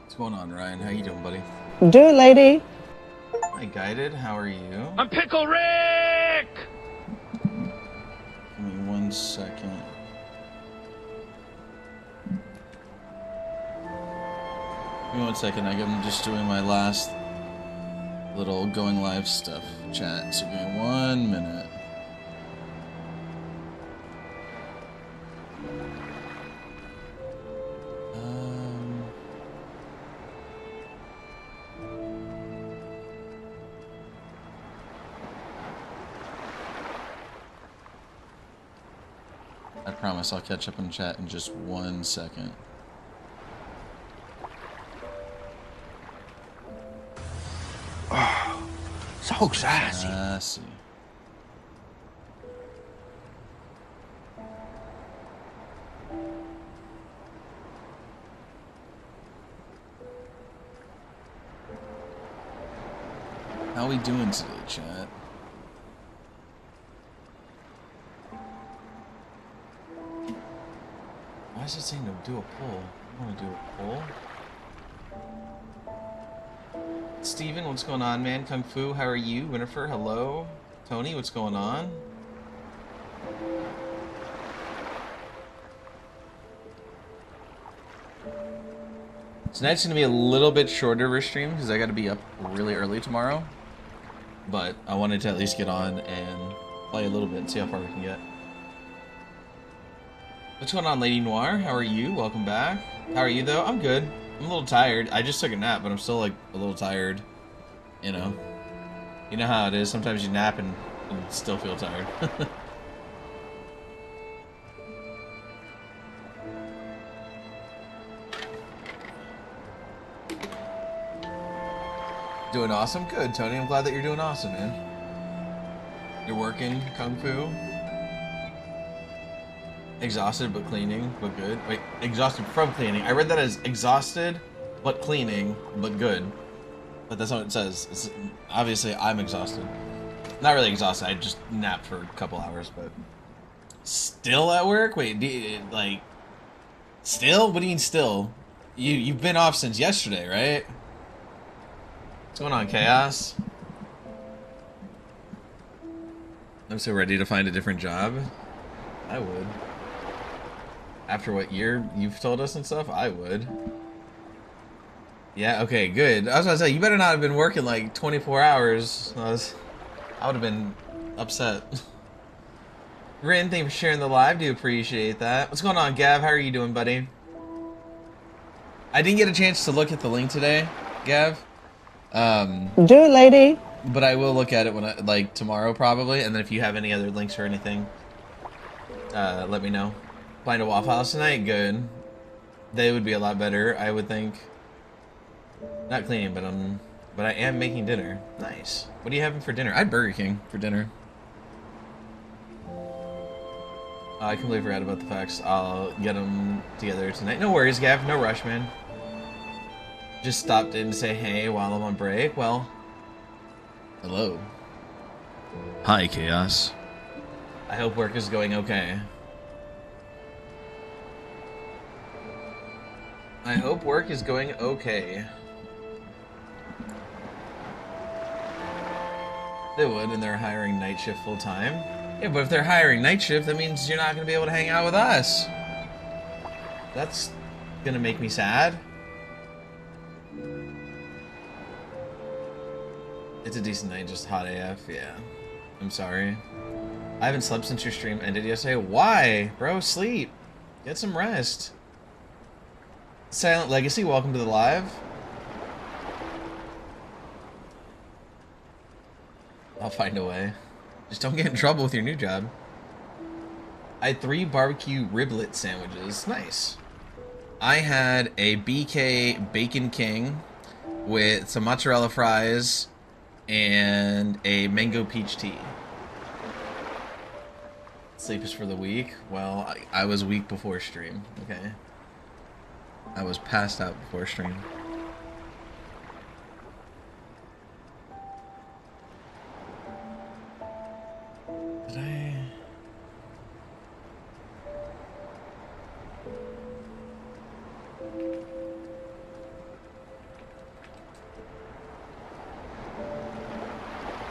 What's going on, Ryan? How you doing, buddy? Do it, lady. Hi, Guided. How are you? I'm Pickle Rick! Give me 1 second. Give me 1 second. I'm just doing my last little going live stuff chat. So give me 1 minute. I promise I'll catch up in chat in just 1 second. Oh, so sassy. Sassy. How we doing today, chat? Why is it saying to do a poll? I want to do a poll. Steven, what's going on, man? Kung Fu, how are you? Winifred, hello. Tony, what's going on? Tonight's gonna be a little bit shorter of a stream because I gotta be up really early tomorrow. But I wanted to at least get on and play a little bit and see how far we can get. What's going on, Lady Noir? How are you? Welcome back. How are you, though? I'm good. I'm a little tired. I just took a nap, but I'm still, like, a little tired. You know? You know how it is. Sometimes you nap and still feel tired. Doing awesome? Good, Tony. I'm glad that you're doing awesome, man. You're working Kung Fu? Exhausted but cleaning, but good. Wait, exhausted from cleaning. I read that as exhausted but cleaning, but good. But that's not what it says. It's, obviously, I'm exhausted. Not really exhausted. I just napped for a couple hours, but still at work. Wait, like, still? What do you mean still? You've been off since yesterday, right? What's going on, Chaos? I'm so ready to find a different job. I would. After what year you've told us and stuff, I would. Yeah, okay, good. I was gonna say, you better not have been working like 24 hours. I would have been upset. Rin, thank you for sharing the live. Do appreciate that. What's going on, Gav? How are you doing, buddy? I didn't get a chance to look at the link today, Gav. Do it, lady. But I will look at it when like tomorrow probably, and then if you have any other links or anything, let me know. Find a Waffle House tonight? Good. They would be a lot better, I would think. Not cleaning, but I am making dinner. Nice. What are you having for dinner? I had Burger King for dinner. I completely forgot about the facts. I'll get them together tonight. No worries, Gav. No rush, man. Just stopped in to say hey while I'm on break. Well, hello. Hi, Chaos. I hope work is going okay. I hope work is going okay. They would, and they're hiring night shift full time. Yeah, but if they're hiring night shift, that means you're not going to be able to hang out with us. That's going to make me sad. It's a decent night, just hot AF, yeah. I'm sorry. I haven't slept since your stream ended yesterday. Why? Bro, sleep. Get some rest. Silent Legacy, welcome to the live. I'll find a way. Just don't get in trouble with your new job. I had 3 barbecue riblet sandwiches. Nice. I had a BK Bacon King with some mozzarella fries and a mango peach tea. Sleep is for the weak. Well, I was weak before stream, okay? I was passed out before stream. Did I...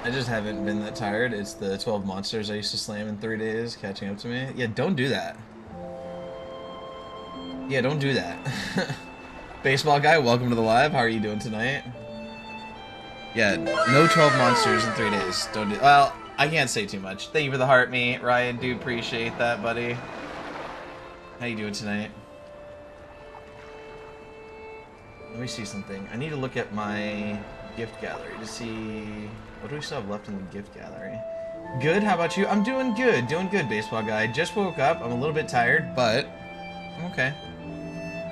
I just haven't been that tired. It's the 12 monsters I used to slam in 3 days catching up to me. Yeah, don't do that. Yeah, don't do that. Baseball guy, welcome to the live. How are you doing tonight? Yeah, no 12 monsters in 3 days. Don't do. Well, I can't say too much. Thank you for the heart, mate. Ryan, do appreciate that, buddy. How you doing tonight? Let me see something. I need to look at my gift gallery to see what do we still have left in the gift gallery. Good. How about you? I'm doing good. Doing good, baseball guy. Just woke up. I'm a little bit tired, but I'm okay.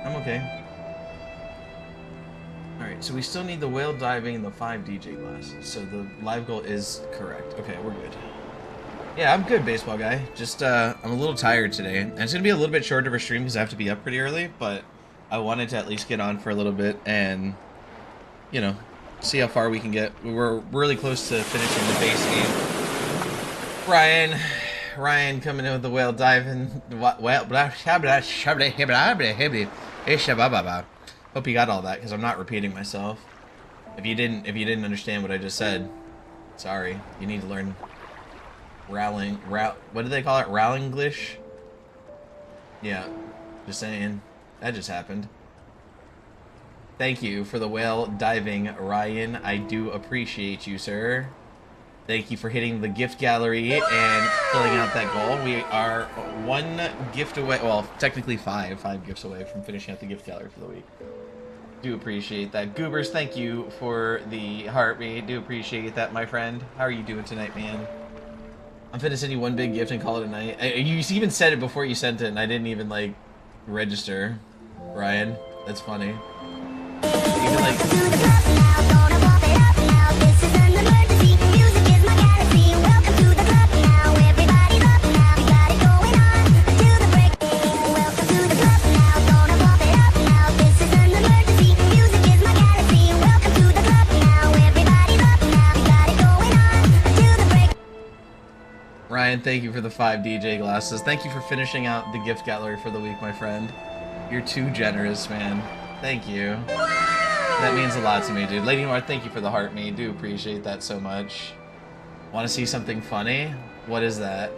I'm okay. Alright, so we still need the whale diving and the 5 DJ glasses. So the live goal is correct. Okay, we're good. Yeah, I'm good, baseball guy. Just, I'm a little tired today. And it's going to be a little bit shorter of a stream because I have to be up pretty early, but I wanted to at least get on for a little bit and, you know, see how far we can get. We're really close to finishing the base game. Ryan coming in with the whale diving. Hope you got all that because I'm not repeating myself. If you didn't understand what I just said, sorry. You need to learn what do they call it? Rowlinglish? Yeah, just saying. That just happened. Thank you for the whale diving, Ryan. I do appreciate you, sir. Thank you for hitting the gift gallery and filling out that goal. We are 1 gift away, well, technically 5 gifts away from finishing out the gift gallery for the week. Do appreciate that. Goobers, thank you for the heartbeat. Do appreciate that, my friend. How are you doing tonight, man? I'm finna send you 1 big gift and call it a night. You even said it before you sent it, and I didn't even, like, register. Ryan, that's funny. Even, like... Ryan, thank you for the 5 DJ glasses. Thank you for finishing out the gift gallery for the week, my friend. You're too generous, man. Thank you. That means a lot to me, dude. Lady Noir, thank you for the heart, me. Do appreciate that so much. Want to see something funny? What is that?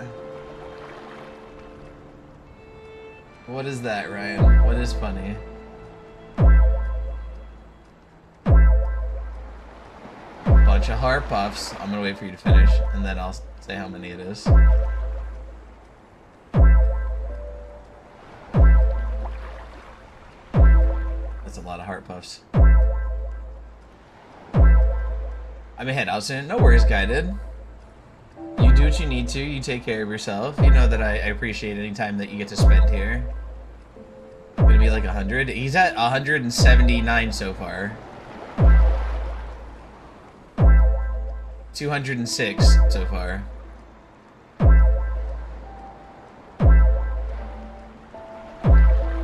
What is that, Ryan? What is funny? Bunch of heart puffs. I'm gonna wait for you to finish, and then I'll say how many it is. That's a lot of heart puffs. I'm ahead, Alison. No worries, Guided. You do what you need to. You take care of yourself. You know that I appreciate any time that you get to spend here. Gonna be like 100. He's at 179 so far. 206 so far.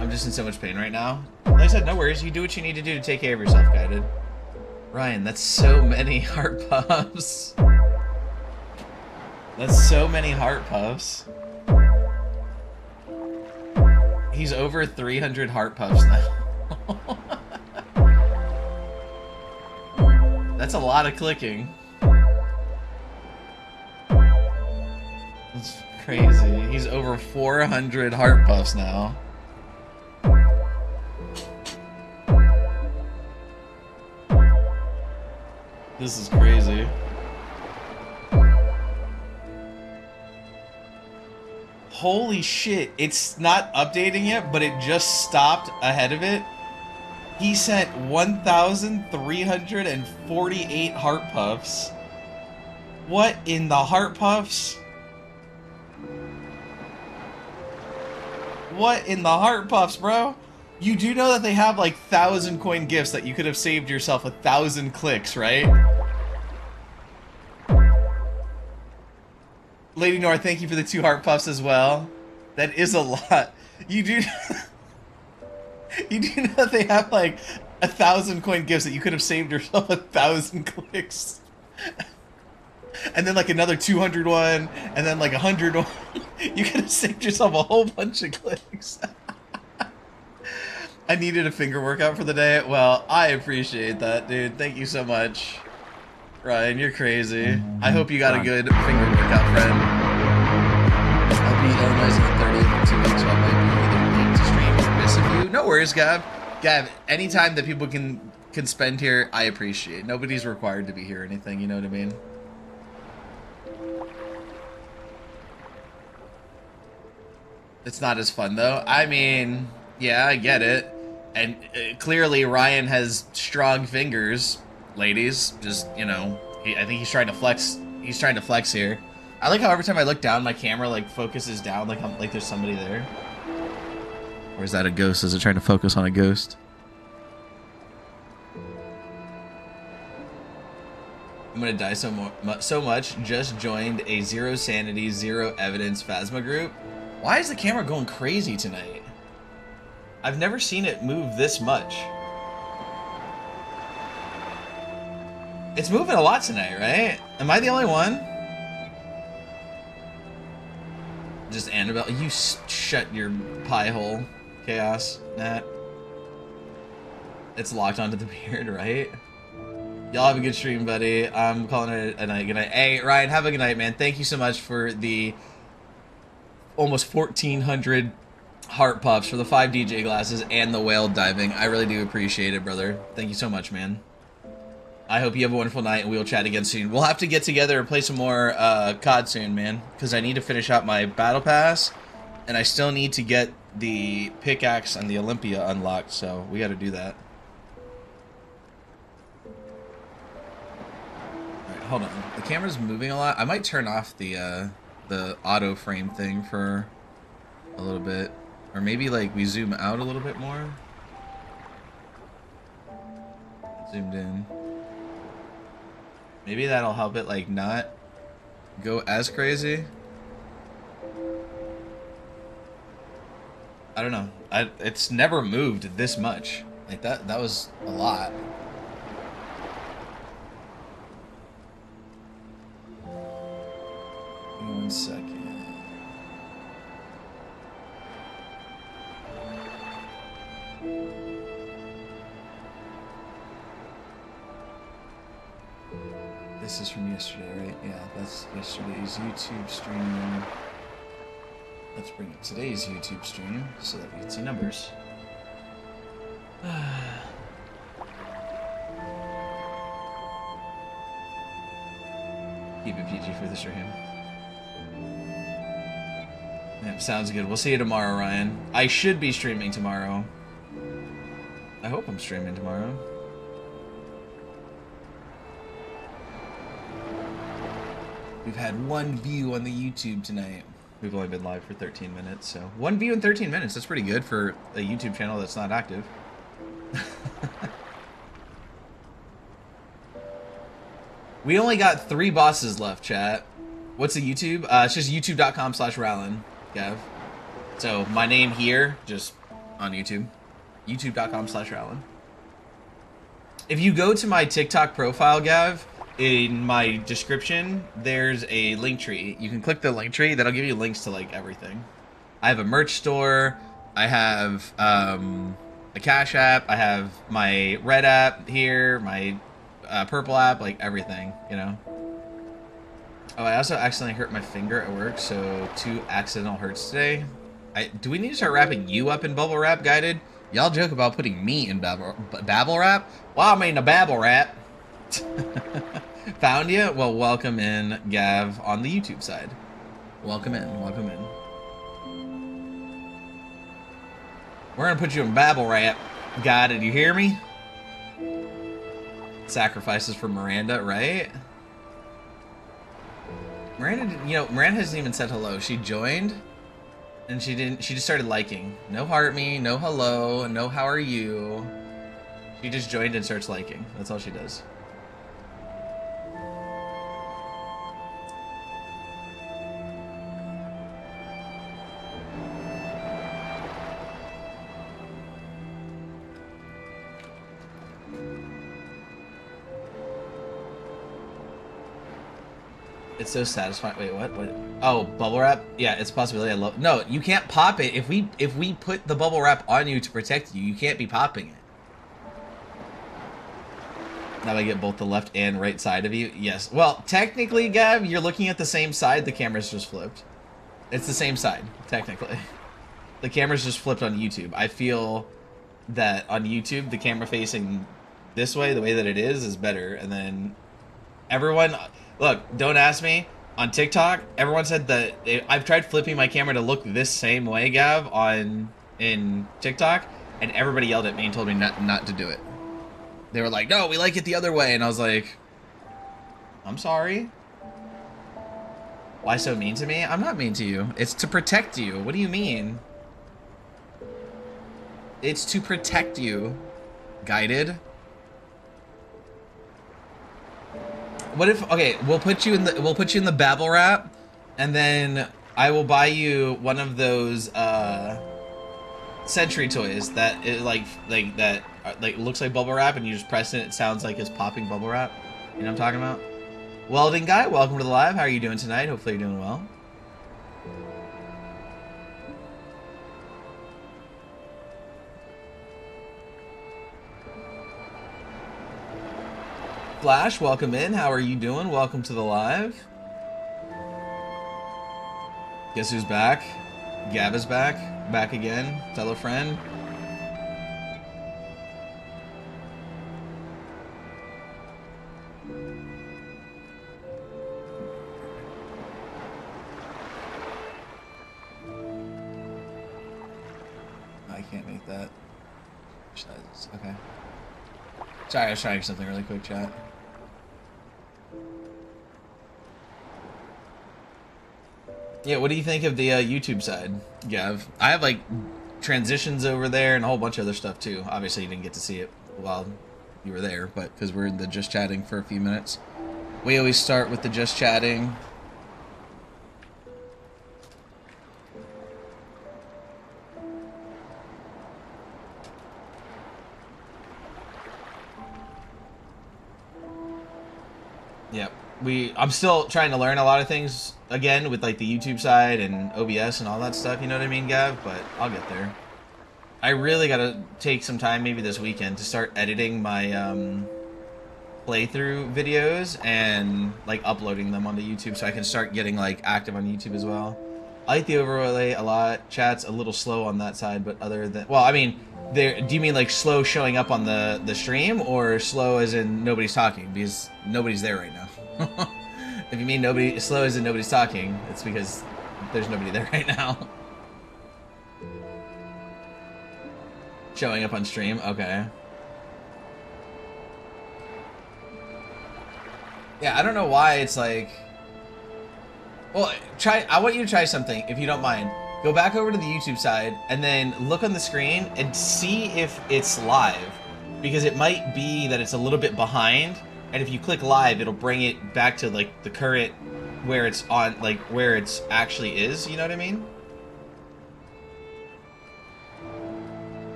I'm just in so much pain right now. Like I said, no worries. You do what you need to do to take care of yourself, Guided. Ryan, that's so many heart puffs. That's so many heart puffs. He's over 300 heart puffs now. That's a lot of clicking. That's crazy. He's over 400 heart puffs now. This is crazy. Holy shit, it's not updating yet, but it just stopped ahead of it. He sent 1,348 heart puffs. What in the heart puffs? What in the heart puffs, bro? You do know that they have like 1,000 coin gifts that you could have saved yourself 1,000 clicks, right? Lady Nora, thank you for the 2 heart puffs as well. That is a lot. You do you do know that they have like 1,000 coin gifts that you could have saved yourself 1,000 clicks. And then like another 200 one, and then like 100 one. You could have saved yourself a whole bunch of clicks. I needed a finger workout for the day. Well, I appreciate that, dude. Thank you so much. Ryan, you're crazy. I hope you got a good finger workout, friend. I'll be Illinois on the 30th in 2 weeks, so I might be either late to stream or miss a few. No worries, Gav. Gav, anytime that people can spend here, I appreciate. Nobody's required to be here or anything, you know what I mean? It's not as fun, though. I mean, yeah, I get it. And clearly Ryan has strong fingers, ladies. Just, you know, I think he's trying to flex. He's trying to flex here. I like how every time I look down, my camera, like, focuses down like there's somebody there. Or is that a ghost? Is it trying to focus on a ghost? I'm gonna die so much. Just joined a zero sanity, zero evidence Phasma group. Why is the camera going crazy tonight? I've never seen it move this much. It's moving a lot tonight, right? Am I the only one? Just Annabelle. You shut your pie hole, Chaos, Nat. It's locked onto the beard, right? Y'all have a good stream, buddy. I'm calling it a night. Good night. Hey, Ryan, have a good night, man. Thank you so much for the almost 1,400 heart puffs for the 5 DJ glasses and the whale diving. I really do appreciate it, brother. Thank you so much, man. I hope you have a wonderful night, and we will chat again soon. We'll have to get together and play some more COD soon, man, because I need to finish out my battle pass, and I still need to get the pickaxe and the Olympia unlocked, so we got to do that. All right, hold on. The camera's moving a lot. I might turn off the auto frame thing for a little bit, or maybe like we zoom out a little bit more. Zoomed in. Maybe that'll help it like not go as crazy. I don't know. It's never moved this much. Like that was a lot. Give me 1 second. This is from yesterday, right? Yeah, that's yesterday's YouTube stream. Let's bring up today's YouTube stream so that we can see numbers. Keep it PG for the stream. Yeah, sounds good. We'll see you tomorrow, Ryan. I should be streaming tomorrow. I hope I'm streaming tomorrow. We've had 1 view on the YouTube tonight. We've only been live for 13 minutes, so 1 view in 13 minutes. That's pretty good for a YouTube channel that's not active. We only got 3 bosses left, chat. What's the YouTube? It's just youtube.com/Rallin, Gav. So my name here, just on YouTube. youtube.com/Rallin. If you go to my TikTok profile, Gav, in my description, there's a link tree. You can click the link tree. That'll give you links to like everything. I have a merch store. I have a Cash App. I have my red app here, my purple app, like everything, you know. Oh, I also accidentally hurt my finger at work, so 2 accidental hurts today. Do we need to start wrapping you up in bubble wrap, Guided? Y'all joke about putting me in babble wrap? Well, I mean a babble wrap. Found you? Well, welcome in, Gav, on the YouTube side. Welcome in, welcome in. We're gonna put you in babble wrap. God, did you hear me? Sacrifices for Miranda, right? Miranda, Miranda hasn't even said hello. She joined, and she just started liking. No heart me, no hello, no how are you. She just joined and starts liking. That's all she does. It's so satisfying. Wait, what? Oh, bubble wrap? Yeah, it's a possibility. I love. No, you can't pop it. If we put the bubble wrap on you to protect you, you can't be popping it. Now I get both the left and right side of you. Yes. Well, technically, Gav, you're looking at the same side. The camera's just flipped. It's the same side, technically. The camera's just flipped on YouTube. I feel that on YouTube, the camera facing this way, the way that it is better. And then everyone, look, don't ask me. On TikTok, everyone said that I've tried flipping my camera to look this same way, Gav, in TikTok, and everybody yelled at me and told me not to do it. They were like, no, we like it the other way. And I was like, I'm sorry. Why so mean to me? I'm not mean to you. It's to protect you. What do you mean? It's to protect you. Guided. What if, okay, we'll put you in the Babble Wrap, and then I will buy you one of those Sentry toys that is like looks like bubble wrap, and you just press it sounds like it's popping bubble wrap. You know what I'm talking about? Welding Guy, welcome to the live. How are you doing tonight? Hopefully you're doing well. Flash, welcome in. How are you doing? Welcome to the live. Guess who's back? Gav is back. Back again. Tell a friend. I can't make that. Okay. Sorry, I was trying something really quick, chat. Yeah, what do you think of the YouTube side, Gav? I have like transitions over there and a whole bunch of other stuff too. Obviously, you didn't get to see it while you were there, but because we're in the just chatting for a few minutes, we always start with the just chatting. Yep. I'm still trying to learn a lot of things again with like the YouTube side and OBS and all that stuff, you know what I mean, Gav? But I'll get there. I really gotta take some time maybe this weekend to start editing my playthrough videos and like uploading them onto YouTube so I can start getting like active on YouTube as well. I like the overlay a lot. Chat's a little slow on that side, but other than, well, I mean, do you mean like slow showing up on the stream, or slow as in nobody's talking? Because nobody's there right now. If you mean slow as in nobody's talking, it's because there's nobody there right now. Showing up on stream, okay. Yeah, I don't know why it's like. Well, I want you to try something, if you don't mind. Go back over to the YouTube side, and then look on the screen and see if it's live. Because it might be that it's a little bit behind, and if you click live, it'll bring it back to, like, the current, where it's on, like, where it's actually is, you know what I mean?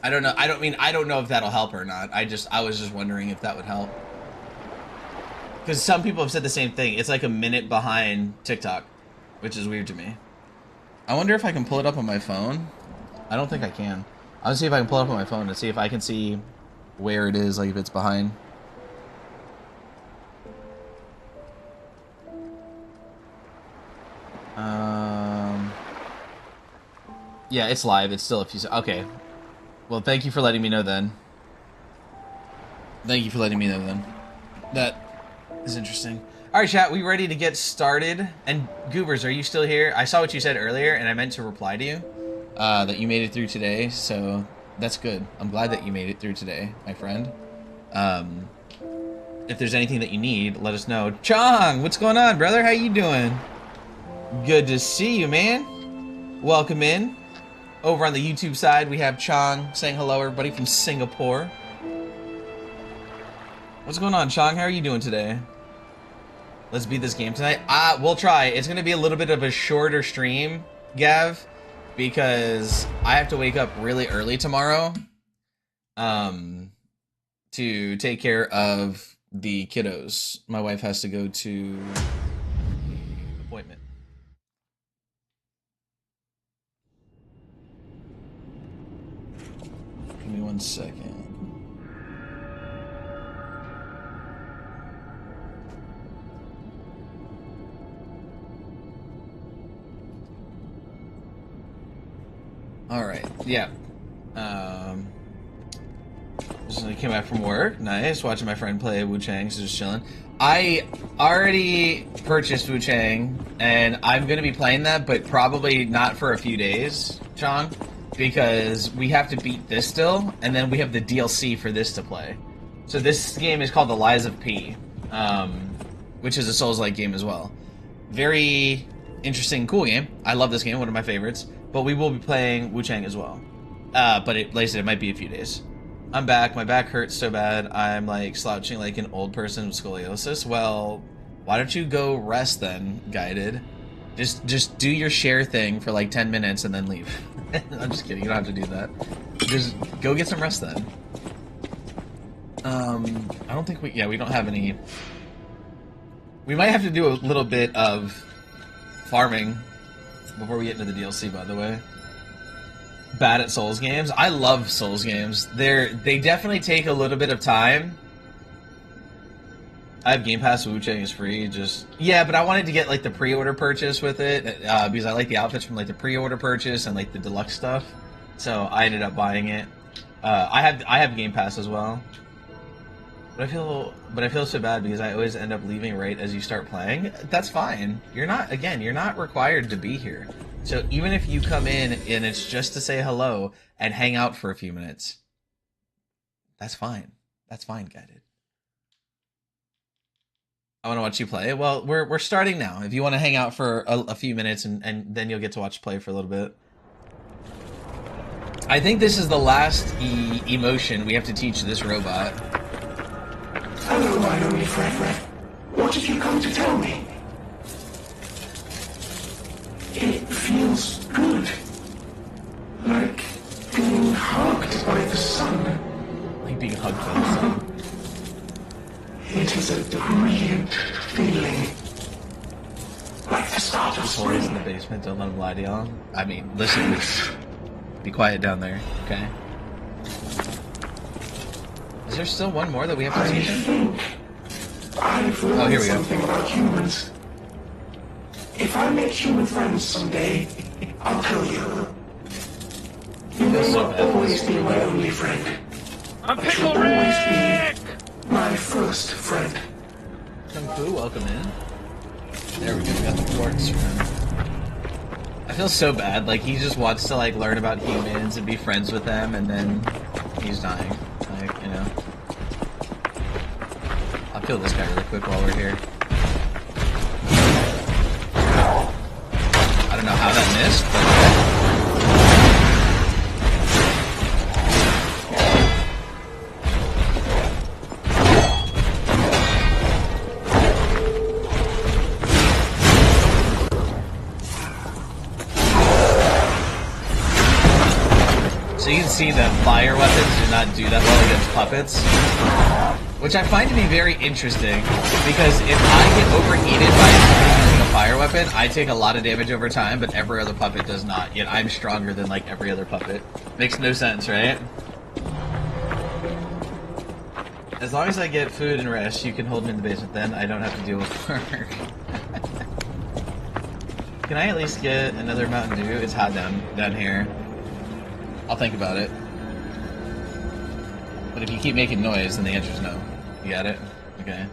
I don't know. I don't know if that'll help or not. I was just wondering if that would help. Because some people have said the same thing. It's like a minute behind TikTok, which is weird to me. I wonder if I can pull it up on my phone. I don't think I can. I'll see if I can pull it up on my phone and see if I can see where it is, like if it's behind. Yeah, it's live. It's still a few. Okay. Well, thank you for letting me know then. Thank you for letting me know then. That is interesting. All right, chat, we ready to get started? And Goobers, are you still here? I saw what you said earlier, and I meant to reply to you that you made it through today, so that's good. I'm glad that you made it through today, my friend. If there's anything that you need, let us know. Chong, what's going on, brother? How you doing? Good to see you, man. Welcome in. Over on the YouTube side, we have Chong saying hello, everybody from Singapore. What's going on, Chong? How are you doing today? Let's beat this game tonight. We'll try. It's going to be a little bit of a shorter stream, Gav, because I have to wake up really early tomorrow to take care of the kiddos. My wife has to go to appointment. 1 second. All right. Yeah. Just came back from work. Nice. Watching my friend play Wu Chang. So just chilling. I already purchased Wu Chang, and I'm gonna be playing that, but probably not for a few days, Chong, because we have to beat this still, and then we have the DLC for this to play. So this game is called The Lies of P, which is a Souls-like game as well. Very interesting, cool game. I love this game, one of my favorites. But we will be playing Wu Chang as well. But like I said, it might be a few days. I'm back. My back hurts so bad. I'm like slouching like an old person with scoliosis. Well, why don't you go rest then, Guided? Just do your share thing for like 10 minutes and then leave. I'm just kidding. You don't have to do that. Just go get some rest then. I don't think we don't have any. We might have to do a little bit of farming before we get into the DLC, by the way. Bad at Souls games. I love Souls games. They definitely take a little bit of time. I have Game Pass. Wu Chang is free. Yeah, but I wanted to get like the pre-order purchase with it because I like the outfits from like the pre-order purchase and like the deluxe stuff. So I ended up buying it. I have Game Pass as well. But I feel so bad because I always end up leaving right as you start playing. That's fine. You're not required to be here. So even if you come in and it's just to say hello and hang out for a few minutes, that's fine. That's fine, Guided. I want to watch you play. Well, we're starting now. If you want to hang out for a few minutes and then you'll get to watch play for a little bit. I think this is the last emotion we have to teach this robot. Hello, my only friend. What have you come to tell me? It feels good. Like being hugged by the sun. Like being hugged by the sun. It is a brilliant feeling. Like the start of Before he's in spring. the basement, don't let him lie to y'all. I mean, listen, be quiet down there, okay? Is there still one more that we have to I teach him? think I've learned here we go. something about humans. If I make human friends someday, I'll tell you. You may so not bad. always be my only friend. I'm But you'll Pickle always Rick! be my first friend. Kung Fu, welcome in. There we go, we got the quartz from him. I feel so bad, like he just wants to like learn about humans and be friends with them and then he's dying. Like, you know. I'll kill this guy really quick while we're here. I don't know how that missed, but so you can see that fire weapons do not do that well against puppets. Which I find to be very interesting, because if I get overheated by somebody using a fire weapon, I take a lot of damage over time, but every other puppet does not, yet I'm stronger than like every other puppet. Makes no sense, right? As long as I get food and rest, you can hold me in the basement, then I don't have to deal with work. Can I at least get another Mountain Dew? It's hot down here. I'll think about it. But if you keep making noise, then the answer is no. You got it? Okay.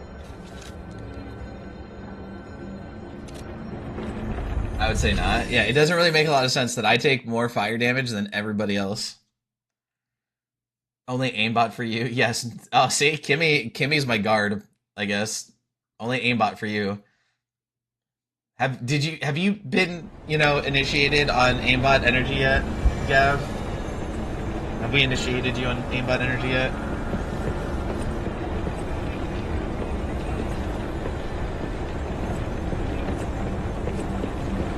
I would say not. Yeah, it doesn't really make a lot of sense that I take more fire damage than everybody else. Only aimbot for you? Yes. Oh, see? Kimmy's my guard, I guess. Only aimbot for you. Have you been, initiated on aimbot energy yet, Gav? Have we initiated you on aimbot energy yet?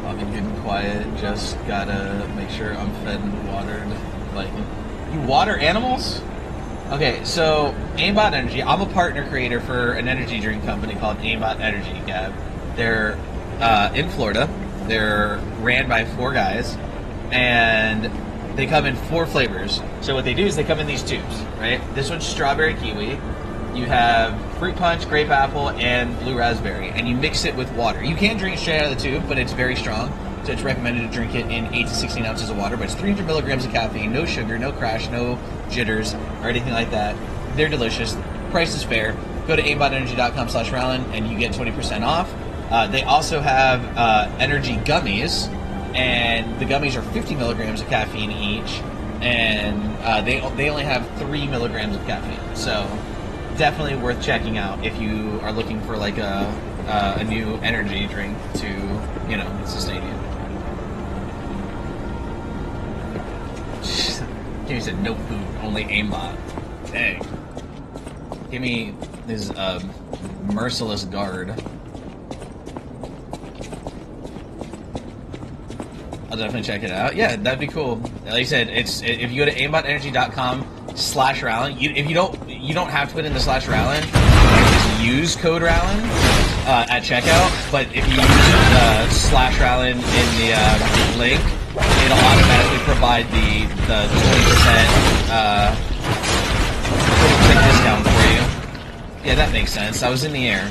I've been getting quiet, just gotta make sure I'm fed and watered. Like, you water animals? Okay, so aimbot energy, I'm a partner creator for an energy drink company called Aimbot Energy, Gav. They're in Florida. They're ran by 4 guys, and They come in 4 flavors. So what they do is they come in these tubes, right? This one's strawberry kiwi. You have fruit punch, grape apple, and blue raspberry, and you mix it with water. You can drink it straight out of the tube, but it's very strong, so it's recommended to drink it in 8 to 16 ounces of water, but it's 300 milligrams of caffeine, no sugar, no crash, no jitters, or anything like that. They're delicious. Price is fair. Go to aimbotenergy.com/Rowland, and you get 20% off. They also have energy gummies, and the gummies are 50 milligrams of caffeine each, and they only have 3 milligrams of caffeine, so definitely worth checking out if you are looking for like a new energy drink to, you know, sustain you. Kimmy said no food, only aimbot. Dang. Kimmy is a merciless guard. I'll definitely check it out. Yeah, that'd be cool. Like I said, if you go to aimbotenergy.com/Rowland, if you don't have to put in the /Rowland. You can just use code Rowland at checkout. But if you use /Rowland in the link, it'll automatically provide the 20% discount for you. Yeah, that makes sense. I was in the air.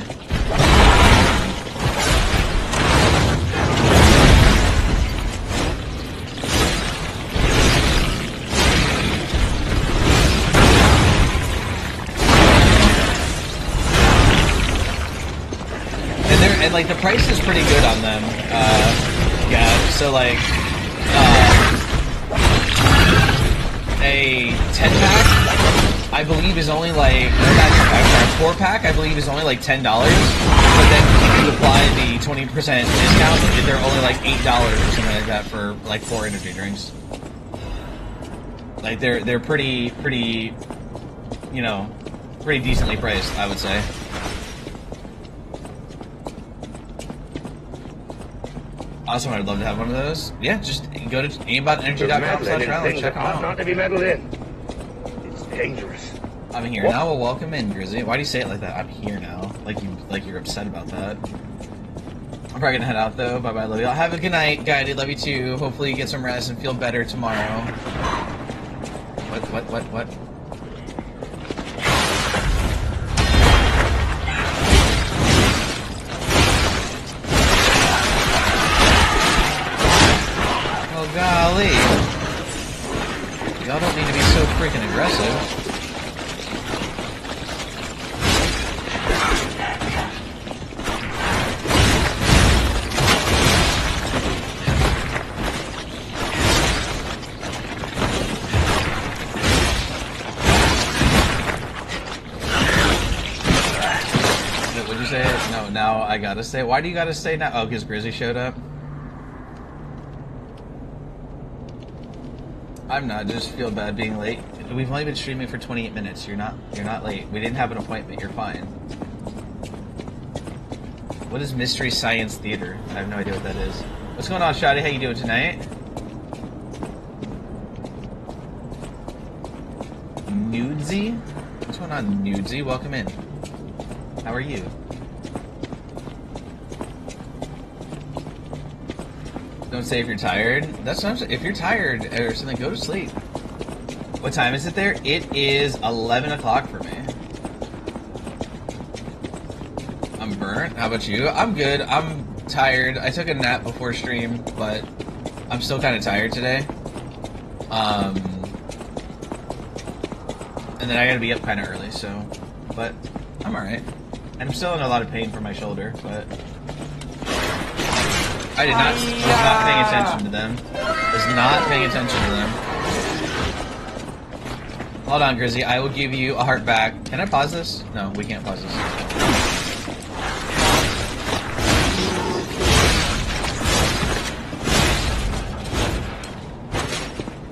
And like the price is pretty good on them. Yeah, so like a 10-pack I believe is only like, a 4-pack I believe is only like $10, but then if you apply the 20% discount, they're only like $8 or something like that for like 4 energy drinks. Like they're pretty, you know, pretty decently priced, I would say. Awesome, I'd love to have one of those. Yeah, just go to aimbotenergy.com/Rowland. Check it out. Not to be meddled in. It's dangerous. I'm here now. Well, welcome in, Grizzly. Why do you say it like that? I'm here now. Like you're upset about that. I'm probably gonna head out though. Bye bye, love y'all. Have a good night, Guided. Love you too. Hopefully you get some rest and feel better tomorrow. What? Golly. Y'all don't need to be so freaking aggressive. What'd you say? No, now I gotta stay. Why do you gotta stay now? Oh, because Grizzly showed up? I'm not, just feel bad being late. We've only been streaming for 28 minutes. You're not late. We didn't have an appointment. You're fine. What is Mystery Science Theater? I have no idea what that is. What's going on, Shotty? How you doing tonight? Nudesy? What's going on, Nudesy? Welcome in. How are you? Don't say if you're tired. That's what I'm saying. If you're tired or something, go to sleep. What time is it there? It is 11 o'clock for me. I'm burnt. How about you? I'm good. I'm tired. I took a nap before stream, but I'm still kind of tired today. And then I gotta be up kind of early, so... But I'm alright. And I'm still in a lot of pain for my shoulder, but... I was not paying attention to them. Was not paying attention to them. Hold on, Grizzly. I will give you a heart back. Can I pause this? No, we can't pause this.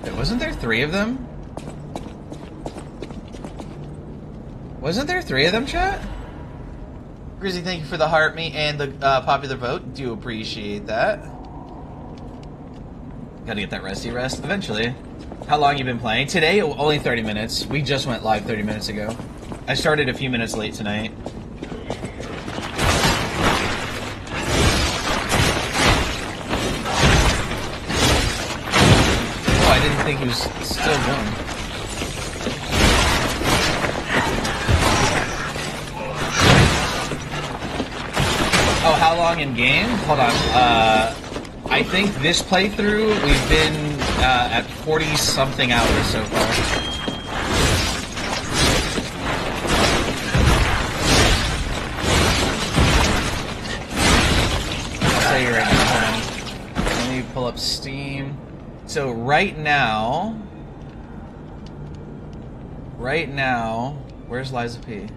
Wait, wasn't there 3 of them? Wasn't there 3 of them, chat? Grizzly, thank you for the heart me and the popular vote. Do appreciate that. Gotta get that resty rest eventually. How long you been playing? Today, only 30 minutes. We just went live 30 minutes ago. I started a few minutes late tonight. Oh, I didn't think he was still going. Oh, how long in game? Hold on. I think this playthrough, we've been at 40-something hours so far. I'll tell you right now. Hold on. Let me pull up Steam. So right now, where's Liza P?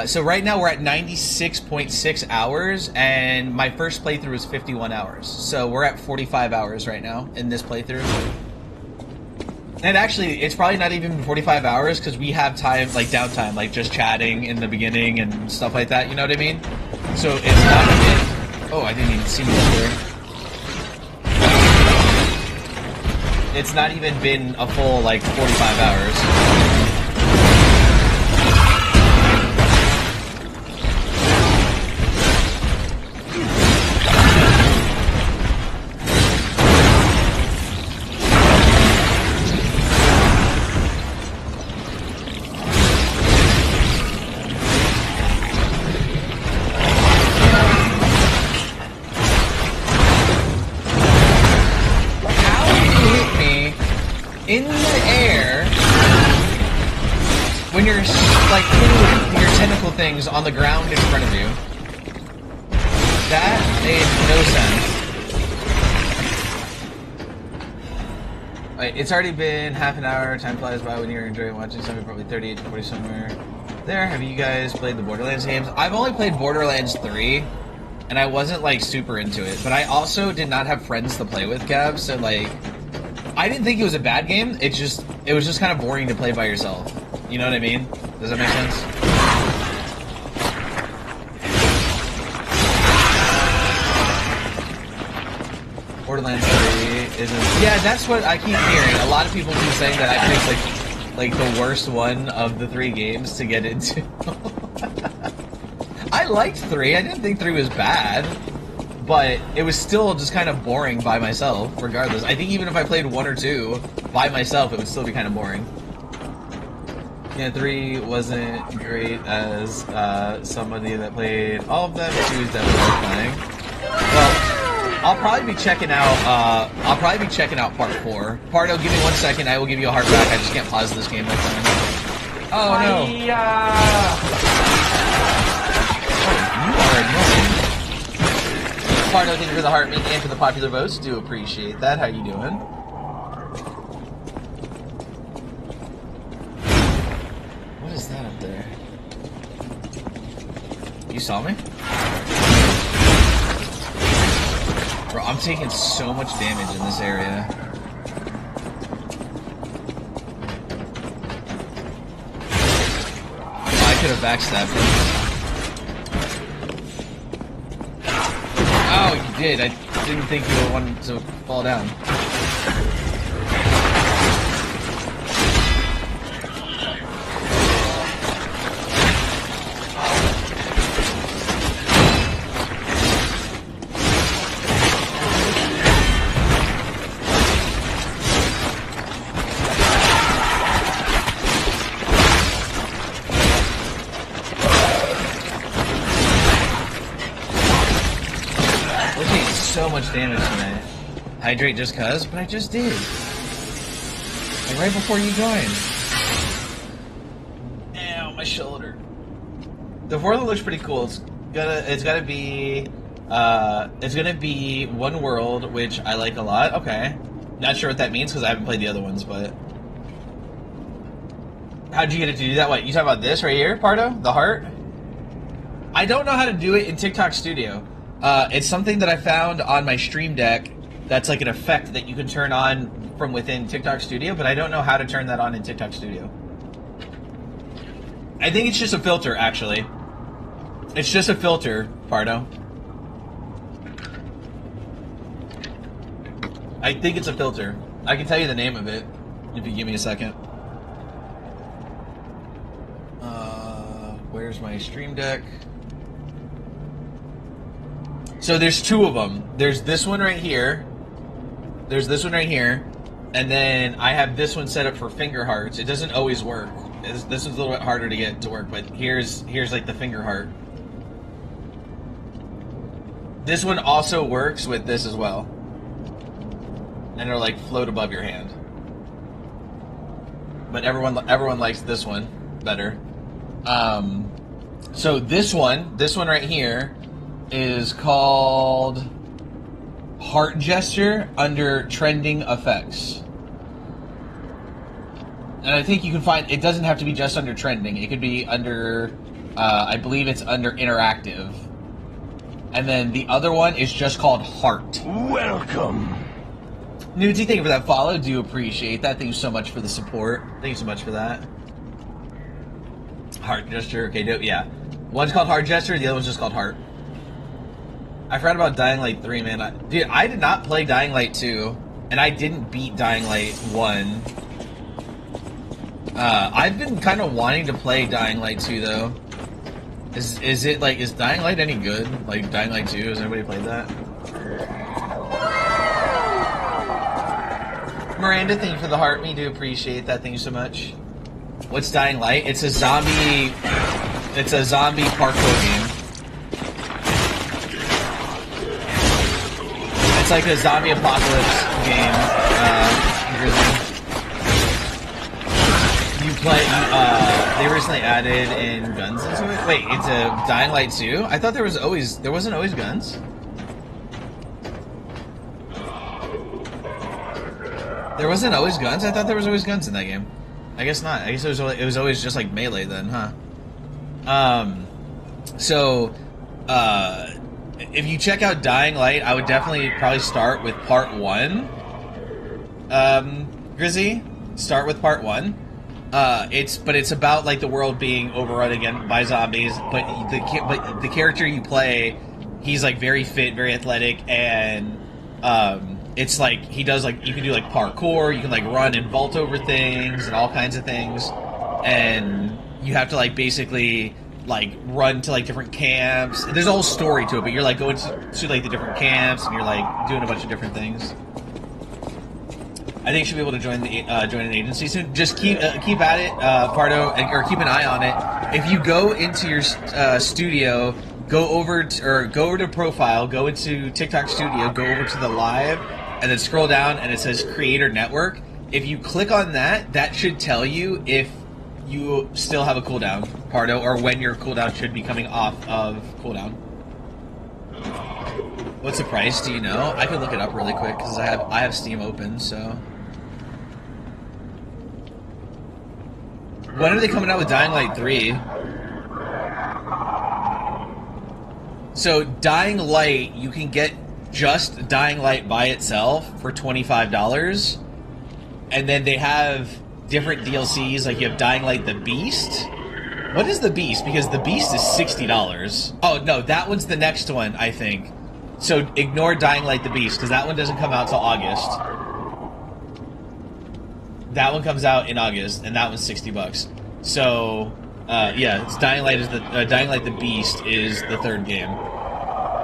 So right now we're at 96.6 hours, and my first playthrough was 51 hours. So we're at 45 hours right now in this playthrough. And actually, it's probably not even 45 hours, because we have time, like downtime, like just chatting in the beginning and stuff like that, you know what I mean? So it's not even... Oh, I didn't even see you there. It's not even been a full, like, 45 hours. In the air, when you're like putting your tentacle things on the ground in front of you, that made no sense. Right, it's already been half an hour. Time flies by when you're enjoying watching something. Probably 38 to 40 somewhere there. Have you guys played the Borderlands games? I've only played Borderlands 3, and I wasn't like super into it. But I also did not have friends to play with, Gav. So like. I didn't think it was a bad game. It was just kind of boring to play by yourself. You know what I mean? Does that make sense? Borderlands 3 isn't... Yeah, that's what I keep hearing. A lot of people keep saying that I picked like the worst one of the 3 games to get into. I liked 3. I didn't think 3 was bad. But it was still just kind of boring by myself, regardless. I think even if I played 1 or 2 by myself, it would still be kind of boring. Yeah, 3 wasn't great as somebody that played all of them. 2 is definitely playing. Well, I'll probably be checking out. Part 4. Pardo, give me 1 second. I will give you a heart back. I just can't pause this game right now. Oh no! You are annoying. Pardo, thank you for the heart and for the popular votes. Do appreciate that. How you doing? What is that up there? You saw me? Bro, I'm taking so much damage in this area. I could have backstabbed him. Oh, you did. I didn't think you were wanting to fall down. So much damage tonight. Hydrate just cuz, but I just did. Like right before you joined. Ow, my shoulder. The fourth one looks pretty cool. It's gonna be one world, which I like a lot. Okay. Not sure what that means because I haven't played the other ones, but how'd you get it to do that? What, you talking about this right here, Pardo? The heart? I don't know how to do it in TikTok Studio. It's something that I found on my Stream Deck that's like an effect that you can turn on from within TikTok Studio, but I don't know how to turn that on in TikTok Studio. I think it's just a filter, actually. It's just a filter, Pardo. I think it's a filter. I can tell you the name of it, if you give me a second. Where's my Stream Deck? So there's two of them. There's this one right here. There's this one right here. And then I have this one set up for finger hearts. It doesn't always work. This one's a little bit harder to get to work, but here's like the finger heart. This one also works with this as well. And it'll like float above your hand. But everyone likes this one better. So this one right here is called Heart Gesture under Trending Effects. And I think you can find, it doesn't have to be just under trending. It could be under, I believe it's under interactive. And then the other one is just called Heart. Welcome. Nudesy, thank you for that follow. Do appreciate that. Thank you so much for the support. Thank you so much for that. Heart Gesture. Okay, yeah. One's called Heart Gesture, the other one's just called Heart. I forgot about Dying Light 3, man. Dude, I did not play Dying Light 2, and I didn't beat Dying Light 1. I've been kind of wanting to play Dying Light 2, though. Is it, like, is Dying Light any good? Like, Dying Light 2? Has anybody played that? Miranda, thank you for the heart. Me do appreciate that. Thank you so much. What's Dying Light? It's a zombie parkour game. It's like a zombie apocalypse game. You play, they recently added in guns into it. Wait, it's a Dying Light 2? I thought there wasn't always guns. There wasn't always guns? I thought there was always guns in that game. I guess not. I guess it was always just like melee then, huh? If you check out Dying Light, I would definitely probably start with part 1. Grizzy, start with part 1. It's about like the world being overrun again by zombies, but the character you play, he's like very fit, very athletic, and it's like he does like, you can do like parkour, you can like run and vault over things and all kinds of things, and you have to like basically like run to like different camps. There's a whole story to it, but you're like going to like the different camps and you're like doing a bunch of different things. I think you should be able to join an agency soon. Just keep at it, Pardo, or keep an eye on it. If you go into your studio, go over to profile, go into TikTok Studio, go over to the live, and then scroll down, and it says Creator Network. If you click on that, that should tell you if you still have a cooldown, Pardo, or when your cooldown should be coming off of cooldown. What's the price? Do you know? I can look it up really quick because I have Steam open. So when are they coming out with Dying Light 3? So Dying Light, you can get just Dying Light by itself for $25, and then they have different DLCs. Like you have Dying Light the Beast. What is the Beast? Because the Beast is $60. Oh no, that one's the next one, I think. So ignore Dying Light the Beast, because that one doesn't come out till August. That one comes out in August, and that one's $60. So yeah, it's Dying Light is Dying Light the Beast is the third game.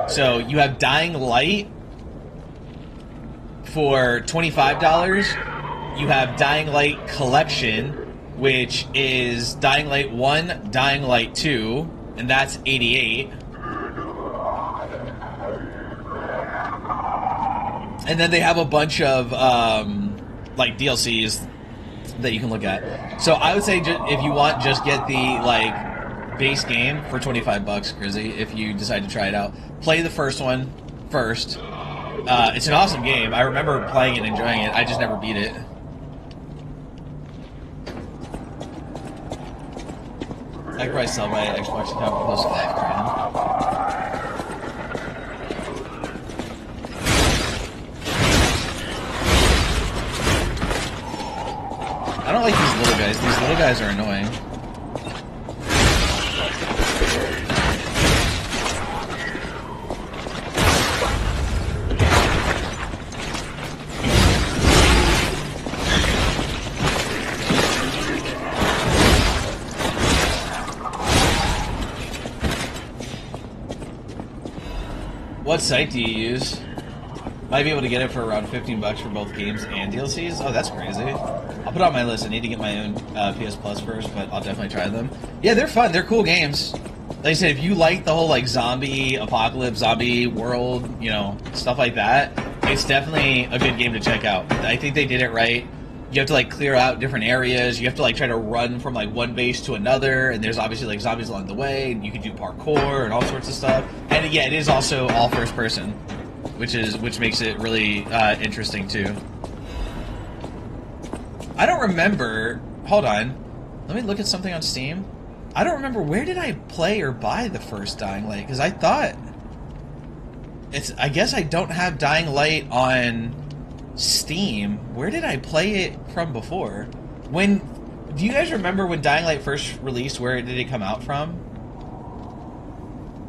So you have Dying Light for $25. You have Dying Light Collection, which is Dying Light 1, Dying Light 2, and that's $88. And then they have a bunch of like DLCs that you can look at. So I would say if you want, just get the like base game for $25, Grizzy, if you decide to try it out. Play the first one first. It's an awesome game. I remember playing it and enjoying it. I just never beat it. I could probably sell my Xbox account for close to $5,000. I don't like these little guys. These little guys are annoying. What site do you use? Might be able to get it for around 15 bucks for both games and DLCs. Oh, that's crazy. I'll put it on my list. I need to get my own PS Plus first, but I'll definitely try them. Yeah, they're fun. They're cool games. Like I said, if you like the whole like zombie apocalypse, zombie world, you know, stuff like that, it's definitely a good game to check out. I think they did it right. You have to like clear out different areas. You have to like try to run from like one base to another, and there's obviously like zombies along the way. And you can do parkour and all sorts of stuff. And yeah, it is also all first person, which makes it really interesting too. I don't remember. Hold on, let me look at something on Steam. I don't remember, where did I play or buy the first Dying Light? Because I thought I guess I don't have Dying Light on Steam. Where did I play it from before? Do you guys remember when Dying Light first released? Where did it come out from?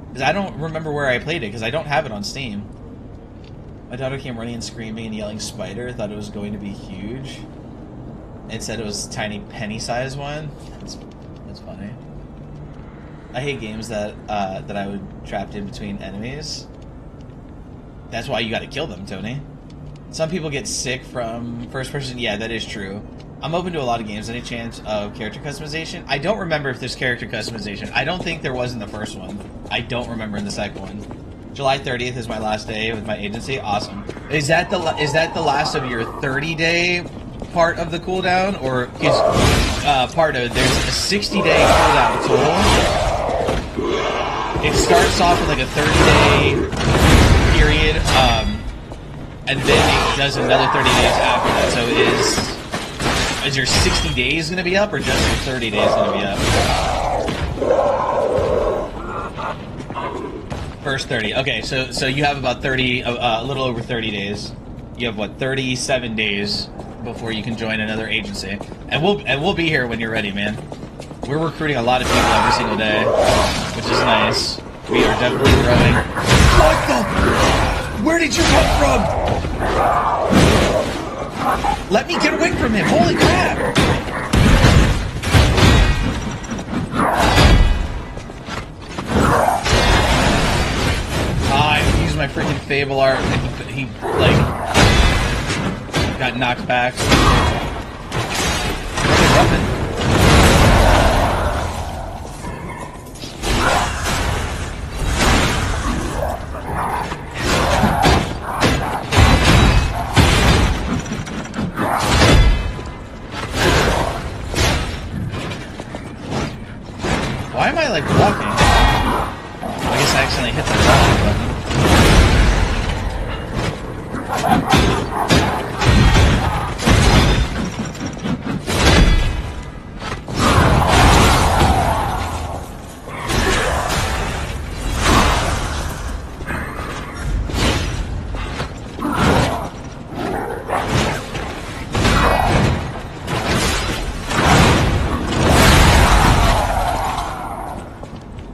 Because I don't remember where I played it, because I don't have it on Steam. My daughter came running and screaming and yelling spider, thought it was going to be huge. It said it was a tiny penny-sized one. That's funny. I hate games that I would trapped in between enemies. That's why you gotta kill them, Tony. Some people get sick from first person. Yeah, that is true. I'm open to a lot of games. Any chance of character customization? I don't remember if there's character customization. I don't think there was in the first one. I don't remember in the second one. July 30th is my last day with my agency. Awesome. Is that the last of your 30-day part of the cooldown, or is part of it? There's a 60-day cooldown total. It starts off with like a 30-day period, and then it does another 30 days after that. So is your 60 days going to be up, or just your 30 days going to be up? First 30. Okay, so you have about 30, a little over 30 days. You have what, 37 days before you can join another agency, and we'll be here when you're ready, man. We're recruiting a lot of people every single day, which is nice. We are definitely growing. What the? Where did you come from? Let me get away from him. Holy crap! I used my freaking Fable art, and he like got knocked back. Why am I like walking? I guess I accidentally hit the wrong button.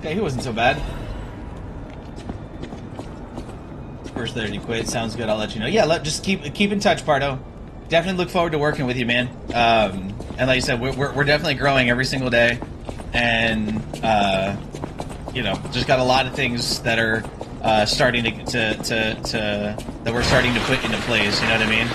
He wasn't so bad. First 30 quit. Sounds good. I'll let you know. Yeah, just keep in touch, Pardo. Definitely look forward to working with you, man. And like you said, we're definitely growing every single day, and you know, just got a lot of things that are starting that we're starting to put into place. You know what I mean?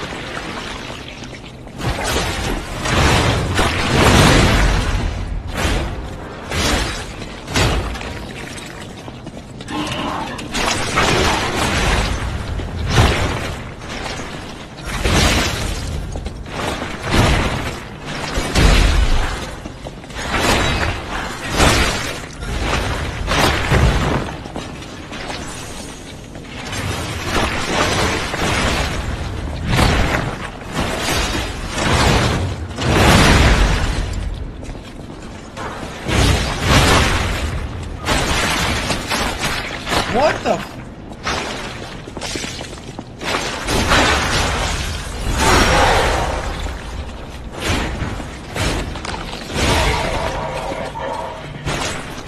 What the?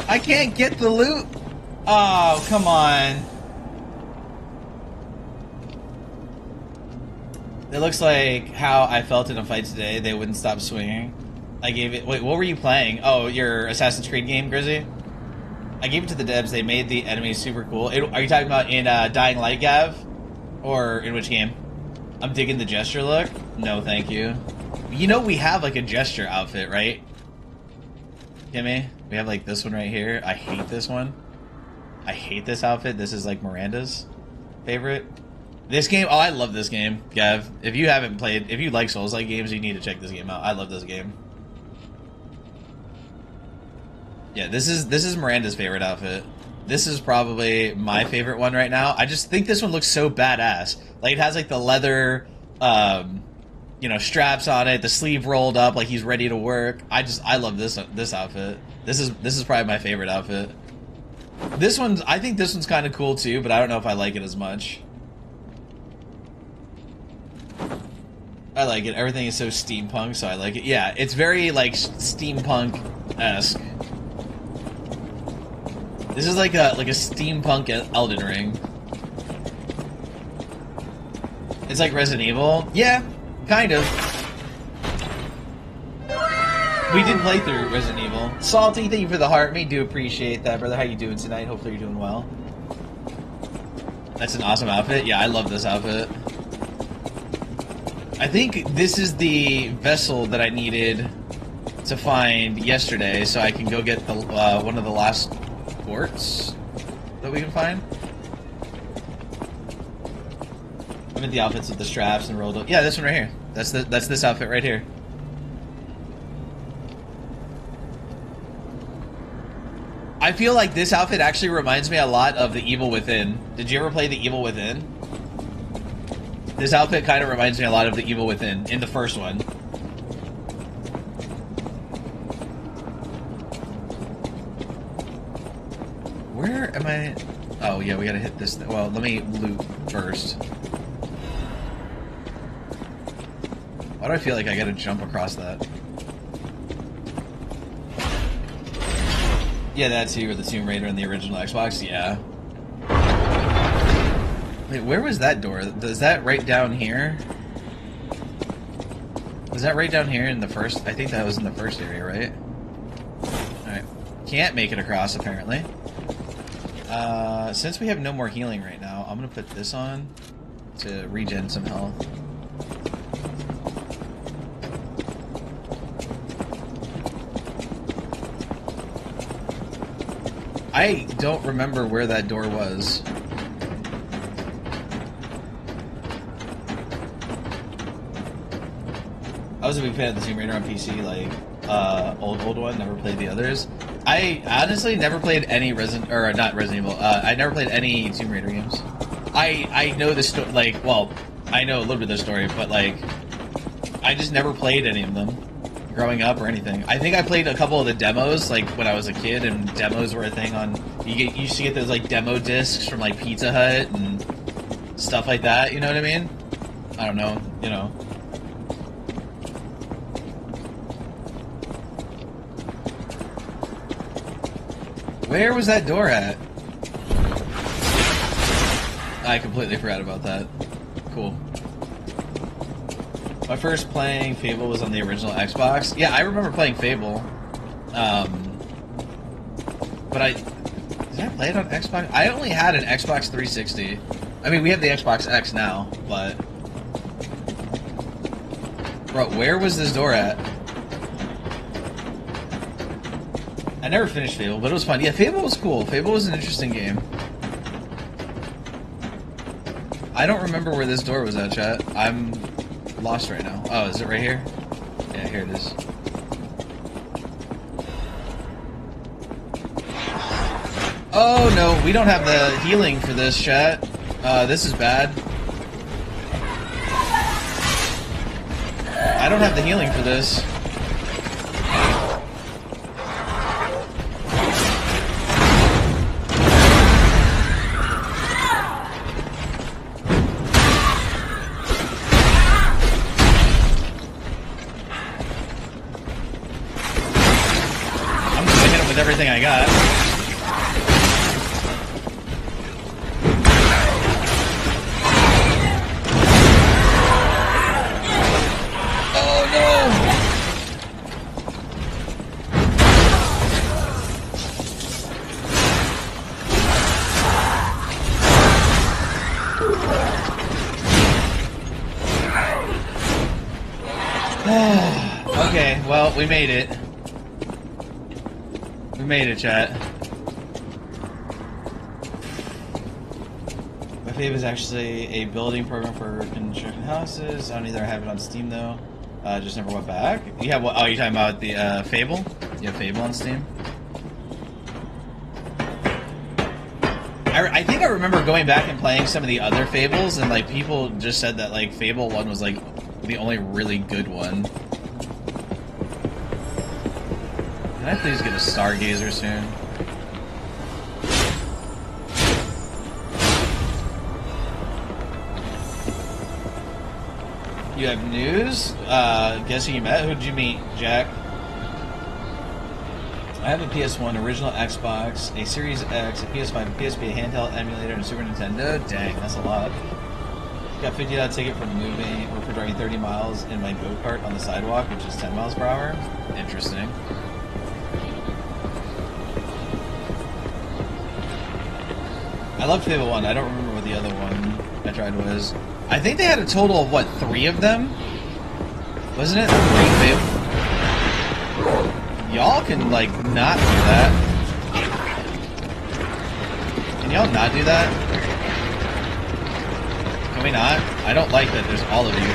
I can't get the loot. Oh, come on. It looks like how I felt in a fight today. They wouldn't stop swinging. I gave it... Wait, what were you playing? Oh, your Assassin's Creed game, Grizzy? I gave it to the devs. They made the enemies super cool. Are you talking about in Dying Light, Gav? Or in which game? I'm digging the gesture look. No, thank you. You know we have like a gesture outfit, right? Kimmy? We have like this one right here. I hate this one. I hate this outfit. This is like Miranda's favorite. This game, oh, I love this game, Gav. If you haven't played, if you like Souls-like games, you need to check this game out. I love this game. Yeah, this is Miranda's favorite outfit. This is probably my favorite one right now. I just think this one looks so badass. Like, it has like the leather, you know, straps on it, the sleeve rolled up, like he's ready to work. I love this outfit. This is probably my favorite outfit. This one's, I think this one's kind of cool too, but I don't know if I like it as much. I like it. Everything is so steampunk, so I like it. Yeah, it's very like steampunk-esque. This is like a steampunk Elden Ring. It's like Resident Evil. Yeah, kind of. We did play through Resident Evil. Salty, thank you for the heart. Me do appreciate that, brother. How you doing tonight? Hopefully you're doing well. That's an awesome outfit. Yeah, I love this outfit. I think this is the vessel that I needed to find yesterday, so I can go get the one of the last quartz that we can find. I'm in the outfits with the straps and rolled up. Yeah, this one right here. That's this outfit right here. I feel like this outfit actually reminds me a lot of The Evil Within. Did you ever play The Evil Within? This outfit kind of reminds me a lot of The Evil Within, in the first one. Where am I? Oh, yeah, we gotta hit this. Well, let me loot first. Why do I feel like I gotta jump across that? Yeah, that's you, or the Tomb Raider in the original Xbox, yeah. Wait, where was that door? Is that right down here? Was that right down here in the first? I think that was in the first area, right? Alright. Can't make it across, apparently. Since we have no more healing right now, I'm gonna put this on to regen some health. I don't remember where that door was. I was a big fan of the Tomb Raider on PC, like, old one, never played the others. I honestly never played any not Resident Evil, I never played any Tomb Raider games. I know the story, like, well, I know a little bit of the story, but, like, I just never played any of them growing up or anything. I think I played a couple of the demos, like, when I was a kid, and demos were a thing on, you used to get those, like, demo discs from, like, Pizza Hut and stuff like that, you know what I mean? I don't know, you know. Where was that door at? I completely forgot about that. Cool. My first playing Fable was on the original Xbox. Yeah, I remember playing Fable. But did I play it on Xbox? I only had an Xbox 360. I mean, we have the Xbox X now, but... Bro, where was this door at? I never finished Fable, but it was fun. Yeah, Fable was cool. Fable was an interesting game. I don't remember where this door was at, chat. I'm lost right now. Oh, is it right here? Yeah, here it is. Oh, no, we don't have the healing for this, chat. This is bad. I don't have the healing for this. Everything I got. Oh no! we made it. We made it, chat. My fave is actually a building program for construction houses. I don't either have it on Steam though. Just never went back. You have what? Oh, you're talking about the Fable? You have Fable on Steam? I think I remember going back and playing some of the other Fables, and like people just said that like Fable 1 was like the only really good one. Can I please get a Stargazer soon? You have news? Guess who you met? Who'd you meet, Jack? I have a PS1, original Xbox, a Series X, a PS5, a PSP, a handheld emulator, and a Super Nintendo. Dang, that's a lot. Got $50 ticket for moving or for driving 30 miles in my go-kart on the sidewalk, which is 10 miles per hour. Interesting. I love Fable 1. I don't remember what the other one I tried was. I think they had a total of, what, 3 of them? Wasn't it 3 Fable? Y'all can, like, not do that. Can y'all not do that? Can we not? I don't like that there's all of you.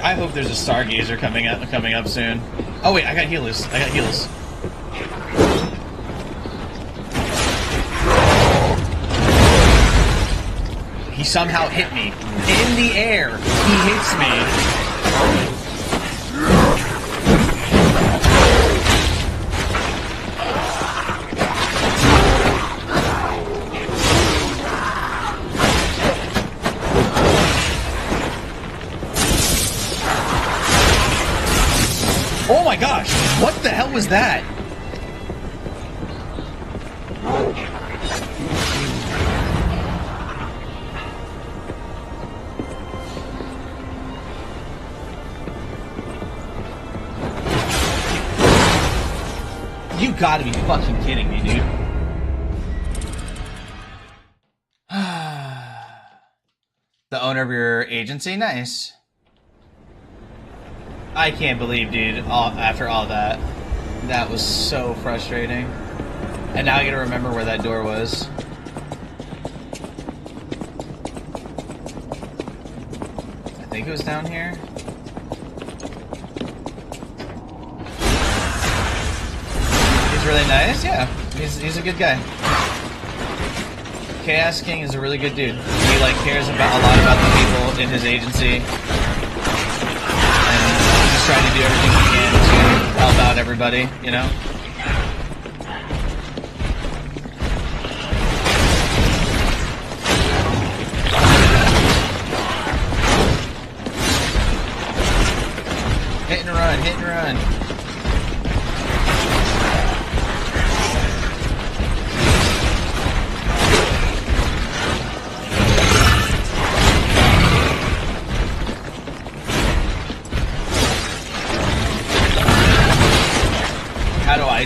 I hope there's a Stargazer coming up soon. Oh wait, I got healers. He somehow hit me. In the air, he hits me. Oh my gosh, what the hell was that? You gotta be fucking kidding me, dude. The owner of your agency? Nice. I can't believe, dude, after all that. That was so frustrating. And now I gotta remember where that door was. I think it was down here. He's really nice, yeah. He's a good guy. Chaos King is a really good dude. He like cares about a lot about the people in his agency. Trying to do everything he can to help out everybody, you know? Hit and run, hit and run.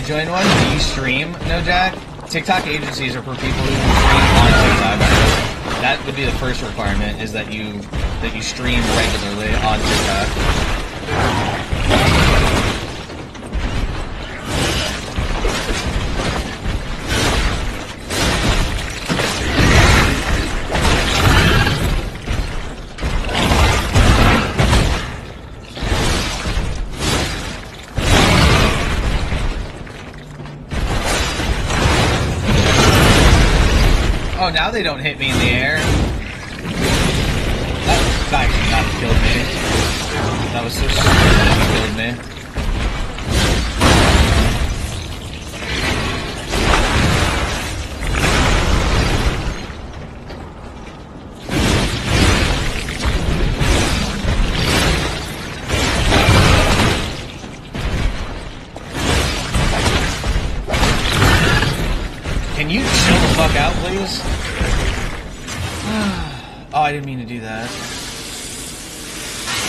Join one? Do you stream? No, Jack? TikTok agencies are for people who stream on TikTok. That would be the first requirement, is that you stream regularly on TikTok. Oh, now they don't hit me in the air. That actually not killed me. That was so stupid that he killed me. Can you chill the fuck out, please? Oh, I didn't mean to do that.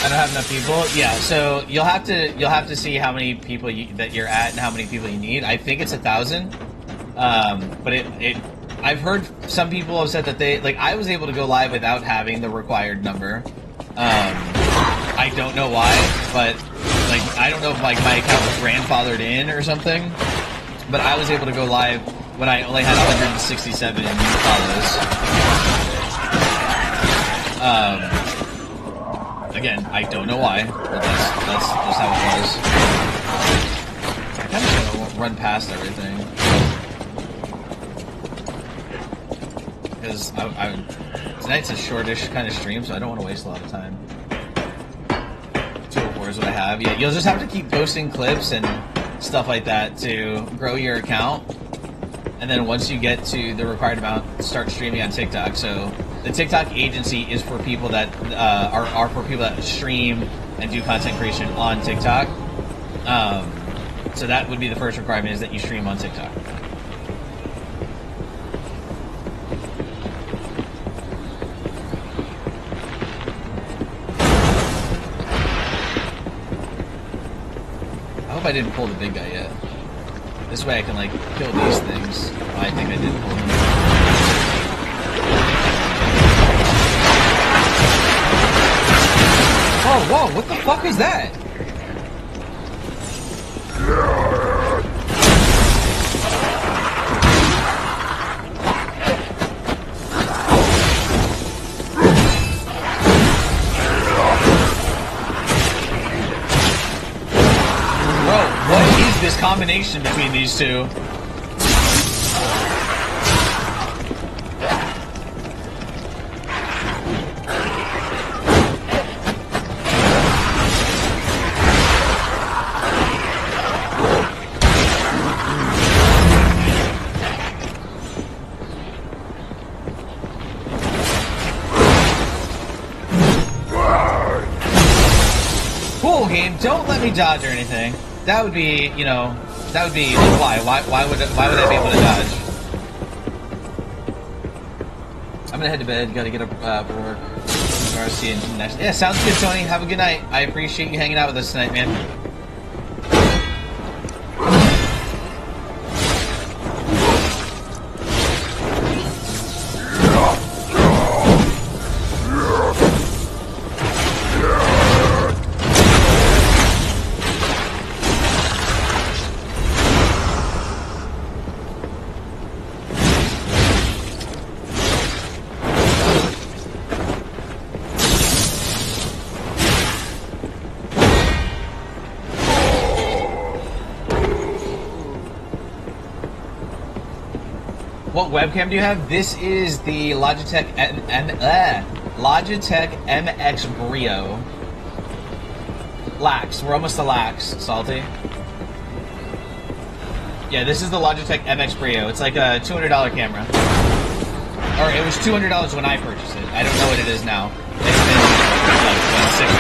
I don't have enough people. Yeah, so you'll have to see how many people that you're at and how many people you need. I think it's 1,000. But I've heard some people have said that I was able to go live without having the required number. I don't know why, but I don't know if my account was grandfathered in or something. But I was able to go live when I only had 167 follows. Again, I don't know why, but that's just how it was. I kind of want to run past everything. Because tonight's a shortish kind of stream, so I don't want to waste a lot of time. 204 is what I have. Yeah, you'll just have to keep posting clips and stuff like that to grow your account. And then once you get to the required amount, start streaming on TikTok. So the TikTok agency is for people that are for people that stream and do content creation on TikTok. So that would be the first requirement, is that you stream on TikTok. I hope I didn't pull the big guy yet. This way I can kill these things. I think I did pull them. Oh, whoa, what the fuck is that? Bro, what is this combination between these two? Cool game, don't let me dodge or anything. That would be, why? Why would I be able to dodge? I'm gonna head to bed, gotta get up for work. RC and next. Yeah, sounds good, Tony. Have a good night. I appreciate you hanging out with us tonight, man. What webcam do you have? This is the Logitech Logitech MX Brio. Lax. We're almost to Lax, Salty. Yeah, this is the Logitech MX Brio. It's like a $200 camera. Or it was $200 when I purchased it. I don't know what it is now. It's been like 6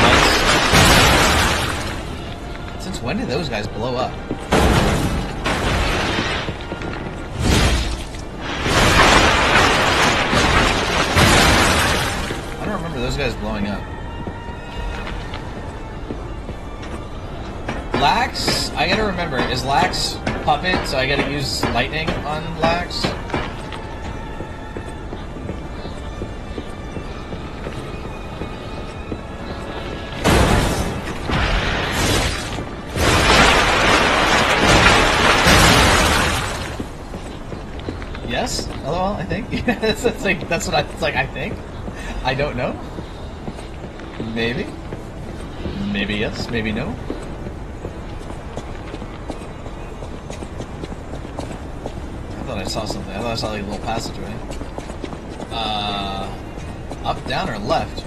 months. Since when did those guys blow up? Those guys blowing up. Lax, I gotta remember, is Lax Puppet, so I gotta use lightning on Lax? Yes? LOL, I think? That's what I think. I don't know. Maybe. Maybe yes, maybe no. I thought I saw something. I thought I saw like a little passageway. Up, down, or left?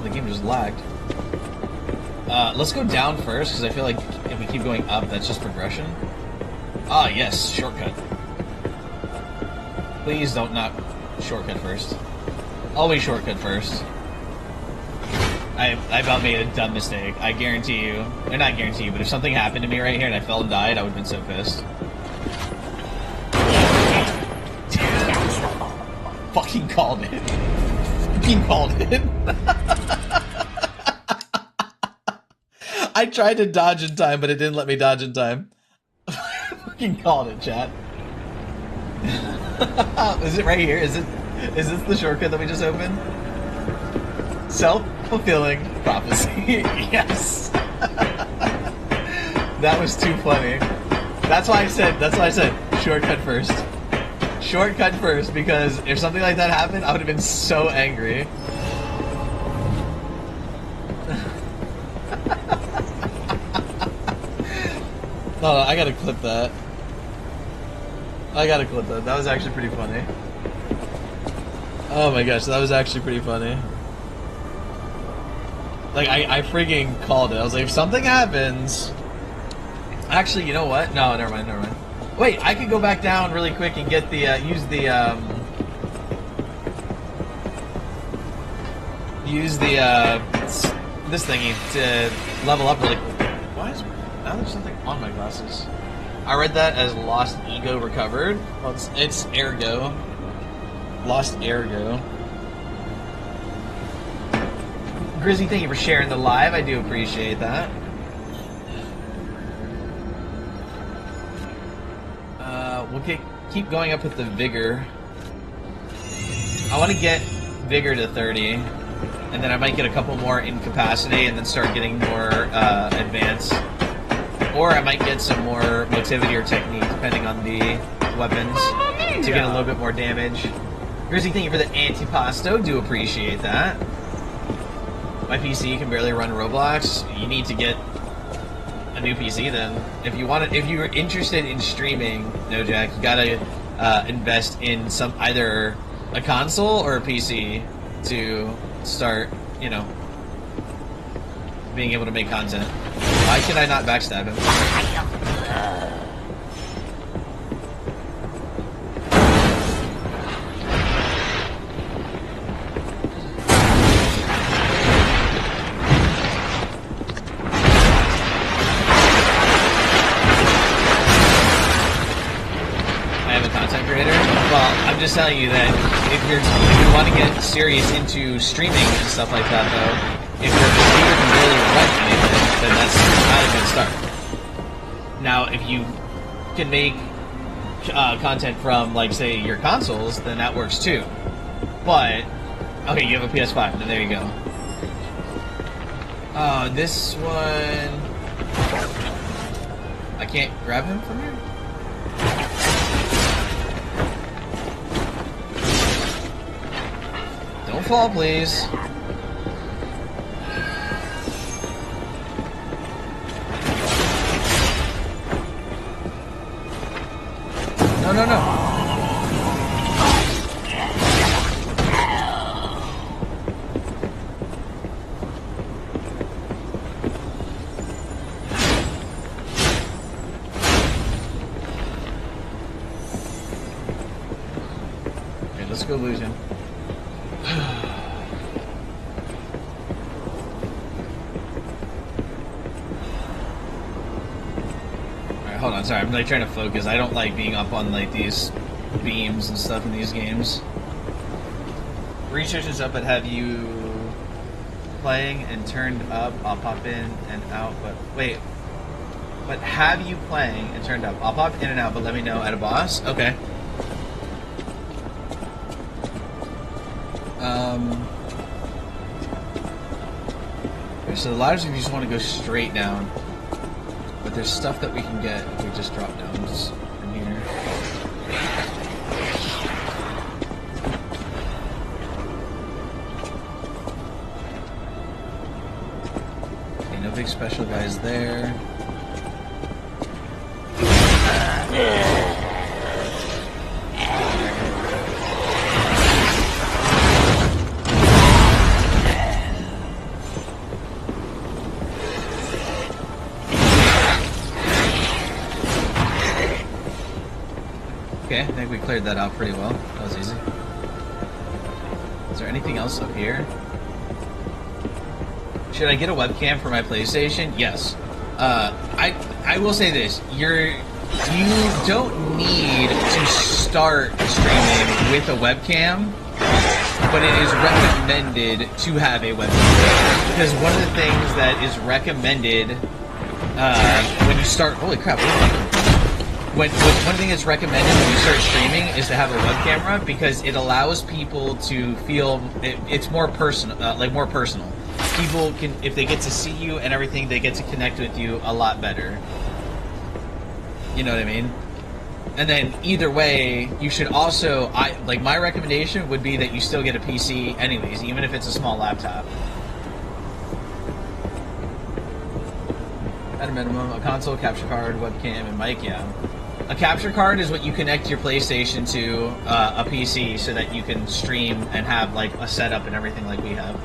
The game just lagged. Let's go down first, because I feel like if we keep going up, that's just progression. Ah, yes, shortcut. Please don't not shortcut first. Always shortcut first. I about made a dumb mistake. I guarantee you, or not guarantee you, but if something happened to me right here and I fell and died, I would have been so pissed. Fucking called it. Fucking called it. I tried to dodge in time, but it didn't let me dodge in time. Fucking called it, chat. Is it right here? Is this the shortcut that we just opened? Self-fulfilling prophecy. Yes. That was too funny. That's why I said shortcut first. Shortcut first, because if something like that happened, I would have been so angry. Oh, I gotta clip that. That was actually pretty funny. Oh my gosh, that was actually pretty funny. Like, I freaking called it. I was like, if something happens... Actually, you know what? No, never mind. Wait, I could go back down really quick and get the, use the this thingy to level up really quick. Why is... Now there's something on my glasses. I read that as Lost Ego Recovered. Well, it's Ergo. Lost Ergo. Grizzy, thank you for sharing the live. I do appreciate that. We'll keep going up with the Vigor. I want to get Vigor to 30, and then I might get a couple more Incapacity, and then start getting more advanced. Or I might get some more Motivity or Technique, depending on the weapons, to get a little bit more damage. Grizzy, thank you for the Antipasto. Do appreciate that. My PC can barely run Roblox. You need to get a new PC then. If you're interested in streaming, no Jack, you gotta invest in either a console or a PC to start, you know, being able to make content. Why can I not backstab him? I'm just telling you that if you want to get serious into streaming and stuff like that, though, if your computer can really run anything, then that's not a good start. Now, if you can make content from, like, say, your consoles, then that works too. But, okay, you have a PS5, then there you go. This one... I can't grab him from here? Don't fall, please. No. Okay, let's go lose him. Hold on, sorry, I'm like trying to focus. I don't like being up on like these beams and stuff in these games. Research is up, but have you playing and turned up? I'll pop in and out, but wait. But have you playing and turned up? I'll pop in and out, but let me know at a boss. Okay. Okay, so the ladders, if you just want to go straight down. But there's stuff that we can get if we just drop down just from here. Okay, no big special guys there. Okay, I think we cleared that out pretty well. That was easy. Is there anything else up here? Should I get a webcam for my PlayStation? Yes. I will say this: you don't need to start streaming with a webcam, but it is recommended to have a webcam because one of the things that is recommended when you start. Holy crap! One thing that's recommended when you start streaming is to have a web camera because it allows people to feel it's more personal, more personal. People can, if they get to see you and everything, they get to connect with you a lot better. You know what I mean? And then either way, you should also, my recommendation would be that you still get a PC anyways, even if it's a small laptop. At a minimum, a console, capture card, webcam, and mic, yeah. A capture card is what you connect your PlayStation to a PC so that you can stream and have like a setup and everything like we have.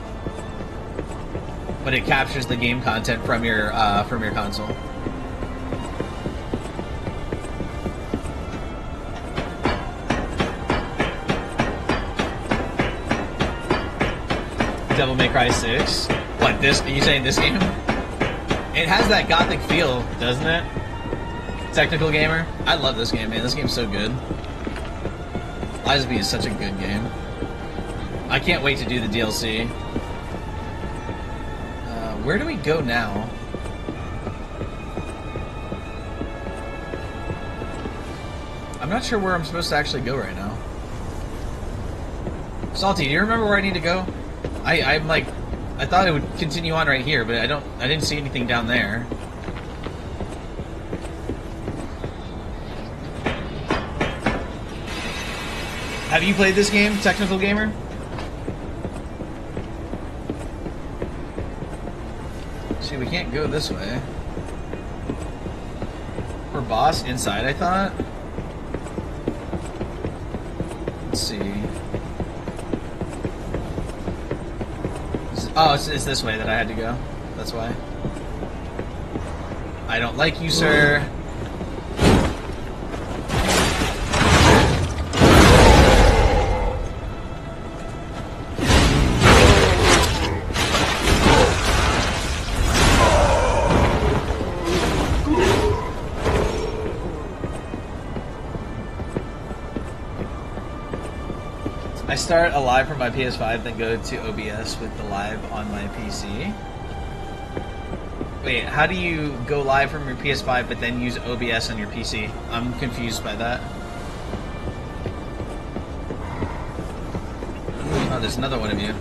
But it captures the game content from your console. Devil May Cry 6. What, this? Are you saying this game? It has that gothic feel, doesn't it? Technical Gamer. I love this game, man. This game's so good. Lies of P is such a good game. I can't wait to do the DLC. Where do we go now? I'm not sure where I'm supposed to actually go right now. Salty, do you remember where I need to go? I'm like, I thought it would continue on right here, but I didn't see anything down there. Have you played this game, Technical Gamer? See, we can't go this way. We're boss inside, I thought. Let's see. Oh, it's this way that I had to go. That's why. I don't like you, sir. I start a live from my PS5, then go to OBS with the live on my PC. Wait, how do you go live from your PS5 but then use OBS on your PC? I'm confused by that. Oh, there's another one of you.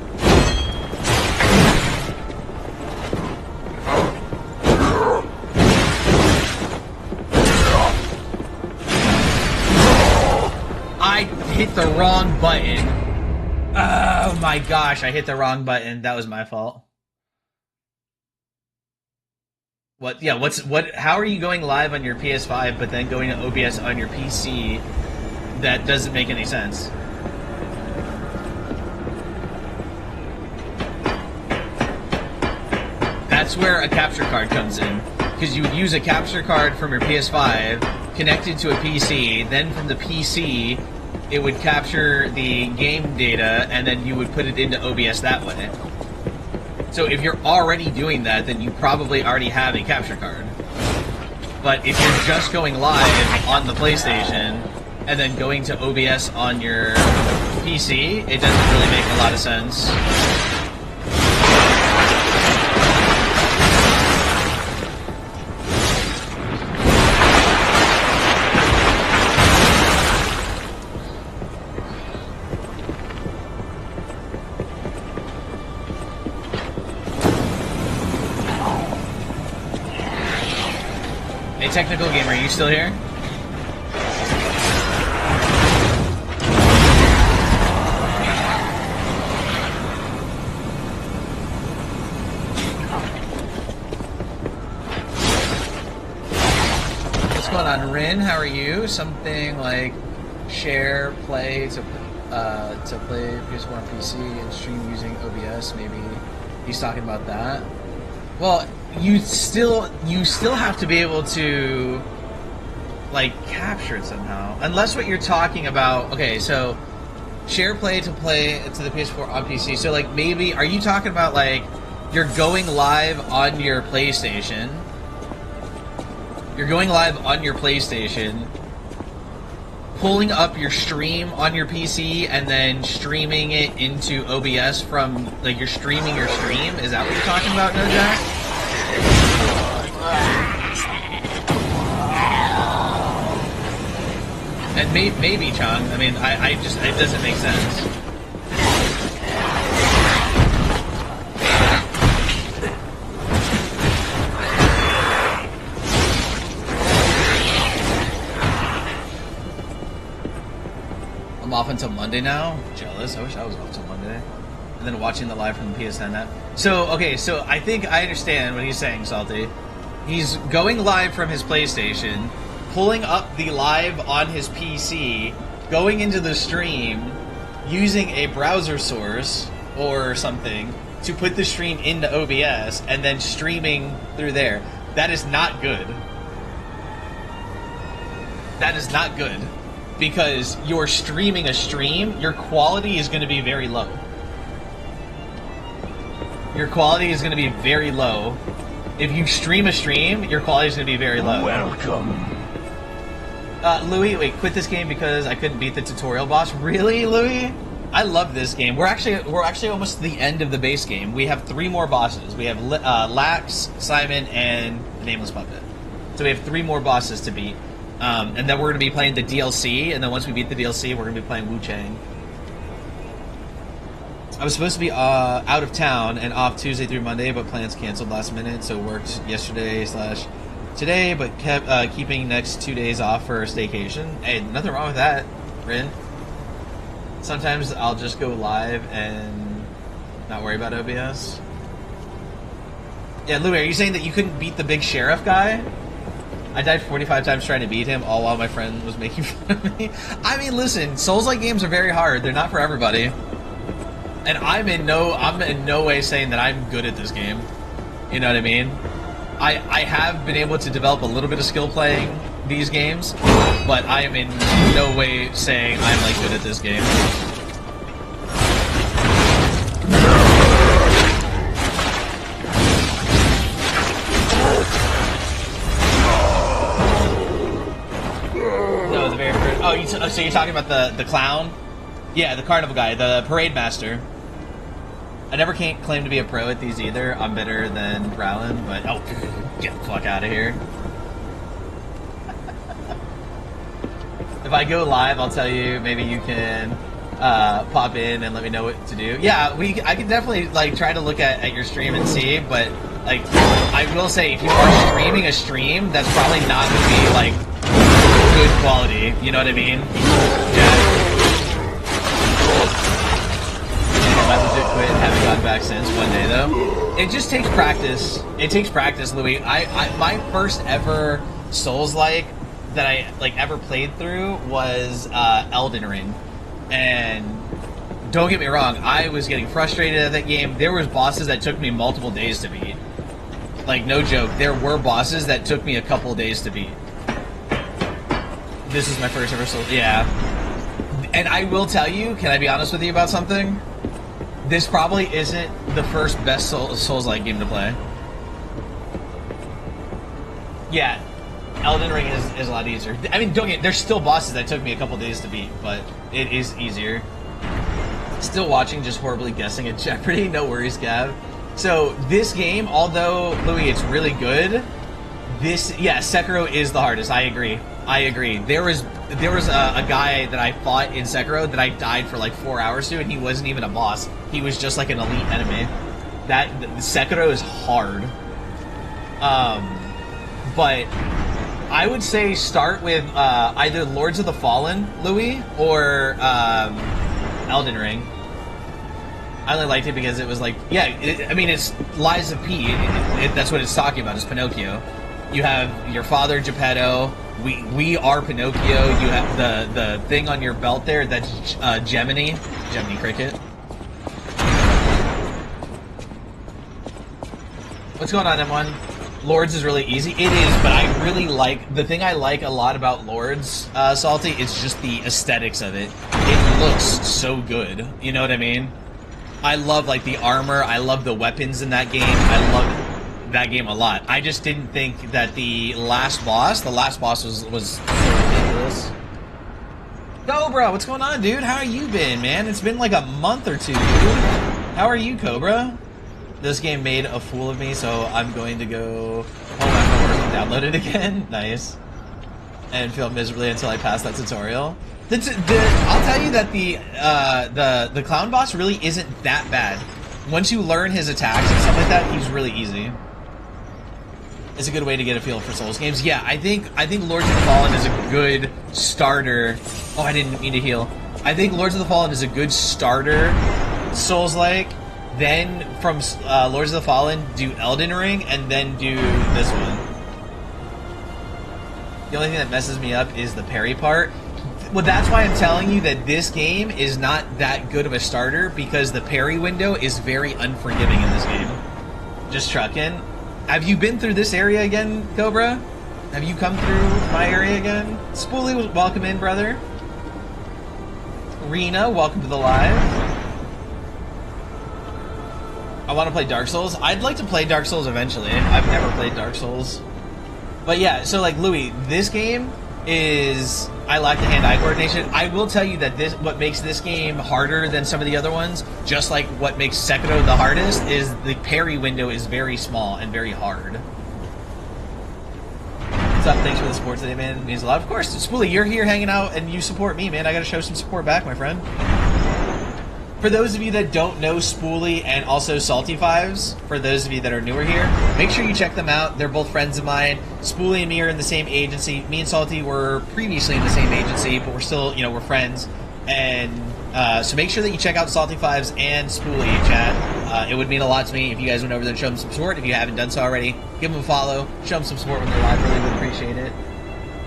I hit the wrong button. Oh my gosh, I hit the wrong button. That was my fault. What? Yeah, how are you going live on your PS5 but then going to OBS on your PC? That doesn't make any sense. That's where a capture card comes in. Because you would use a capture card from your PS5 connected to a PC, then from the PC it would capture the game data and then you would put it into OBS that way. So if you're already doing that, then you probably already have a capture card. But if you're just going live on the PlayStation and then going to OBS on your PC, it doesn't really make a lot of sense. Technical Gamer, are you still here? What's going on, Rin? How are you? Something like share, play to play PS4 on PC and stream using OBS. Maybe he's talking about that. Well, you still have to be able to like capture it somehow, unless what you're talking about. Okay, so share play to the PS4 on PC. So like maybe are you talking about like you're going live on your PlayStation? You're going live on your PlayStation, pulling up your stream on your PC, and then streaming it into OBS from like you're streaming your stream. Is that what you're talking about, No Jack? And maybe, Chung. I mean, I just it doesn't make sense. I'm off until Monday now. Jealous. I wish I was off until Monday. And then watching the live from the PSN app. So, okay, so I think I understand what he's saying, Salty. He's going live from his PlayStation, pulling up the live on his PC, going into the stream, using a browser source or something to put the stream into OBS, and then streaming through there. That is not good. That is not good. Because you're streaming a stream, your quality is going to be very low. Your quality is going to be very low. If you stream a stream, your quality is going to be very low. Welcome. Louis, wait, quit this game because I couldn't beat the tutorial boss. Really, Louis? I love this game. We're actually almost to the end of the base game. We have 3 more bosses. We have Lax, Simon, and the Nameless Puppet. So we have 3 more bosses to beat. And then we're going to be playing the DLC, and then once we beat the DLC, we're going to be playing Wu Chang. I was supposed to be out of town and off Tuesday through Monday, but plans canceled last minute, so worked yesterday/today, but kept keeping next 2 days off for a staycation. Hey, nothing wrong with that, Rin. Sometimes I'll just go live and not worry about OBS. Yeah, Louis, are you saying that you couldn't beat the big sheriff guy? I died 45 times trying to beat him, all while my friend was making fun of me. I mean, listen, Souls-like games are very hard. They're not for everybody. And I'm in no way saying that I'm good at this game. You know what I mean? I have been able to develop a little bit of skill playing these games, but I am in no way saying I'm like good at this game. No, the very first. Oh, so you're talking about the clown? Yeah, the carnival guy, the parade master. I never can't claim to be a pro at these either. I'm better than Rowland, but oh, get the fuck out of here. If I go live, I'll tell you. Maybe you can pop in and let me know what to do. Yeah, I can definitely like try to look at your stream and see, but like I will say, if you are streaming a stream, that's probably not going to be like good quality. You know what I mean? Yeah. I legit quit, haven't gotten back since. One day though, it just takes practice. It takes practice, Louis. My first ever Souls-like that I like ever played through was Elden Ring, and don't get me wrong, I was getting frustrated at that game. There was bosses that took me multiple days to beat. Like no joke, there were bosses that took me a couple days to beat. This is my first ever Souls. Yeah, and I will tell you. Can I be honest with you about something? This probably isn't the first best Souls-like game to play. Yeah, Elden Ring is a lot easier. I mean, there's still bosses that took me a couple days to beat, but it is easier. Still watching, just horribly guessing at Jeopardy. No worries, Gav. So this game, although Louis, it's really good. Sekiro is the hardest. I agree. There was a guy that I fought in Sekiro that I died for like 4 hours to, and he wasn't even a boss. He was just like an elite enemy. Sekiro is hard. But I would say start with either Lords of the Fallen, Louis, or Elden Ring. I only liked it because it was like, it's Lies of P. That's what it's talking about, is Pinocchio. You have your father, Geppetto. We are Pinocchio. You have the thing on your belt there, that's Gemini Cricket. What's going on, M1? Lords is really easy. It is, but I really like... The thing I like a lot about Lords, Salty, is just the aesthetics of it. It looks so good. You know what I mean? I love like the armor. I love the weapons in that game. I love that game a lot. I just didn't think that the last boss was so ridiculous. Cobra, what's going on, dude? How you been, man? It's been like a month or two, dude. How are you, Cobra? This game made a fool of me, so I'm going to go home after work and download it again. Nice. And feel miserably until I pass that tutorial. I'll tell you that the clown boss really isn't that bad. Once you learn his attacks and stuff like that, he's really easy. It's a good way to get a feel for Souls games. Yeah, I think Lords of the Fallen is a good starter. Oh, I didn't mean to heal. I think Lords of the Fallen is a good starter Souls-like. Then from Lords of the Fallen, do Elden Ring, and then do this one. The only thing that messes me up is the parry part. Well, that's why I'm telling you that this game is not that good of a starter, because the parry window is very unforgiving in this game. Just trucking. Have you been through this area again, Cobra? Have you come through my area again? Spoolie, welcome in, brother. Rena, welcome to the live. I want to play Dark Souls. I'd like to play Dark Souls eventually. I've never played Dark Souls. But yeah, so like Louis, this game is... I lack the hand-eye coordination. I will tell you that what makes this game harder than some of the other ones, just like what makes Sekiro the hardest, is the parry window is very small and very hard. What's up? Thanks for the support today, man. It means a lot. Of course, Spoolie, you're here hanging out and you support me, man. I gotta show some support back, my friend. For those of you that don't know Spoolie and also Salty Fives, for those of you that are newer here, make sure you check them out. They're both friends of mine. Spoolie and me are in the same agency. Me and Salty were previously in the same agency, but we're still, we're friends. And so make sure that you check out Salty Fives and Spoolie, chat. It would mean a lot to me if you guys went over there and showed them some support. If you haven't done so already, give them a follow. Show them some support when they're live. Really would appreciate it.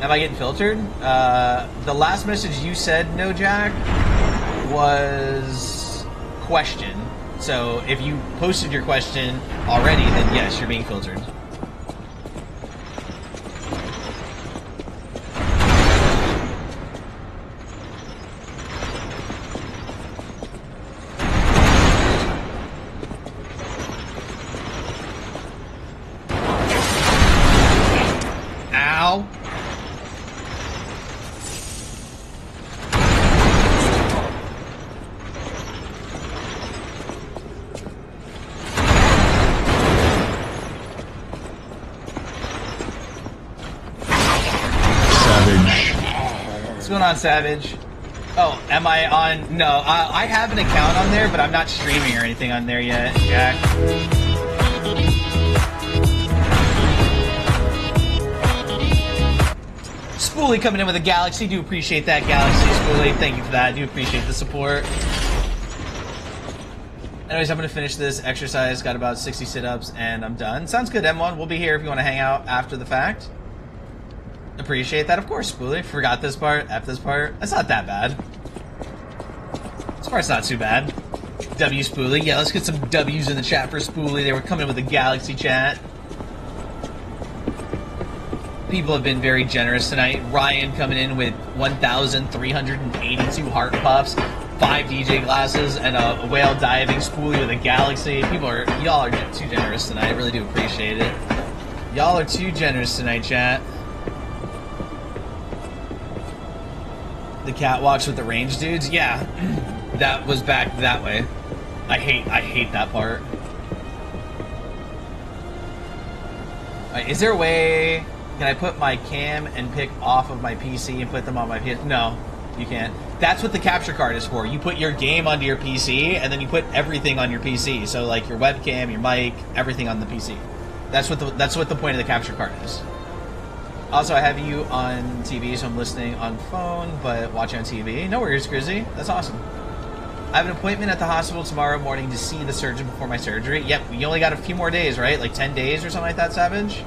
Am I getting filtered? The last message you said, No Jack, was... question. So if you posted your question already, then yes, you're being filtered. Ow. What's going on, Savage? Oh, am I on? No, I have an account on there, but I'm not streaming or anything on there yet, Jack. Spoolie coming in with a Galaxy. Do appreciate that, Galaxy. Spoolie, thank you for that. Do appreciate the support. Anyways, I'm going to finish this exercise. Got about 60 sit-ups, and I'm done. Sounds good, M1. We'll be here if you want to hang out after the fact. Appreciate that, of course, Spoolie. Forgot this part, F this part. That's not that bad. This part's not too bad. W Spoolie. Yeah, let's get some W's in the chat for Spoolie. They were coming with a Galaxy chat. People have been very generous tonight. Ryan coming in with 1,382 heart puffs, 5 DJ glasses, and a whale diving. Spoolie with a Galaxy. Y'all are too generous tonight. I really do appreciate it. Y'all are too generous tonight, chat. The catwalks with the range dudes? Yeah, that was back that way. I hate that part. Alright, is there a way... Can I put my cam and pick off of my PC and put them on my PS? No, you can't. That's what the capture card is for. You put your game onto your PC, and then you put everything on your PC. So like your webcam, your mic, everything on the PC. That's what the point of the capture card is. Also, I have you on TV, so I'm listening on phone, but watching on TV. No worries, Grizzy. That's awesome. I have an appointment at the hospital tomorrow morning to see the surgeon before my surgery. Yep, you only got a few more days, right? Like 10 days or something like that, Savage?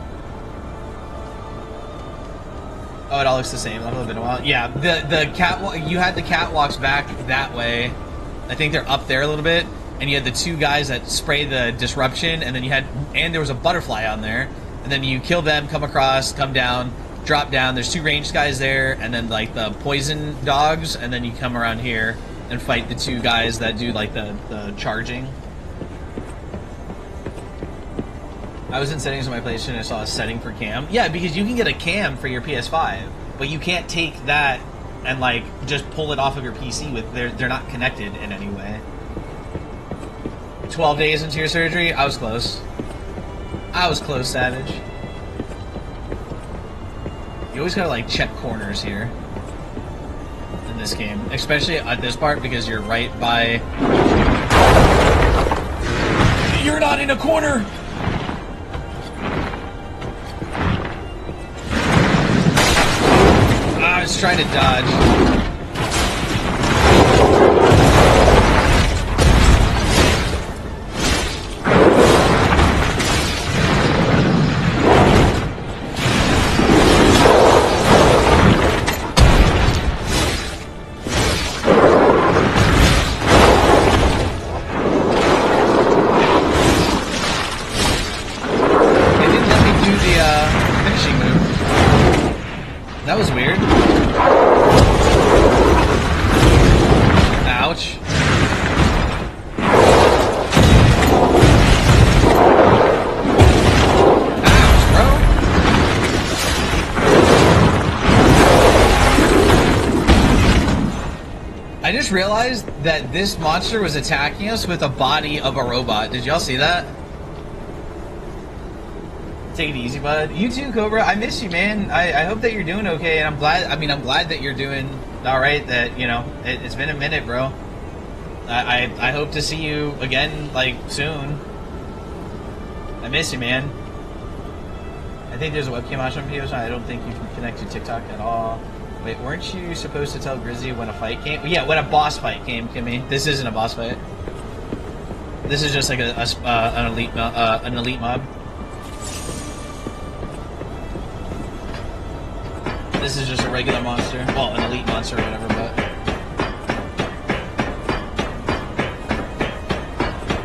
Oh, it all looks the same. I've been a while. Yeah, the catwalk. You had the catwalks back that way. I think they're up there a little bit, and you had the two guys that spray the disruption, and then there was a butterfly on there, and then you kill them, come across, come down, drop down. There's two ranged guys there, and then like the poison dogs, and then you come around here, and fight the two guys that do like the charging. I was in settings on my PlayStation and I saw a setting for cam. Yeah, because you can get a cam for your PS5, but you can't take that and like just pull it off of your PC with they're not connected in any way. 12 days into your surgery, I was close. I was close, Savage. You always gotta like check corners here in this game, especially at this part because you're right by. You're not in a corner. I was trying to dodge. That was weird. Ouch. Ouch, bro. I just realized that this monster was attacking us with a body of a robot. Did y'all see that? Take it easy, bud. You too, Cobra. I miss you, man. I hope that you're doing okay, and I'm glad. I mean, I'm glad that you're doing all right. That you know, it's been a minute, bro. I hope to see you again, like soon. I miss you, man. I think there's a webcam option video, so I don't think you can connect to TikTok at all. Wait, weren't you supposed to tell Grizzy when a fight came? Yeah, when a boss fight came, Kimmy. This isn't a boss fight. This is just like an elite mob. This is just a regular monster. Well, an elite monster or whatever, but...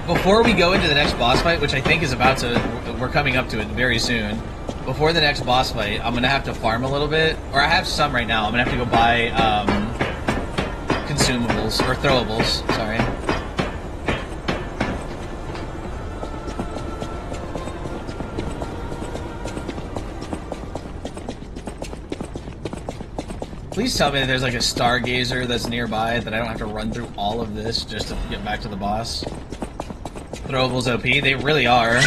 Before we go into the next boss fight, which I think is about to... We're coming up to it very soon. Before the next boss fight, I'm going to have to farm a little bit. Or I have some right now. I'm going to have to go buy consumables. Or throwables, sorry. Please tell me that there's like a stargazer that's nearby that I don't have to run through all of this just to get back to the boss. Throwables OP, they really are.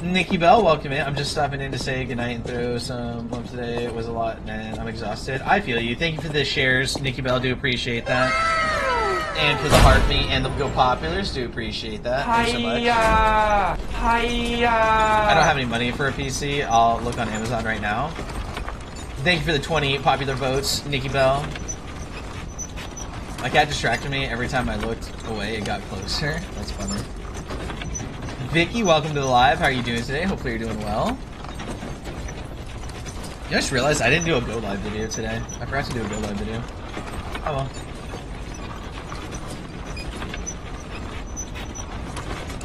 Nikki Bell, welcome in. I'm just stopping in to say goodnight and throw some love today. It was a lot, man. I'm exhausted. I feel you. Thank you for the shares, Nikki Bell. Do appreciate that. And for the heartbeat and the Go Populars, do appreciate that. Thanks so much. I don't have any money for a PC. I'll look on Amazon right now. Thank you for the 20 popular votes, Nikki Bell. My cat distracted me every time I looked away. It got closer. That's funny. Vicky, welcome to the live. How are you doing today? Hopefully you're doing well. You just realized I didn't do a Go Live video today. I forgot to do a Go Live video. Oh well.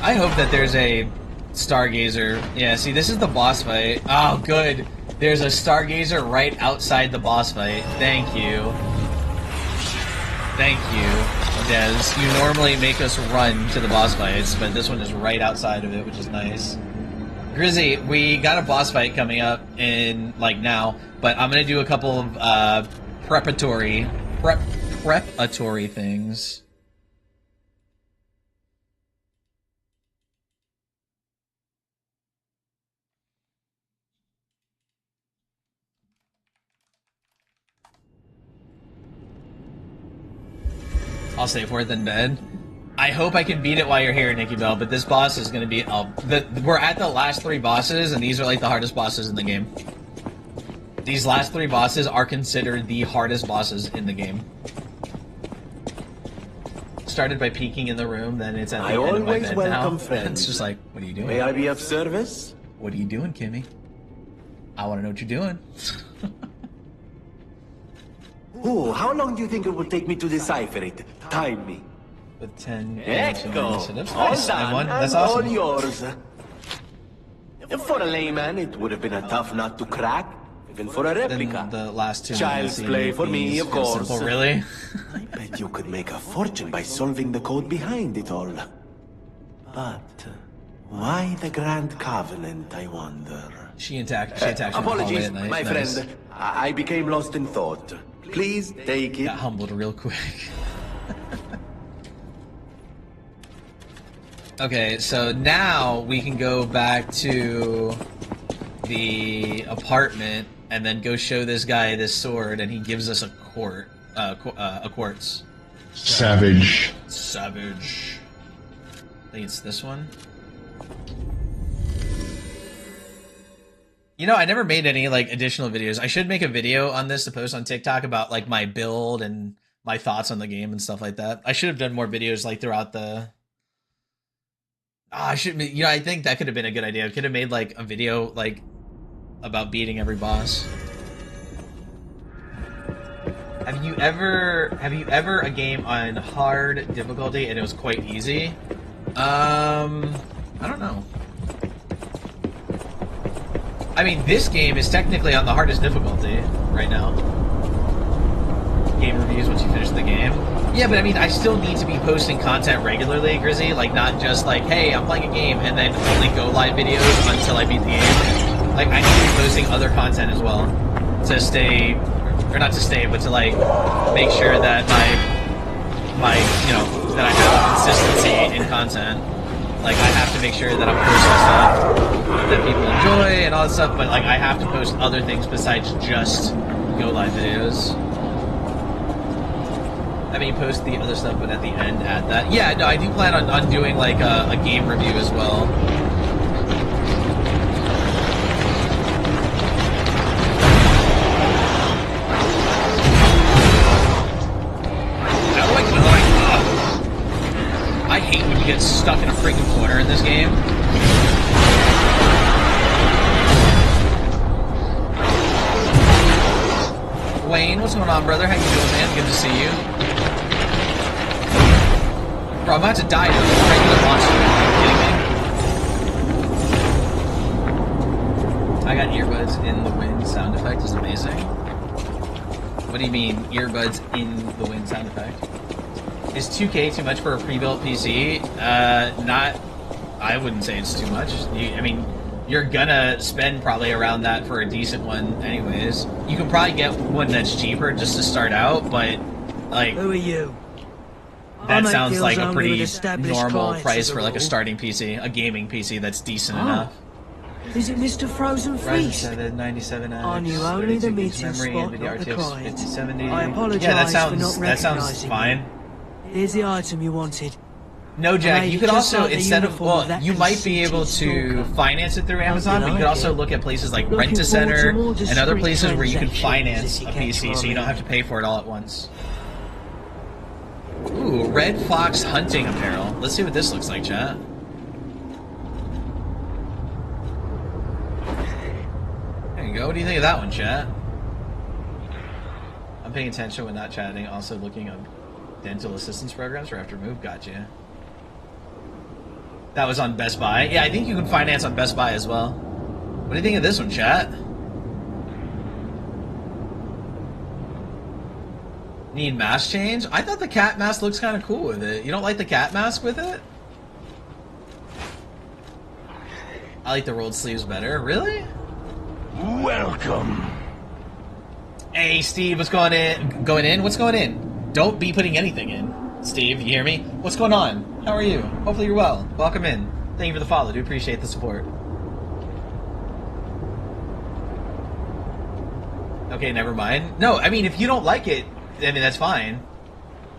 I hope that there's a Stargazer. Yeah, see, this is the boss fight. Oh, good. There's a Stargazer right outside the boss fight. Thank you. Thank you, Dez. You normally make us run to the boss fights, but this one is right outside of it, which is nice. Grizzy, we got a boss fight coming up in, like, now, but I'm gonna do a couple of, preparatory things. I'll stay for it in bed. I hope I can beat it while you're here, Nikki Bell, but this boss is going to be... we're at the last 3 bosses, and these are like the hardest bosses in the game. These last 3 bosses are considered the hardest bosses in the game. Started by peeking in the room, then it's at the end of my bed now. It's just like, what are you doing? May I be of service? What are you doing, Kimmy? I want to know what you're doing. Oh, how long do you think it will take me to decipher it? Time me. With 10 Echo! initiatives. All Nice, I won. done, That's and awesome. all yours. For a layman, it would have been a tough nut to crack. even for a replica. Then the last two. Child's play for me, of course. Simple, really? I bet you could make a fortune by solving the code behind it all. But why the Grand Covenant, I wonder? She attacked me in the hallway Apologies, at night. my Nice. friend. I became lost in thought. Please take it. Got humbled real quick. Okay, so now we can go back to the apartment and then go show this guy this sword, and he gives us a quartz. Savage. Savage. I think it's this one. You know, I never made any like additional videos. I should make a video on this to post on TikTok about like my build and my thoughts on the game and stuff like that. I should have done more videos like throughout the. I should. You know, I think that could have been a good idea. I could have made like a video like about beating every boss. Have you ever a game on hard difficulty and it was quite easy? I don't know. I mean, this game is technically on the hardest difficulty right now. Game reviews once you finish the game. Yeah, but I mean, I still need to be posting content regularly, Grizzy. Like, not just like, hey, I'm playing a game and then only go live videos until I beat the game. Like, I need to be posting other content as well to stay, or not to stay, but to like make sure that my you know, that I have consistency in content. Like, I have to make sure that I'm posting stuff that people enjoy and all that stuff, but like, I have to post other things besides just go live videos. I mean, post the other stuff, but at the end add that. Yeah, no, I do plan on doing like a game review as well. I hate when you get stuck in a freaking corner in this game. Wayne, what's going on, brother? How you doing, man? Good to see you. Bro, I'm about to die to a regular monster. Are you kidding me? I got earbuds in the wind sound effect. Is amazing. What do you mean, earbuds in the wind sound effect? Is 2K too much for a pre-built PC? Not. I wouldn't say it's too much. I mean, you're gonna spend probably around that for a decent one, anyways. You can probably get one that's cheaper just to start out, but like, who are you? That sounds like a pretty normal price for like a starting PC, a gaming PC that's decent enough. Is it Mr. Frozen Feast? Ryzen 97 I knew only the meeting spot, not the client. I apologise for not that sounds fine. Here's the item you wanted. No, Jack, you could also, instead of, well, you might be able to finance it through Amazon, but you could also look at places like Rent-A-Center and other places where you can finance a PC so you don't have to pay for it all at once. Ooh, Red Fox hunting apparel. Let's see what this looks like, chat. There you go. What do you think of that one, chat? I'm paying attention when not chatting. Also looking up dental assistance programs for after move. Gotcha. That was on Best Buy. Yeah, I think you can finance on Best Buy as well. What do you think of this one, chat? Need mask change? I thought the cat mask looks kind of cool with it. You don't like the cat mask with it? I like the rolled sleeves better. Really? Welcome. Hey, Steve, what's going in? Going in? What's going in? Don't be putting anything in. Steve, you hear me? What's going on? How are you? Hopefully you're well. Welcome in. Thank you for the follow. Do appreciate the support. Okay, never mind. No, I mean, if you don't like it, I mean, that's fine.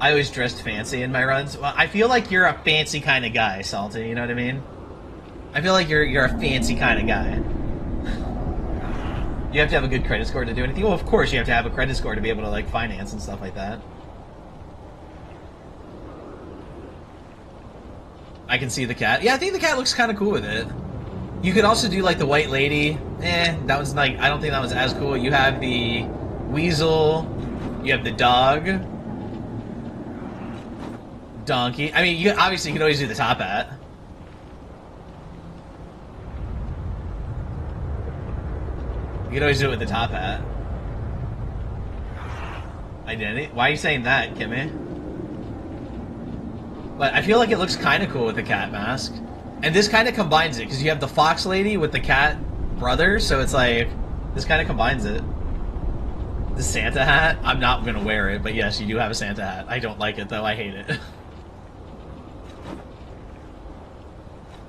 I always dressed fancy in my runs. Well, I feel like you're a fancy kind of guy, Salty. You know what I mean? I feel like you're a fancy kind of guy. You have to have a good credit score to do anything. Well, of course you have to have a credit score to be able to, like, finance and stuff like that. I can see the cat. Yeah, I think the cat looks kind of cool with it. You could also do, like, the white lady. That one's, like, I don't think that one's as cool. You have the weasel. You have the dog. Donkey. I mean, you obviously you can always do the top hat. You could always do it with the top hat. Identity? Why are you saying that, Kimmy? But I feel like it looks kind of cool with the cat mask. And this kind of combines it, because you have the fox lady with the cat brother, so it's like, this kind of combines it. The Santa hat? I'm not going to wear it, but yes, you do have a Santa hat. I don't like it, though. I hate it.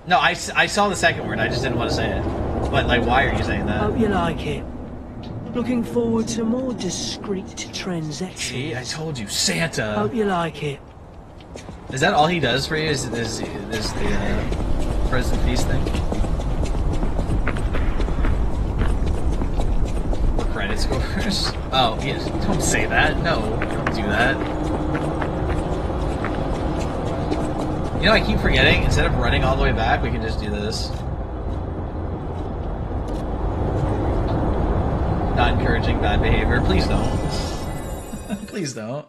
No, I saw the second word. I just didn't want to say it. But, like, why are you saying that? Hope you like it. Looking forward to more discreet transactions. See, I told you, Santa. Hope you like it. Is that all he does for you? Is the President Feast thing? Credit scores? Oh, yes. Don't say that. No, don't do that. You know, I keep forgetting, instead of running all the way back, we can just do this. Not encouraging bad behavior. Please don't. Please don't.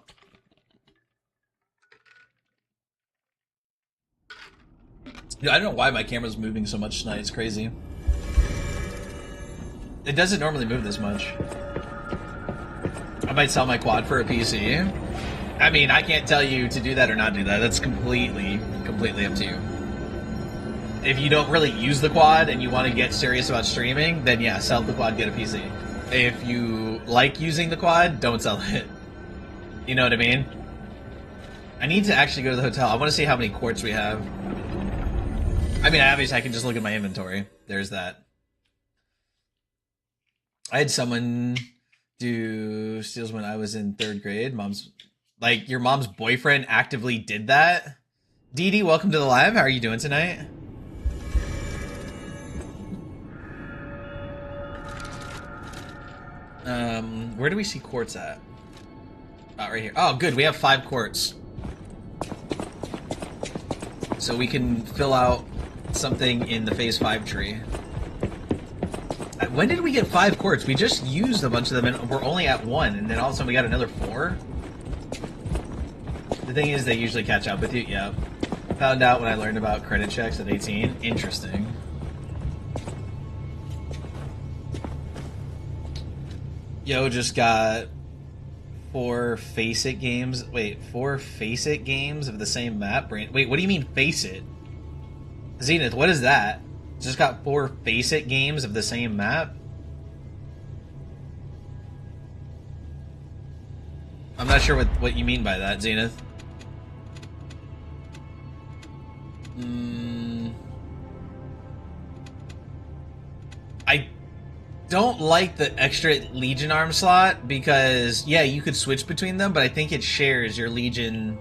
Dude, I don't know why my camera's moving so much tonight. It's crazy. It doesn't normally move this much. I might sell my quad for a PC. I mean, I can't tell you to do that or not do that. That's completely up to you. If you don't really use the quad and you want to get serious about streaming, then yeah, sell the quad, get a PC. If you like using the quad, don't sell it. You know what I mean? I need to actually go to the hotel. I want to see how many quartz we have. I mean, obviously I can just look at my inventory. There's that. I had someone do steals when I was in 3rd grade. Like, your mom's boyfriend actively did that? Dee Dee, welcome to the live. How are you doing tonight? Where do we see quartz at? Oh, right here. Oh, good. We have 5 quartz. So we can fill out something in the phase 5 tree. When did we get 5 quartz? We just used a bunch of them and we're only at 1, and then all of a sudden we got another 4? The thing is, they usually catch up with you. Yeah. Found out when I learned about credit checks at 18. Interesting. Yo just got 4 Face It games. Wait, 4 Face It games of the same map? Wait, what do you mean Face It? Zenith, what is that? Just got 4 Face It games of the same map? I'm not sure what you mean by that, Zenith. I don't like the extra Legion arm slot because, yeah, you could switch between them, but I think it shares your Legion,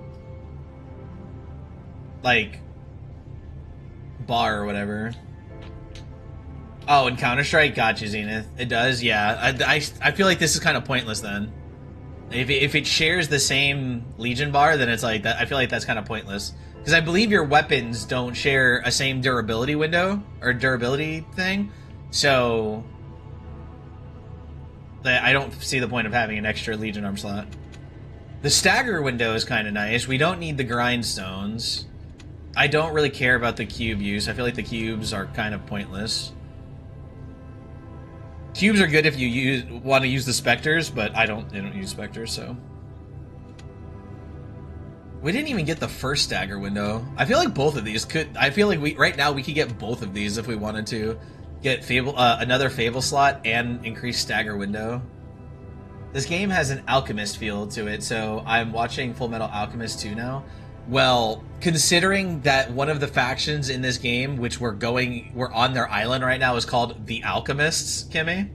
like, bar or whatever. Oh, and Counter-Strike? Gotcha, Zenith. It does? Yeah. I feel like this is kind of pointless then. If it shares the same Legion bar, then it's like that. I feel like that's kind of pointless. Because I believe your weapons don't share a same durability window, or durability thing. So I don't see the point of having an extra Legion arm slot. The stagger window is kind of nice. We don't need the grindstones. I don't really care about the cube use. I feel like the cubes are kind of pointless. Cubes are good if you want to use the specters, but I don't use specters, so. We didn't even get the first stagger window. I feel like both of these could. I feel like right now we could get both of these if we wanted to. Get Fable, another Fable slot and increase stagger window. This game has an Alchemist feel to it, so I'm watching Full Metal Alchemist 2 now. Well, considering that one of the factions in this game, which we're on their island right now, is called the Alchemists, Kimmy.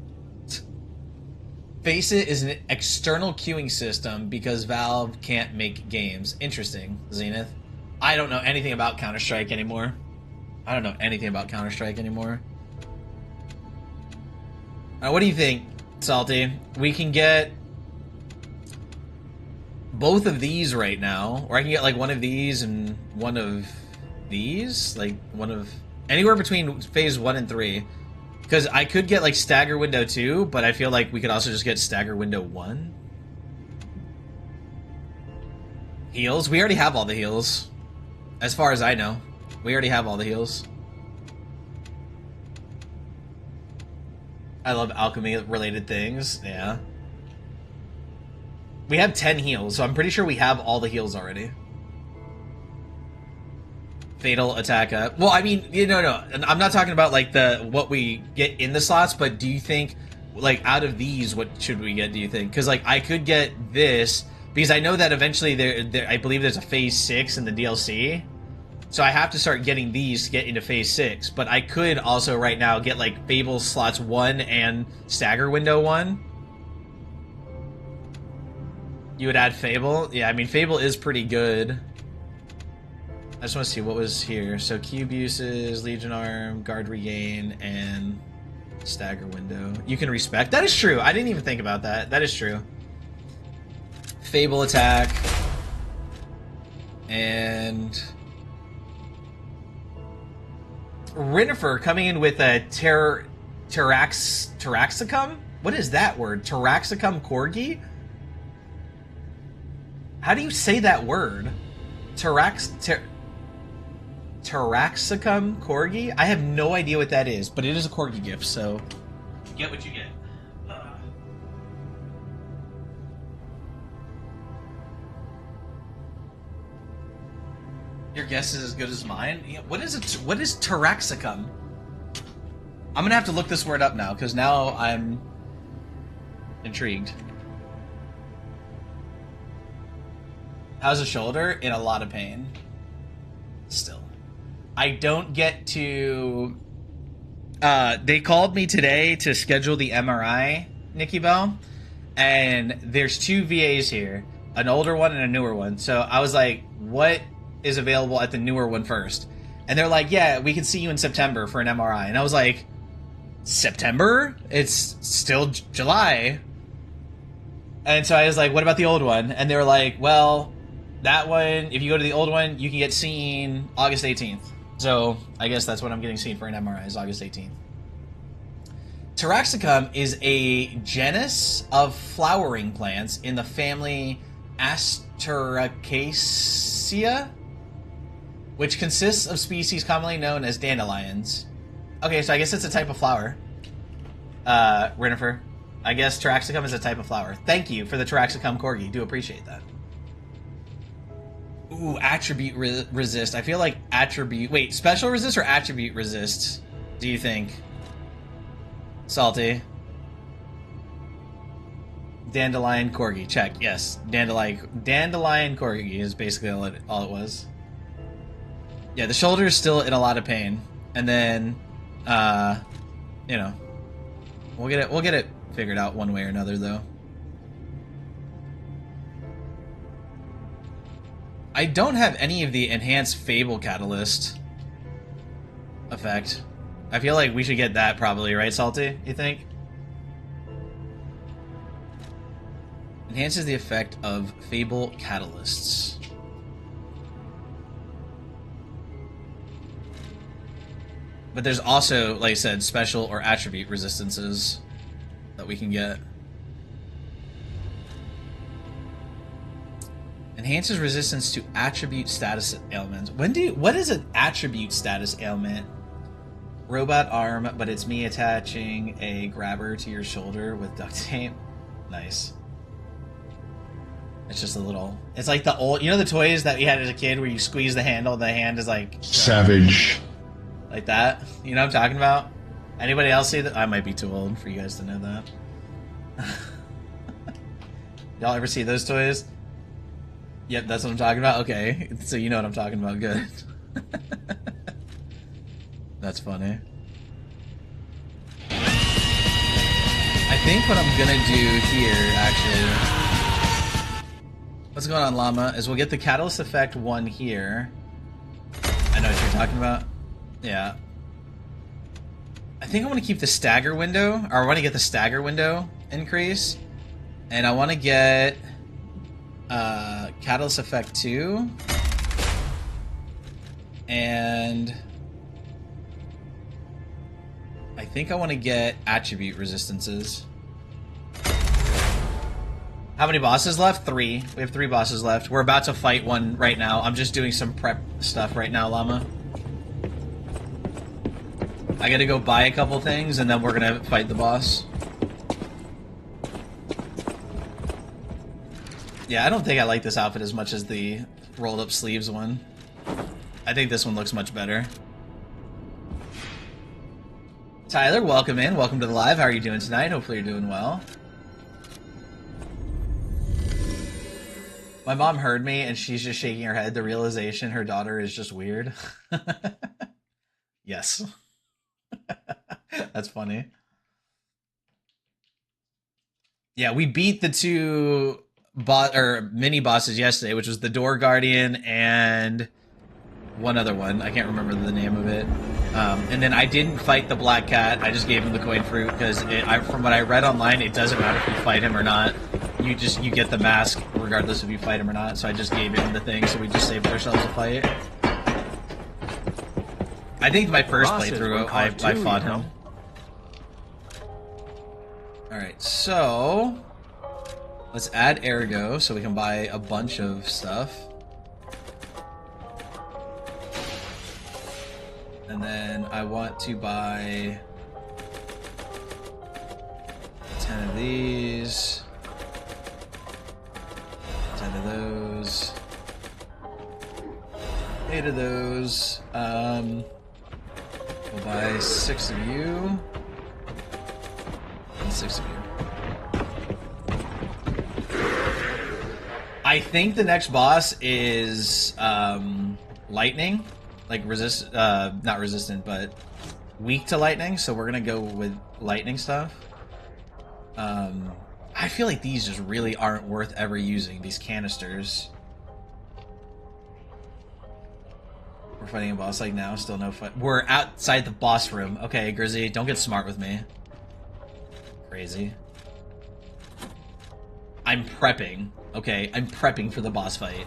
Face It is an external queuing system because Valve can't make games. Interesting, Zenith. I don't know anything about Counter-Strike anymore. What do you think, Salty? We can get both of these right now, or I can get like one of these and one of these, like one of anywhere between phase 1 and 3. Because I could get like stagger window 2, but I feel like we could also just get stagger window 1. Heals? We already have all the heals. As far as I know. We already have all the heals. I love alchemy-related things, yeah. We have 10 heals, so I'm pretty sure we have all the heals already. Fatal attack up. Well, I mean, no. I'm not talking about, like, what we get in the slots, but do you think, like, out of these, what should we get, do you think? Because, like, I could get this, because I know that eventually I believe there's a Phase 6 in the DLC. So I have to start getting these to get into Phase 6. But I could also, right now, get, like, Fable slots 1 and Stagger Window 1. You would add Fable? Yeah, I mean, Fable is pretty good. I just want to see what was here. So, Cube uses, Legion Arm, Guard Regain, and Stagger Window. You can respect. That is true. I didn't even think about that. That is true. Fable attack. And... Rinifer coming in with a Taraxacum? What is that word? Taraxacum Corgi? How do you say that word? Taraxacum Corgi? I have no idea what that is, but it is a Corgi gift, so get what you get. Your guess is as good as mine? What is it? What is Taraxacum? I'm gonna have to look this word up now, because now I'm intrigued. How's the shoulder? In a lot of pain. Still. I don't get to... they called me today to schedule the MRI, Nikki Bell, and there's 2 VAs here. An older one and a newer one. So I was like, what is available at the newer one first? And they're like, yeah, we can see you in September for an MRI. And I was like, September? It's still July. And so I was like, what about the old one? And they were like, well... That one, if you go to the old one, you can get seen August 18th. So, I guess that's what I'm getting seen for an MRI, is August 18th. Taraxacum is a genus of flowering plants in the family Asteraceae, which consists of species commonly known as dandelions. Okay, so I guess it's a type of flower. Rinifer. I guess Taraxacum is a type of flower. Thank you for the Taraxacum Corgi. Do appreciate that. Ooh, attribute resist. I feel like attribute... Wait, special resist or attribute resist, do you think? Salty. Dandelion Corgi. Check. Yes. Dandelion Corgi is basically all it was. Yeah, the shoulder is still in a lot of pain. And then, you know, we'll get it figured out one way or another, though. I don't have any of the enhanced Fable Catalyst effect. I feel like we should get that probably, right, Salty? You think? Enhances the effect of Fable Catalysts. But there's also, like I said, special or attribute resistances that we can get. Enhances resistance to attribute status ailments. What is an attribute status ailment? Robot arm, but it's me attaching a grabber to your shoulder with duct tape. Nice. It's just a little... It's like the old... You know the toys that we had as a kid where you squeeze the handle and the hand is like... Savage. Like that? You know what I'm talking about? Anybody else see that? I might be too old for you guys to know that. Y'all ever see those toys? Yep, that's what I'm talking about? Okay, so you know what I'm talking about. Good. That's funny. I think what I'm gonna do here, actually... What's going on, Llama? Is we'll get the Catalyst Effect 1 here. I know what you're talking about. Yeah. I think I want to keep the Stagger Window, or I want to get the Stagger Window increase. And I want to get... Catalyst Effect 2. And... I think I want to get attribute resistances. How many bosses left? 3. We have 3 bosses left. We're about to fight one right now. I'm just doing some prep stuff right now, Llama. I gotta go buy a couple things, and then we're gonna fight the boss. Yeah, I don't think I like this outfit as much as the rolled-up sleeves one. I think this one looks much better. Tyler, welcome in. Welcome to the live. How are you doing tonight? Hopefully you're doing well. My mom heard me, and she's just shaking her head. The realization her daughter is just weird. Yes. That's funny. Yeah, we beat the two mini bosses yesterday, which was the Door Guardian and one other one. I can't remember the name of it. And then I didn't fight the Black Cat. I just gave him the coin fruit because from what I read online, it doesn't matter if you fight him or not. You get the mask regardless if you fight him or not. So I just gave him the thing. So we just saved ourselves a fight. I think my first playthrough, I fought him. Alright, so let's add Ergo so we can buy a bunch of stuff. And then I want to buy 10 of these, 10 of those, 8 of those. We'll buy 6 of you, and 6 of you. I think the next boss is lightning, like not resistant, but weak to lightning. So we're gonna go with lightning stuff. I feel like these just really aren't worth ever using, these canisters. We're fighting a boss like now, still no fight. We're outside the boss room. Okay, Grizzy, don't get smart with me. Crazy. I'm prepping. Okay, I'm prepping for the boss fight.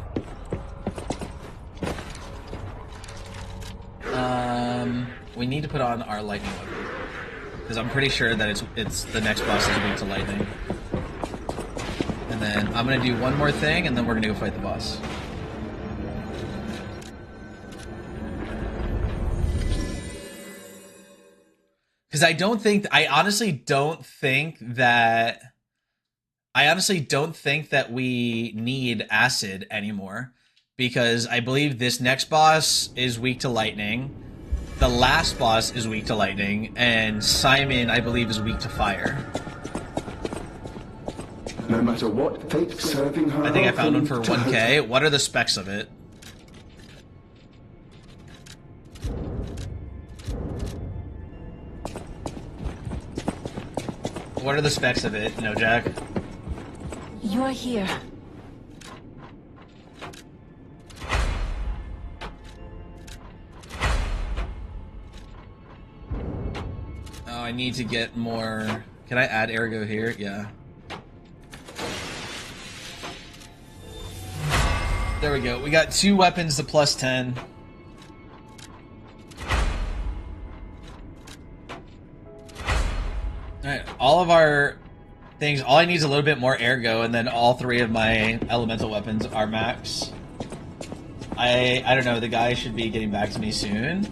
We need to put on our lightning weapon. Because I'm pretty sure that it's the next boss is weak to lightning. And then I'm gonna do one more thing, and then we're gonna go fight the boss. Because I honestly don't think that we need acid anymore. Because I believe this next boss is weak to lightning. The last boss is weak to lightning. And Simon, I believe, is weak to fire. No matter what fate serving her. I think I found one for 1K. What are the specs of it? What are the specs of it, No Jack? You're here. Oh, I need to get more. Can I add Ergo here? Yeah. There we go. We got 2 weapons to plus 10. Alright, all of our things, all I need is a little bit more Ergo, and then all 3 of my elemental weapons are max. I don't know, the guy should be getting back to me soon.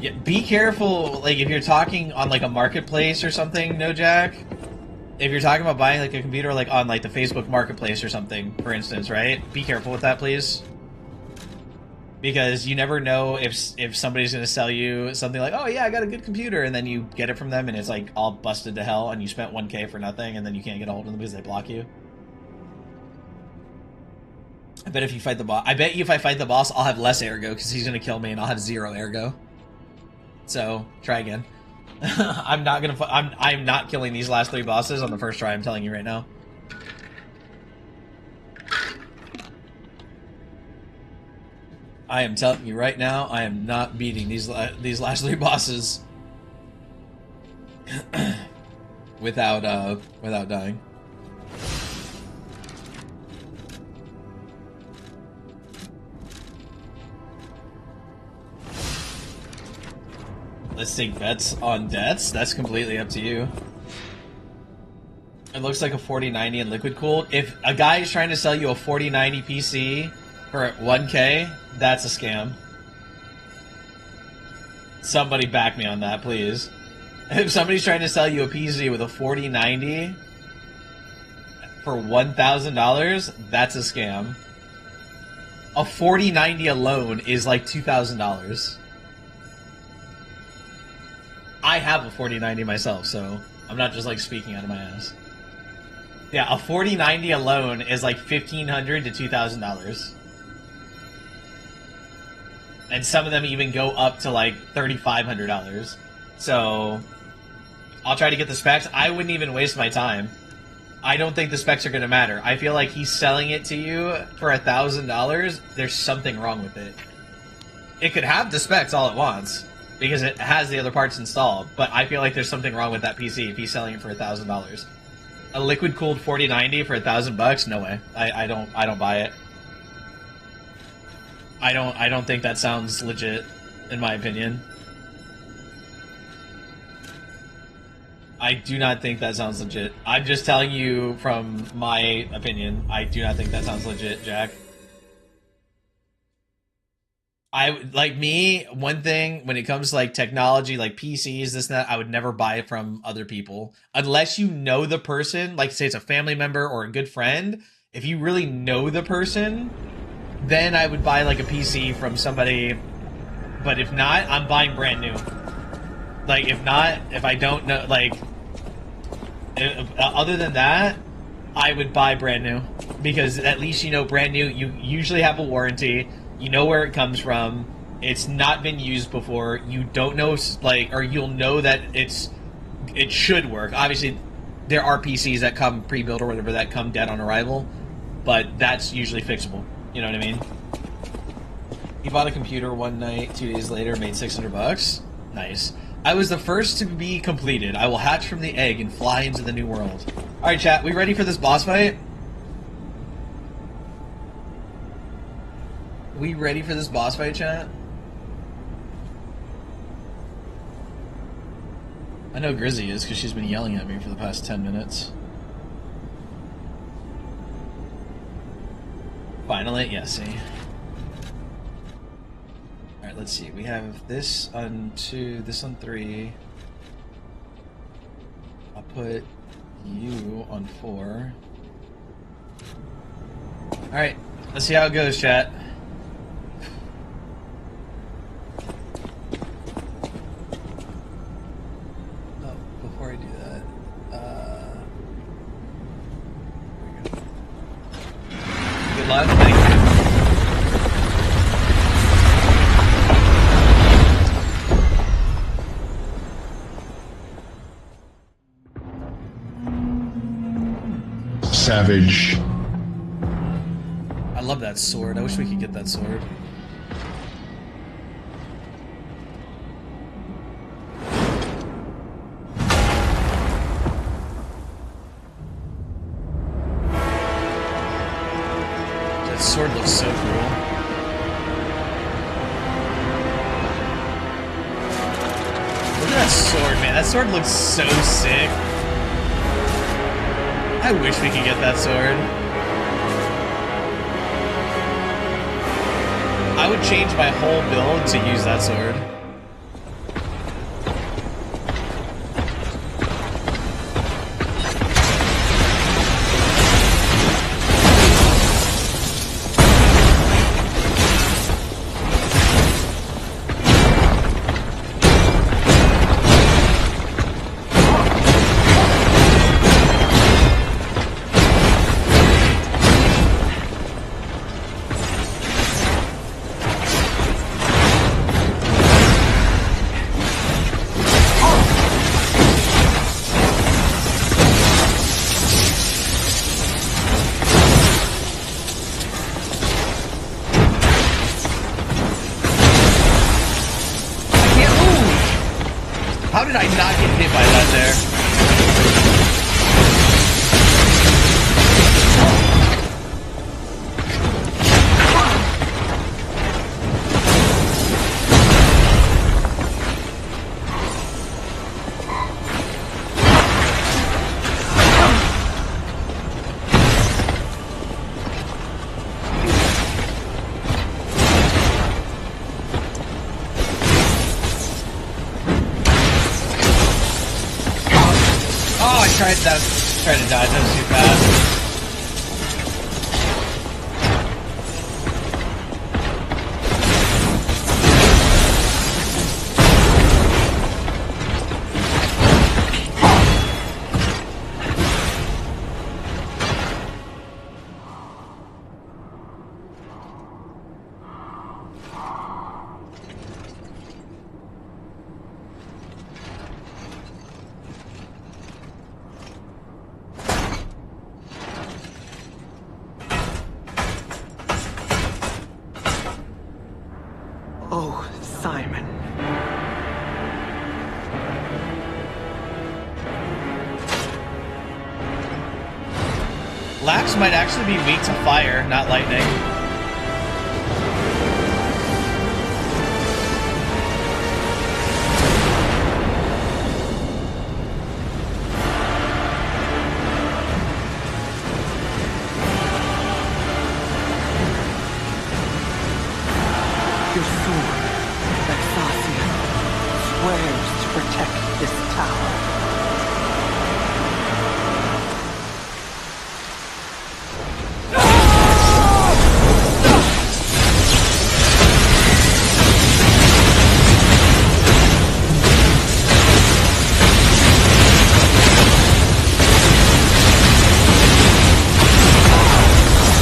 Yeah, be careful, like, if you're talking on, like, a marketplace or something, No Jack. If you're talking about buying, like, a computer, like, on, like, the Facebook marketplace or something, for instance, right? Be careful with that, please. Because you never know if somebody's going to sell you something like, oh yeah, I got a good computer, and then you get it from them and it's like all busted to hell and you spent 1K for nothing and then you can't get a hold of them because they block you. I bet if you fight the boss, if I fight the boss, I'll have less Ergo because he's going to kill me and I'll have 0 Ergo. So, try again. I'm not killing these last 3 bosses on the first try, I'm telling you right now. I am telling you right now, I am not beating these last 3 bosses without dying. Let's take bets on deaths. That's completely up to you. It looks like a 4090 in liquid cooled. If a guy is trying to sell you a 4090 PC for 1K, that's a scam. Somebody back me on that, please. If somebody's trying to sell you a PC with a 4090 for $1,000, that's a scam. A 4090 alone is like $2,000. I have a 4090 myself, so I'm not just like speaking out of my ass. Yeah, a 4090 alone is like $1,500 to $2,000. And some of them even go up to like $3,500. So I'll try to get the specs. I wouldn't even waste my time. I don't think the specs are going to matter. I feel like he's selling it to you for $1,000. There's something wrong with it. It could have the specs all it wants because it has the other parts installed. But I feel like there's something wrong with that PC if he's selling it for $1,000. A liquid-cooled 4090 for $1,000? No way. I don't buy it. I don't think that sounds legit, in my opinion. I do not think that sounds legit. I'm just telling you from my opinion. I do not think that sounds legit, Jack. One thing, when it comes to like technology, like PCs, this and that, I would never buy it from other people. Unless you know the person, like say it's a family member or a good friend. If you really know the person, then I would buy like a PC from somebody. But if not, I'm buying brand new. Like, if I don't know, like, other than that, I would buy brand new. Because at least you know brand new, you usually have a warranty, you know where it comes from, it's not been used before, you don't know, like, or you'll know that it should work. Obviously, there are PCs that come pre-built or whatever that come dead on arrival, but that's usually fixable. You know what I mean? He bought a computer one night, 2 days later, made $600. Nice. I was the first to be completed. I will hatch from the egg and fly into the new world. Alright, chat, we ready for this boss fight? We ready for this boss fight, chat? I know Grizzy is, because she's been yelling at me for the past 10 minutes. Finally, yeah, see. Alright, let's see. We have this on 2, this on 3. I'll put you on 4. Alright, let's see how it goes, chat. Oh, before I do that, here we go. Good luck, thank you. Savage. I love that sword. I wish we could get that sword. That sword looks so cool. Look at that sword, man. That sword looks so sick. I wish we could get that sword. I would change my whole build to use that sword. tried to dodge. That was too fast. Oh, Simon. Lax might actually be weak to fire, not lightning. Your sword, Vexasia, swears to protect this tower.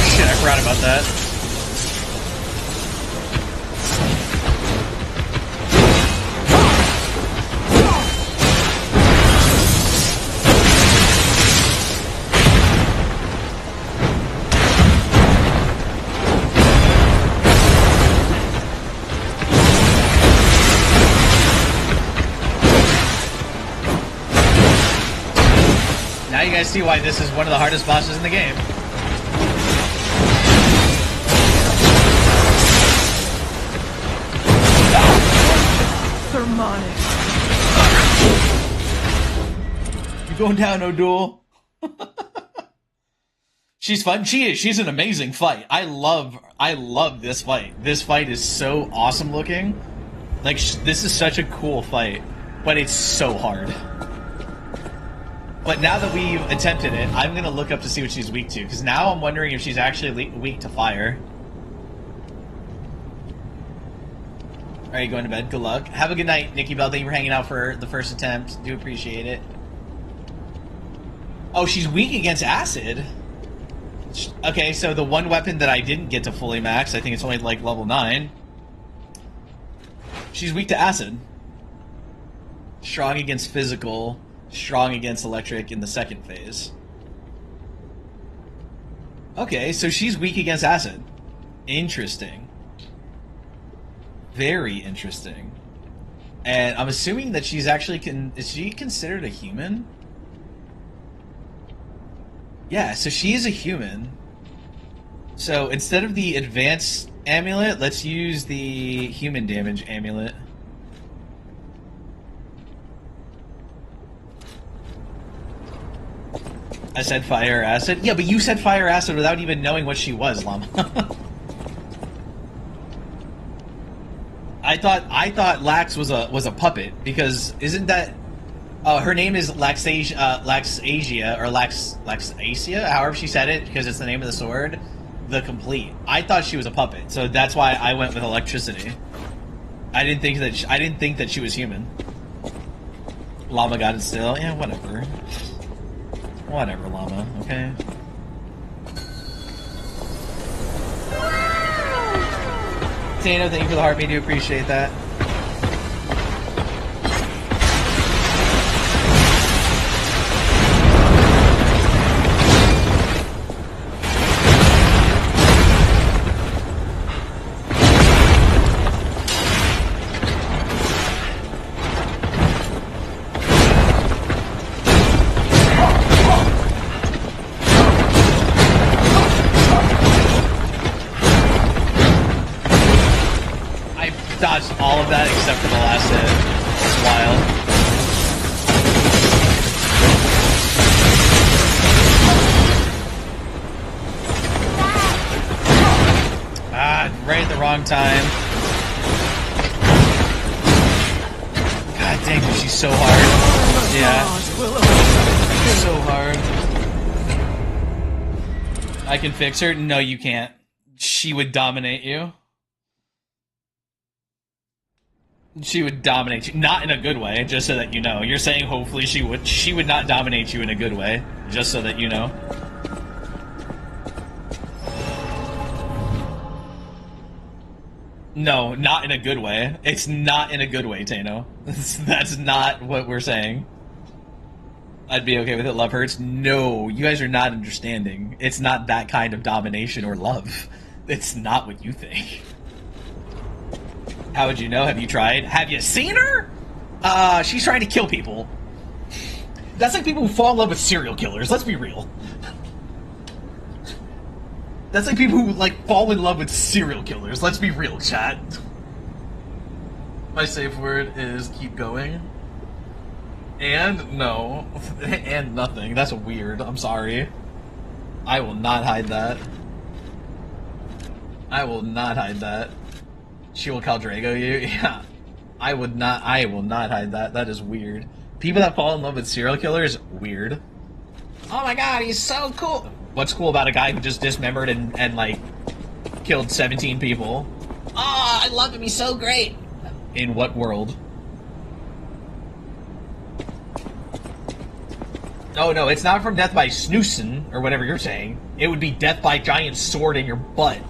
Shit, I forgot about that. Now you guys see why this is one of the hardest bosses in the game. Sermonic. You're going down, O'Doul. She's fun. She is. She's an amazing fight. I love this fight. This fight is so awesome looking. Like, this is such a cool fight, but it's so hard. But now that we've attempted it, I'm going to look up to see what she's weak to, because now I'm wondering if she's actually weak to fire. Alright, going to bed. Good luck. Have a good night, Nikki Bell. Thank you for hanging out for the first attempt. Do appreciate it. Oh, she's weak against acid. Okay, so the one weapon that I didn't get to fully max, I think it's only like level 9. She's weak to acid. Strong against physical. Strong against electric in the second phase. Okay, so she's weak against acid. Interesting. Very interesting. And I'm assuming that she's actually is she considered a human? Yeah, so she is a human. So instead of the advanced amulet, let's use the human damage amulet. I said fire acid. Yeah, but you said fire acid without even knowing what she was, Llama. I thought Lax was a puppet, because isn't that her name is Laxasia or Laxasia, however she said it, because it's the name of the sword, the complete. I thought she was a puppet, so that's why I went with electricity. I didn't think that she was human. Llama got it still. Yeah, whatever. Whatever, Llama, okay? Tano, thank you for the heart. We do appreciate that. Dodged all of that except for the last hit. It's wild. Right at the wrong time. God dang, she's so hard. Yeah. So hard. I can fix her? No, you can't. She would dominate you. She would dominate you. Not in a good way, just so that you know. You're saying hopefully she would. She would not dominate you in a good way, just so that you know. No, not in a good way. It's not in a good way, Tano. That's not what we're saying. I'd be okay with it. Love hurts? No, you guys are not understanding. It's not that kind of domination or love. It's not what you think. How would you know? Have you tried? Have you seen her? She's trying to kill people. That's like people who fall in love with serial killers. Let's be real. That's like people who, like, fall in love with serial killers. Let's be real, chat. My safe word is keep going. And no. And nothing. That's weird. I'm sorry. I will not hide that. I will not hide that. She will Khal Drogo you? Yeah. I will not hide that. That is weird. People that fall in love with serial killers, weird. Oh my god, he's so cool. What's cool about a guy who just dismembered and like, killed 17 people? Oh, I love him, he's so great! In what world? Oh no, it's not from death by snoozing, or whatever you're saying. It would be death by giant sword in your butt.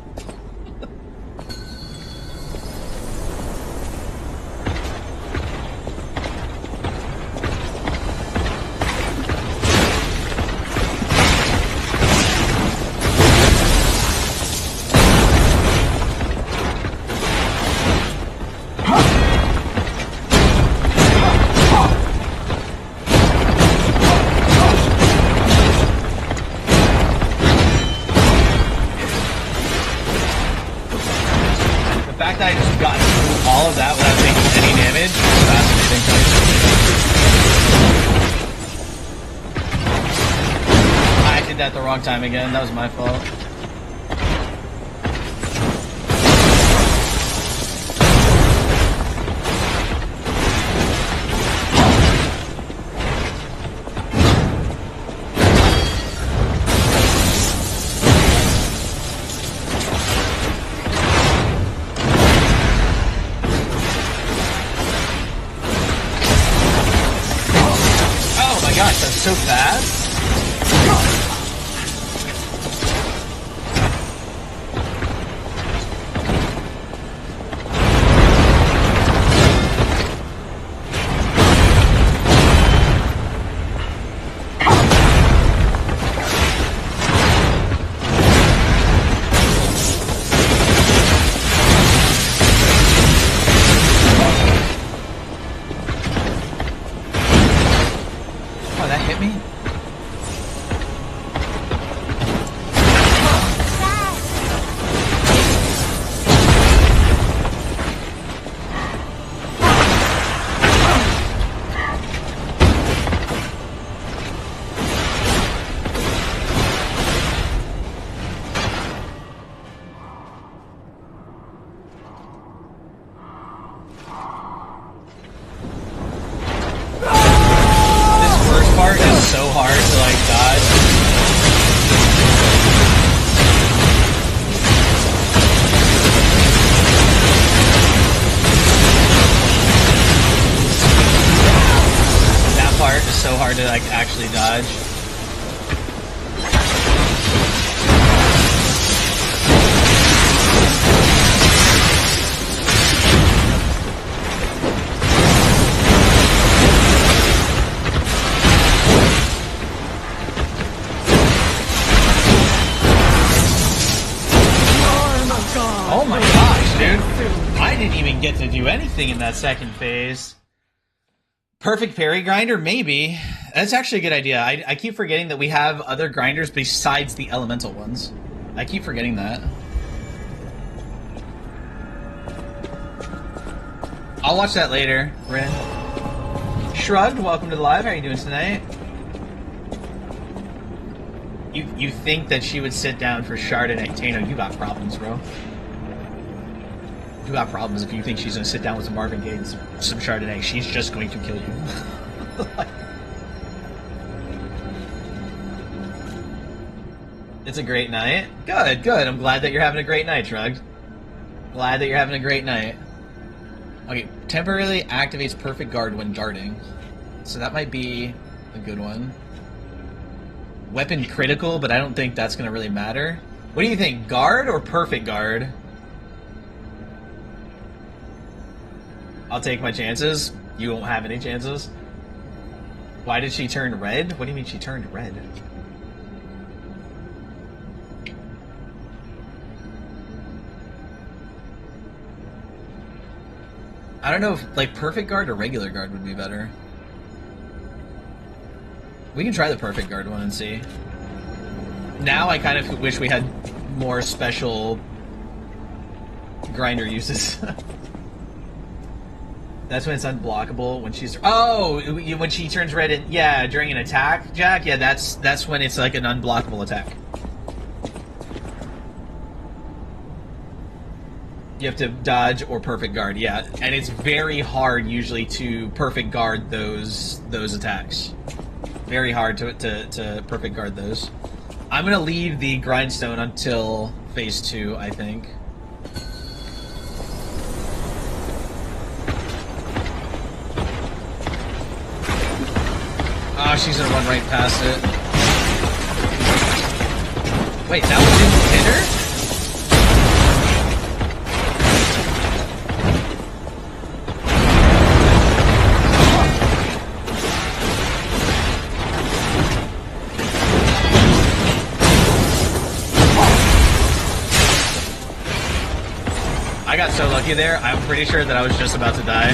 Time again, that was my fault. Oh my gosh, that's so fast. To like actually dodge. Oh my gosh, dude. I didn't even get to do anything in that second phase. Perfect parry grinder? Maybe. That's actually a good idea. I keep forgetting that we have other grinders besides the elemental ones. I keep forgetting that. I'll watch that later, Rin. Shrugged, welcome to the live. How are you doing tonight? You think that she would sit down for Chardonnay? Tano, you got problems, bro. You got problems if you think she's gonna sit down with some Marvin Gaye and some Chardonnay. She's just going to kill you. It's a great night. Good, good. I'm glad that you're having a great night, Shrugged. Glad that you're having a great night. Okay, temporarily activates perfect guard when guarding. So that might be a good one. Weapon critical, but I don't think that's going to really matter. What do you think, guard or perfect guard? I'll take my chances. You won't have any chances. Why did she turn red? What do you mean she turned red? I don't know if, like, perfect guard or regular guard would be better. We can try the perfect guard one and see. Now I kind of wish we had more special grinder uses. That's when it's unblockable, when she's... Oh! When she turns red, yeah, during an attack, Jack? Yeah, that's when it's like an unblockable attack. You have to dodge or perfect guard, yeah. And it's very hard, usually, to perfect guard those attacks. Very hard to perfect guard those. I'm gonna leave the grindstone until phase 2, I think. Oh, she's gonna run right past it. Wait, that one didn't hit her? I got so lucky there, I'm pretty sure that I was just about to die.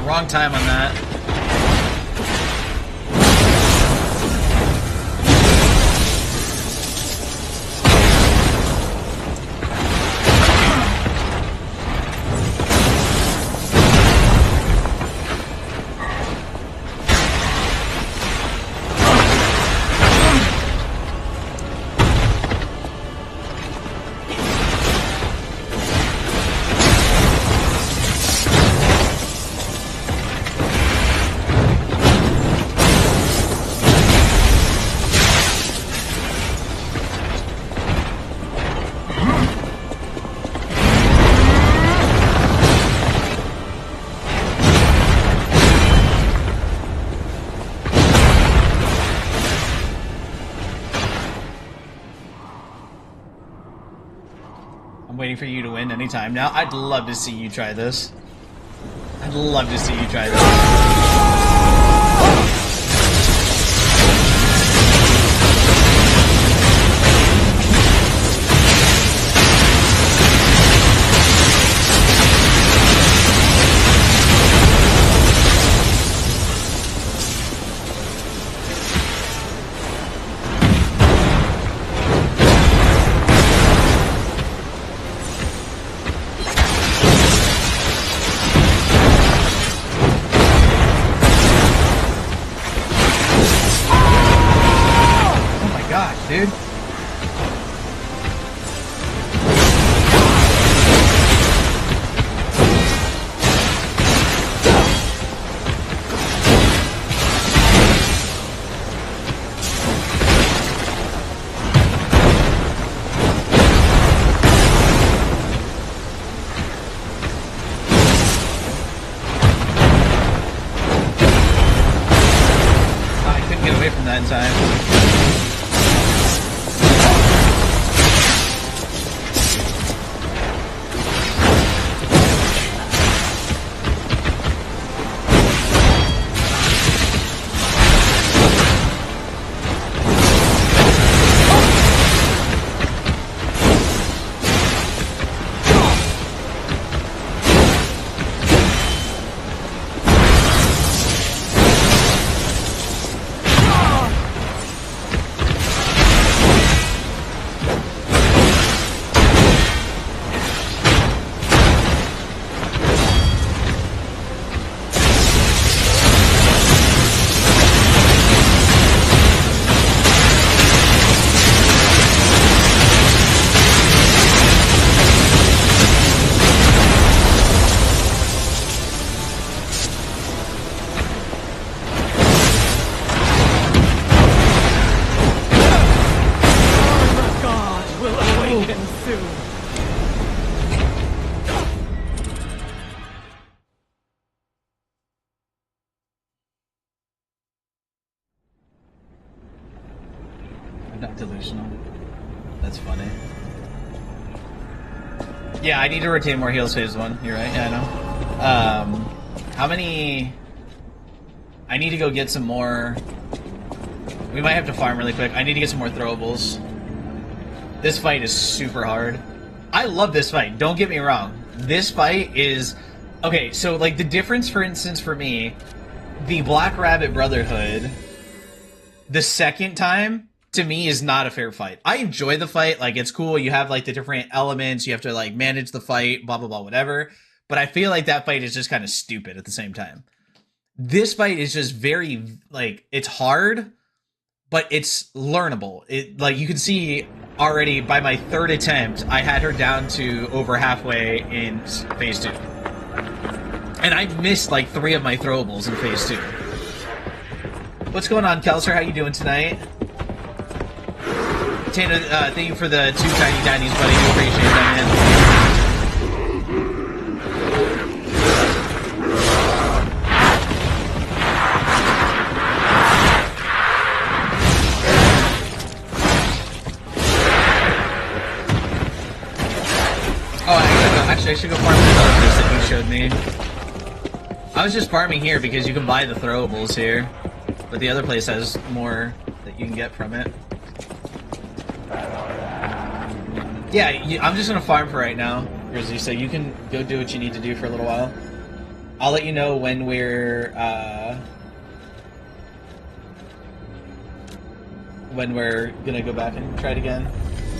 Wrong time on that. I'm waiting for you to win anytime now. I'd love to see you try this. I'd love to see you try this. Dude. I couldn't get away from that in time. soon. I'm not delusional. That's funny. Yeah, I need to retain more heals phase 1. You're right, yeah, I know. How many... I need to go get some more... We might have to farm really quick. I need to get some more throwables. This fight is super hard. I love this fight, don't get me wrong. This fight is... Okay, so, like, the difference, for instance, for me, the Black Rabbit Brotherhood, the second time, to me, is not a fair fight. I enjoy the fight, like, it's cool, you have, like, the different elements, you have to, like, manage the fight, blah, blah, blah, whatever, but I feel like that fight is just kind of stupid at the same time. This fight is just very, like, it's hard, but it's learnable. It, like, you can see already by my third attempt, I had her down to over halfway in phase 2. And I missed, like, 3 of my throwables in phase 2. What's going on, Kelser? How you doing tonight? Tana, thank you for the 2 tiny tinies, buddy. I appreciate that, man. Oh, actually, I should go farm the villagers that you showed me. I was just farming here because you can buy the throwables here, but the other place has more that you can get from it. Yeah, I'm just gonna farm for right now, Grizzly, so you can go do what you need to do for a little while. I'll let you know when we're gonna go back and try it again.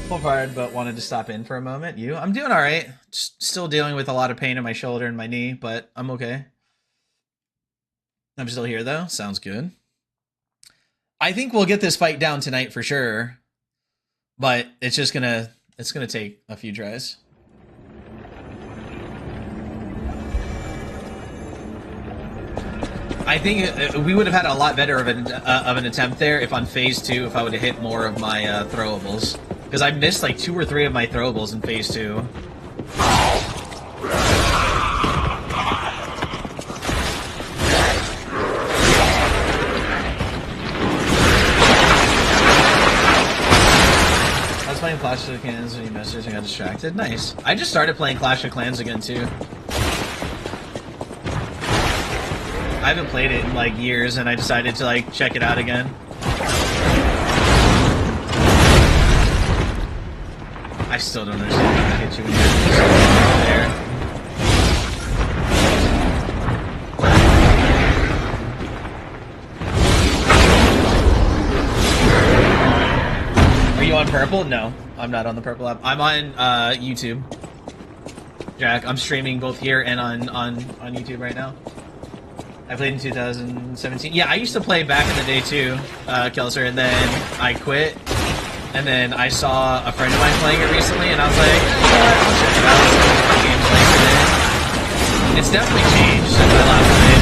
Full fired, but wanted to stop in for a moment. You? I'm doing alright. Still dealing with a lot of pain in my shoulder and my knee, but I'm okay. I'm still here, though. Sounds good. I think we'll get this fight down tonight for sure, but it's just gonna take a few tries. I think we would have had a lot better of an attempt there if on phase 2, if I would have hit more of my throwables. Because I missed like 2 or 3 of my throwables in phase 2. I was playing Clash of Clans when you messaged and got distracted. Nice. I just started playing Clash of Clans again too. I haven't played it in like years, and I decided to like check it out again. I still don't understand how to hit you when you're there. Are you on purple? No, I'm not on the purple app. I'm on YouTube. Jack, I'm streaming both here and on YouTube right now. I played in 2017. Yeah, I used to play back in the day too, Kelser, and then I quit. And then I saw a friend of mine playing it recently, and I was like, I'll check it out. It's definitely changed since I last played.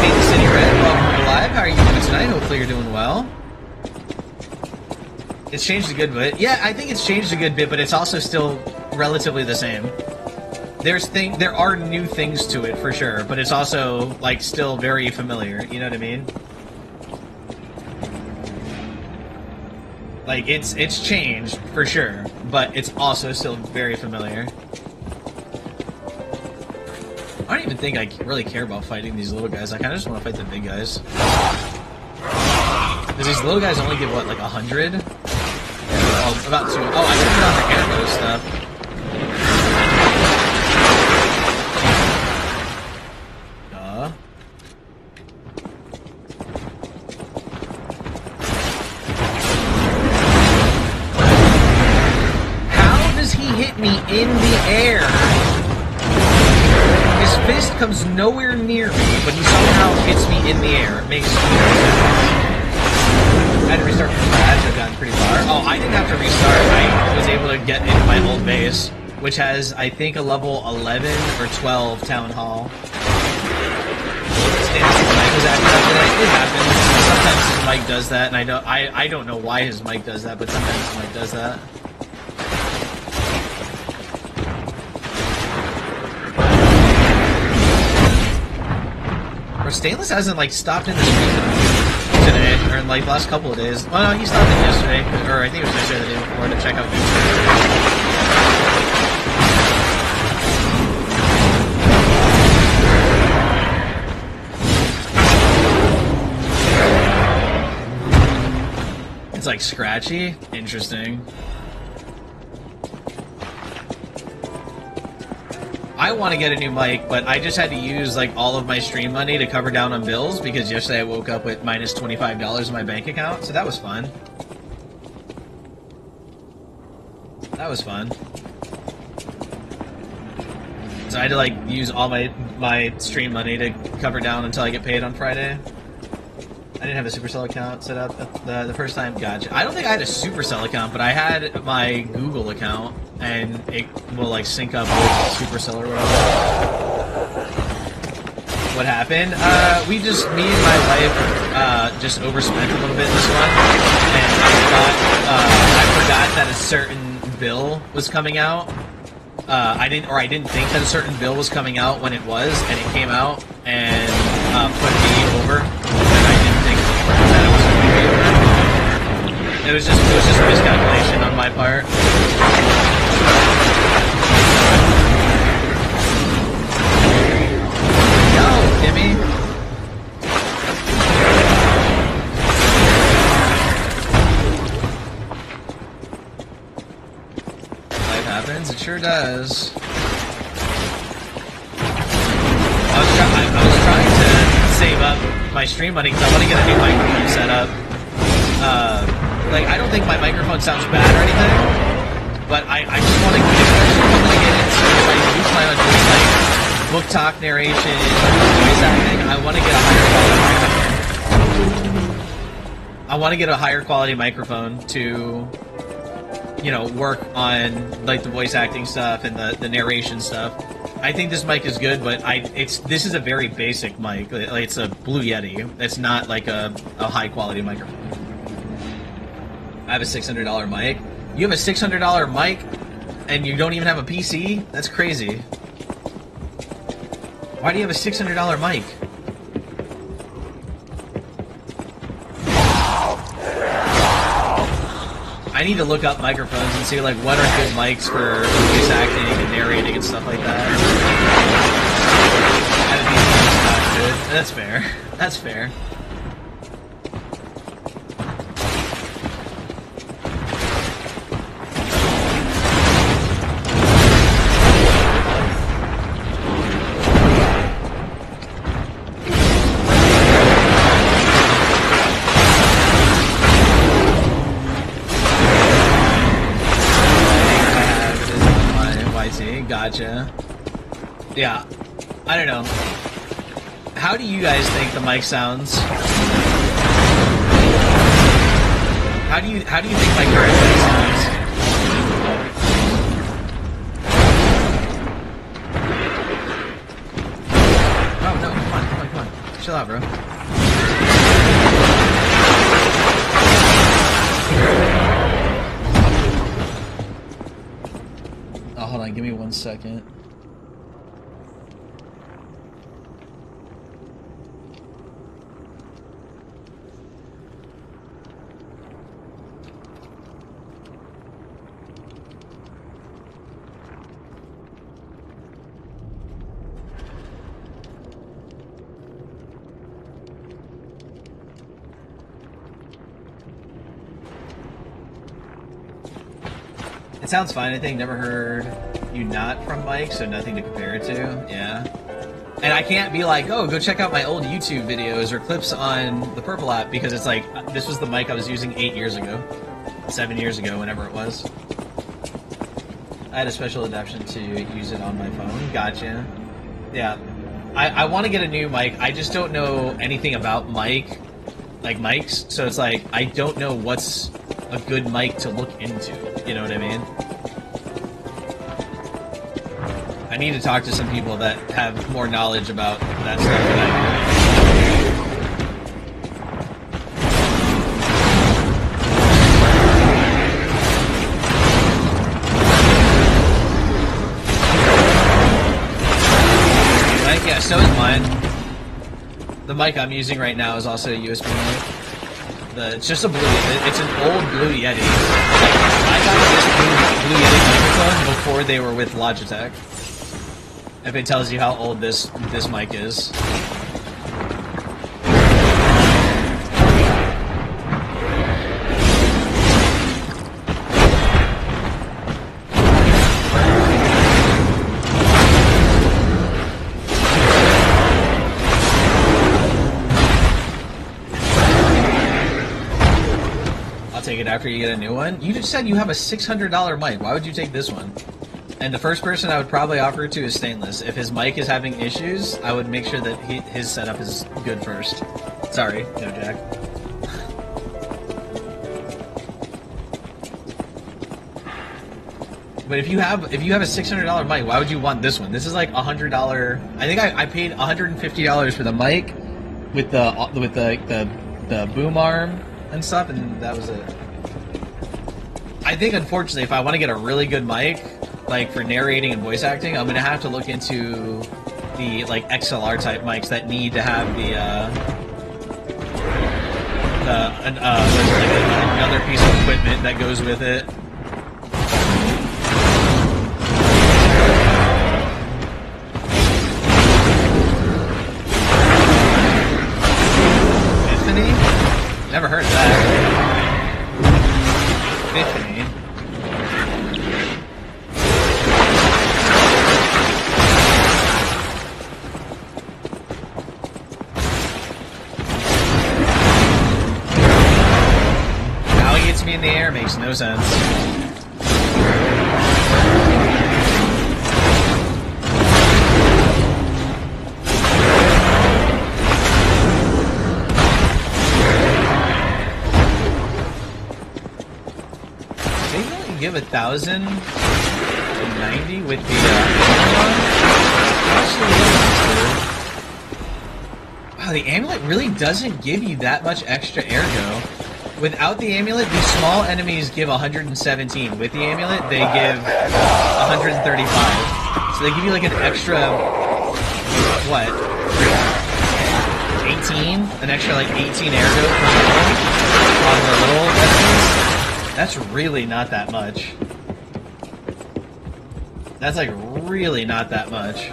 Hey, City Red, welcome to live. How are you doing tonight? Hopefully you're doing well. It's changed a good bit. Yeah, I think it's changed a good bit, but it's also still relatively the same. There are new things to it for sure, but it's also like still very familiar. You know what I mean? Like it's changed for sure, but it's also still very familiar. I don't even think I really care about fighting these little guys. I kind of just want to fight the big guys. Because these little guys only give what, like 100? Oh, about 2. Oh, I didn't know the arrow stuff. Me in the air. His fist comes nowhere near me, but he somehow hits me in the air. It makes no sense. I had to restart from scratch. I've gotten pretty far. Oh, I didn't have to restart. I was able to get into my old base, which has, I think, a level 11 or 12 town hall. Stanley's mic was acting up today. It happens. Sometimes his mic does that, and I don't know why his mic does that, but sometimes his mic does that. Or Stainless hasn't like stopped in the stream today, or in like the last couple of days. Well, no, he stopped in yesterday, or I think it was yesterday or the day before to check out YouTube. It's like scratchy. Interesting. I want to get a new mic, but I just had to use like all of my stream money to cover down on bills because yesterday I woke up with minus $25 in my bank account, so that was fun. That was fun. So I had to like use all my stream money to cover down until I get paid on Friday. I didn't have a Supercell account set up the first time. Gotcha. I don't think I had a Supercell account, but I had my Google account, and it will like sync up with Supercell or whatever. What happened? Me and my wife just overspent a little bit this month, and I forgot that a certain bill was coming out. I didn't think that a certain bill was coming out when it was, and it came out and put me over. It was just a miscalculation on my part. Yo, Kimmy. Life happens. It sure does. I was trying to save up my stream money because I want to get a new microphone set up. Like, I don't think my microphone sounds bad or anything, but I just want to get into, like, we plan on doing, like, book talk narration, voice acting. I want to get a higher quality microphone. I want to get a higher quality microphone to, you know, work on, like, the voice acting stuff and the narration stuff. I think this mic is good, but this is a very basic mic. Like, it's a Blue Yeti. It's not like a high quality microphone. I have a $600 mic. You have a $600 mic, and you don't even have a PC? That's crazy. Why do you have a $600 mic? I need to look up microphones and see like what are good mics for voice acting and narrating and stuff like that. That's fair. That's fair. Gotcha. Yeah, I don't know. How do you guys think the mic sounds? How do you think my current mic sounds? Oh no! Come on! Chill out, bro. Oh, hold on, give me 1 second. It sounds fine, I think. Never heard you not from Mike, so nothing to compare it to. Yeah. And I can't be like, oh, go check out my old YouTube videos or clips on the Purple app, because it's like, this was the mic I was using 8 years ago. 7 years ago, whenever it was. I had a special adaptation to use it on my phone. Gotcha. Yeah. I want to get a new mic. I just don't know anything about mics. So it's like, I don't know what's a good mic to look into. You know what I mean? I need to talk to some people that have more knowledge about that stuff than I do. So is mine. The mic I'm using right now is also a USB mic. It's just a blue. It's an old Blue Yeti. I got this Blue Yeti microphone before they were with Logitech. If it tells you how old this mic is. Take it after you get a new one. You just said you have a $600 mic. Why would you take this one? And the first person I would probably offer it to is Stainless. If his mic is having issues, I would make sure that his setup is good first. Sorry, no Jack. But if you have a $600 mic, why would you want this one? This is like $100. I think I paid $150 for the mic with the boom arm and stuff, and that was it. I think, unfortunately, if I want to get a really good mic, like for narrating and voice acting, I'm gonna have to look into the like XLR type mics that need to have another piece of equipment that goes with it. Never heard that. Epiphany. How he gets me in the air makes no sense. Give 1,090 with the wow, the amulet really doesn't give you that much extra ergo. Without the amulet, these small enemies give 117. With the amulet, they give 135. So they give you like an extra what? 18? An extra like 18 ergo per level on the little enemies. That's really not that much. That's like really not that much.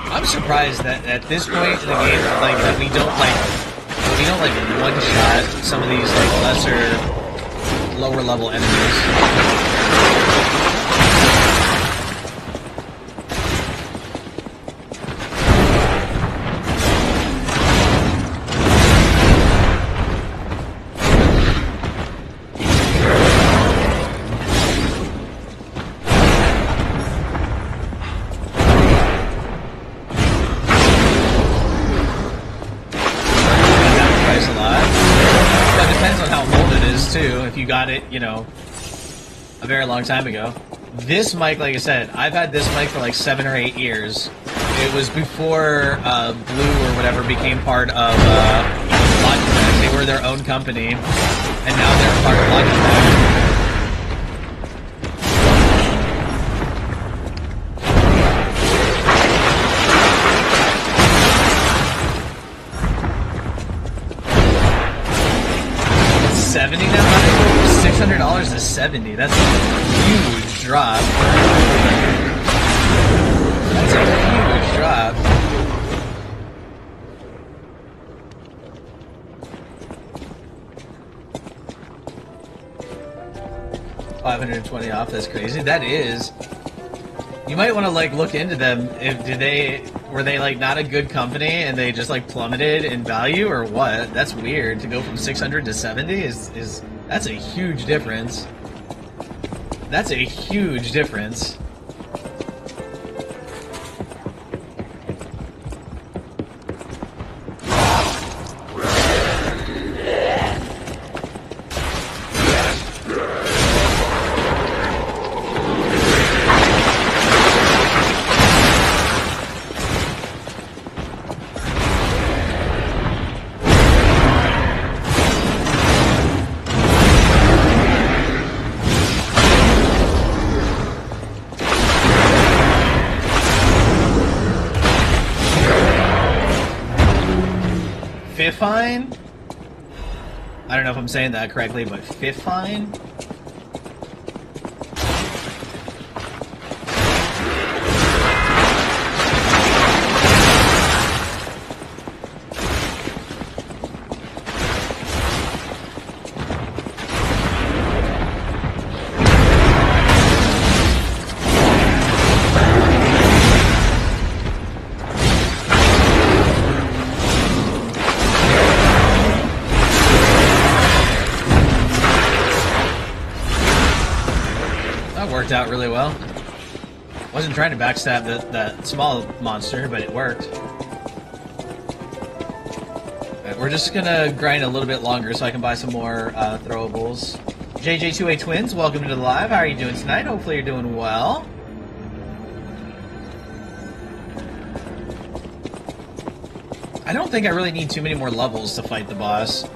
I'm surprised that at this point in the game, like that we don't one-shot some of these like lesser, lower level enemies. 'Cause too, if you got it, you know, a very long time ago. This mic, like I said, I've had this mic for like 7 or 8 years. It was before Blue or whatever became part of Logitech. They were their own company, and now they're part of Logitech. $70 now? $600 to $70. That's a huge drop. That's a huge drop. $520 off. That's crazy. That is. You might want to like look into them. Were they like not a good company and they just like plummeted in value or what? That's weird. To go from 600 to 70 is that's a huge difference. That's a huge difference. fine. I don't know if I'm saying that correctly, but fifth fine. Worked out really well. Wasn't trying to backstab that small monster, but it worked. Right, we're just gonna grind a little bit longer so I can buy some more throwables. JJ2A Twins, welcome to the live. How are you doing tonight? Hopefully you're doing well. I don't think I really need too many more levels to fight the boss.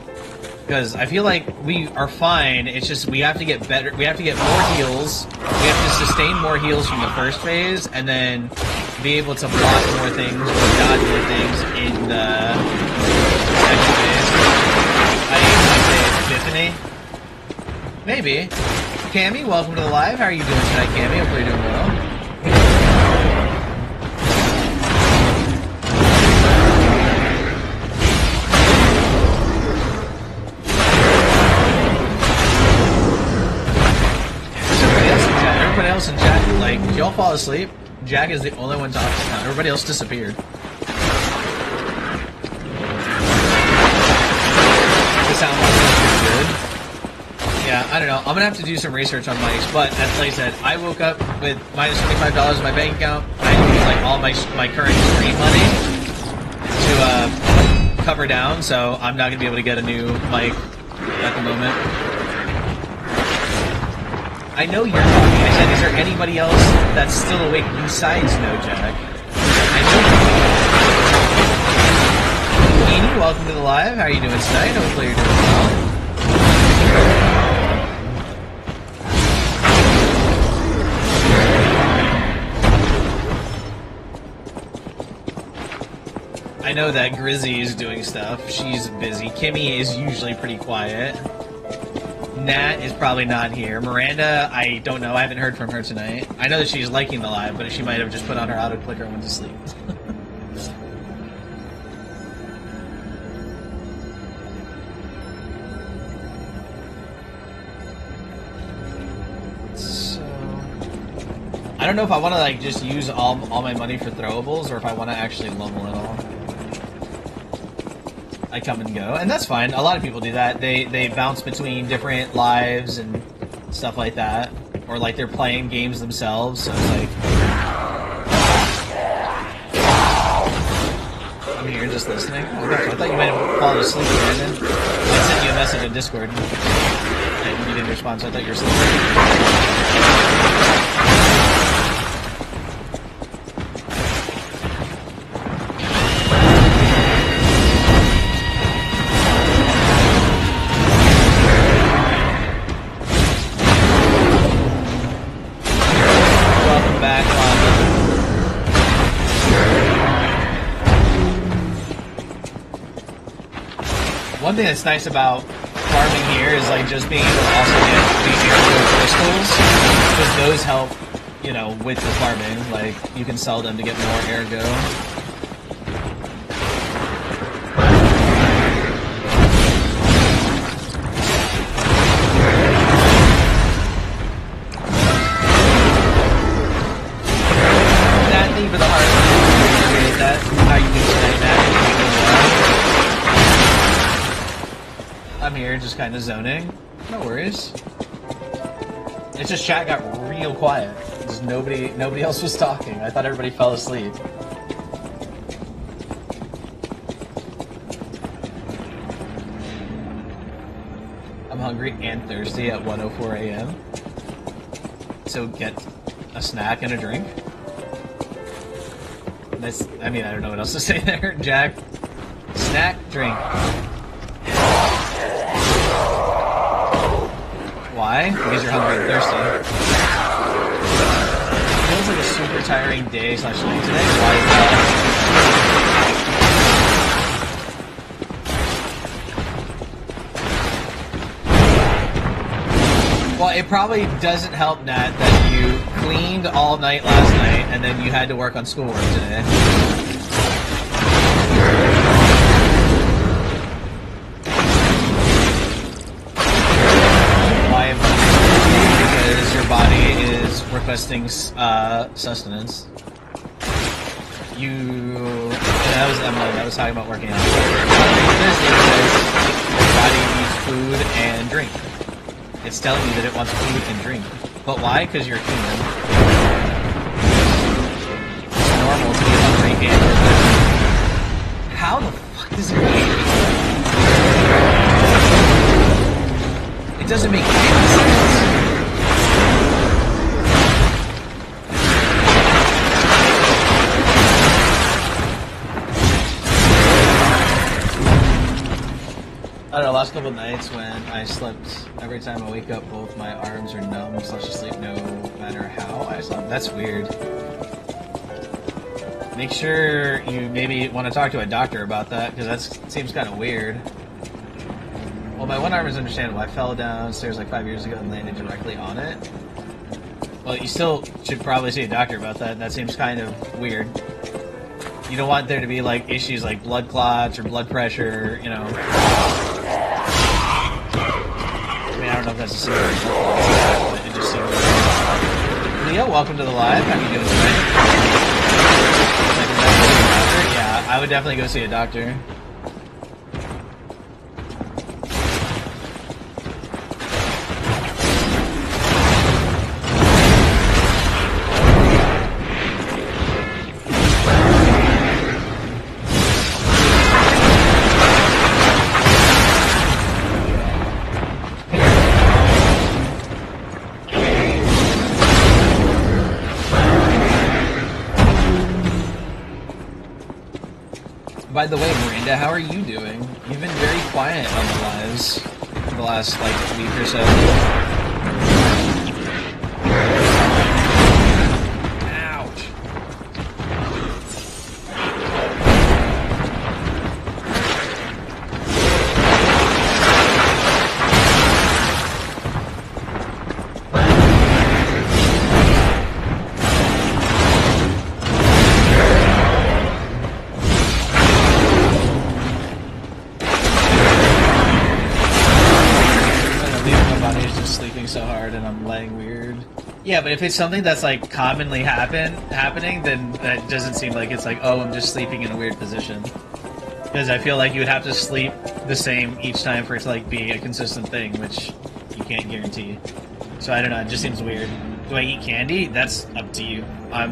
Because I feel like we are fine, it's just we have to get better, we have to get more heals, we have to sustain more heals from the first phase, and then be able to block more things, or dodge more things in the second phase. I think Epiphany? Maybe. Cammy, welcome to the live, how are you doing tonight, Cammy? Hopefully you're doing well. Everybody else in chat, like, did y'all fall asleep? Jack is the only one talking now. Everybody else disappeared. The sound is pretty good. Yeah, I don't know. I'm gonna have to do some research on mics, but as like I said, I woke up with minus $25 in my bank account. I used like all my current stream money to cover down, so I'm not gonna be able to get a new mic at the moment. I know you're talking. I said, is there anybody else that's still awake besides No Jack? I know. Keeney, welcome to the live. How are you doing tonight? Hopefully you're doing well. I know that Grizzy is doing stuff. She's busy. Kimmy is usually pretty quiet. Nat is probably not here. Miranda, I don't know. I haven't heard from her tonight. I know that she's liking the live, but she might have just put on her auto clicker and went to sleep. So, I don't know if I want to like just use all my money for throwables or if I want to actually level it all. I come and go, and that's fine. A lot of people do that. They bounce between different lives and stuff like that, or like they're playing games themselves. So it's like I'm here just listening. Oh gosh, I thought you might have fallen asleep, Brandon. I sent you a message in Discord, and you didn't respond, so I thought you were One thing that's nice about farming here is like just being able to also get the airgo crystals, because those help, you know, with the farming. Like you can sell them to get more airgo. That thing for the heart. Appreciate that. How you doing tonight, Matt? I'm here, just kind of zoning. No worries. It's just chat got real quiet. Just nobody else was talking. I thought everybody fell asleep. I'm hungry and thirsty at 1:04 a.m. So get a snack and a drink. That's, I mean, I don't know what else to say there, Jack. Snack, drink. Why? Because you're hungry and thirsty. It feels like a super tiring day / night today. Why is that? Well, it probably doesn't help, Nat, that you cleaned all night last night and then you had to work on schoolwork today. Why? Because your body is requesting sustenance. That was Emily that was talking about working out. Your body needs food and drink. It's telling you that it wants food and drink. But why? Because you're human. It's normal to be hungry and thirsty. How the fuck does it work? It doesn't make any sense. I don't know, last couple of nights when I slept, every time I wake up, both my arms are numb, so I should sleep no matter how I slept. That's weird. Make sure you maybe want to talk to a doctor about that, because that seems kind of weird. Well, my one arm is understandable. I fell downstairs like 5 years ago and landed directly on it. Well, you still should probably see a doctor about that. That seems kind of weird. You don't want there to be like issues like blood clots or blood pressure, you know. I mean, I don't know if that's a serious but it just seems weird. Leo, welcome to the live. How are you doing tonight? Yeah, I would definitely go see a doctor. By the way, Miranda, how are you doing? You've been very quiet on the lives for the last, like, week or so. Ouch. So hard and I'm laying weird. Yeah, but if it's something that's like commonly happening, then that doesn't seem like it's like, oh, I'm just sleeping in a weird position. Because I feel like you would have to sleep the same each time for it to like be a consistent thing, which you can't guarantee. So I don't know, it just seems weird. Do I eat candy? That's up to you. I'm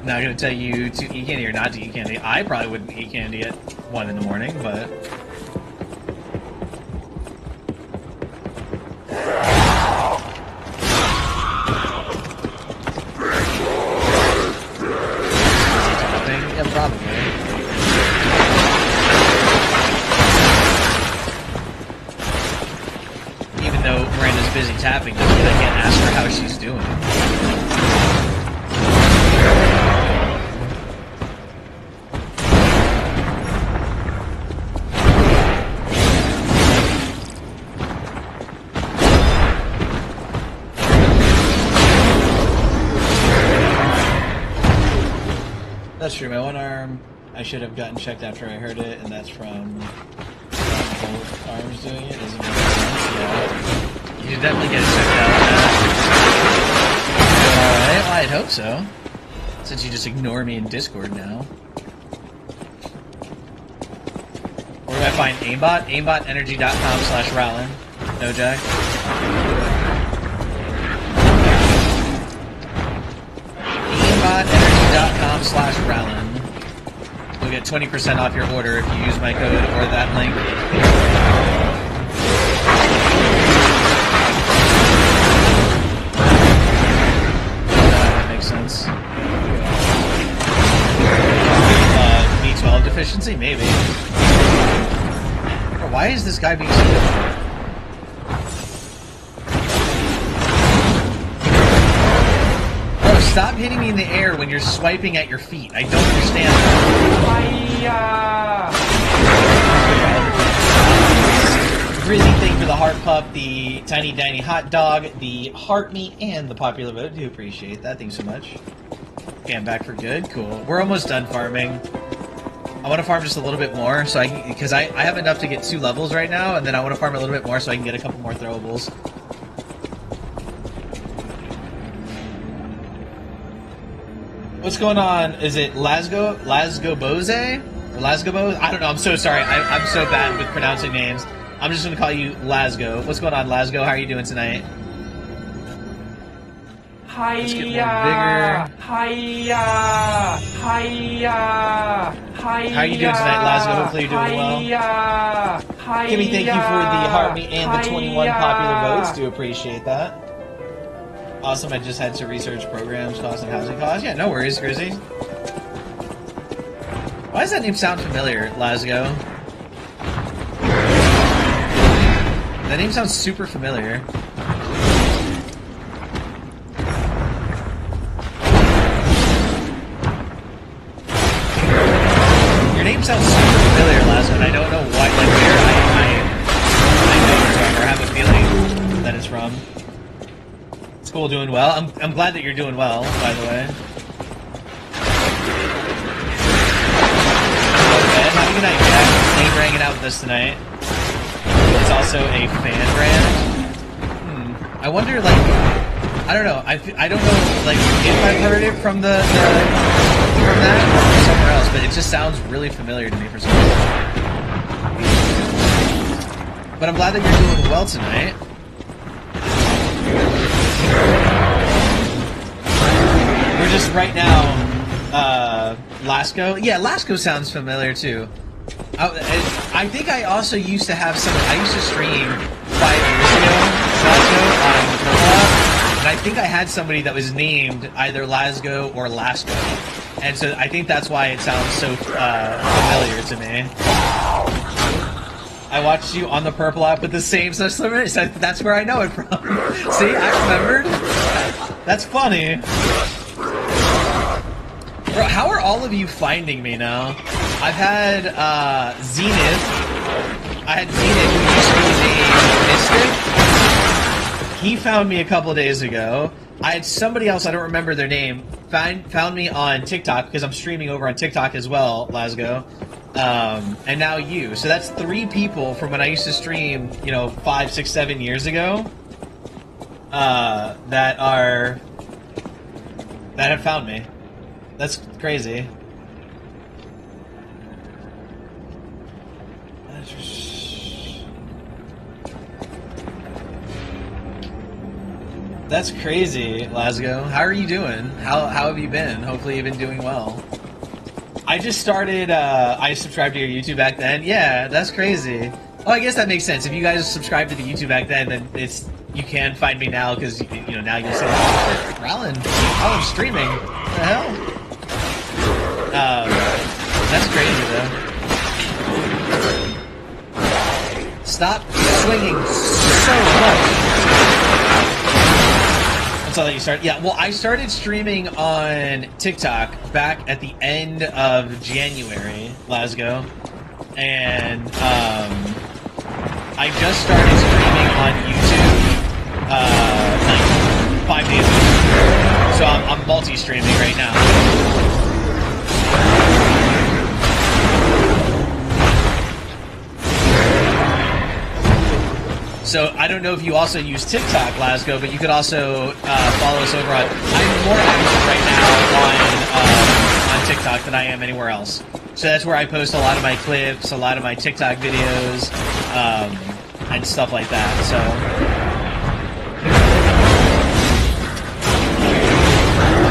not gonna tell you to eat candy or not to eat candy. I probably wouldn't eat candy at 1 in the morning, but busy tapping doesn't mean I can't ask her how she's doing. That's true, my one arm I should have gotten checked after I heard it, and that's from both arms doing it. Doesn't make sense, yeah. You should definitely get it checked out. Alright, well, I'd hope so. Since you just ignore me in Discord now. Where do I find aimbot? aimbotenergy.com/Rowlin. No, Jack? aimbotenergy.com/Rowlin. You'll get 20% off your order if you use my code or that link. Sense. B12 deficiency? Maybe. Or why is this guy being so difficult? Bro, stop hitting me in the air when you're swiping at your feet. I don't understand that. Grizzy, thank you for the heart pup, the tiny tiny hot dog, the heart meat, and the popular vote. Do appreciate that. Thanks so much. Okay, I'm back for good. Cool. We're almost done farming. I want to farm just a little bit more, so because I have enough to get 2 levels right now, and then I want to farm a little bit more so I can get a couple more throwables. What's going on? Is it Lasgo Bose? Or Lasgo Bose? I don't know. I'm so sorry. I'm so bad with pronouncing names. I'm just going to call you Lasgo. What's going on, Lasgo? How are you doing tonight? Let's get more vigor. How are you doing tonight, Lasgo? Hopefully you're doing well. Kimmy, thank you for the heart meat and the 21 popular votes. Do appreciate that. Awesome, I just had to research programs, cost, and housing costs. Yeah, no worries, Grizzy. Why does that name sound familiar, Lasgo? That name sounds super familiar. Your name sounds super familiar, Lasgo, and I don't know why, like, where I know it's from, or have a feeling that it's from. It's cool, doing well. I'm glad that you're doing well, by the way. Okay, have a good night, Jack. Thank you for hanging out with us tonight. It's also a fan brand. I wonder, like, I don't know. I don't know, like, if I've heard it from from that or somewhere else, but it just sounds really familiar to me for some reason. But I'm glad that you're doing well tonight. We're just right now, Lasco. Yeah, Lasco sounds familiar too. I think I also used to have some. I used to stream 5 years ago, Lasco on Purple, and I think I had somebody that was named either Lasgo or Lasco, and so I think that's why it sounds so familiar to me. I watched you on the Purple app with the same such limit, so that's where I know it from. See, I remembered. That's funny. Bro, how are all of you finding me now? I've had Zenith. I had Zenith, who used to be a Mystic. He found me a couple days ago. I had somebody else, I don't remember their name, found me on TikTok, because I'm streaming over on TikTok as well, Lasgo. And now you. So that's 3 people from when I used to stream, 5, 6, 7 years ago, that have found me. That's crazy. That's crazy, Lasgo. How are you doing? How have you been? Hopefully you've been doing well. I just started, I subscribed to your YouTube back then. Yeah, that's crazy. Oh, I guess that makes sense. If you guys subscribed to the YouTube back then you can find me now, because, now you'll say, oh, Rallen streaming. What the hell? That's crazy, though. Stop swinging so much. That's all that you started. Yeah, well, I started streaming on TikTok back at the end of January, Lasgo, and I just started streaming on YouTube like 5 days ago. So I'm multi-streaming right now. So I don't know if you also use TikTok, Lasgo, but you could also follow us over on. I'm more active right now on TikTok than I am anywhere else. So that's where I post a lot of my clips, a lot of my TikTok videos, and stuff like that. So.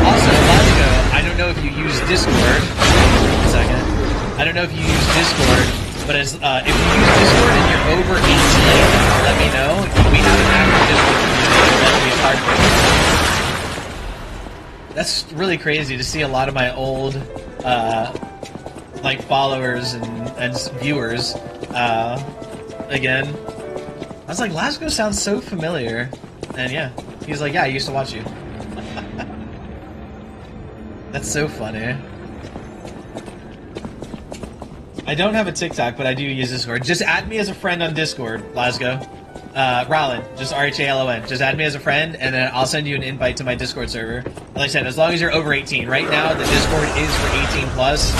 Also, Lasgo, I don't know if you use Discord. A second. I don't know if you use Discord. But if you use Discord and you're over 18, let me know. We have an active Discord community. That's really crazy to see a lot of my old, followers and viewers, again. I was like, Lasgo sounds so familiar. And yeah, he's like, yeah, I used to watch you. That's so funny. I don't have a TikTok, but I do use Discord. Just add me as a friend on Discord, Lasgo. Rallin, just RHALON. Just add me as a friend, and then I'll send you an invite to my Discord server. Like I said, as long as you're over 18. Right now, the Discord is for 18 plus.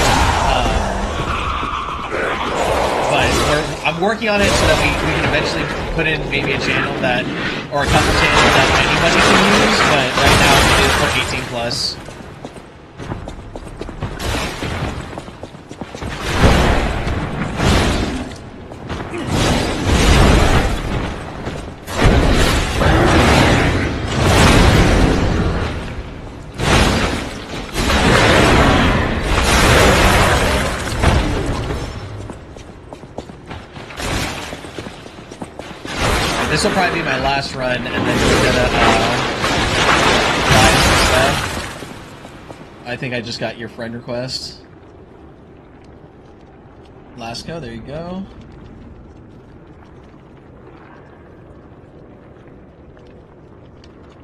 But I'm working on it so that we can eventually put in maybe a channel that, or a couple channels that anybody can use. But right now, it is for 18 plus. This will probably be my last run, and then we're gonna buy some stuff. I think I just got your friend request. Lasco, there you go.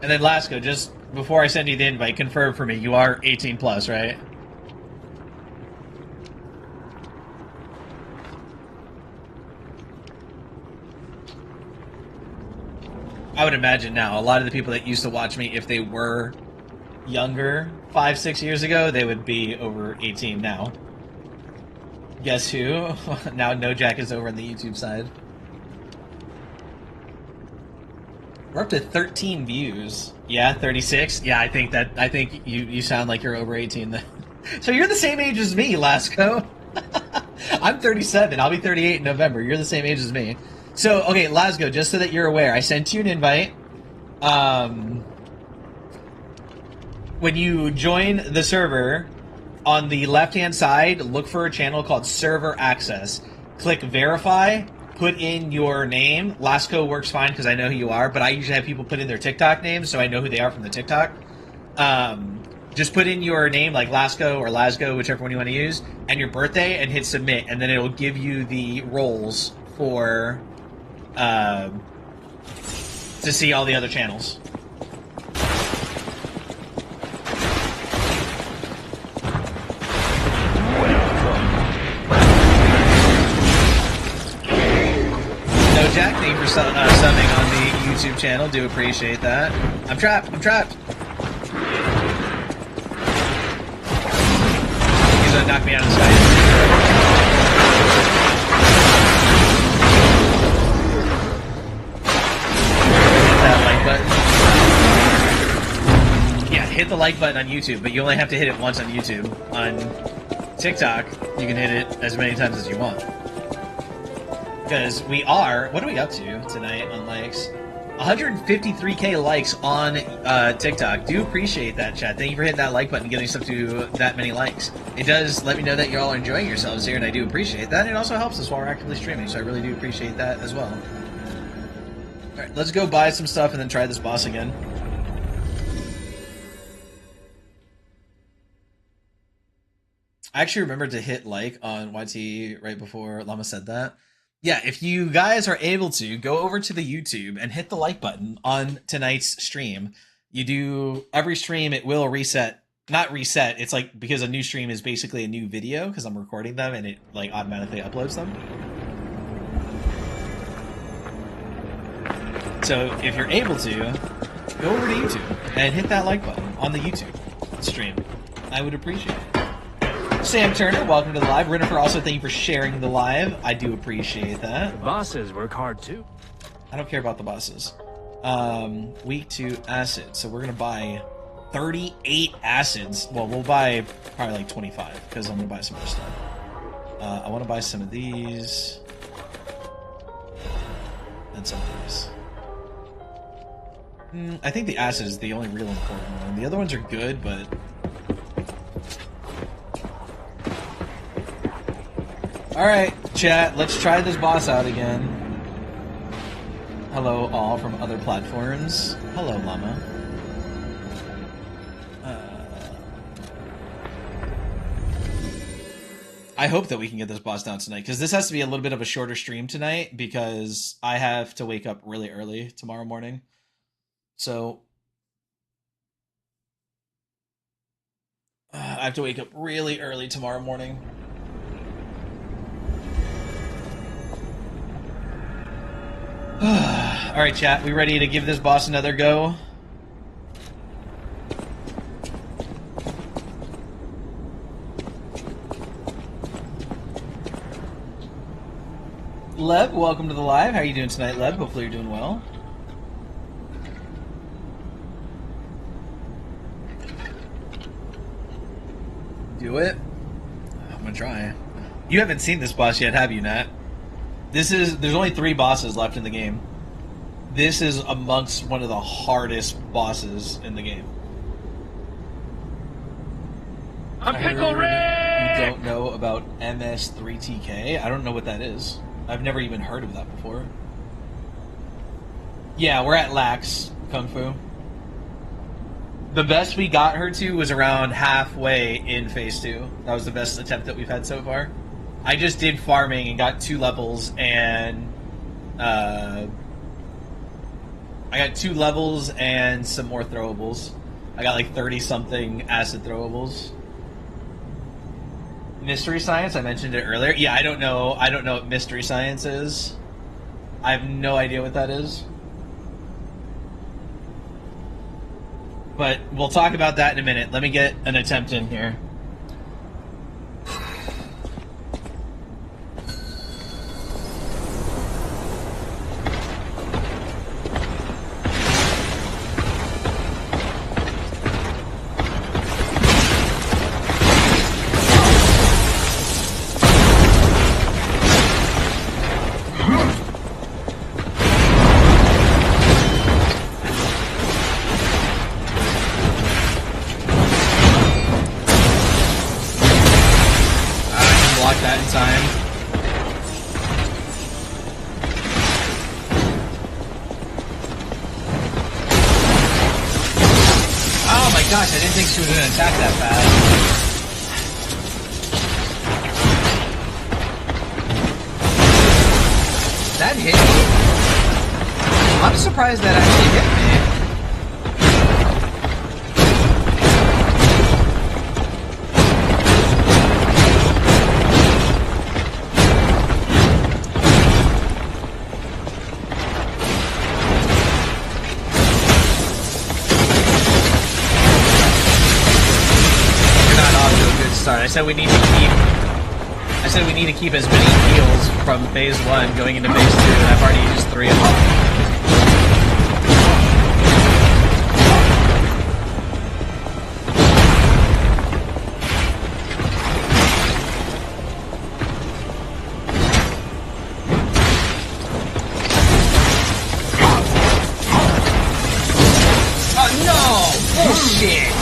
And then Lasco, just before I send you the invite, confirm for me, you are 18 plus, right? I would imagine now, a lot of the people that used to watch me, if they were younger 5-6 years ago, they would be over 18 now. Guess who? Now No Jack is over on the YouTube side. We're up to 13 views. Yeah, 36? Yeah, I think you sound like you're over 18 then. So you're the same age as me, Lasco. I'm 37. I'll be 38 in November. You're the same age as me. So, okay, Lasgo, just so that you're aware, I sent you an invite. When you join the server, on the left-hand side, look for a channel called Server Access. Click Verify, put in your name. Lasco works fine because I know who you are, but I usually have people put in their TikTok names so I know who they are from the TikTok. Just put in your name, like Lasco or Lasgo, whichever one you want to use, and your birthday, and hit Submit, and then it'll give you the roles for... to see all the other channels. No Jack, thank you for subbing on the YouTube channel. Do appreciate that. I'm trapped. I'm trapped. He's gonna knock me out of the sky. Yeah, hit the like button on YouTube, but you only have to hit it once on YouTube. On TikTok, you can hit it as many times as you want. Because we are... What are we up to tonight on likes? 153k likes on TikTok. Do appreciate that, chat. Thank you for hitting that like button and getting stuff to that many likes. It does let me know that you're all enjoying yourselves here, and I do appreciate that. It also helps us while we're actively streaming, so I really do appreciate that as well. Alright, let's go buy some stuff and then try this boss again. I actually remembered to hit like on YT right before Llama said that. Yeah, if you guys are able to, go over to the YouTube and hit the like button on tonight's stream. You do every stream, it will reset. Not reset, it's like because a new stream is basically a new video because I'm recording them and it like automatically uploads them. So if you're able to, go over to YouTube and hit that like button on the YouTube stream. I would appreciate it. Sam Turner, welcome to the live. Rennifer, also thank you for sharing the live. I do appreciate that. The bosses work hard too. I don't care about the bosses. Weak to acid. So we're going to buy 38 acids. Well, we'll buy probably like 25 because I'm going to buy some more stuff. I want to buy some of these. And some of these. I think the acid is the only real important one. The other ones are good, but... Alright, chat, let's try this boss out again. Hello all from other platforms. Hello, Llama. I hope that we can get this boss down tonight, because this has to be a little bit of a shorter stream tonight, because I have to wake up really early tomorrow morning. So... I have to wake up really early tomorrow morning. Alright, chat, we ready to give this boss another go? Leb, welcome to the live. How are you doing tonight, Leb? Hopefully you're doing well. Do it? I'm gonna try. You haven't seen this boss yet, have you, Nat? There's only 3 bosses left in the game. This is amongst one of the hardest bosses in the game. I'm Pickle Rick! You don't know about MS3TK? I don't know what that is. I've never even heard of that before. Yeah, we're at Lax, Kung Fu. The best we got her to was around halfway in Phase 2. That was the best attempt that we've had so far. I just did farming and got 2 levels, and I got 2 levels and some more throwables. I got like 30-something acid throwables. Mystery Science, I mentioned it earlier. Yeah, I don't know what Mystery Science is. I have no idea what that is. But we'll talk about that in a minute. Let me get an attempt in here. Gosh, I didn't think she was going to attack that fast. That hit me? I'm surprised that actually hit me. I said we need to keep as many heals from Phase 1 going into Phase 2, and I've already used 3 of them. Oh no! Bullshit!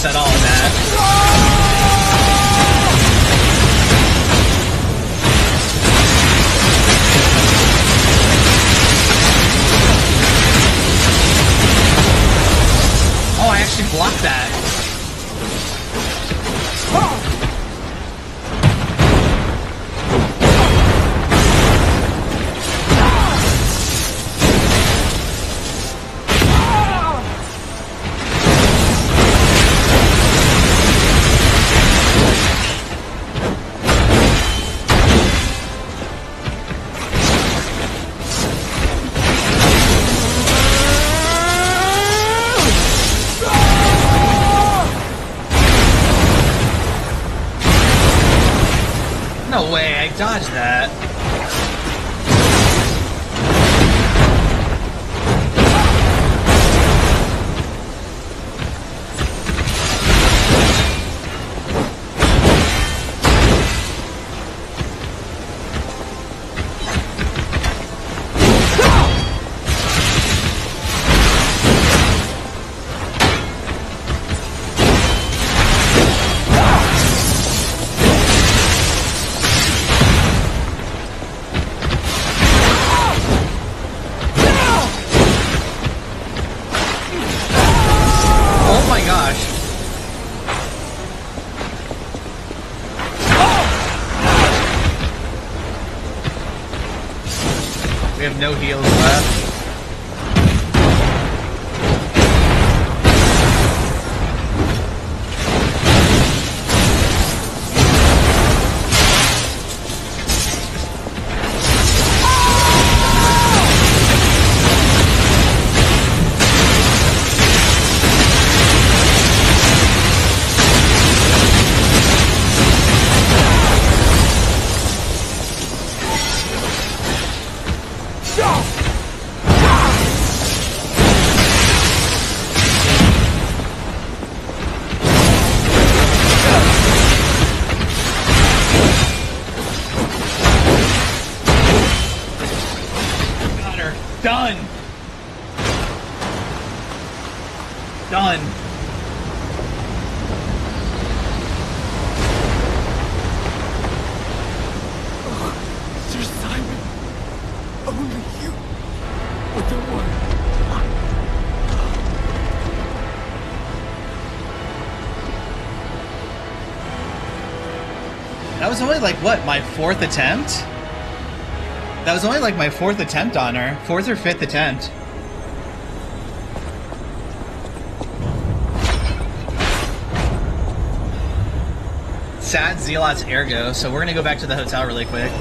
At all, Matt. Oh, I actually blocked that. No way, I dodged that. We have no heals left. Done! Done. Sir Simon, only you were the one. That was only like, what, my 4th attempt? That was only like my 4th attempt on her. 4th or 5th attempt. Sad Zealot's Ergo, so we're gonna go back to the hotel really quick.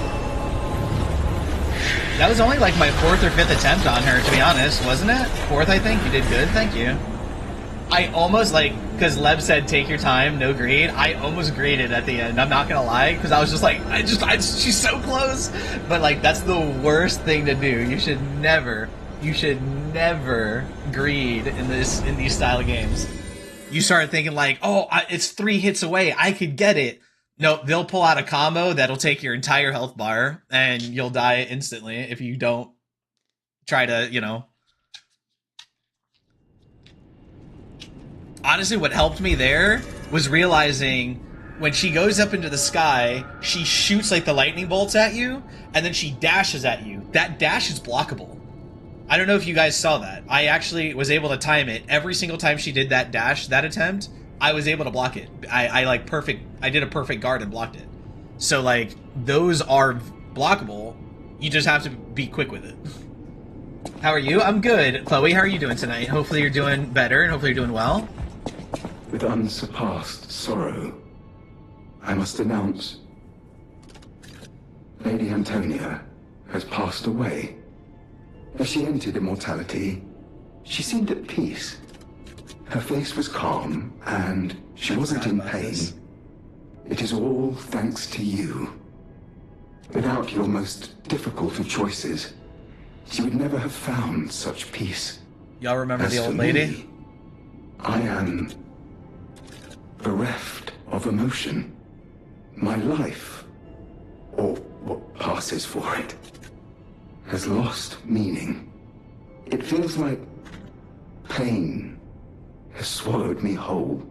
That was only like my 4th or 5th attempt on her, to be honest, wasn't it? 4th, I think. You did good, thank you. I almost, like, because Leb said take your time, no greed, I almost greeted at the end, I'm not gonna lie, because I was just like, she's so close! But, like, that's the worst thing to do. You should never greed in these style of games. You start thinking like, oh, it's 3 hits away, I could get it. No, they'll pull out a combo that'll take your entire health bar, and you'll die instantly if you don't try to, you know. Honestly, what helped me there was realizing when she goes up into the sky, she shoots like the lightning bolts at you, and then she dashes at you. That dash is blockable. I don't know if you guys saw that. I actually was able to time it. Every single time she did that dash, that attempt, I was able to block it. I did a perfect guard and blocked it. So, like, those are blockable. You just have to be quick with it. How are you? I'm good. Chloe, how are you doing tonight? Hopefully you're doing better, and hopefully you're doing well. With unsurpassed sorrow, I must announce Lady Antonia has passed away. As she entered immortality, she seemed at peace. Her face was calm, and she wasn't in pain. It is all thanks to you. Without your most difficult of choices, she would never have found such peace. Y'all remember the old lady? Me, I am bereft of emotion. My life, or what passes for it, has lost meaning. It feels like pain has swallowed me whole.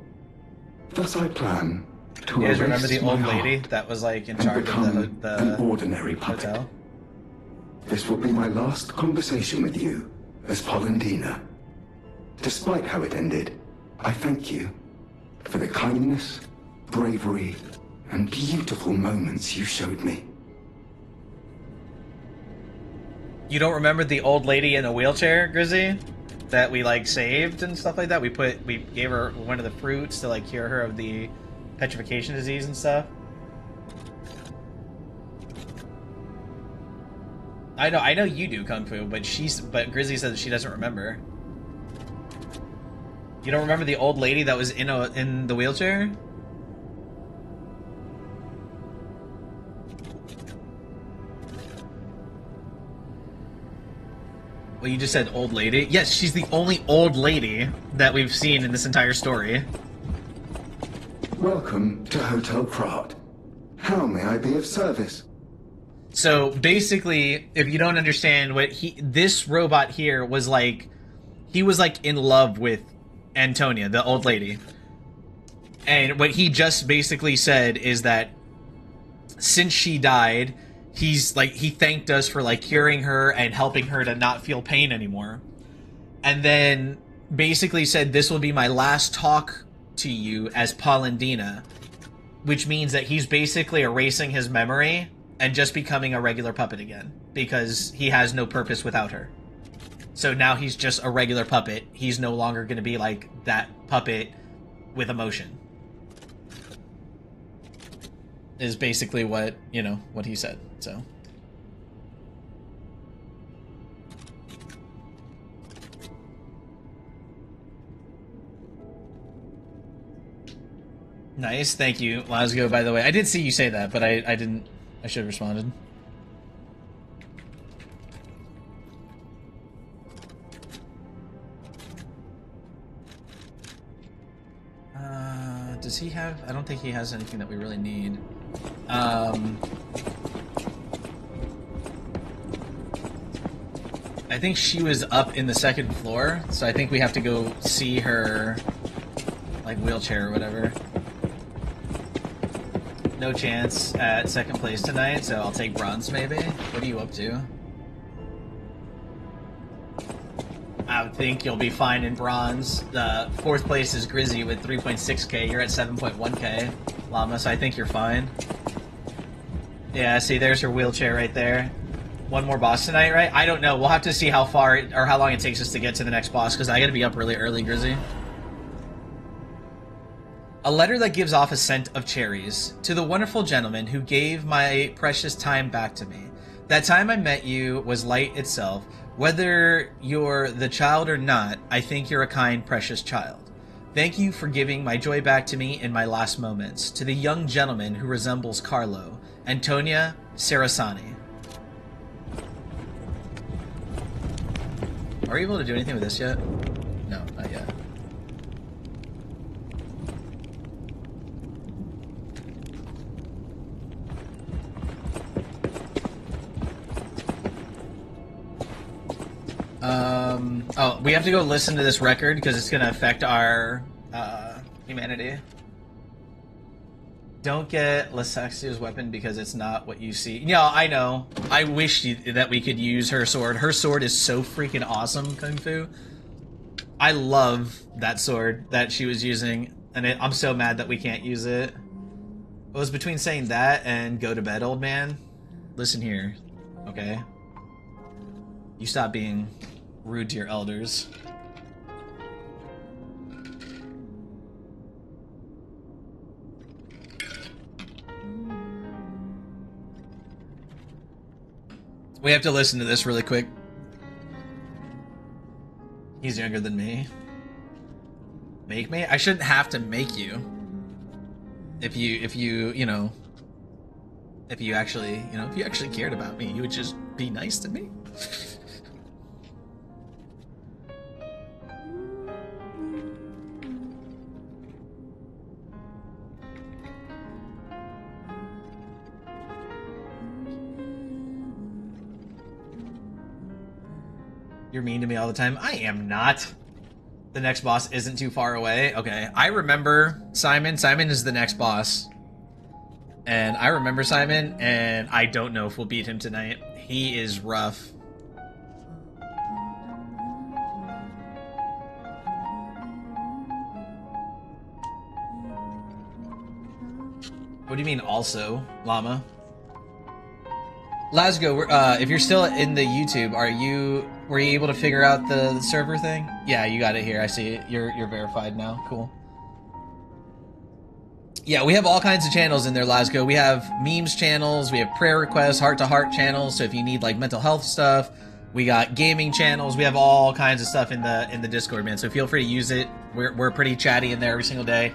Thus I plan to You guys remember erase the old my lady heart that was like in and charge become of the an ordinary puppet. hotel? This will be my last conversation with you as Polendina. Despite how it ended, I thank you for the kindness, bravery, and beautiful moments you showed me. You don't remember the old lady in a wheelchair, Grizzy? That we, like, saved and stuff like that? We gave her one of the fruits to, like, cure her of the petrification disease and stuff? I know you do, Kung Fu, but Grizzy says she doesn't remember. You don't remember the old lady that was in the wheelchair? Well, you just said old lady. Yes, she's the only old lady that we've seen in this entire story. Welcome to Hotel Pratt. How may I be of service? So basically, if you don't understand what this robot here was like, he was like in love with Antonia, the old lady. And what he just basically said is that since she died, he thanked us for like curing her and helping her to not feel pain anymore. And then basically said, this will be my last talk to you as Polendina, which means that he's basically erasing his memory and just becoming a regular puppet again. because he has no purpose without her. So now he's just a regular puppet. He's no longer going to be like that puppet with emotion. Is basically what, you know, what he said, so. Nice, thank you, Lasgo, by the way. I did see you say that, but I didn't, I should have responded. Does he have, I don't think he has anything that we really need. I think she was up in the second floor, so I think we have to go see her, like, wheelchair or whatever. No chance at second place tonight, so I'll take bronze maybe. What are you up to? I would think you'll be fine in bronze. The fourth place is Grizzy with 3.6k. You're at 7.1k, Llama, so I think you're fine. Yeah, see, there's her wheelchair right there. One more boss tonight, right? I don't know. We'll have to see how far or how long it takes us to get to the next boss, because I gotta be up really early, Grizzy. A letter that gives off a scent of cherries. To the wonderful gentleman who gave my precious time back to me. That time I met you was light itself. Whether you're the child or not, I think you're a kind, precious child. Thank you for giving my joy back to me in my last moments. To the young gentleman who resembles Carlo. Antonia Sarasani. Are we able to do anything with this yet? No, not yet. Oh, we have to go listen to this record because it's going to affect our humanity. Don't get Lysaxia's weapon because it's not what you see. Yeah, I know. I wish that we could use her sword. Her sword is so freaking awesome, Kung Fu. I love that sword that she was using, and I'm so mad that we can't use it. It was between saying that and go to bed, old man. Listen here, okay? You stop being rude to your elders. We have to listen to this really quick. He's younger than me. Make me? I shouldn't have to make you. If you actually cared about me, you would just be nice to me. You're mean to me all the time. I am not. The next boss isn't too far away. Okay, I remember Simon. Simon is the next boss. And I remember Simon, and I don't know if we'll beat him tonight. He is rough. What do you mean also, Llama? Lasgo, if you're still in the YouTube, were you able to figure out the server thing? Yeah, you got it here. I see it. You're verified now. Cool. Yeah, we have all kinds of channels in there, Lasgo. We have memes channels, we have prayer requests, heart-to-heart channels, so if you need like mental health stuff, we got gaming channels, we have all kinds of stuff in the Discord, man. So feel free to use it. We're pretty chatty in there every single day.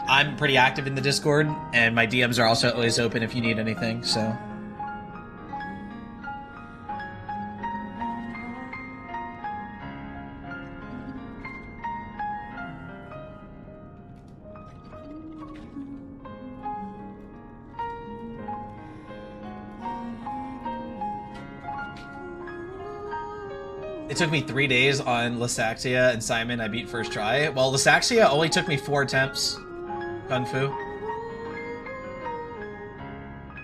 I'm pretty active in the Discord, and my DMs are also always open if you need anything, so. It took me 3 days on Lysaxia and Simon. I beat first try. Well, Lysaxia only took me 4 attempts. Kung Fu.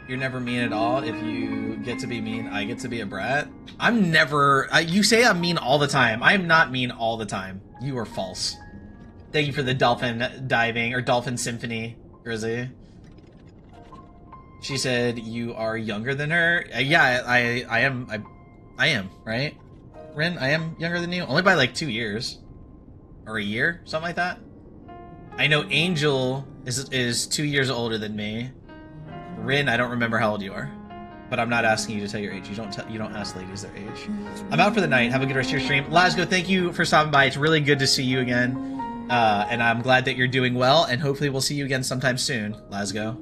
You're never mean at all. If you get to be mean, I get to be a brat. I'm never... you say I'm mean all the time. I am not mean all the time. You are false. Thank you for the dolphin diving, or dolphin symphony, Grizzy. She said you are younger than her. Yeah, I am. I am, right? Rin, I am younger than you, only by like 2 years or a year, something like that. I know Angel is 2 years older than me. Rin, I don't remember how old you are, but I'm not asking you to tell your age. You don't ask ladies their age. I'm out for the night. Have a good rest of your stream. Lasgo, thank you for stopping by. It's really good to see you again, and I'm glad that you're doing well. And hopefully we'll see you again sometime soon, Lasgo.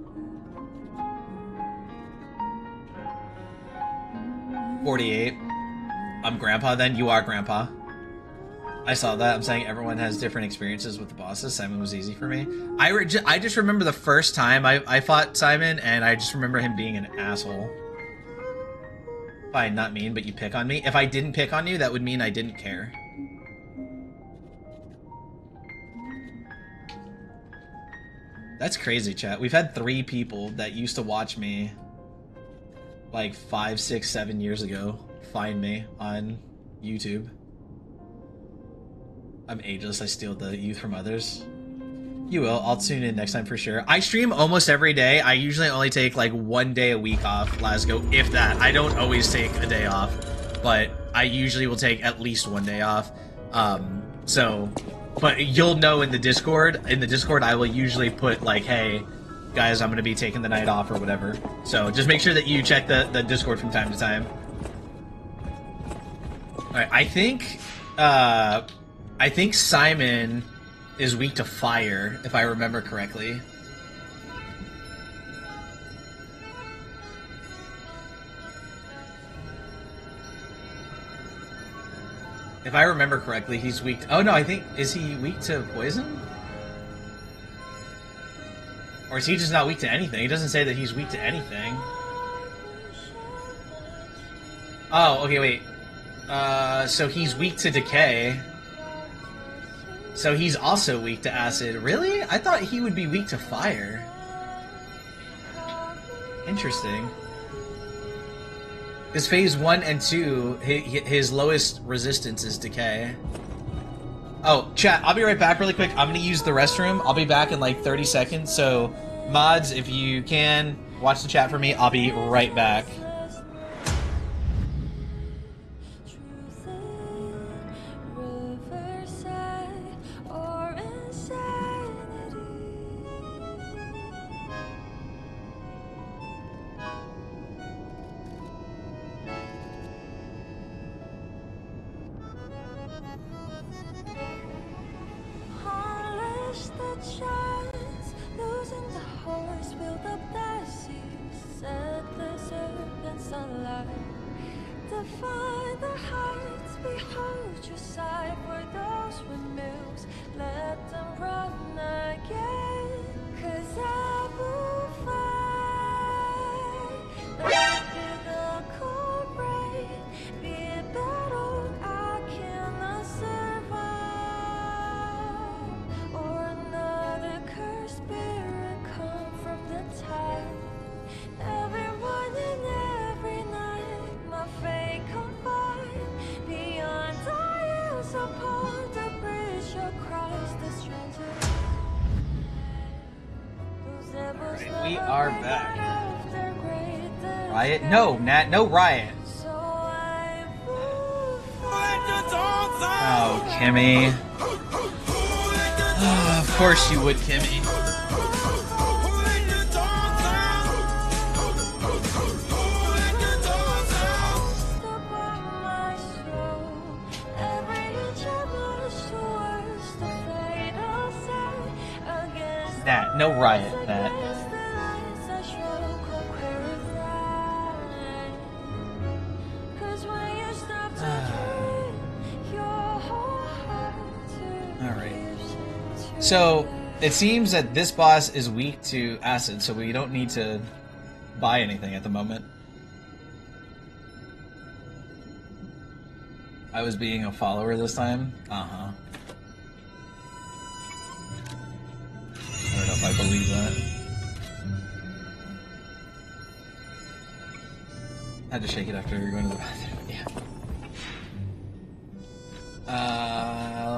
48. I'm Grandpa. Then you are Grandpa. I saw that. I'm saying everyone has different experiences with the bosses. Simon was easy for me. I just remember the first time I fought Simon, and I just remember him being an asshole. Fine, not mean, but you pick on me. If I didn't pick on you, that would mean I didn't care. That's crazy, chat. We've had 3 people that used to watch me like 5, 6, 7 years ago find me on YouTube. I'm ageless. I steal the youth from others. You will. I'll tune in next time for sure. I stream almost every day. I usually only take like 1 day a week off, Lasgo, if that. I don't always take a day off, but I usually will take at least 1 day off. But you'll know in the Discord. In the Discord, I will usually put like, hey, guys, I'm going to be taking the night off or whatever. So just make sure that you check the Discord from time to time. Alright, I think Simon is weak to fire, if I remember correctly. If I remember correctly, he's weak to... Oh no, is he weak to poison? Or is he just not weak to anything? He doesn't say that he's weak to anything. Oh, okay, wait. So he's weak to decay. So he's also weak to acid. Really? I thought he would be weak to fire. Interesting. Because phase 1 and 2, his lowest resistance is decay. Oh, chat, I'll be right back really quick. I'm going to use the restroom. I'll be back in like 30 seconds. So, mods, if you can, watch the chat for me. I'll be right back. We are back. Riot? No, Nat, no Riot. Oh, Kimmy. Oh, of course you would, Kimmy. Nat, no Riot, Nat. So, it seems that this boss is weak to acid, so we don't need to buy anything at the moment. I was being a follower this time? Uh-huh. I don't know if I believe that. I had to shake it after going to the bathroom, yeah.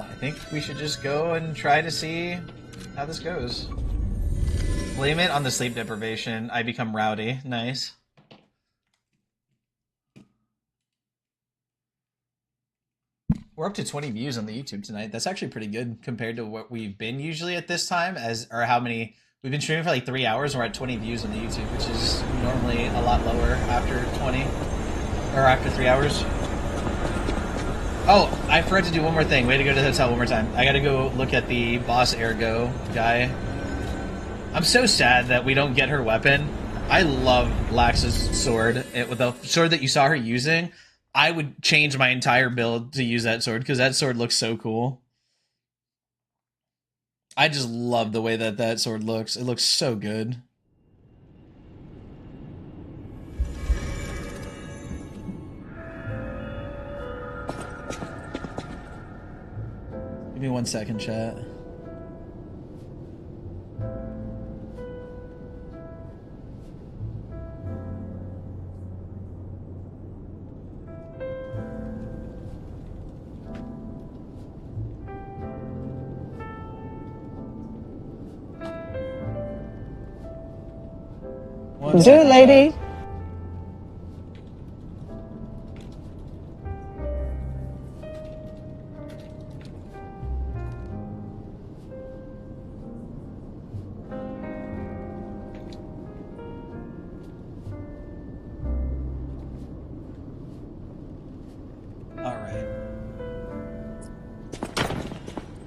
I think we should just go and try to see how this goes. Blame it on the sleep deprivation. I become rowdy. Nice. We're up to 20 views on the YouTube tonight. That's actually pretty good compared to what we've been usually at this time, or how many we've been streaming for like 3 hours and we're at 20 views on the YouTube, which is normally a lot lower after 20 or after 3 hours. Oh, I forgot to do one more thing. Way to go to the hotel one more time. I gotta go look at the Boss Ergo guy. I'm so sad that we don't get her weapon. I love Lax's sword. With the sword that you saw her using, I would change my entire build to use that sword because that sword looks so cool. I just love the way that that sword looks. It looks so good. Give me 1 second, chat. Do it, lady. Alright.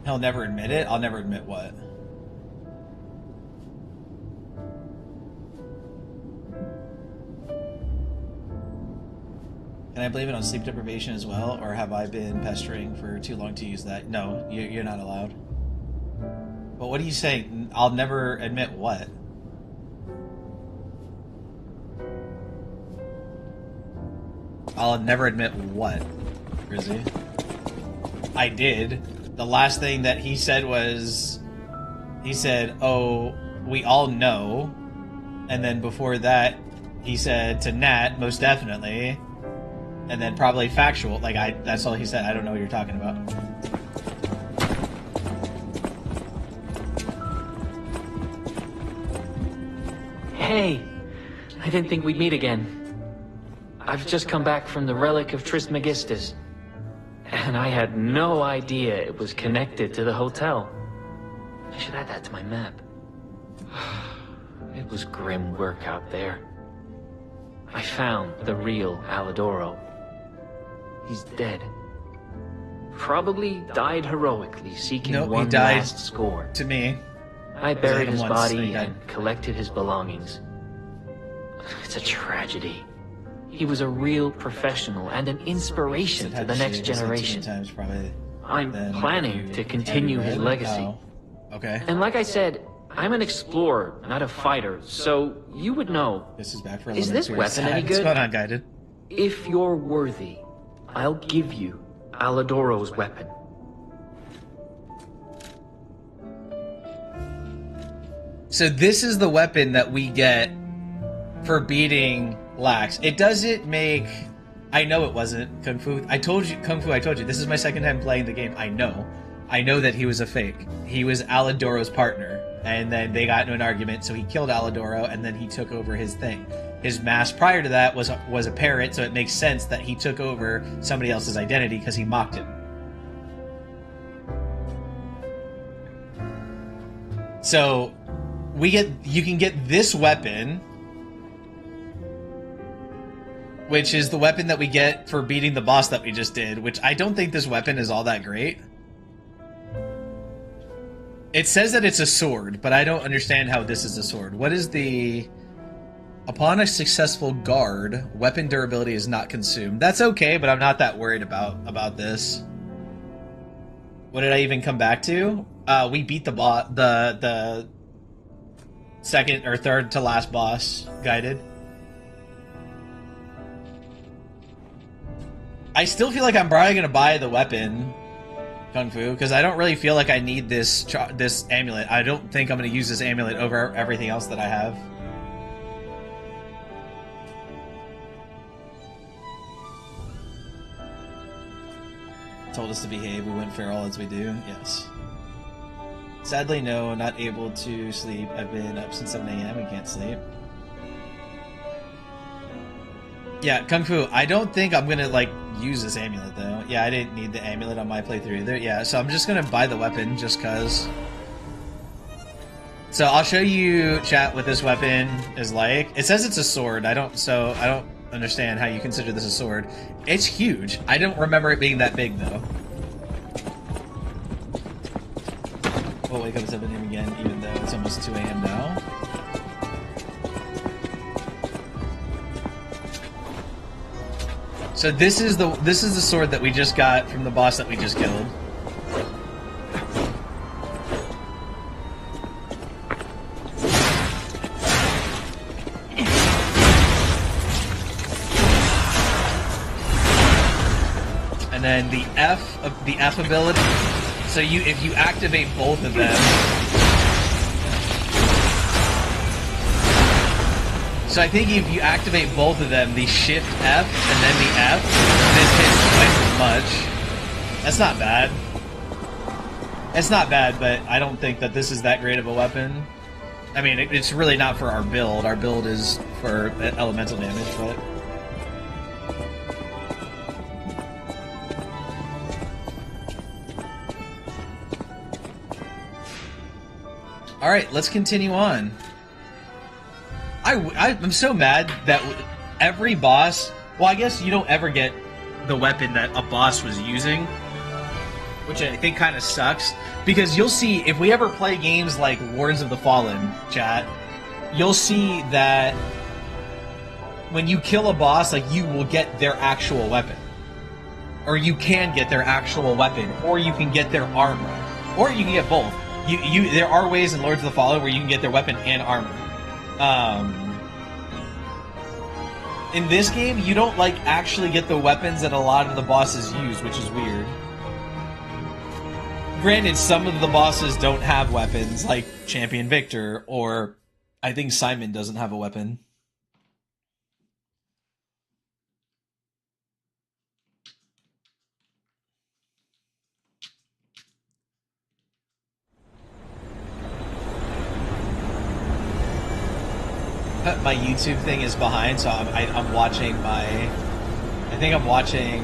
He'll never admit it? I'll never admit what? Can I blame it on sleep deprivation as well, or have I been pestering for too long to use that? No, you're not allowed. But what are you saying? I'll never admit what? I'll never admit what, Grizzy? I did. The last thing that he said was, he said, "Oh, we all know," and then before that, he said to Nat, "Most definitely." And then probably factual. Like, that's all he said. I don't know what you're talking about. Hey! I didn't think we'd meet again. I've just come back from the Relic of Trismegistus. And I had no idea it was connected to the hotel. I should add that to my map. It was grim work out there. I found the real Alidoro. He's dead. Probably died heroically, seeking one last score. To me. I buried his body and collected his belongings. It's a tragedy. He was a real professional and an inspiration to the next generation. I'm planning to continue his legacy. Okay. And like I said, I'm an explorer, not a fighter, so you would know. This is bad for Is this weapon any good? What's going on, Guided? If you're worthy, I'll give you Alidoro's weapon. So this is the weapon that we get for beating Lax. It doesn't make... I know it wasn't Kung Fu. I told you, Kung Fu, I told you. This is my second time playing the game. I know that he was a fake. He was Alidoro's partner. And then they got into an argument, so he killed Alidoro, and then he took over his thing. His mask prior to that was a parrot, so it makes sense that he took over somebody else's identity because he mocked him. So you can get this weapon, which is the weapon that we get for beating the boss that we just did, which I don't think this weapon is all that great. It says that it's a sword, but I don't understand how this is a sword. What is the... Upon a successful guard, weapon durability is not consumed. That's okay, but I'm not that worried about this. What did I even come back to? We beat the second or third to last boss, Guided. I still feel like I'm probably gonna buy the weapon, Kung Fu, because I don't really feel like I need this amulet. I don't think I'm gonna use this amulet over everything else that I have. Told us to behave, we went feral as we do, yes. Sadly, no, not able to sleep. I've been up since 7 a.m. and can't sleep. Yeah, Kung Fu, I don't think I'm gonna, like, use this amulet, though. Yeah, I didn't need the amulet on my playthrough either. Yeah, so I'm just gonna buy the weapon, just cause. So I'll show you, chat, what this weapon is like. It says it's a sword. I don't understand how you consider this a sword. It's huge. I don't remember it being that big, though. We'll wake up at 7 a.m. again, even though it's almost 2 a.m. now. So this is the sword that we just got from the boss that we just killed. And then the F ability. So if you activate both of them. So I think if you activate both of them, the Shift F and then the F, this hits twice as much. That's not bad. It's not bad, but I don't think that this is that great of a weapon. I mean, it's really not for our build. Our build is for elemental damage, but... Alright, let's continue on. I'm so mad that every boss... Well, I guess you don't ever get the weapon that a boss was using, which I think kind of sucks. Because you'll see, if we ever play games like Lords of the Fallen, chat, you'll see that when you kill a boss, like, you will get their actual weapon. Or you can get their actual weapon. Or you can get their armor. Or you can get both. There are ways in Lords of the Fallen where you can get their weapon and armor. In this game, you don't, like, actually get the weapons that a lot of the bosses use, which is weird. Granted, some of the bosses don't have weapons, like Champion Victor, or I think Simon doesn't have a weapon. My YouTube thing is behind, so I'm watching I think I'm watching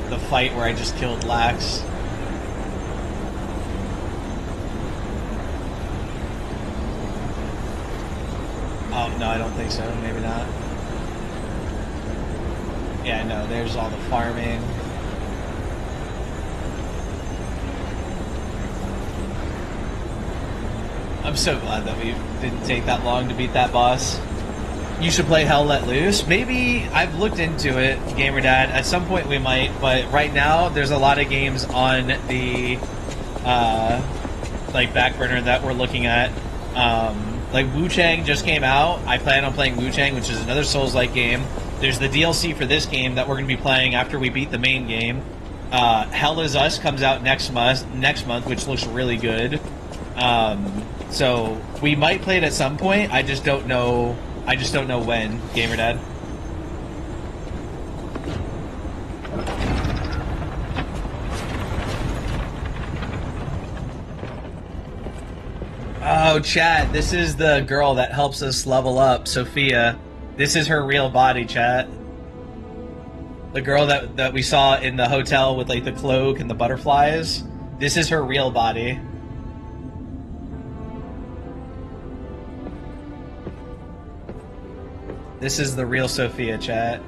the fight where I just killed Lax. Oh, no, I don't think so. Maybe not. Yeah, no, there's all the farming. I'm so glad that we didn't take that long to beat that boss. You should play Hell Let Loose. Maybe, I've looked into it, GamerDad. At some point we might, but right now there's a lot of games on the like back burner that we're looking at. Like Wu Chang just came out. I plan on playing Wu Chang, which is another Souls-like game. There's the DLC for this game that we're going to be playing after we beat the main game. Hell Is Us comes out next month, which looks really good. So we might play it at some point. I just don't know when, GamerDad. Oh, chat, this is the girl that helps us level up, Sophia. This is her real body, chat. The girl that we saw in the hotel with, like, the cloak and the butterflies. This is her real body. This is the real Sophia, chat.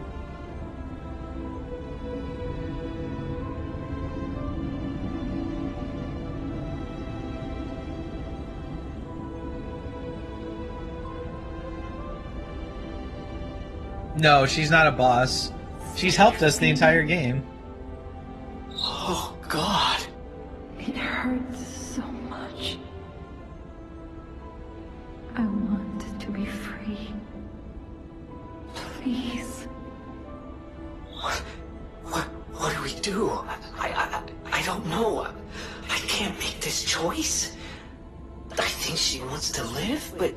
No, she's not a boss. She's helped us the entire game. Oh, God. It hurts so much. I want to be free. Please. What do we do? I don't know. I can't make this choice. I think she wants to live, but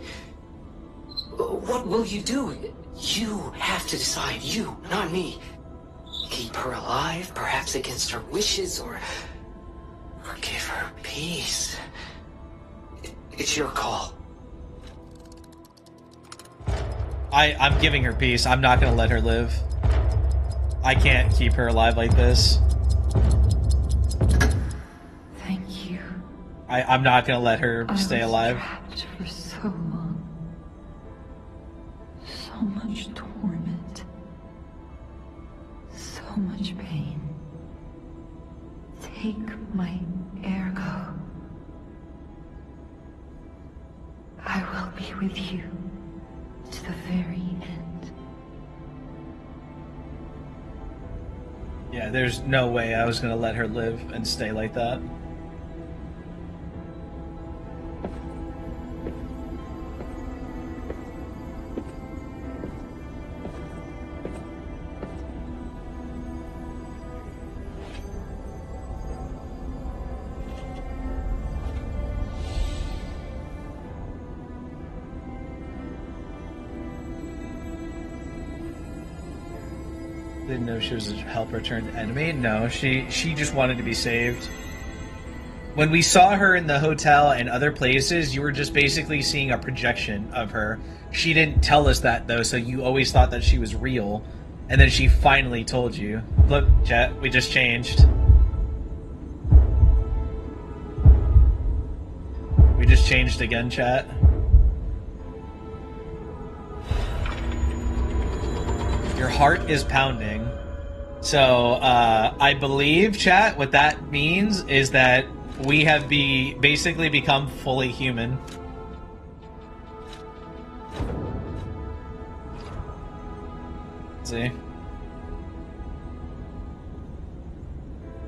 what will you do? You have to decide. You, not me. Keep her alive, perhaps against her wishes, or give her peace. It's your call. I'm giving her peace. I'm not gonna let her live. I can't keep her alive like this. Thank you. I'm not gonna let her stay alive. Trapped for so long. So much torment. So much pain. Take my ergo. I will be with you to the very end. Yeah, there's no way I was gonna let her live and stay like that. Didn't know she was a helper turned enemy. No, she just wanted to be saved. When we saw her in the hotel and other places, you were just basically seeing a projection of her. She didn't tell us that though, so you always thought that she was real. And then she finally told you. Look, chat, we just changed. We just changed again, chat. Your heart is pounding. So, I believe, chat, what that means is that we have basically become fully human. Let's see.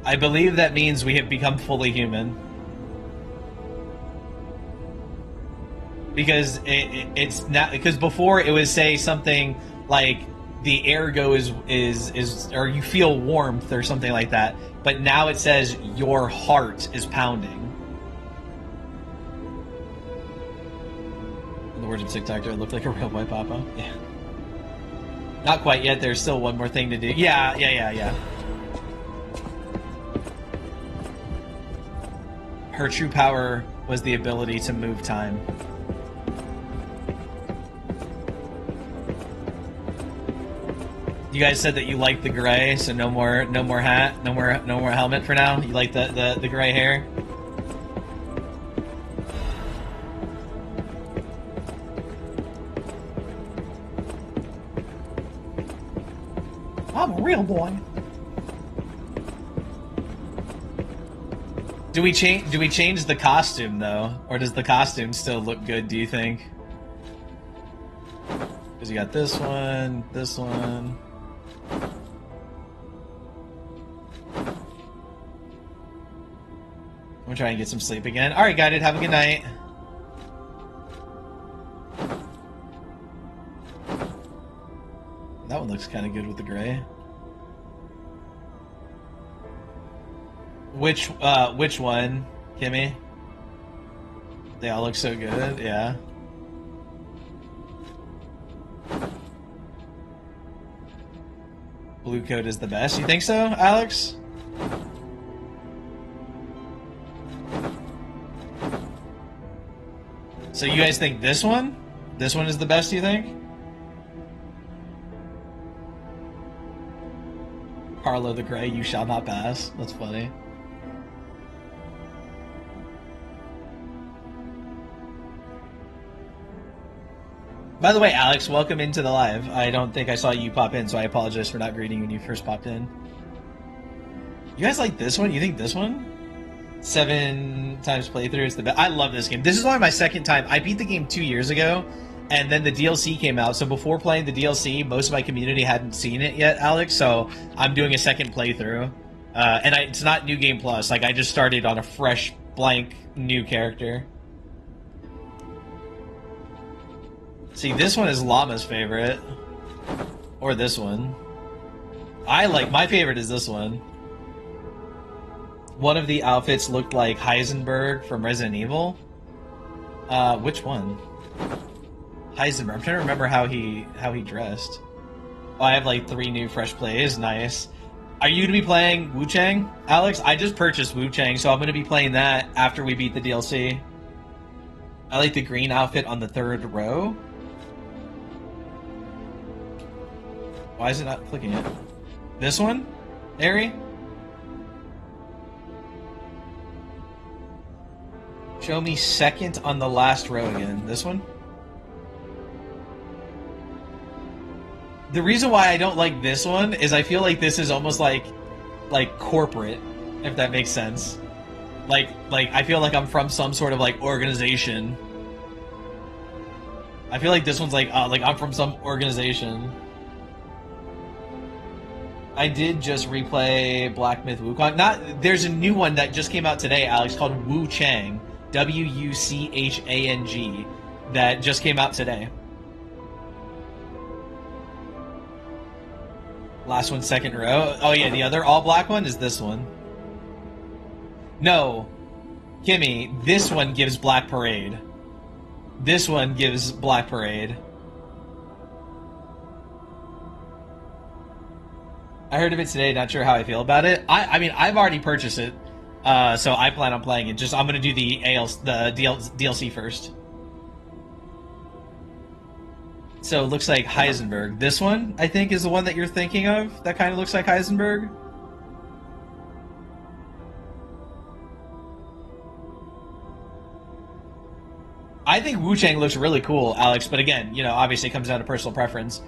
I believe that means we have become fully human. Because it's not, because before it would say something like the ergo is or you feel warmth or something like that, but now it says your heart is pounding. In the words of TikTok, it looked like a real white papa. Yeah. Not quite yet. There's still one more thing to do. Yeah. Her true power was the ability to move time. You guys said that you liked the gray, so no more hat, no more helmet for now. You like the gray hair? I'm a real boy. Do we change the costume though, or does the costume still look good? Do you think? Because you got this one, this one. I'm trying to get some sleep again. Alright, Guided, have a good night. That one looks kind of good with the gray. Which one, Kimmy? They all look so good, yeah. Blue coat is the best. You think so, Alex? So you guys think this one? This one is the best, you think? Carlo the Grey, you shall not pass. That's funny. By the way, Alex, welcome into the live. I don't think I saw you pop in, so I apologize for not greeting you when you first popped in. You guys like this one? You think this one? 7 times playthrough is the best. I love this game. This is only my second time. I beat the game 2 years ago, and then the DLC came out. So before playing the DLC, most of my community hadn't seen it yet, Alex. So I'm doing a second playthrough, and it's not New Game Plus. Like I just started on a fresh, blank, new character. See, this one is Llama's favorite, or this one. My favorite is this one. One of the outfits looked like Heisenberg from Resident Evil. Which one? Heisenberg. I'm trying to remember how he dressed. Oh, I have like 3 new fresh plays. Nice. Are you going to be playing Wu Chang, Alex? I just purchased Wu Chang, so I'm going to be playing that after we beat the DLC. I like the green outfit on the third row. Why is it not clicking it? This one? Ari? Show me second on the last row again. This one? The reason why I don't like this one is I feel like this is almost like corporate, if that makes sense. Like I feel like I'm from some sort of like organization. I feel like this one's like I'm from some organization. I did just replay Black Myth Wukong. There's a new one that just came out today, Alex, called Wu Chang, WUCHANG, that just came out today. Last one, second row. Oh yeah, the other all black one is this one. No, Kimmy, this one gives Black Parade. This one gives Black Parade. I heard of it today, not sure how I feel about it. I mean, I've already purchased it, so I plan on playing it. I'm gonna do the DLC first. So it looks like Heisenberg. This one, I think, is the one that you're thinking of. That kind of looks like Heisenberg. I think Wu Chang looks really cool, Alex, but again, you know, obviously it comes down to personal preference.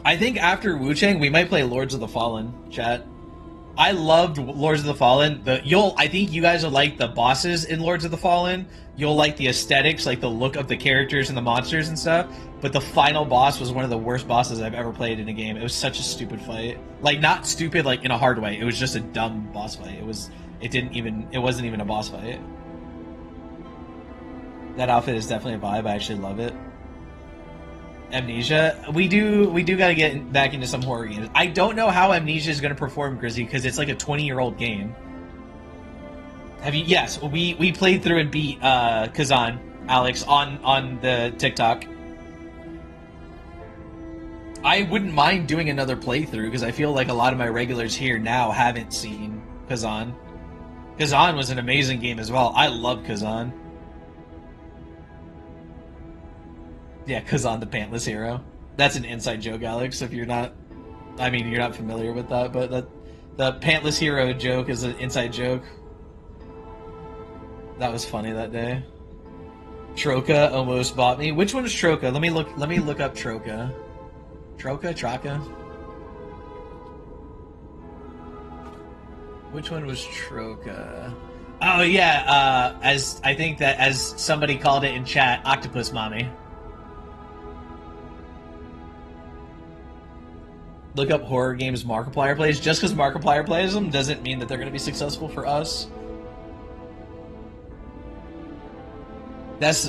I think after Wu Chang, we might play Lords of the Fallen, chat. I loved Lords of the Fallen. I think you guys will like the bosses in Lords of the Fallen. You'll like the aesthetics, like the look of the characters and the monsters and stuff. But the final boss was one of the worst bosses I've ever played in a game. It was such a stupid fight. Like, not stupid like in a hard way. It was just a dumb boss fight. It wasn't even a boss fight. That outfit is definitely a vibe. I actually love it. Amnesia. We do gotta get back into some horror games. I don't know how Amnesia is gonna perform, Grizzy, because it's like a 20-year-old game. Have you? Yes, we played through and beat Kazan, Alex, on the TikTok. I wouldn't mind doing another playthrough because I feel like a lot of my regulars here now haven't seen Kazan. Kazan was an amazing game as well. I love Kazan. Yeah, Kazan the Pantless Hero. That's an inside joke, Alex, if you're not... I mean, you're not familiar with that, but the Pantless Hero joke is an inside joke. That was funny that day. Troca almost bought me. Which one is Troca? Let me look up Troca. Troca? Which one was Troca? Oh yeah, as somebody called it in chat, Octopus Mommy. Look up horror games Markiplier plays. Just because Markiplier plays them doesn't mean that they're going to be successful for us.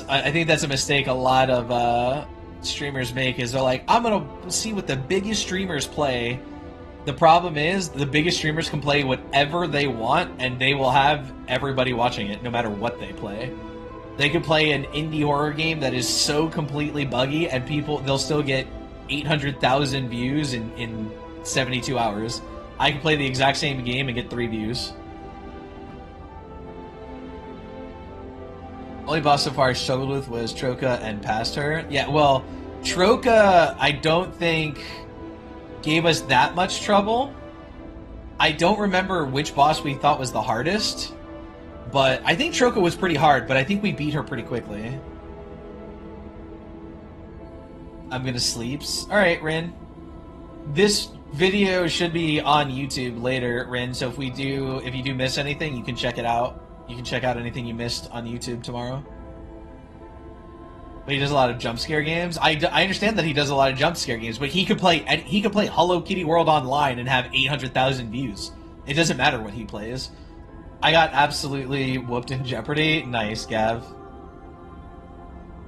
I think that's a mistake a lot of streamers make, is they're like, I'm going to see what the biggest streamers play. The problem is, the biggest streamers can play whatever they want, and they will have everybody watching it, no matter what they play. They could play an indie horror game that is so completely buggy, and they'll still get 800,000 views in 72 hours. I can play the exact same game and get 3 views. Only boss so far I struggled with was Troca and past her. Yeah, well, Troca, I don't think gave us that much trouble. I don't remember which boss we thought was the hardest, but I think Troca was pretty hard, but I think we beat her pretty quickly. I'm gonna sleeps. Alright, Rin. This video should be on YouTube later, Rin, so if you do miss anything, you can check it out. You can check out anything you missed on YouTube tomorrow. But he does a lot of jump scare games. I understand that he does a lot of jump scare games, but he could play Hello Kitty World Online and have 800,000 views. It doesn't matter what he plays. I got absolutely whooped in Jeopardy. Nice, Gav.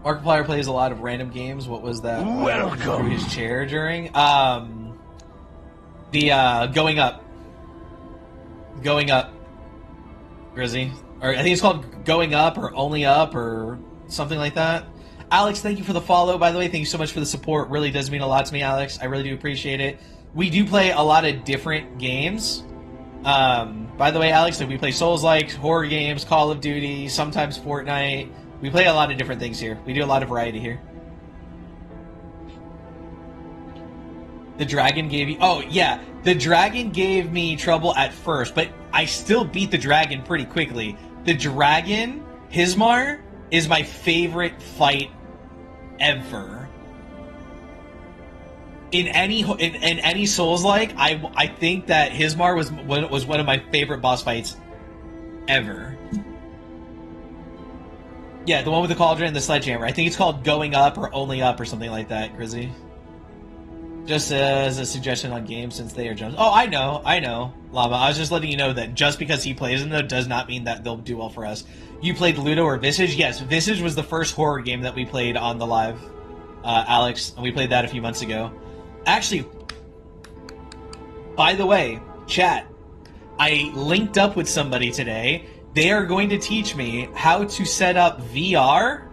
Markiplier plays a lot of random games. What was that? Welcome. His chair during Going Up. Going Up. Grizzy. Or I think it's called Going Up or Only Up or something like that. Alex, thank you for the follow, by the way. Thank you so much for the support. Really does mean a lot to me, Alex. I really do appreciate it. We do play a lot of different games. By the way, Alex, we play Souls-like, horror games, Call of Duty, sometimes Fortnite. We play a lot of different things here. We do a lot of variety here. The dragon gave you... Oh, yeah. The dragon gave me trouble at first, but I still beat the dragon pretty quickly. The dragon, Hismar, is my favorite fight ever. In any Souls-like, I think that Hismar was one of my favorite boss fights ever. Yeah, the one with the cauldron and the sledgehammer. I think it's called Going Up or Only Up or something like that, Grizzy. Just as a suggestion on games, since they are jumps. Oh, I know, Llama. I was just letting you know that just because he plays them, though, does not mean that they'll do well for us. You played Ludo or Visage? Yes, Visage was the first horror game that we played on the live, Alex, and we played that a few months ago. Actually, by the way, chat, I linked up with somebody today. They are going to teach me how to set up VR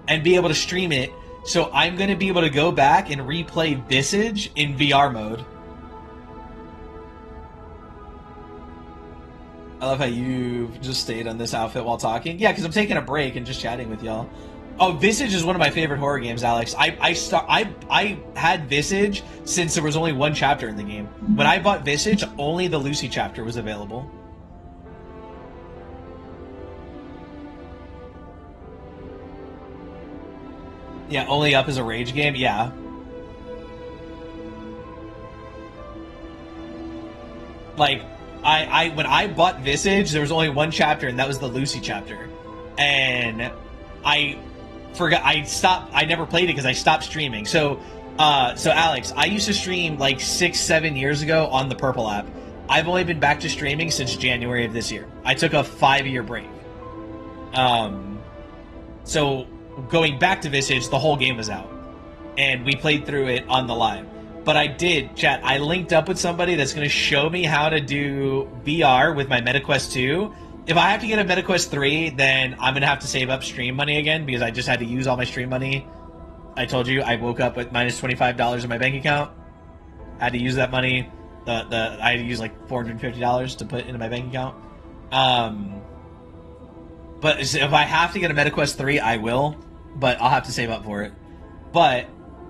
and be able to stream it. So I'm going to be able to go back and replay Visage in VR mode. I love how you've just stayed on this outfit while talking. Yeah, because I'm taking a break and just chatting with y'all. Oh, Visage is one of my favorite horror games, Alex. I had Visage since there was only one chapter in the game. When I bought Visage, only the Lucy chapter was available. Yeah, Only Up is a rage game? Yeah. Like, when I bought Visage, there was only one chapter, and that was the Lucy chapter. And I forgot, I never played it because I stopped streaming. So Alex, I used to stream like 6-7 years ago on the Purple app. I've only been back to streaming since January of this year. I took a 5-year break. So going back to Visage, the whole game was out, and we played through it on the live. But I did, chat, I linked up with somebody that's going to show me how to do VR with my MetaQuest 2. If I have to get a MetaQuest 3, then I'm going to have to save up stream money again, because I just had to use all my stream money. I told you, I woke up with minus $25 in my bank account. I had to use that money. I had to use like $450 to put into my bank account. But if I have to get a MetaQuest 3, I will. But I'll have to save up for it. But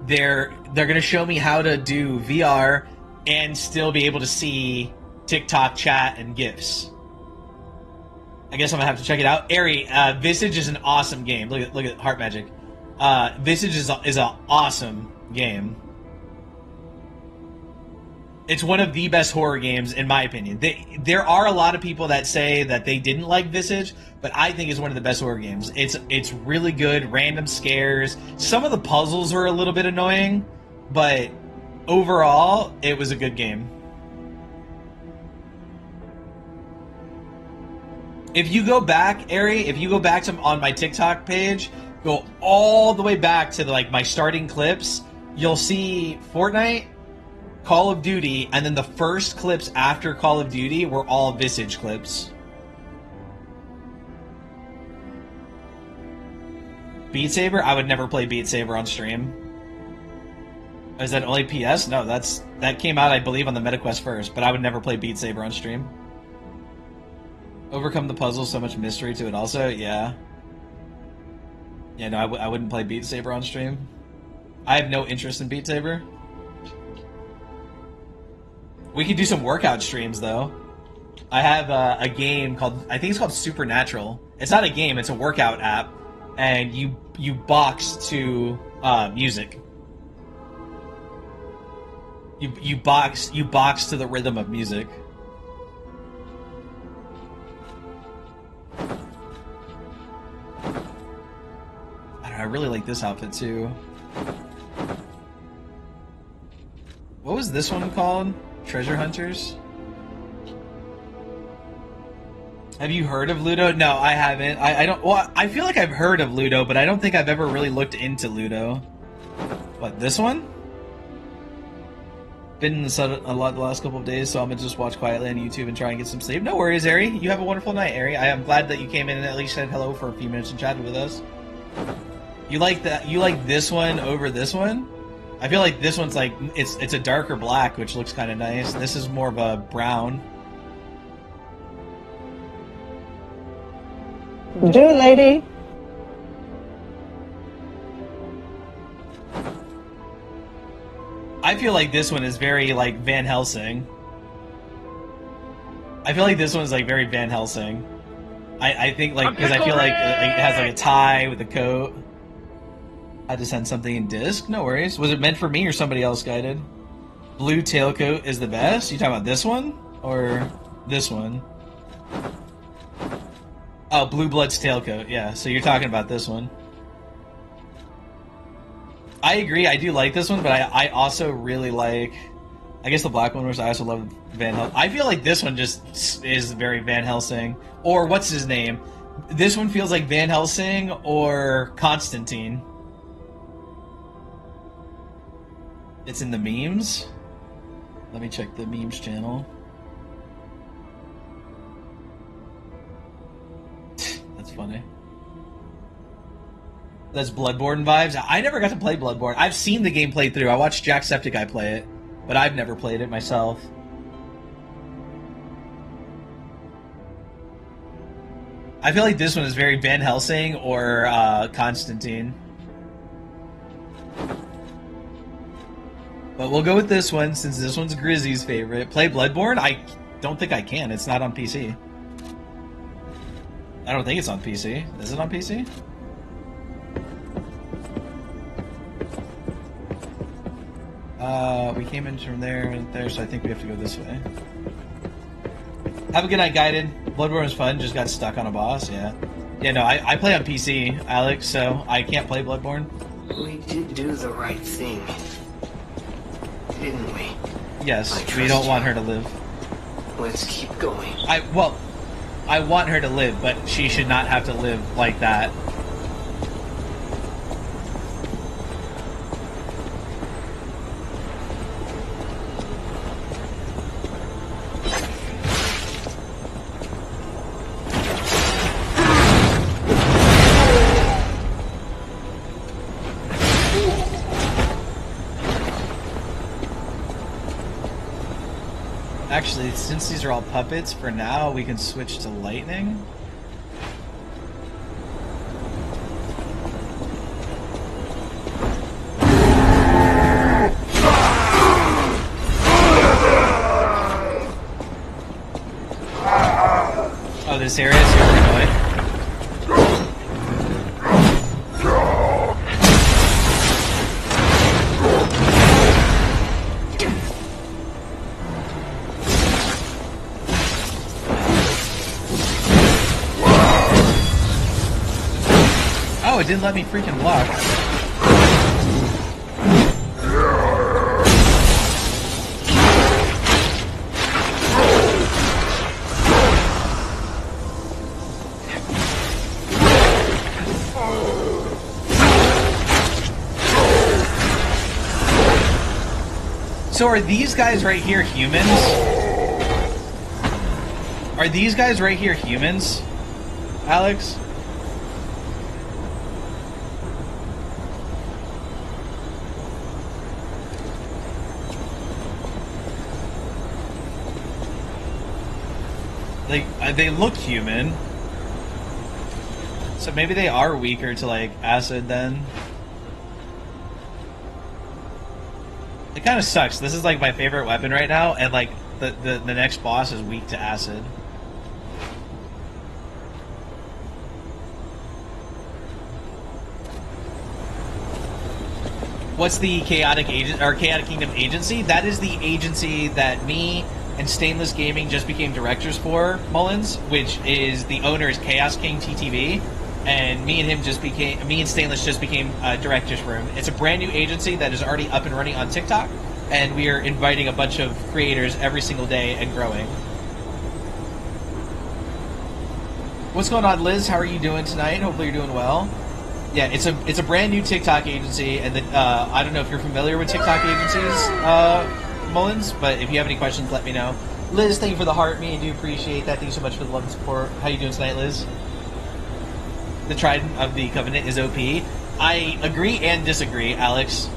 they're going to show me how to do VR and still be able to see TikTok chat and GIFs. I guess I'm going to have to check it out. Ari, Visage is an awesome game. Look at Heart Magic. Visage is an awesome game. It's one of the best horror games, in my opinion. There are a lot of people that say that they didn't like Visage, but I think it's one of the best horror games. It's really good, random scares. Some of the puzzles are a little bit annoying, but overall, it was a good game. If you go back, Ari, on my TikTok page, go all the way back to my starting clips, you'll see Fortnite, Call of Duty, and then the first clips after Call of Duty were all Visage clips. Beat Saber? I would never play Beat Saber on stream. Is that only PS? No, that came out, I believe, on the MetaQuest first, but I would never play Beat Saber on stream. Overcome the puzzle, so much mystery to it also, yeah. Yeah, no, I wouldn't play Beat Saber on stream. I have no interest in Beat Saber. We could do some workout streams, though. I have a game called, I think it's called Supernatural. It's not a game, it's a workout app. And you box to music. You box to the rhythm of music. I don't know, I really like this outfit, too. What was this one called? Treasure Hunters? Have you heard of Ludo? No, I haven't. I don't. Well, I feel like I've heard of Ludo, but I don't think I've ever really looked into Ludo. What, this one? Been in the sun a lot the last couple of days, so I'm gonna just watch quietly on YouTube and try and get some sleep. No worries, Ari. You have a wonderful night, Ari. I am glad that you came in and at least said hello for a few minutes and chatted with us. You like that? You like this one over this one? I feel like this one's like, it's a darker black, which looks kind of nice. This is more of a brown. Do it, lady. I feel like this one is very, like, Van Helsing. I feel like this one's, like, very Van Helsing. I think, like, because I feel like it has, like, a tie with a coat. I had to send something in disc? No worries. Was it meant for me or somebody else guided? Blue tailcoat is the best? You talking about this one? Or this one? Oh, Blue Blood's tailcoat. Yeah, so you're talking about this one. I agree, I do like this one, but I also really like... I guess the black one, which I also love Van Helsing. I feel like this one just is very Van Helsing. Or what's his name? This one feels like Van Helsing or Constantine. It's in the memes. Let me check the memes channel. That's funny. That's Bloodborne vibes. I never got to play Bloodborne. I've seen the game played through. I watched Jacksepticeye play it, but I've never played it myself. I feel like this one is very Van Helsing or Constantine. But we'll go with this one, since this one's Grizzy's favorite. Play Bloodborne? I don't think I can. It's not on PC. I don't think it's on PC. Is it on PC? We came in from there and there, so I think we have to go this way. Have a good night, Guided. Bloodborne was fun, just got stuck on a boss, yeah. Yeah, no, I play on PC, Alex, so I can't play Bloodborne. We did do the right thing, didn't we? Yes, we don't want her to live. Let's keep going. I want her to live, but she should not have to live like that. Actually, since these are all puppets, for now we can switch to lightning. Oh, this area is super annoying. Oh, it didn't let me freaking block. So are these guys right here humans? Are these guys right here humans, Alex? They look human. So maybe they are weaker to, like, acid then. It kind of sucks. This is, like, my favorite weapon right now, and, like, the next boss is weak to acid. What's the Chaotic Kingdom agency? That is the agency that me and Stainless Gaming just became directors for, Mullins, which is the owner is Chaos King TTV, and me and Stainless just became directors for him. It's a brand new agency that is already up and running on TikTok, and we are inviting a bunch of creators every single day and growing. What's going on, Liz? How are you doing tonight? Hopefully you're doing well. Yeah, it's a brand new TikTok agency, and I don't know if you're familiar with TikTok agencies, Mullins, but if you have any questions, let me know. Liz, thank you for the heart. I do appreciate that. Thank you so much for the love and support. How you doing tonight, Liz? The Trident of the Covenant is OP. I agree and disagree, Alex.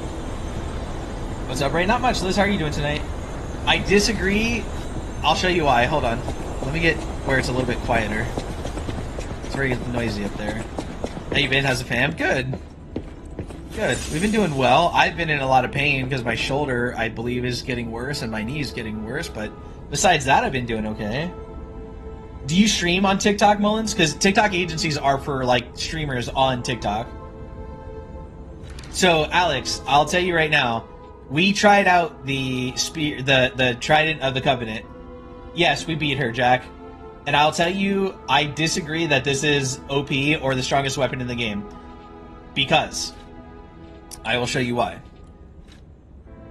What's up, Ray? Not much. Liz, how are you doing tonight? I disagree. I'll show you why. Hold on. Let me get where it's a little bit quieter. It's very noisy up there. How you been? How's the fam? Good. Good. We've been doing well. I've been in a lot of pain because my shoulder, I believe, is getting worse and my knee is getting worse. But besides that, I've been doing okay. Do you stream on TikTok, Mullins? Because TikTok agencies are for, like, streamers on TikTok. So, Alex, I'll tell you right now, we tried out the Trident of the Covenant. Yes, we beat her, Jack. And I'll tell you, I disagree that this is OP or the strongest weapon in the game. Because I will show you why.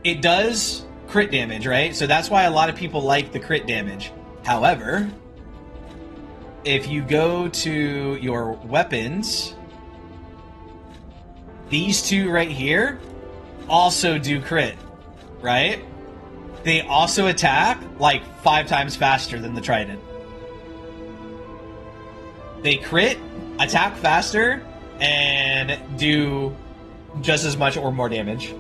It does crit damage, right? So that's why a lot of people like the crit damage. However, if you go to your weapons, these two right here also do crit, right? They also attack like 5 times faster than the Trident. They crit, attack faster, and do just as much or more damage.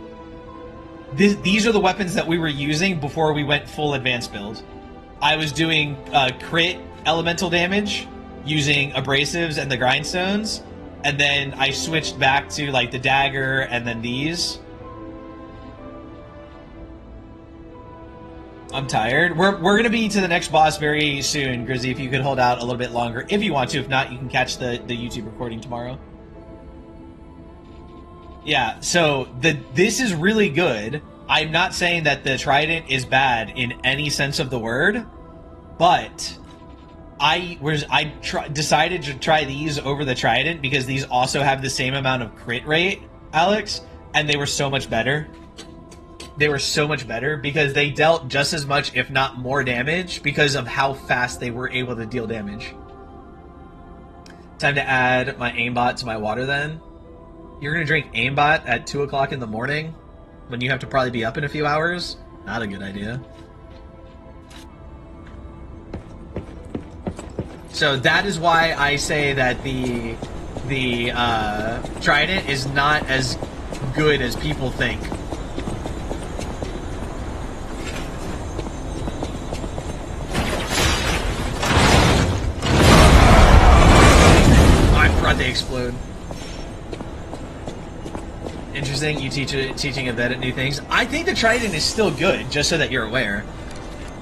These are the weapons that we were using before we went full advanced build. I was doing crit elemental damage using abrasives and the grindstones, and then I switched back to like the dagger and then these. I'm tired. We're gonna be to the next boss very soon, Grizzy, if you could hold out a little bit longer. If you want to. If not, you can catch the YouTube recording tomorrow. Yeah, so this is really good. I'm not saying that the Trident is bad in any sense of the word, but I decided to try these over the Trident because these also have the same amount of crit rate, Alex, and they were so much better. They were so much better because they dealt just as much, if not more damage, because of how fast they were able to deal damage. Time to add my aimbot to my water then. You're gonna drink aimbot at 2 o'clock in the morning when you have to probably be up in a few hours? Not a good idea. So that is why I say that the Trident is not as good as people think. I forgot they explode. Interesting, you teaching a vet at new things. I think the Trident is still good, just so that you're aware.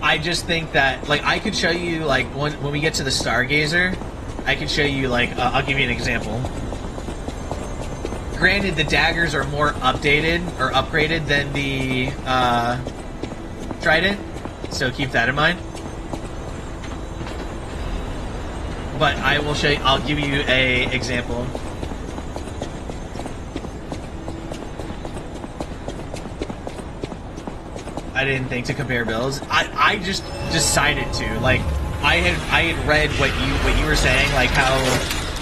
I just think that, like, I could show you, like, when we get to the Stargazer, I could show you, like, I'll give you an example. Granted, the daggers are more updated, or upgraded than the, Trident, so keep that in mind. But I will show you, I'll give you a example. I didn't think to compare builds. I just decided to. Like, I had read what you were saying, like how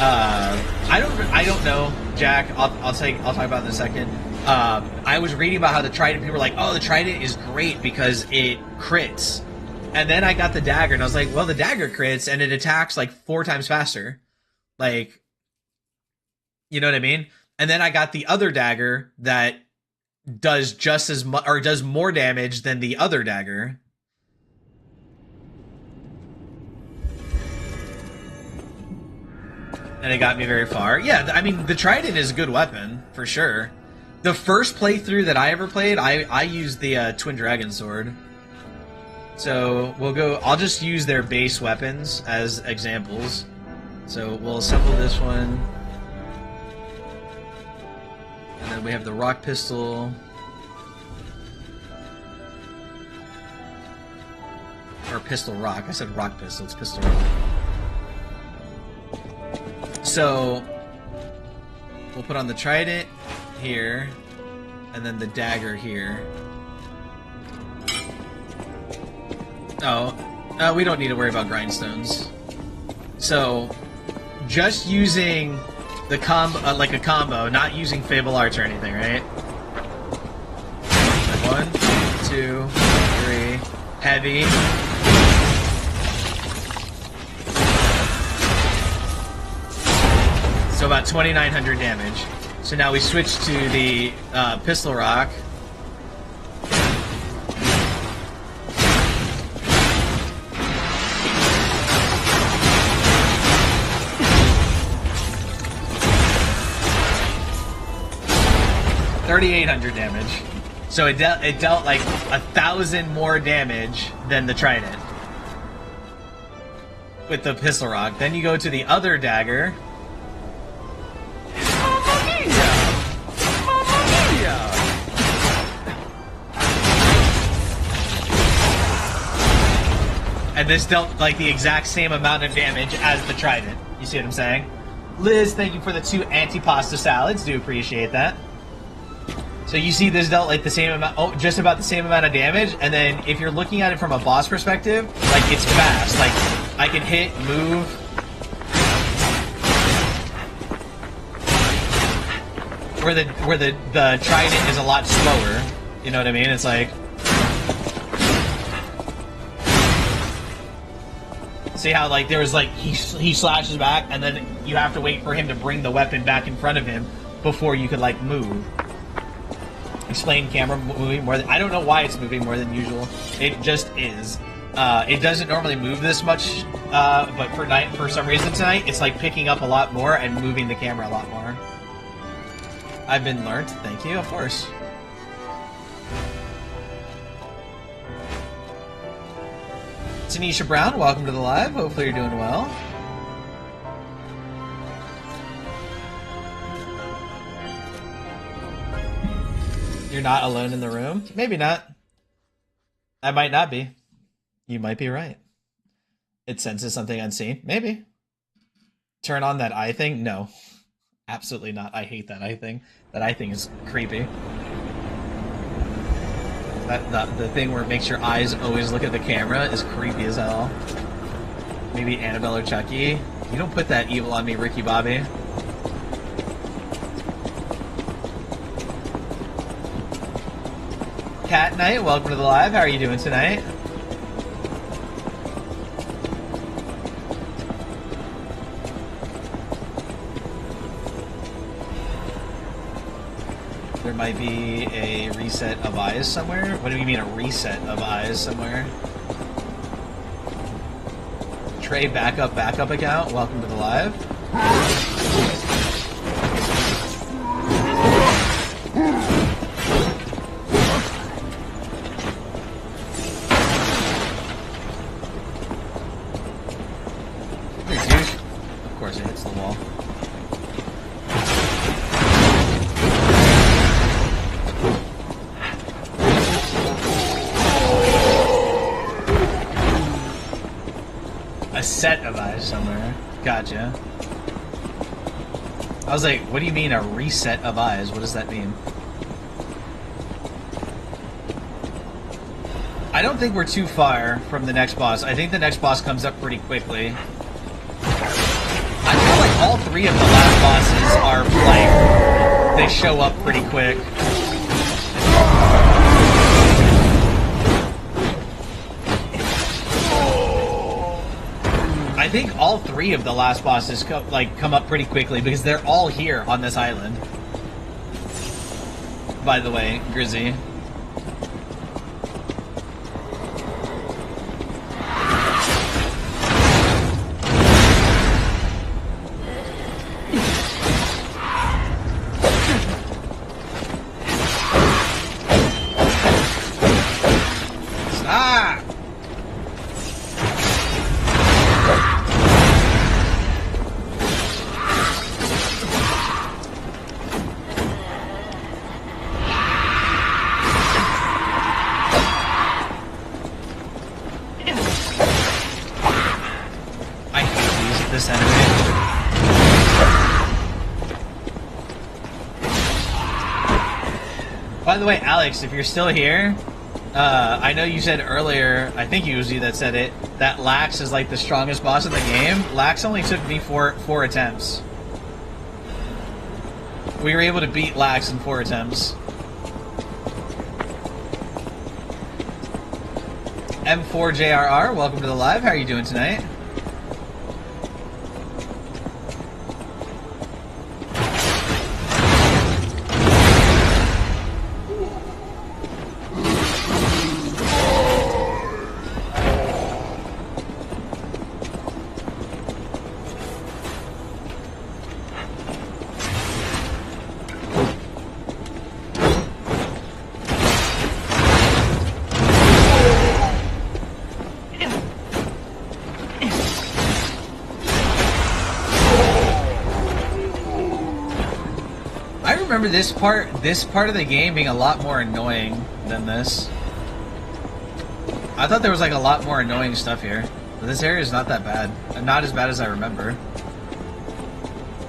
I don't know, Jack. I'll talk about it in a second. I was reading about how the Trident, people were like, oh, the Trident is great because it crits. And then I got the dagger and I was like, well, the dagger crits and it attacks like 4 times faster. Like, you know what I mean? And then I got the other dagger that does just as much, or does more damage than the other dagger. And it got me very far. Yeah, I mean, the Trident is a good weapon, for sure. The first playthrough that I ever played, I used the Twin Dragon Sword. So, we'll go, I'll just use their base weapons as examples. So, we'll assemble this one. And then we have the rock pistol. Or pistol rock. I said rock pistol. It's pistol rock. So, we'll put on the Trident here. And then the dagger here. Oh, we don't need to worry about grindstones. So, just using the combo, like a combo, not using Fable Arts or anything, right? 1, 2, 3, heavy. So about 2,900 damage. So now we switch to the pistol rock. 3,800 damage. So it dealt like 1,000 more damage than the trident with the pistol rock. Then you go to the other dagger. And this dealt like the exact same amount of damage as the trident. You see what I'm saying? Liz, thank you for the 2 antipasta salads. Do appreciate that. So you see this dealt like the same amount, just about the same amount of damage. And then if you're looking at it from a boss perspective, like it's fast. Like I can hit, move. Where the trident is a lot slower. You know what I mean? It's like, see how like there was like he slashes back and then you have to wait for him to bring the weapon back in front of him before you could like move. Explain camera moving more than, I don't know why it's moving more than usual. It just is. It doesn't normally move this much, but for some reason tonight it's like picking up a lot more and moving the camera a lot more. I've been learned. Thank you, of course. Tanisha Brown, welcome to the live. Hopefully you're doing well. You're not alone in the room? Maybe not. I might not be. You might be right. It senses something unseen? Maybe. Turn on that eye thing? No. Absolutely not. I hate that eye thing. That eye thing is creepy. The thing where it makes your eyes always look at the camera is creepy as hell. Maybe Annabelle or Chucky. You don't put that evil on me, Ricky Bobby. Cat Knight, welcome to the live. How are you doing tonight? There might be a reset of eyes somewhere. What do you mean a reset of eyes somewhere? Trey backup account. Welcome to the live. Of course it hits the wall. A set of eyes somewhere. Gotcha. I was like, what do you mean a reset of eyes? What does that mean? I don't think we're too far from the next boss. I think the next boss comes up pretty quickly. I feel like all 3 of the last bosses are like, they show up pretty quick. I think all 3 of the last bosses come up pretty quickly because they're all here on this island. By the way, Grizzy. By the way, Alex, if you're still here, I know you said earlier, I think it was you that said it, that Lax is like the strongest boss in the game. Lax only took me 4 attempts. We were able to beat Lax in 4 attempts. M4JRR, welcome to the live. How are you doing tonight? remember this part of the game being a lot more annoying than this. I thought there was like a lot more annoying stuff here. But this area is not that bad. Not as bad as I remember.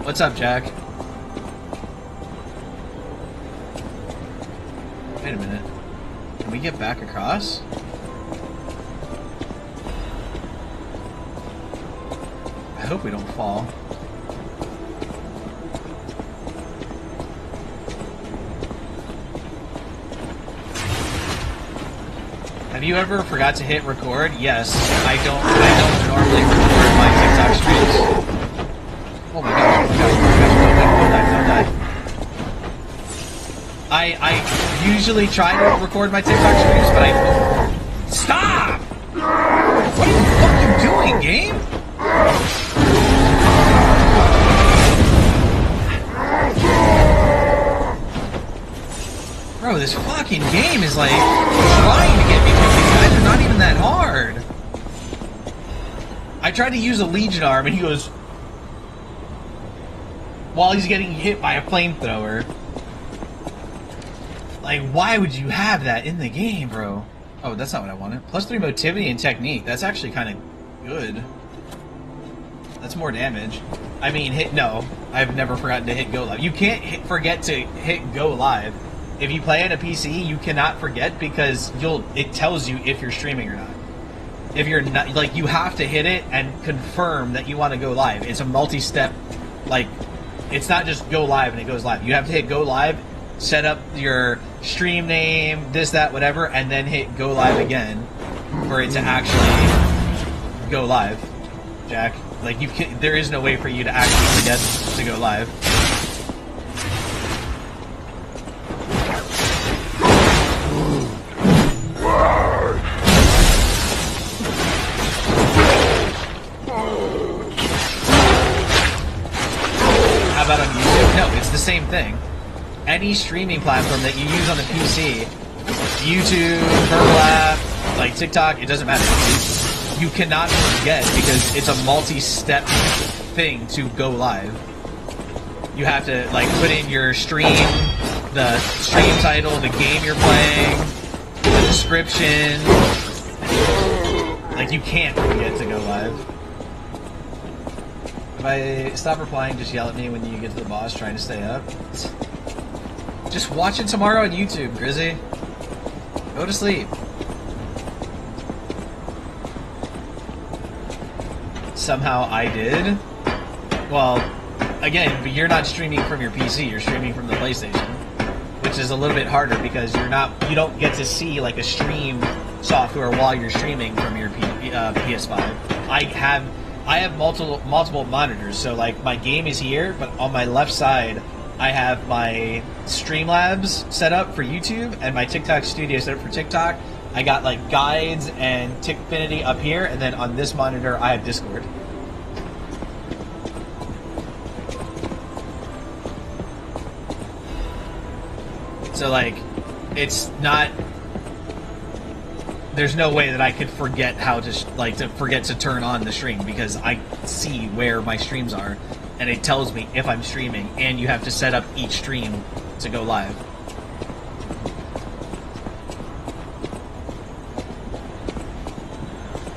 What's up, Jack? Wait a minute. Can we get back across? I hope we don't fall. Have you ever forgot to hit record? Yes. I don't normally record my TikTok streams. Oh my gosh, don't die. I usually try to record my TikTok streams, but I... Stop! What are you fucking doing, game? Bro, this fucking game is like trying to get me, because these guys are not even that hard. I tried to use a Legion arm and he goes... While he's getting hit by a flamethrower. Like, why would you have that in the game, bro? Oh, that's not what I wanted. +3 motivity and technique. That's actually kind of good. That's more damage. I mean, no. I've never forgotten to hit go live. You can't forget to hit go live. If you play on a PC, you cannot forget because it tells you if you're streaming or not. If you're not, like, you have to hit it and confirm that you want to go live. It's a multi-step, like, it's not just go live and it goes live. You have to hit go live, set up your stream name, this, that, whatever, and then hit go live again for it to actually go live, Jack. Like, there is no way for you to actually forget to go live. How about on YouTube? No, it's the same thing. Any streaming platform that you use on the PC, YouTube, Purple App, like TikTok, it doesn't matter. You cannot forget because it's a multi-step thing to go live. You have to like put in your stream, the stream title, the game you're playing, the description. Like, you can't forget to go live. If I stop replying, just yell at me when you get to the boss trying to stay up. Just watch it tomorrow on YouTube, Grizzy. Go to sleep. Somehow I did. Well, again, but you're not streaming from your PC, you're streaming from the PlayStation. Which is a little bit harder because you don't get to see like a stream software while you're streaming from your PS5. I have multiple monitors, so like my game is here, but on my left side I have my Streamlabs set up for YouTube and my TikTok Studio set up for TikTok. I got like guides and Tickfinity up here, and then on this monitor I have Discord. So like, it's not. There's no way that I could forget how to forget to turn on the stream because I see where my streams are, and it tells me if I'm streaming. And you have to set up each stream to go live.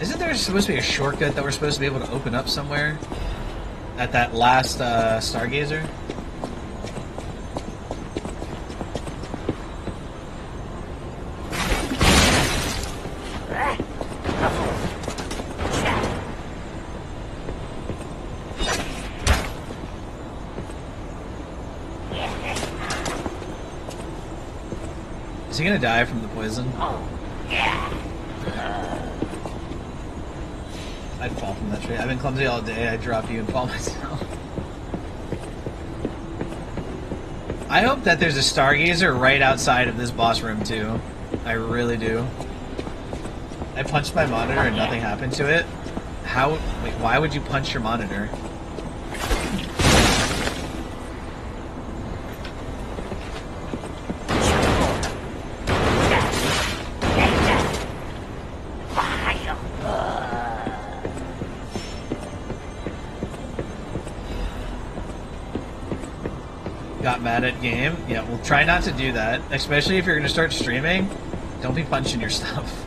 Isn't there supposed to be a shortcut that we're supposed to be able to open up somewhere at that last Stargazer? Is he gonna die from the poison? Oh, yeah. I'd fall from that tree. I've been clumsy all day. I'd drop you and fall myself. I hope that there's a Stargazer right outside of this boss room too. I really do. I punched my monitor and nothing happened to it. How? Wait, why would you punch your monitor? mad at game. Yeah, well, try not to do that. Especially if you're going to start streaming. Don't be punching your stuff.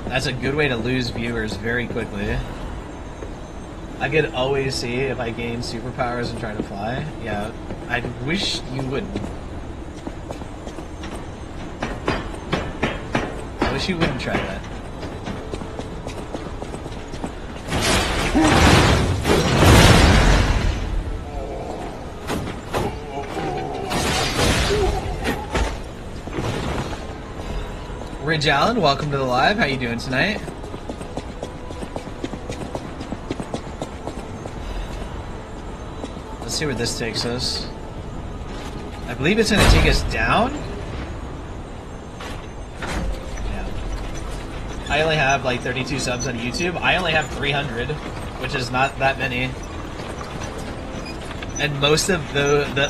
That's a good way to lose viewers very quickly. I could always see if I gain superpowers and try to fly. Yeah, I wish you wouldn't. I wish you wouldn't try that. Ridge Allen, welcome to the live. How you doing tonight? Let's see where this takes us. I believe it's going to take us down. Yeah. I only have like 32 subs on YouTube. I only have 300, which is not that many. And most of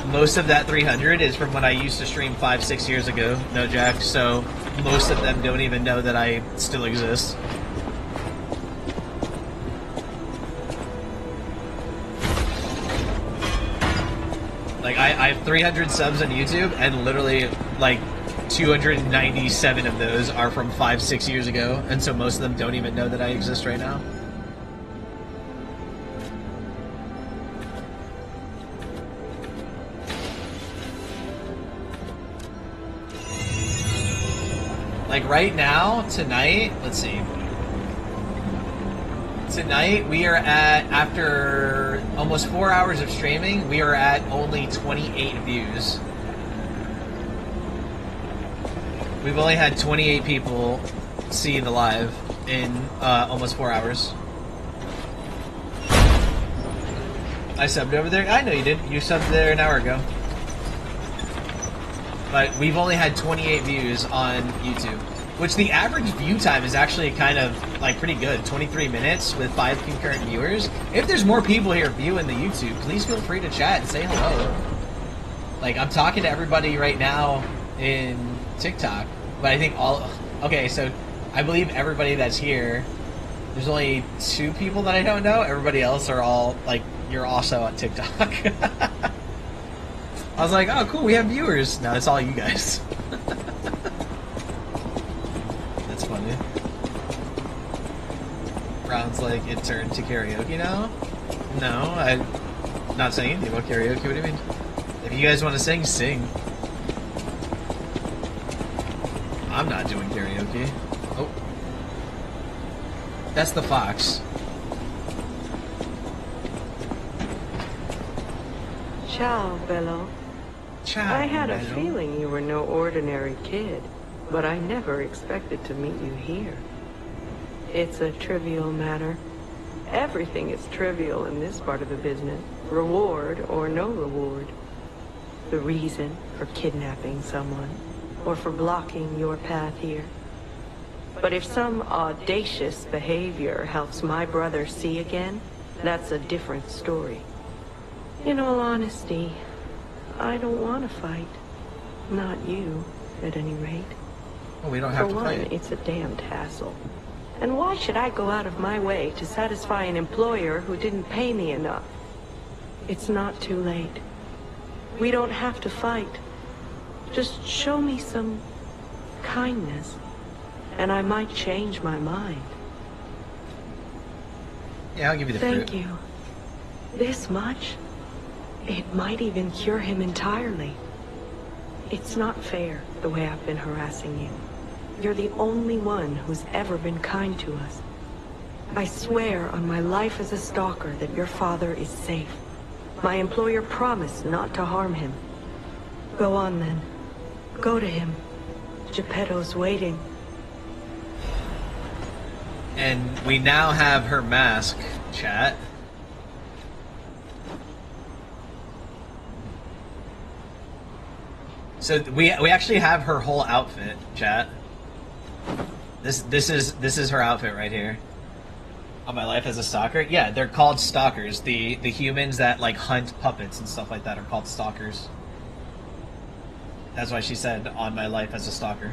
most of that 300 is from when I used to stream 5-6 years ago, no Jack. So most of them don't even know that I still exist. Like I have 300 subs on YouTube, and literally like 297 of those are from 5-6 years ago, and so most of them don't even know that I exist right now. Like right now, tonight, let's see. Tonight we are at, after almost 4 hours of streaming, we are at only 28 views. We've only had 28 people see the live in almost 4 hours. I subbed over there? I know you did. You subbed there an hour ago. But we've only had 28 views on YouTube, which the average view time is actually kind of like pretty good, 23 minutes with 5 concurrent viewers. If there's more people here viewing the YouTube, please feel free to chat and say hello. Like, I'm talking to everybody right now in TikTok, but I think okay, so I believe everybody that's here, there's only 2 people that I don't know. Everybody else are all, like, you're also on TikTok. I was like, oh, cool, we have viewers. No, it's all you guys. That's funny. Brown's like, it turned to karaoke now? No, I'm not saying anything about karaoke. What do you mean? If you guys want to sing, sing. I'm not doing karaoke. Oh. That's the fox. Ciao, Bello. Ciao, I had a Bello. feeling you were no ordinary kid, but I never expected to meet you here. It's a trivial matter. Everything is trivial in this part of the business, reward or no reward. The reason for kidnapping someone, or for blocking your path here. But if some audacious behavior helps my brother see again, that's a different story. In all honesty, I don't want to fight. Not you, at any rate. Well, we don't have to For one, fight. it's a damned hassle. And why should I go out of my way to satisfy an employer who didn't pay me enough? It's not too late. We don't have to fight. Just show me some kindness, and I might change my mind. Yeah, I'll give you the fruit. Thank you. This much? It might even cure him entirely. It's not fair, the way I've been harassing you. You're the only one who's ever been kind to us. I swear on my life as a stalker that your father is safe. My employer promised not to harm him. Go on then. Go to him. Geppetto's waiting. And we now have her mask, chat. So we actually have her whole outfit, chat. This is her outfit right here. On my life as a stalker? Yeah, they're called stalkers. The humans that like hunt puppets and stuff like that are called stalkers. That's why she said on my life as a stalker.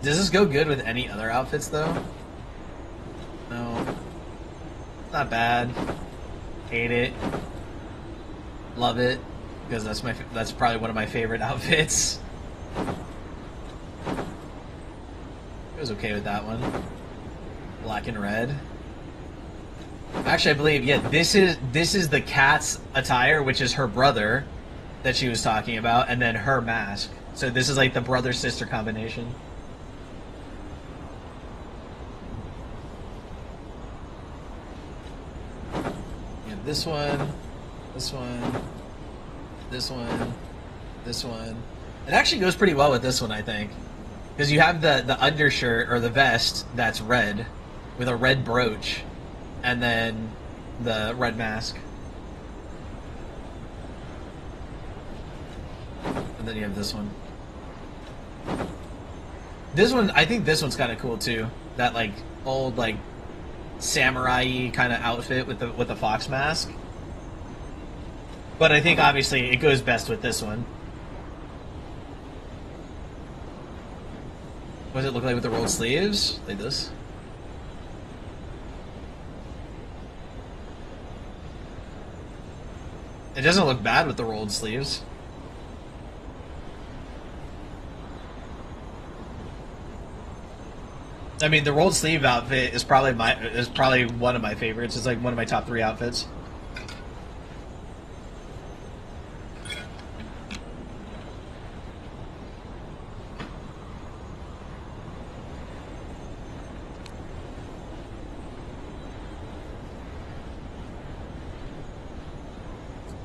Does this go good with any other outfits though? No. Not bad. Hate it. Love it. Because that's probably one of my favorite outfits. It was okay with that one. Black and red. Actually, I believe, yeah, this is the cat's attire, which is her brother that she was talking about, and then her mask. So this is like the brother-sister combination. Yeah, this one, this one, this one, this one. It actually goes pretty well with this one, I think. Because you have the undershirt, or the vest, that's red, with a red brooch, and then the red mask. And then you have this one. This one, I think this one's kind of cool too. That like old like samurai-y kind of outfit with the fox mask. But I think obviously it goes best with this one. What does it look like with the rolled sleeves? Like this? It doesn't look bad with the rolled sleeves. I mean, the rolled sleeve outfit is probably one of my favorites. It's like one of my top 3 outfits.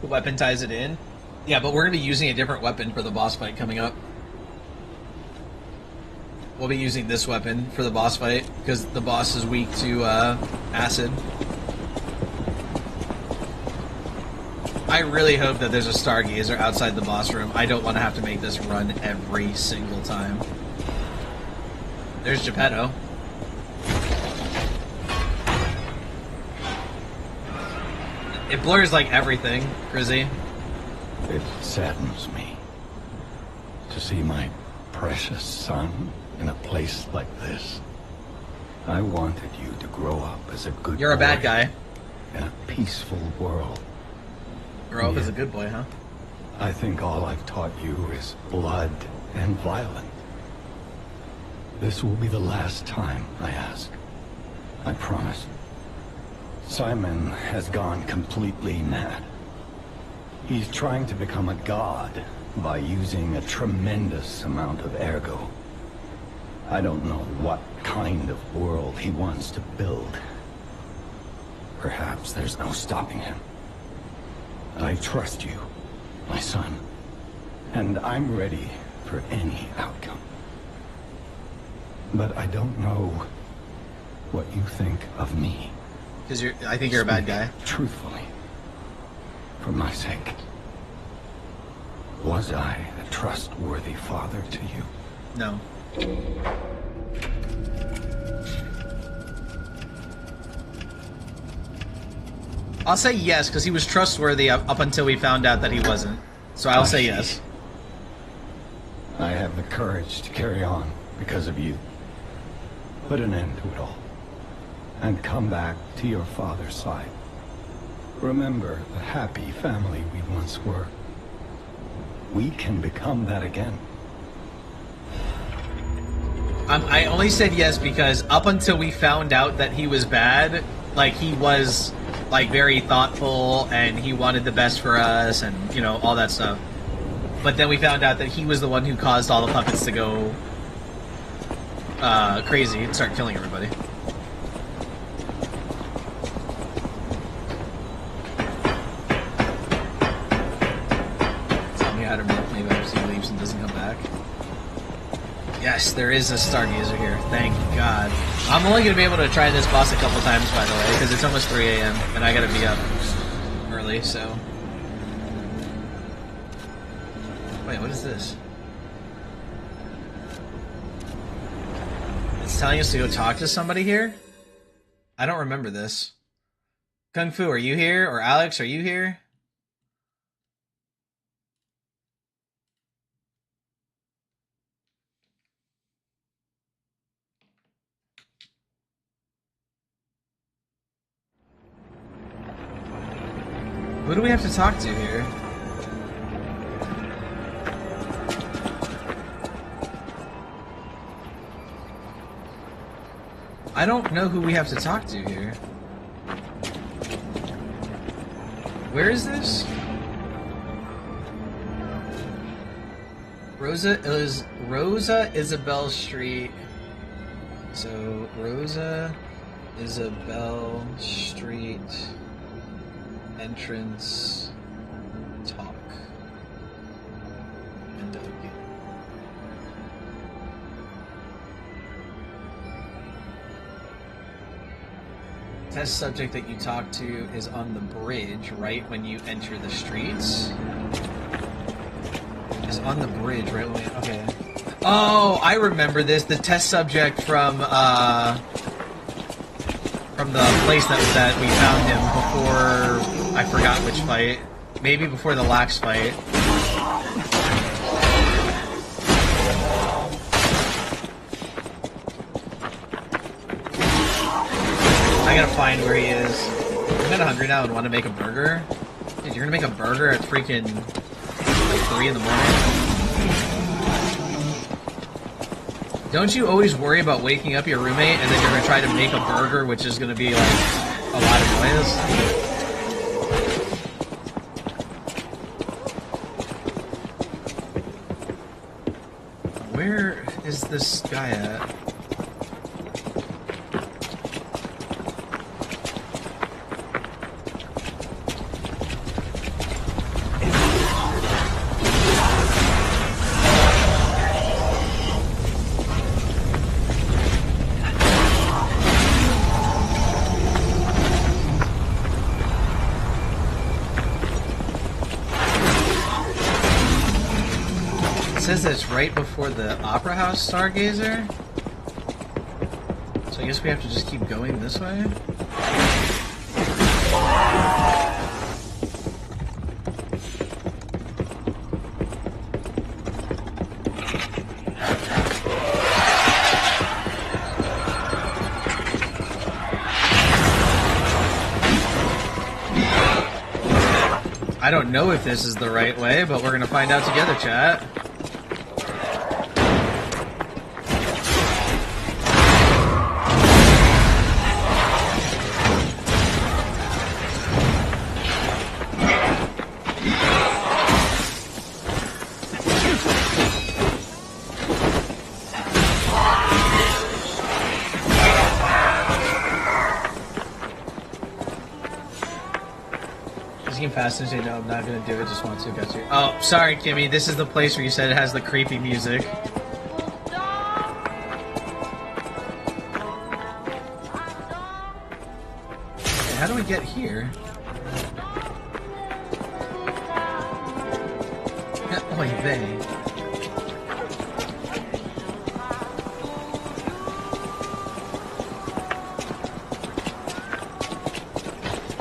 The weapon ties it in. Yeah, but we're going to be using a different weapon for the boss fight coming up. We'll be using this weapon for the boss fight, because the boss is weak to acid. I really hope that there's a Stargazer outside the boss room. I don't want to have to make this run every single time. There's Geppetto. It blurs like everything, Grizzy. It saddens me to see my precious son in a place like this. I wanted you to grow up as a good boy. You're a bad guy. In a peaceful world. Grow up as a good boy, huh? I think all I've taught you is blood and violence. This will be the last time I ask. I promise. Simon has gone completely mad. He's trying to become a god by using a tremendous amount of ergo. I don't know what kind of world he wants to build. Perhaps there's no stopping him. I trust you, my son, and I'm ready for any outcome. But I don't know what you think of me. Because I think you're a bad guy. Truthfully, for my sake. Was I a trustworthy father to you? No. I'll say yes, because he was trustworthy up until we found out that he wasn't. So I'll say yes. I have the courage to carry on because of you. Put an end to it all. And come back to your father's side. Remember the happy family we once were. We can become that again. I only said yes because up until we found out that he was bad, like, he was, like, very thoughtful, and he wanted the best for us, and, you know, all that stuff. But then we found out that he was the one who caused all the puppets to go crazy and start killing everybody. Tell me how to make maybe if he leaves and doesn't come back. Yes, there is a Stargazer here. Thank God. I'm only going to be able to try this boss a couple times, by the way, because it's almost 3 a.m. and I got to be up early, so... Wait, what is this? It's telling us to go talk to somebody here? I don't remember this. Kung Fu, are you here? Or Alex, are you here? Who do we have to talk to here? I don't know who we have to talk to here. Where is this? Rosa Isabel Street. So Rosa Isabel Street entrance talk. And test subject that you talk to is on the bridge right when you enter the streets. Is on the bridge right when we, okay. Oh, I remember this. The test subject from the place that we found him before, I forgot which fight. Maybe before the Lax fight. I gotta find where he is. I'm kinda hungry now and want to make a burger. Dude, you're gonna make a burger at freaking like 3 in the morning? Don't you always worry about waking up your roommate and then you're gonna try to make a burger, which is gonna be like a lot of noise? Where is this guy at? It says it's right before the Opera House Stargazer. So I guess we have to just keep going this way. I don't know if this is the right way, but we're gonna find out together, chat. Fast and say no, I'm not gonna do it, just want to got you. Oh, sorry, Kimmy, this is the place where you said it has the creepy music. Okay, how do we get here? Oy vey.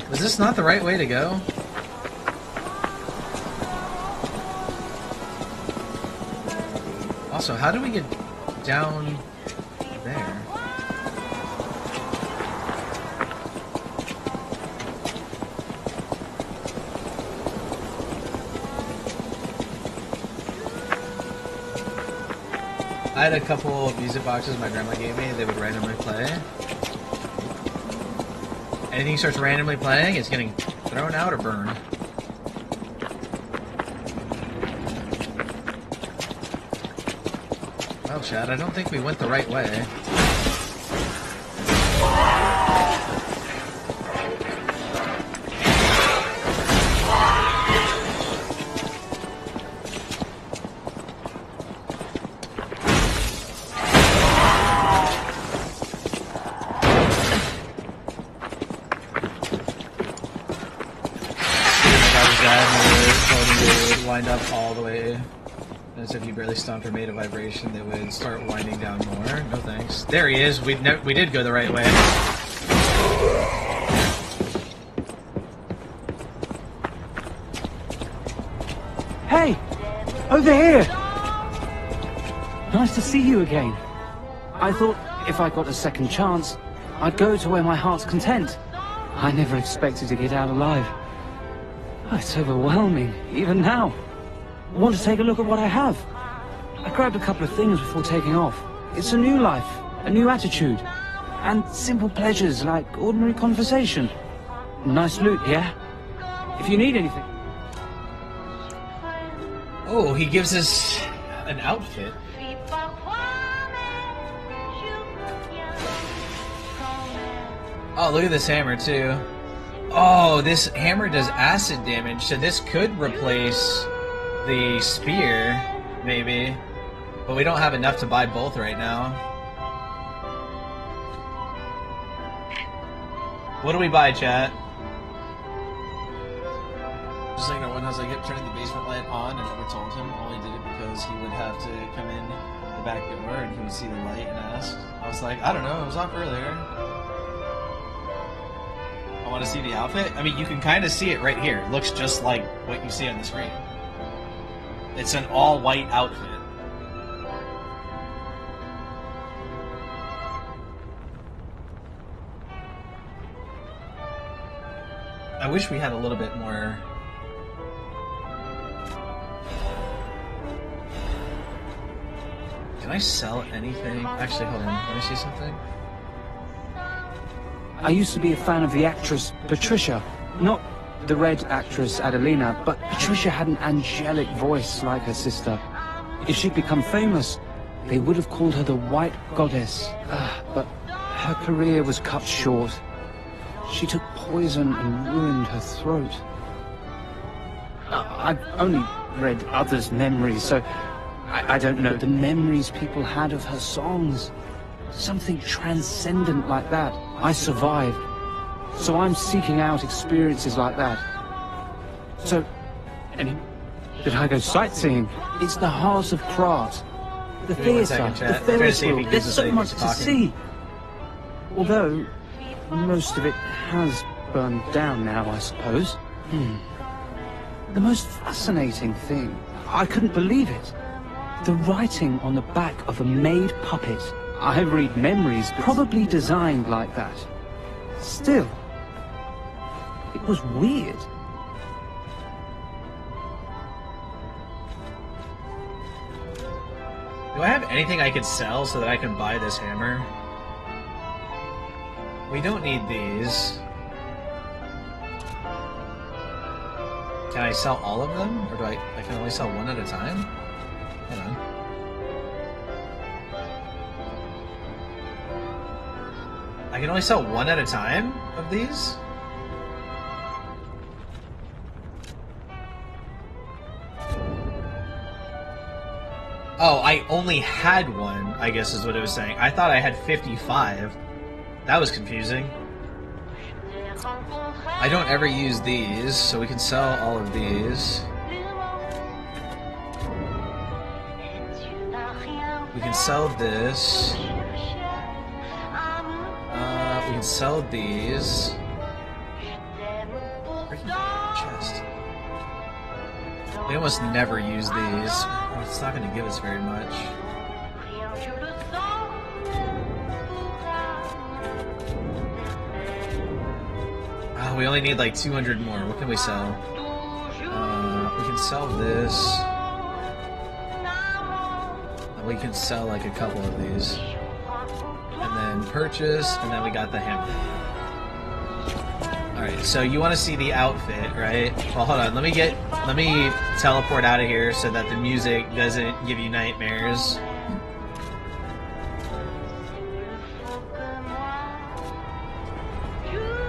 Was this not the right way to go? Also, how do we get down there? I had a couple of music boxes my grandma gave me, they would randomly play. Anything starts randomly playing, it's getting thrown out or burned. Well, Chad, I don't think we went the right way. Wind up all the way. As if you barely stomped or made a vibration, they would start winding down more. No thanks. There he is. We did go the right way. Hey! Over here! Nice to see you again. I thought if I got a second chance, I'd go to where my heart's content. I never expected to get out alive. It's overwhelming, even now. I want to take a look at what I have. I grabbed a couple of things before taking off. It's a new life, a new attitude, and simple pleasures like ordinary conversation. Nice loot, yeah? If you need anything. Oh, he gives us an outfit. Oh, look at this hammer, too. Oh, this hammer does acid damage, so this could replace the spear, maybe. But we don't have enough to buy both right now. What do we buy, chat? Just like no one has, I kept turning the basement light on and never told him. Only did it because he would have to come in the back door and he would see the light and ask. I was like, I don't know, it was off earlier. I want to see the outfit. I mean, you can kind of see it right here. It looks just like what you see on the screen. It's an all-white outfit. I wish we had a little bit more. Can I sell anything? Actually, hold on. Let me see something. I used to be a fan of the actress Patricia. Not the red actress Adelina, but Patricia had an angelic voice like her sister. If she'd become famous, they would have called her the White Goddess. But her career was cut short. She took poison and ruined her throat. I've only read others' memories, so I don't know the memories people had of her songs. Something transcendent like that. I survived. So I'm seeking out experiences like that. So, did I go sightseeing? It's the heart of Krat. The theatre, the Ferris wheel. There's so much to see. Although, most of it has burned down now, I suppose. The most fascinating thing, I couldn't believe it. The writing on the back of a made puppet. I read memories, probably designed like that. Still, it was weird. Do I have anything I could sell so that I can buy this hammer? We don't need these. Can I sell all of them? Or do I can only sell one at a time? Hold on. I can only sell one at a time of these? Oh, I only had one, I guess is what it was saying. I thought I had 55. That was confusing. I don't ever use these, so we can sell all of these. We can sell this. We can sell these. Freaking chest. We almost never use these. It's not going to give us very much. Oh, we only need like 200 more. What can we sell? We can sell this. And we can sell like a couple of these. And then purchase, and then we got the hammer. Alright, so you want to see the outfit, right? Well, hold on. Let me teleport out of here so that the music doesn't give you nightmares.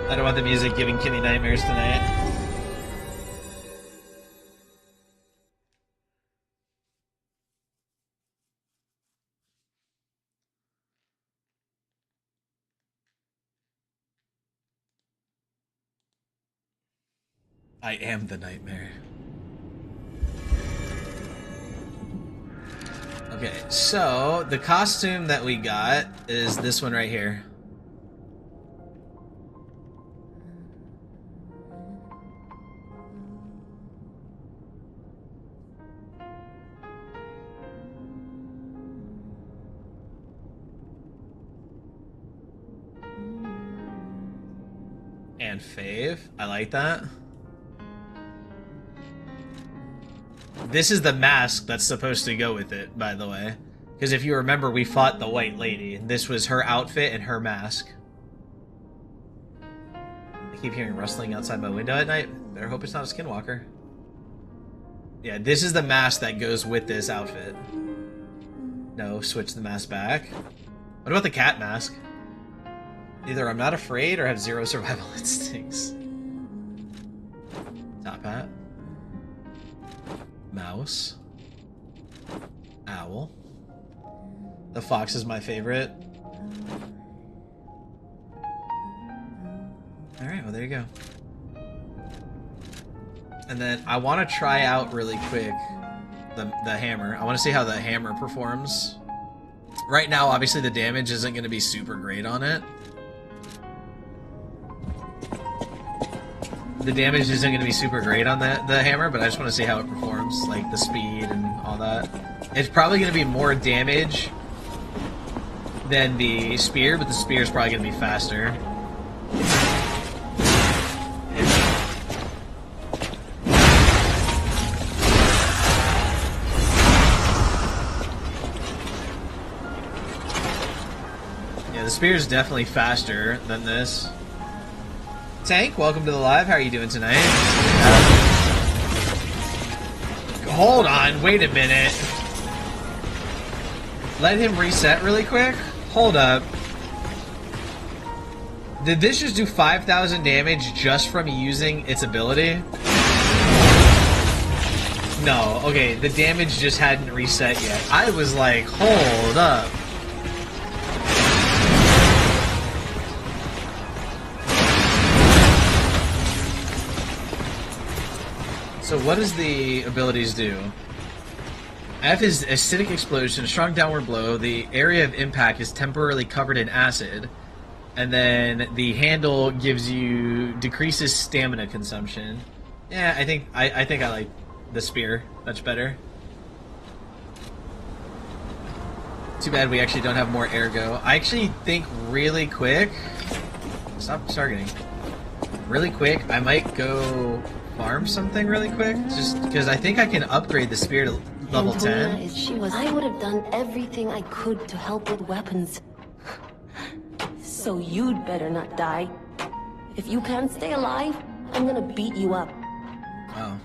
I don't want the music giving Kimmy nightmares tonight. I am the nightmare. Okay, so the costume that we got is this one right here. And fave. I like that. This is the mask that's supposed to go with it, by the way. Because if you remember, we fought the White Lady. This was her outfit and her mask. I keep hearing rustling outside my window at night. Better hope it's not a skinwalker. Yeah, this is the mask that goes with this outfit. No, switch the mask back. What about the cat mask? Either I'm not afraid or have 0 survival instincts. Top hat. Mouse. Owl. The fox is my favorite. Alright, well there you go. And then I want to try out really quick the hammer. I want to see how the hammer performs. Right now, obviously the damage isn't going to be super great on it. The damage isn't going to be super great on the hammer, but I just want to see how it performs, like the speed and all that. It's probably going to be more damage than the spear, but the spear is probably going to be faster. Yeah, the spear is definitely faster than this. Tank, welcome to the live. How are you doing tonight? Hold on, wait a minute. Let him reset really quick. Hold up. Did this just do 5,000 damage just from using its ability? No, okay, the damage just hadn't reset yet. I was like, hold up. So what does the abilities do? F is acidic explosion, strong downward blow. The area of impact is temporarily covered in acid. And then the handle gives you decreases stamina consumption. Yeah, I think I like the spear much better. Too bad we actually don't have more ergo. I actually think really quick. Stop targeting. Really quick, I might go farm something really quick, just because I think I can upgrade the spear to level 10. I would have done everything I could to help with weapons. So you'd better not die. If you can't stay alive, I'm gonna beat you up. Oh.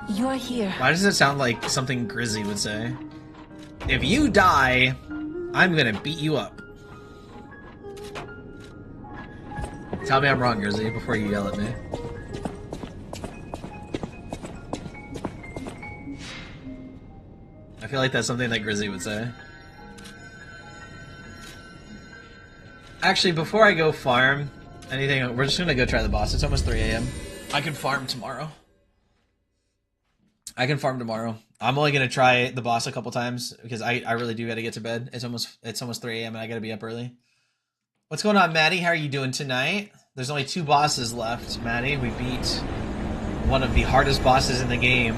You're here. Why does it sound like something Grizzy would say? If you die, I'm gonna beat you up. Tell me I'm wrong, Grizzy, before you yell at me. I feel like that's something that Grizzy would say. Actually, before I go farm anything, we're just gonna go try the boss. It's almost 3 a.m. I can farm tomorrow. I'm only gonna try the boss a couple times because I really do gotta get to bed. It's almost 3 a.m. and I gotta be up early. What's going on, Maddie? How are you doing tonight? There's only 2 bosses left, Maddie. We beat one of the hardest bosses in the game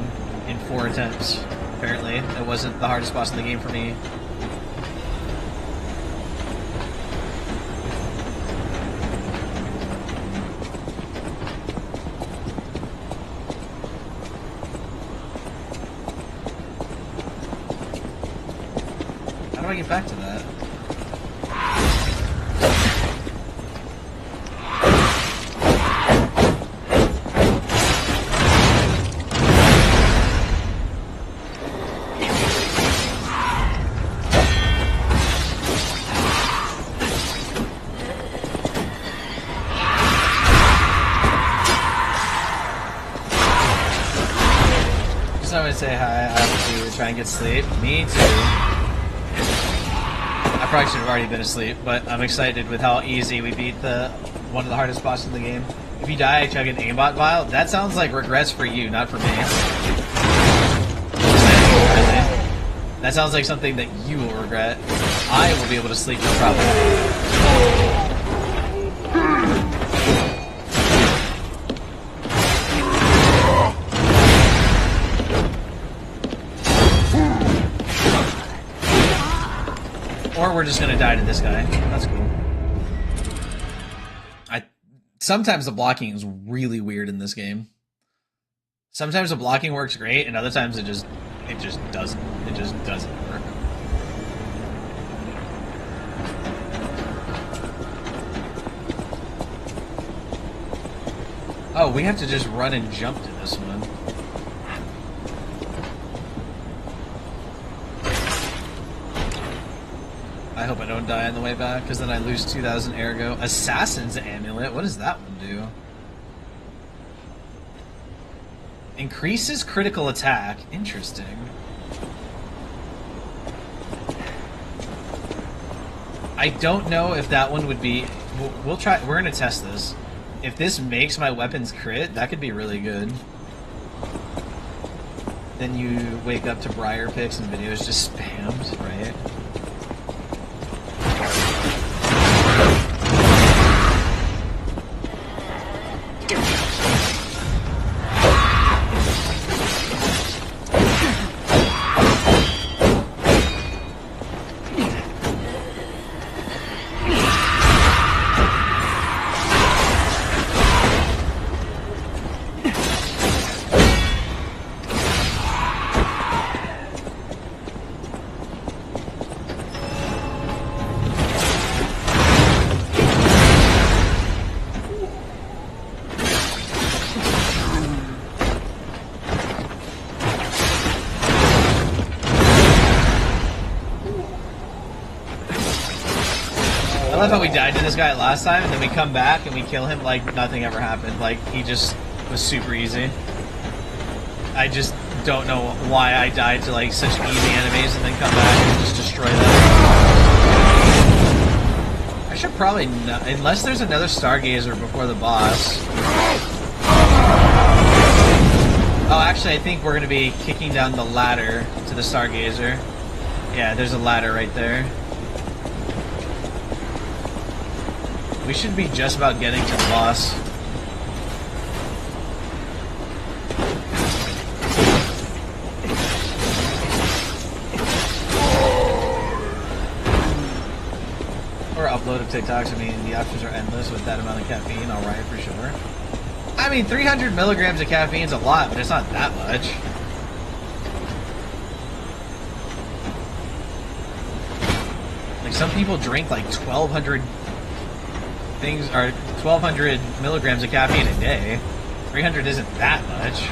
in 4 attempts. Apparently, it wasn't the hardest boss in the game for me. How do I get back to that? Say hi. I have to try and get sleep. Me too. I probably should have already been asleep, but I'm excited with how easy we beat one of the hardest bosses in the game. If you die, chug an aimbot vial. That sounds like regrets for you, not for me. That sounds like something that you will regret. I will be able to sleep no problem. Or we're just gonna die to this guy. That's cool. Sometimes the blocking is really weird in this game. Sometimes the blocking works great, and other times it just doesn't. It just doesn't work. Oh, we have to just run and jump to this one. I hope I don't die on the way back, because then I lose 2,000 ergo. Assassin's Amulet? What does that one do? Increases critical attack. Interesting. I don't know if that one would be... We'll try... We're gonna test this. If this makes my weapons crit, that could be really good. Then you wake up to Briar picks and videos just spammed, right? I love how we died to this guy last time, and then we come back and we kill him like nothing ever happened. Like, he just was super easy. I just don't know why I died to like such easy enemies and then come back and just destroy them. I should probably not, unless there's another Stargazer before the boss. Oh, actually, I think we're going to be kicking down the ladder to the Stargazer. Yeah, there's a ladder right there. We should be just about getting to the boss. Or upload of TikToks. I mean, the options are endless with that amount of caffeine. Alright, for sure. I mean, 300 milligrams of caffeine is a lot, but it's not that much. Like, some people drink like 1,200 things, are 1,200 milligrams of caffeine a day. 300 isn't that much.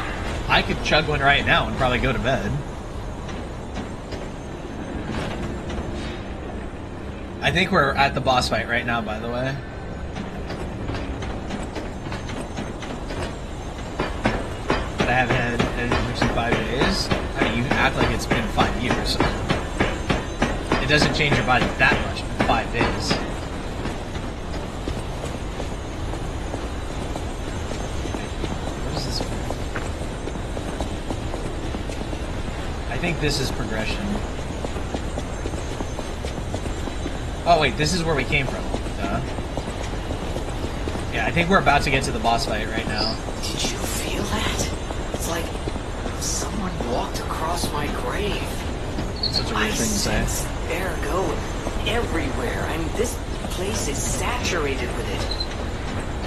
I could chug one right now and probably go to bed. I think we're at the boss fight right now, by the way. But I haven't had it in 5 days. I mean, you act like it's been 5 years. It doesn't change your body that much in 5 days. I think this is progression. Oh wait, this is where we came from. Duh. Yeah, I think we're about to get to the boss fight right now. Did you feel that? It's like someone walked across my grave. It's such a weird thing to say. Ergo everywhere. I mean, this place is saturated with it.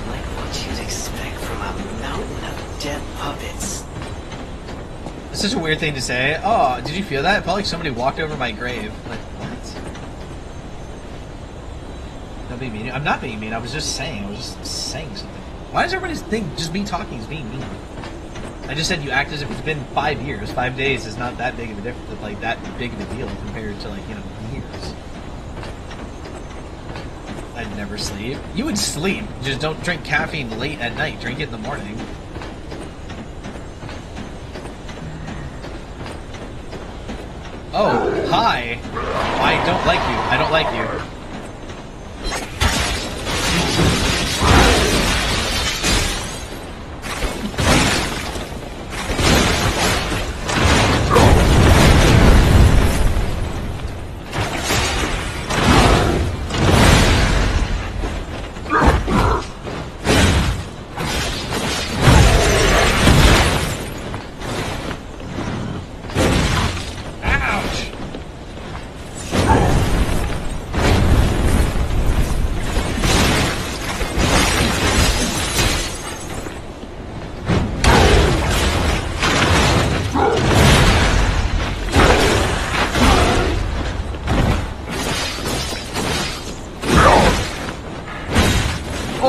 Like what you'd expect from a mountain of dead puppets. It's such a weird thing to say. Oh, did you feel that? It felt like somebody walked over my grave. Like, what? Don't be mean. I'm not being mean. I was just saying. I was just saying something. Why does everybody think just me talking is being mean? I just said you act as if it's been 5 years. 5 days is not that big of a difference, like that big of a deal compared to like, you know, years. I'd never sleep. You would sleep. Just don't drink caffeine late at night. Drink it in the morning. Oh, hi. I don't like you. I don't like you.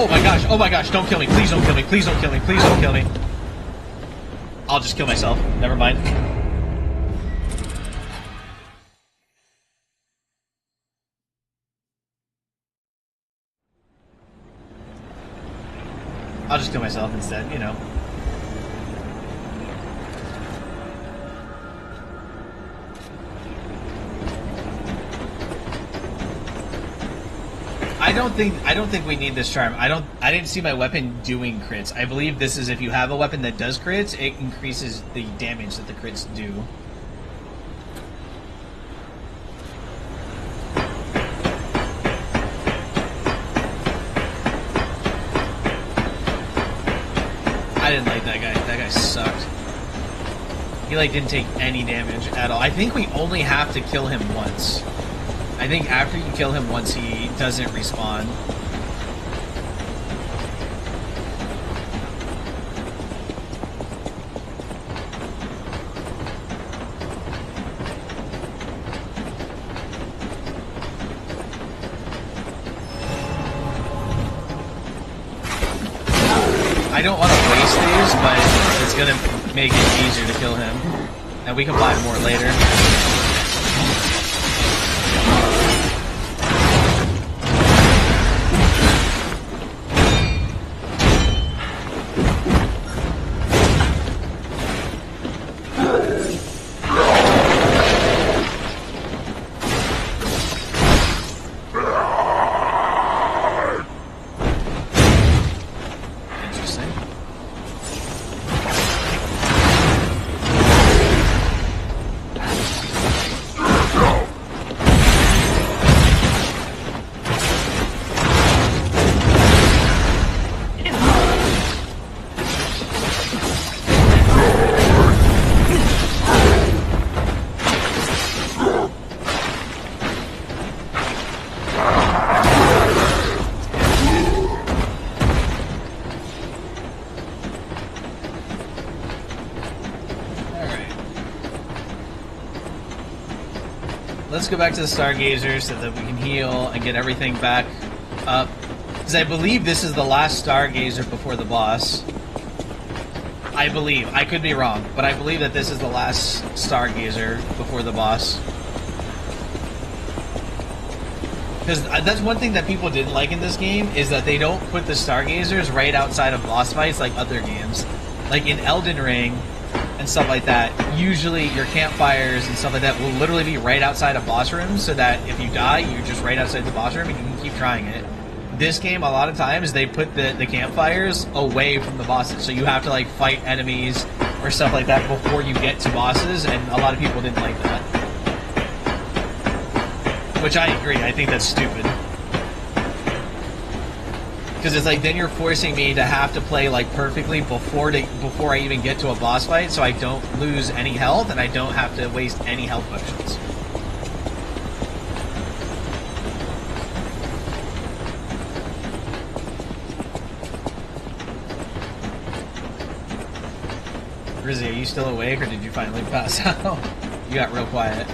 Oh my gosh, don't kill me. Please don't kill me. Please don't kill me. Please don't kill me. I'll just kill myself. Never mind. I'll just kill myself instead, you know. I don't think we need this charm. I didn't see my weapon doing crits. I believe this is if you have a weapon that does crits, it increases the damage that the crits do. I didn't like that guy. That guy sucked. He like didn't take any damage at all. I think we only have to kill him once. I think after you kill him once, he doesn't respawn. I don't want to waste these, but it's going to make it easier to kill him. And we can buy more later. Let's go back to the Stargazer so that we can heal and get everything back up. Because I believe this is the last Stargazer before the boss. I believe. I could be wrong, but I believe that this is the last Stargazer before the boss. Because that's one thing that people didn't like in this game, is that they don't put the Stargazers right outside of boss fights like other games. Like in Elden Ring and stuff like that, usually your campfires and stuff like that will literally be right outside of boss rooms, so that if you die, you're just right outside the boss room and you can keep trying it. This game, a lot of times, they put the campfires away from the bosses, so you have to like fight enemies or stuff like that before you get to bosses, and a lot of people didn't like that. Which I agree, I think that's stupid. Because it's like, then you're forcing me to have to play like perfectly before I even get to a boss fight, so I don't lose any health and I don't have to waste any health potions. Rizzy, are you still awake or did you finally pass out? You got real quiet.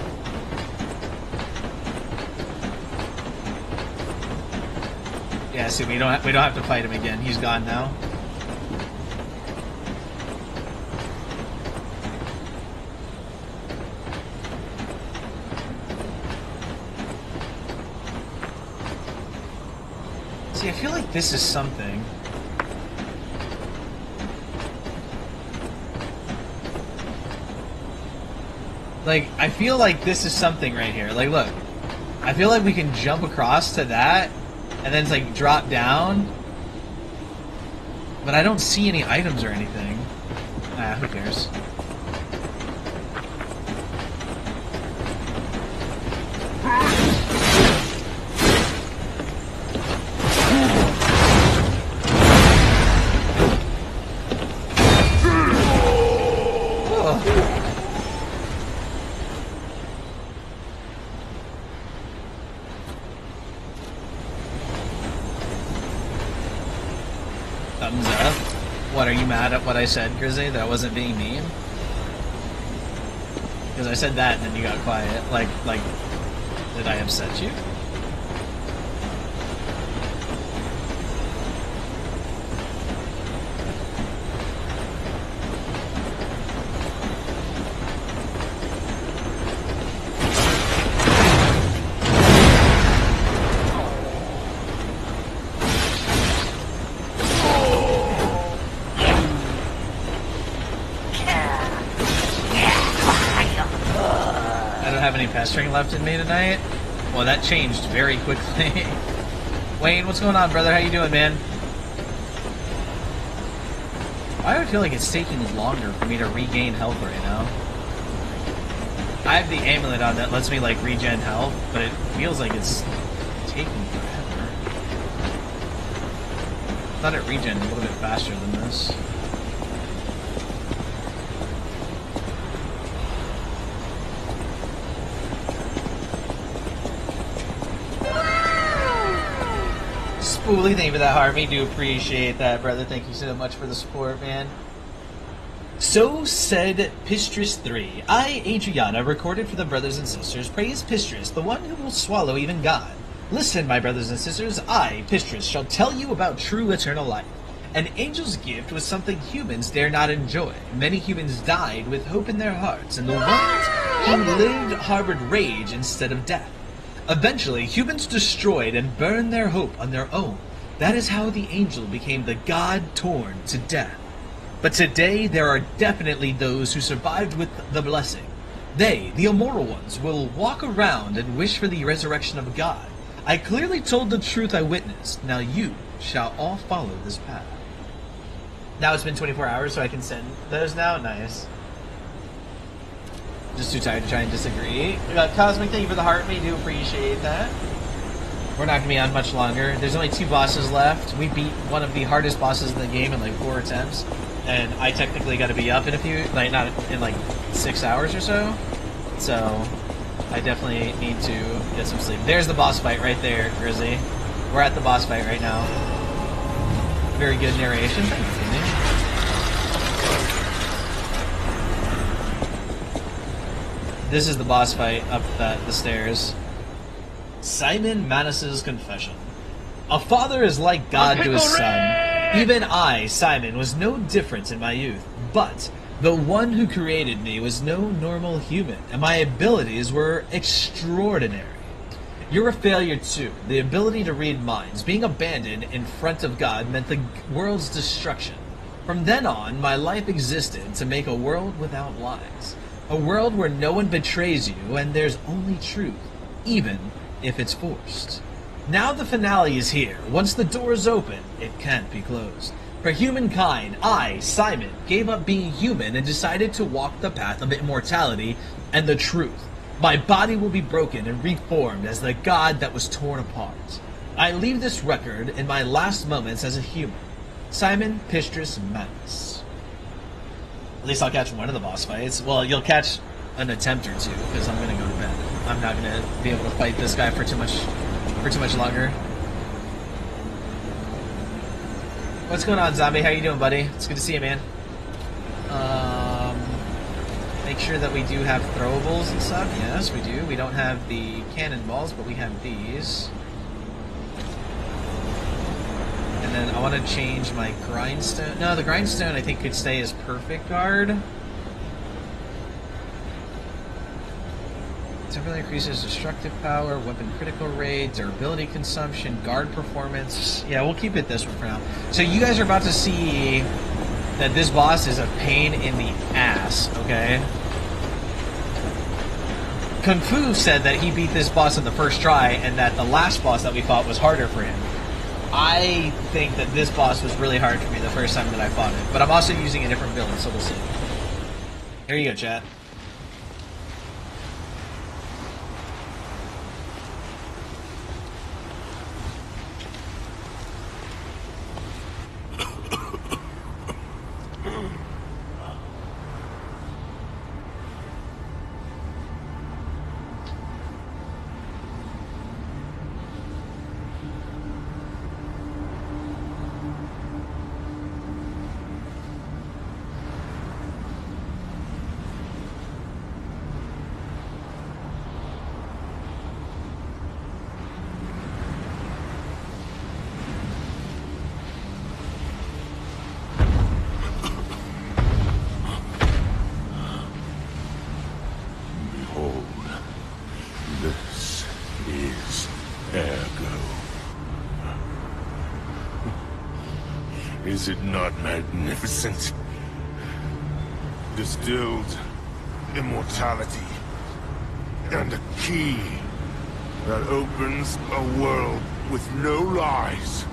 Yeah, see, we don't have to fight him again. He's gone now. See, I feel like this is something. Like, I feel like this is something right here. Like, look. I feel like we can jump across to that, and then it's like drop down. But I don't see any items or anything. Ah, who cares? Thumbs up. What, are you mad at what I said, Grizzly? That I wasn't being mean? Because I said that and then you got quiet. Like, did I upset you? don't have any pestering left in me tonight. Well, that changed very quickly. Wayne, what's going on, brother? How you doing, man? I would feel like it's taking longer for me to regain health right now. I have the amulet on that lets me like regen health, but it feels like it's taking forever. I thought it regen a little bit faster than this. Spoolie, thank you for that, Harvey. Do appreciate that, brother. Thank you so much for the support, man. So said Pistris 3. I, Adriana, recorded for the brothers and sisters, praise Pistris, the one who will swallow even God. Listen, my brothers and sisters, I, Pistris, shall tell you about true eternal life. An angel's gift was something humans dare not enjoy. Many humans died with hope in their hearts, and the ones who lived harbored rage instead of death. Eventually, humans destroyed and burned their hope on their own. That is how the angel became the god torn to death. But today, there are definitely those who survived with the blessing. They, the immortal ones, will walk around and wish for the resurrection of God. I clearly told the truth I witnessed. Now you shall all follow this path. Now it's been 24 hours, so I can send those now? Nice. Just too tired to try and disagree. Cosmic, thank you for the heart. We do appreciate that. We're not going to be on much longer. There's only 2 bosses left. We beat one of the hardest bosses in the game in like 4 attempts. And I technically got to be up in a few, like not in like 6 hours or so. So I definitely need to get some sleep. There's the boss fight right there, Grizzly. We're at the boss fight right now. Very good narration. Thank you, Timmy. This is the boss fight up the stairs. Simon Manus's confession. A father is like God to his son. Even I, Simon, was no different in my youth. But the one who created me was no normal human, and my abilities were extraordinary. You're a failure too. The ability to read minds. Being abandoned in front of God meant the world's destruction. From then on, my life existed to make a world without lies. A world where no one betrays you and there's only truth, even if it's forced. Now the finale is here. Once the door is open, it can't be closed. For humankind, I, Simon, gave up being human and decided to walk the path of immortality and the truth. My body will be broken and reformed as the God that was torn apart. I leave this record in my last moments as a human. Simon Pistris Manus. At least I'll catch one of the boss fights. Well, you'll catch an attempt or two, because I'm going to go to bed. I'm not going to be able to fight this guy for too much longer. What's going on, Zombie? How you doing, buddy? It's good to see you, man. Make sure that we do have throwables and stuff. Yes, we do. We don't have the cannonballs, but we have these. And then I want to change my grindstone. No, the grindstone I think could stay as perfect guard. Temporarily increases destructive power, weapon critical rate, durability consumption, guard performance. Yeah, we'll keep it this one for now. So you guys are about to see that this boss is a pain in the ass, okay? Kung Fu said that he beat this boss in the first try and that the last boss that we fought was harder for him. I think that this boss was really hard for me the first time that I fought it, but I'm also using a different build, so we'll see. Here you go, chat. Is it not magnificent? Distilled immortality and a key that opens a world with no lies.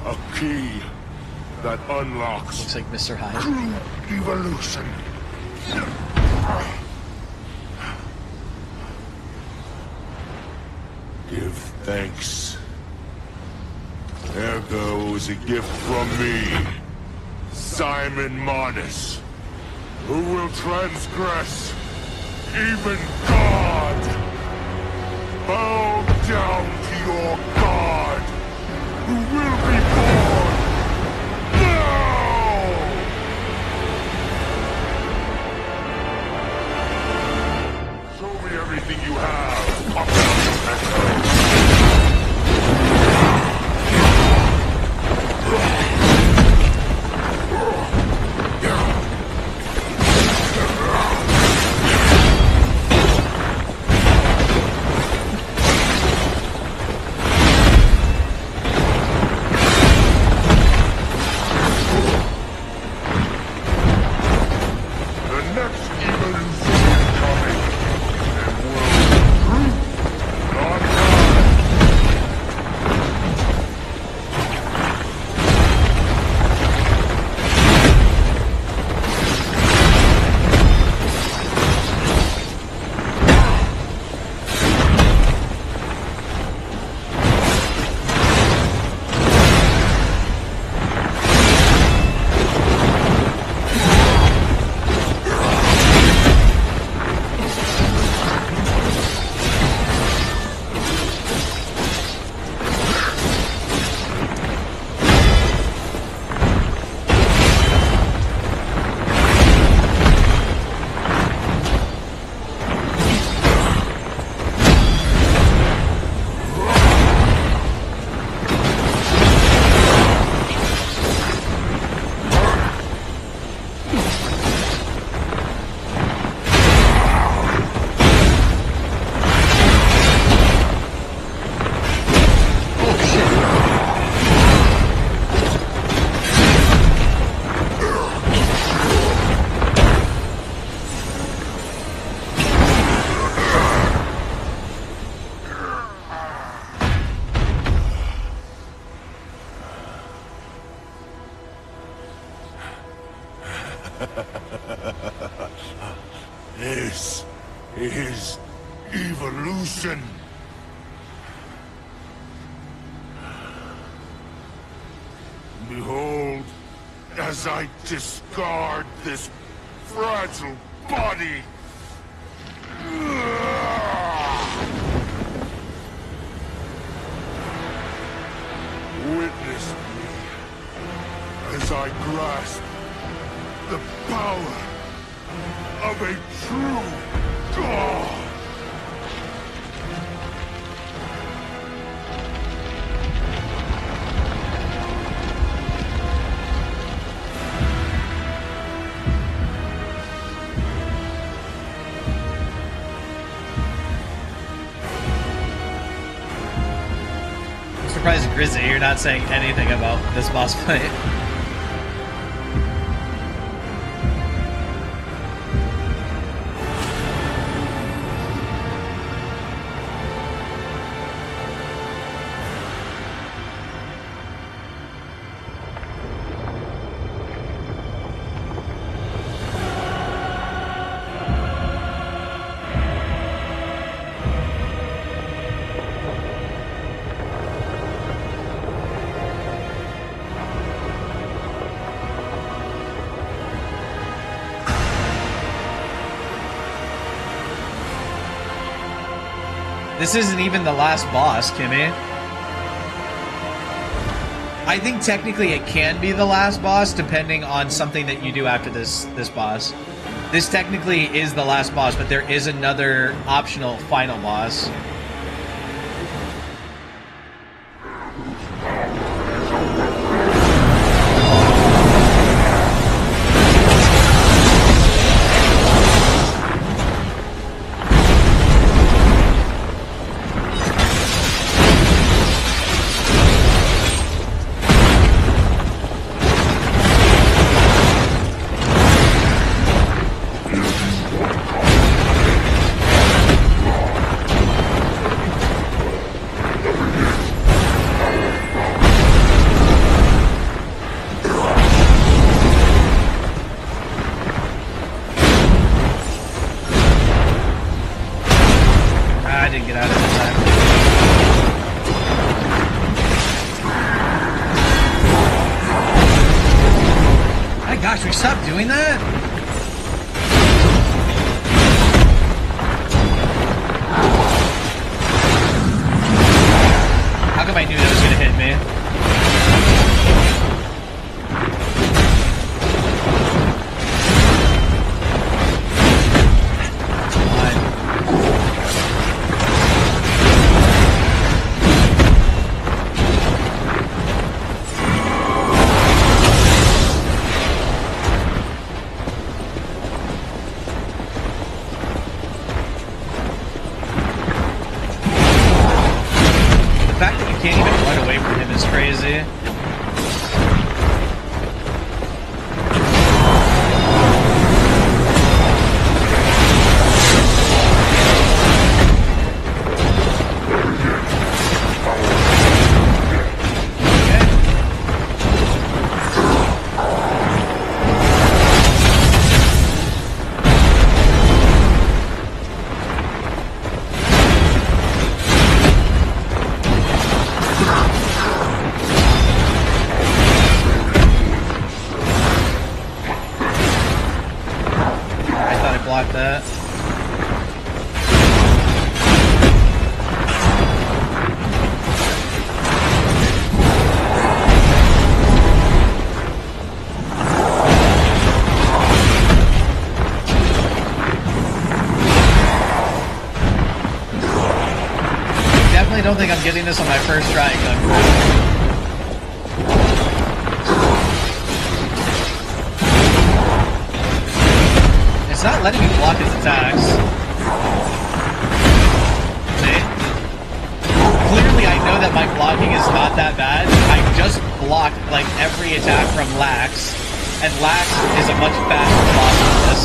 A key that unlocks. Looks like Mr. Hyde. True evolution. Give thanks. Ergo is a gift from me, Simon Marnus, who will transgress even God. Bow down to your God, who will be born now! Show me everything you have, Echo. This is evolution. Behold, as I discard this fragile body. Witness me as I grasp the power of a true God. I'm surprised, Grizzly, you're not saying anything about this boss fight. This isn't even the last boss, Kimmy. I think technically it can be the last boss, depending on something that you do after this boss. This technically is the last boss, but there is another optional final boss. stop doing that? How come I knew that was gonna hit me? Can't even run away from him is crazy. Block that. Definitely don't think I'm getting this on my first try, gun. It's not letting me block his attacks. See? Clearly I know that my blocking is not that bad. I just blocked like every attack from Lax, and Lax is a much faster boss than this.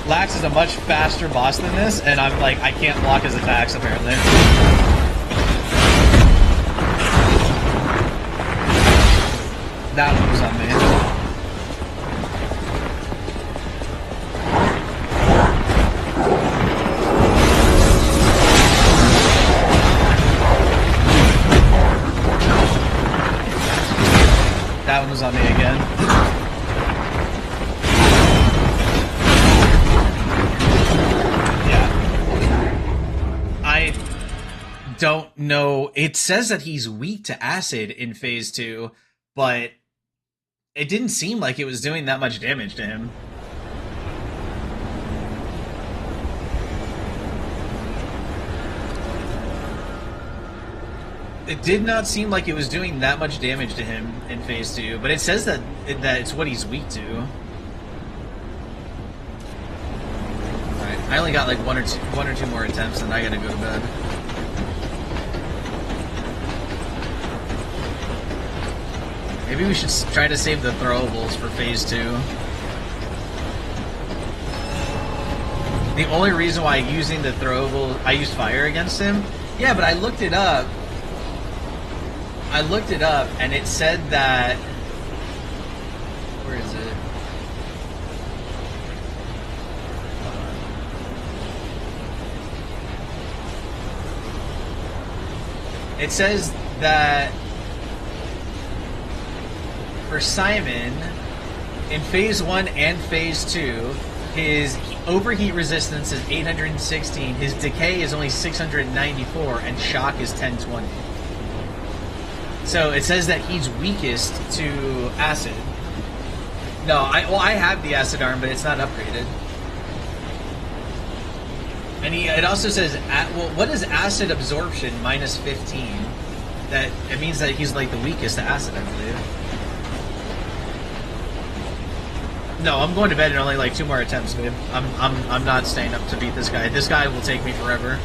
Lax is a much faster boss than this, and I'm like, I can't block his attacks apparently. That one was on me. That one was on me again. Yeah. I don't know. It says that he's weak to acid in phase 2, but it didn't seem like it was doing that much damage to him. It did not seem like it was doing that much damage to him in phase 2, but it says that it's what he's weak to. Alright, I only got like one or two more attempts and I gotta go to bed. Maybe we should try to save the throwables for phase 2. The only reason why using the throwable, I used fire against him? Yeah, but I looked it up. And it said that... Where is it? It says that for Simon, in phase 1 and phase 2, his overheat resistance is 816, his decay is only 694, and shock is 1020. So it says that he's weakest to acid. No, I have the acid arm, but it's not upgraded. And it also says, well, what is acid absorption minus 15? That it means that he's like the weakest to acid, I believe. No, I'm going to bed in only like 2 more attempts, babe. I'm not staying up to beat this guy. This guy will take me forever.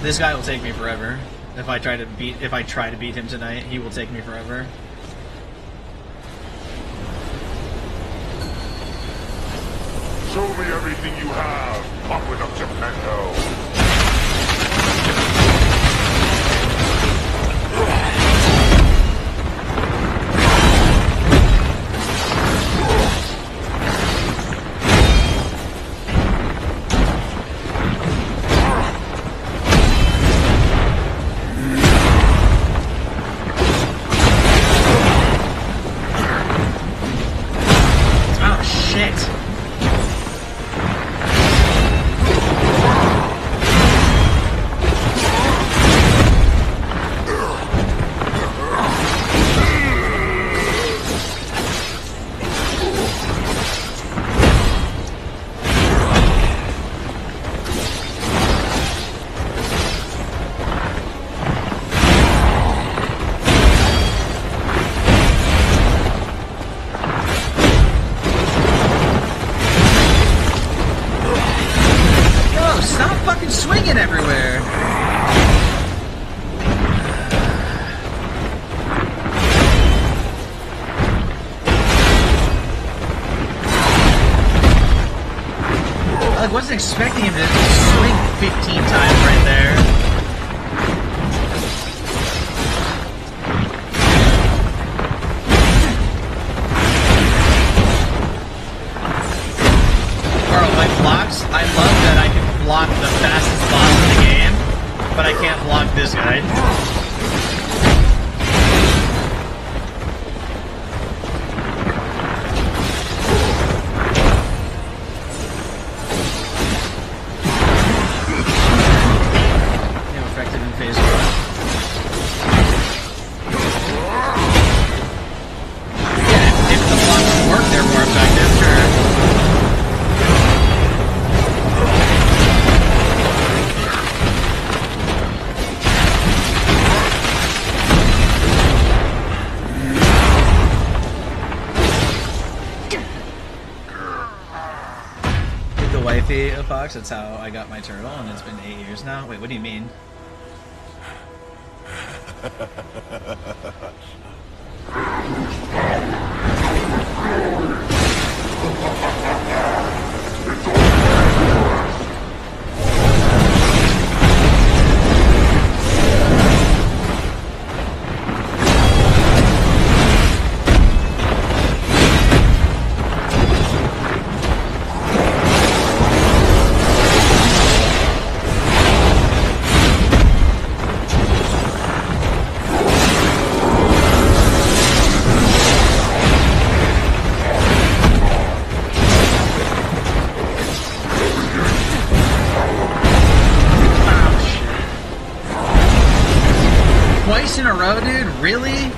This guy will take me forever. If I try to beat him tonight, he will take me forever. Show me everything you have, Papa of Geppetto. I like, wasn't expecting him to swing 15 times right there. Carl, my blocks, I love that I can block the fastest boss in the game, but I can't block this guy. Fox, that's how I got my turtle, and it's been 8 years now. Wait, what do you mean? In a row, dude? Really?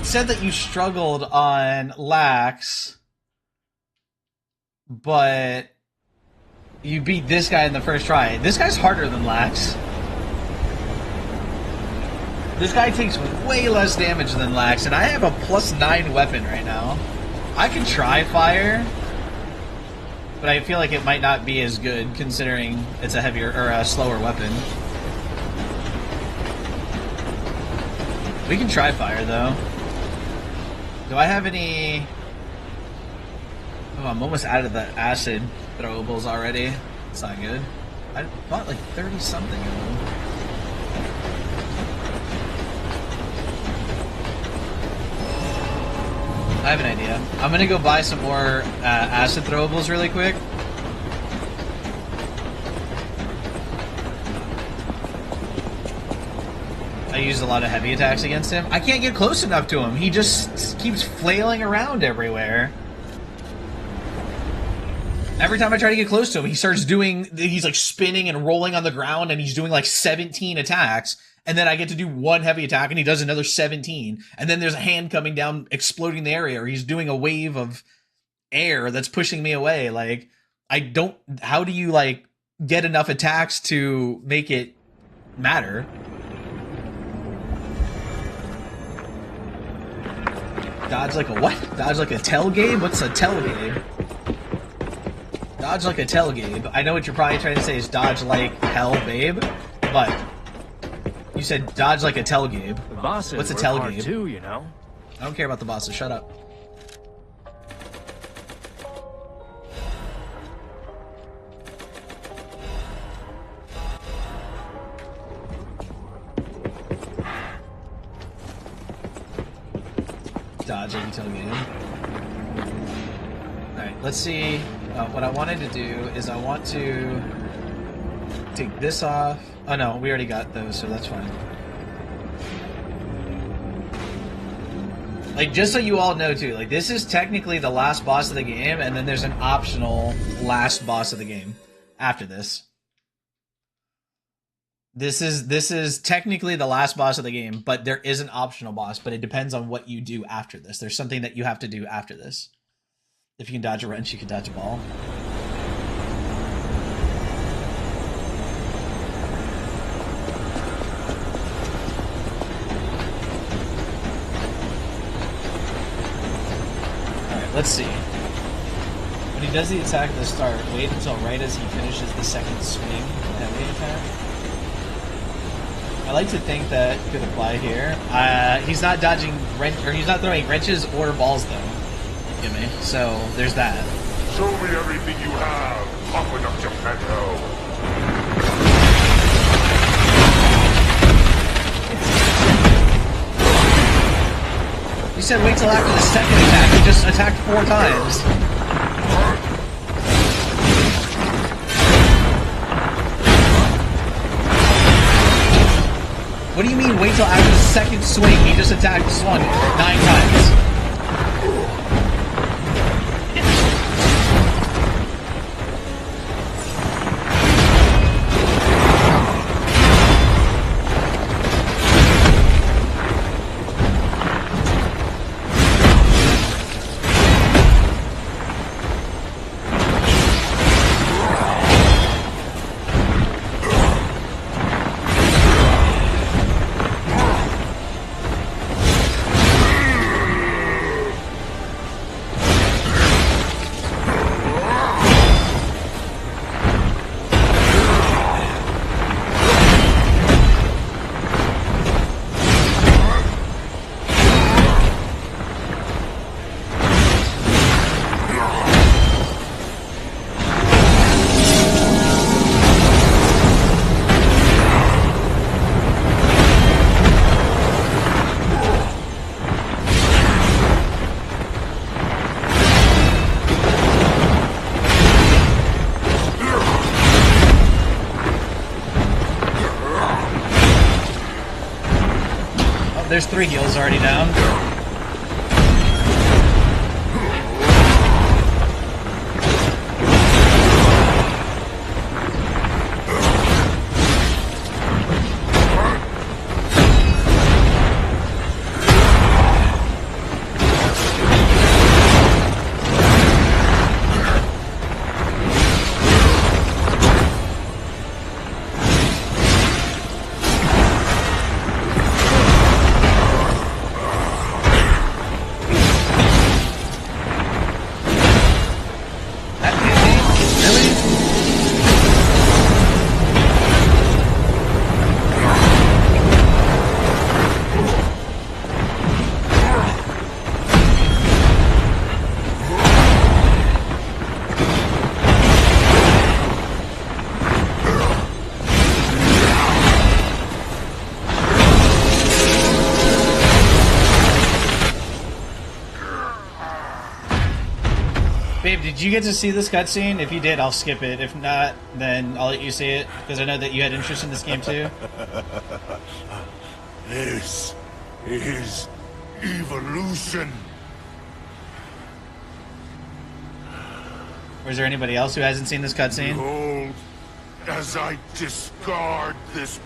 Said that you struggled on Lax, but you beat this guy in the first try. This guy's harder than Lax. This guy takes way less damage than Lax, and I have a +9 weapon right now. I can try fire, but I feel like it might not be as good considering it's a heavier or a slower weapon. We can try fire though. Do I have any... Oh, I'm almost out of the acid throwables already. It's not good. I bought like 30-something of them. I have an idea. I'm gonna go buy some more acid throwables really quick. I used a lot of heavy attacks against him. I can't get close enough to him. He just keeps flailing around everywhere. Every time I try to get close to him, he starts doing, he's like spinning and rolling on the ground, and he's doing like 17 attacks. And then I get to do one heavy attack, and he does another 17. And then there's a hand coming down, exploding the area, or he's doing a wave of air that's pushing me away. Like, I don't, how do you like get enough attacks to make it matter? Dodge like a what? Dodge like a Telgabe? What's a Telgabe? Dodge like a Telgabe. I know what you're probably trying to say is dodge like hell, babe, but you said dodge like a Telgabe. What's a Telgabe? Too, you know. I don't care about the bosses. Shut up. Dodge like a Telgabe. Alright, let's see. What I wanted to do is I want to take this off. Oh no, we already got those, so that's fine. Like, just so you all know too, like, this is technically the last boss of the game, and then there's an optional last boss of the game after this. This is technically the last boss of the game, but there is an optional boss, but it depends on what you do after this. There's something that you have to do after this. If you can dodge a wrench, you can dodge a ball. Alright, let's see. When he does the attack at the start, wait until right as he finishes the second swing of the heavy attack. I like to think that could apply here. He's not dodging he's not throwing wrenches or balls though. Give me. So there's that. Show me everything you have. Open up Geppetto. You said wait till after the second attack. He just attacked 4 times. What do you mean wait till after the second swing? He just swung 9 times. There's 3 heals already down. Babe, did you get to see this cutscene? If you did, I'll skip it. If not, then I'll let you see it, because I know that you had interest in this game too. This is evolution. Or is there anybody else who hasn't seen this cutscene? Behold, as I discard this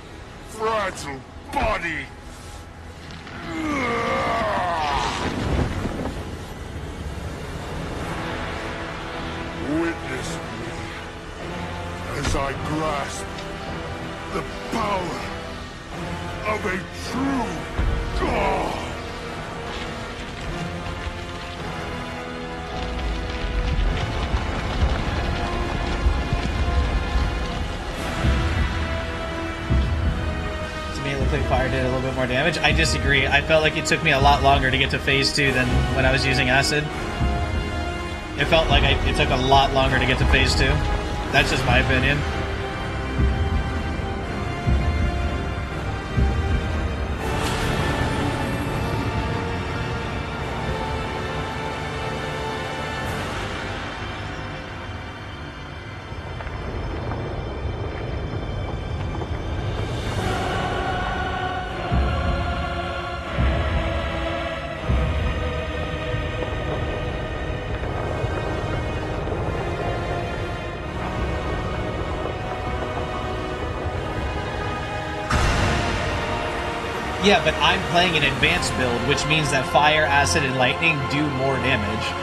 fragile body. Witness me as I grasp the power of a true god. To me, it looked like fire did a little bit more damage. I disagree. I felt like it took me a lot longer to get to phase 2 than when I was using acid. It felt like it took a lot longer to get to phase 2. That's just my opinion. Yeah, but I'm playing an advanced build, which means that fire, acid, and lightning do more damage.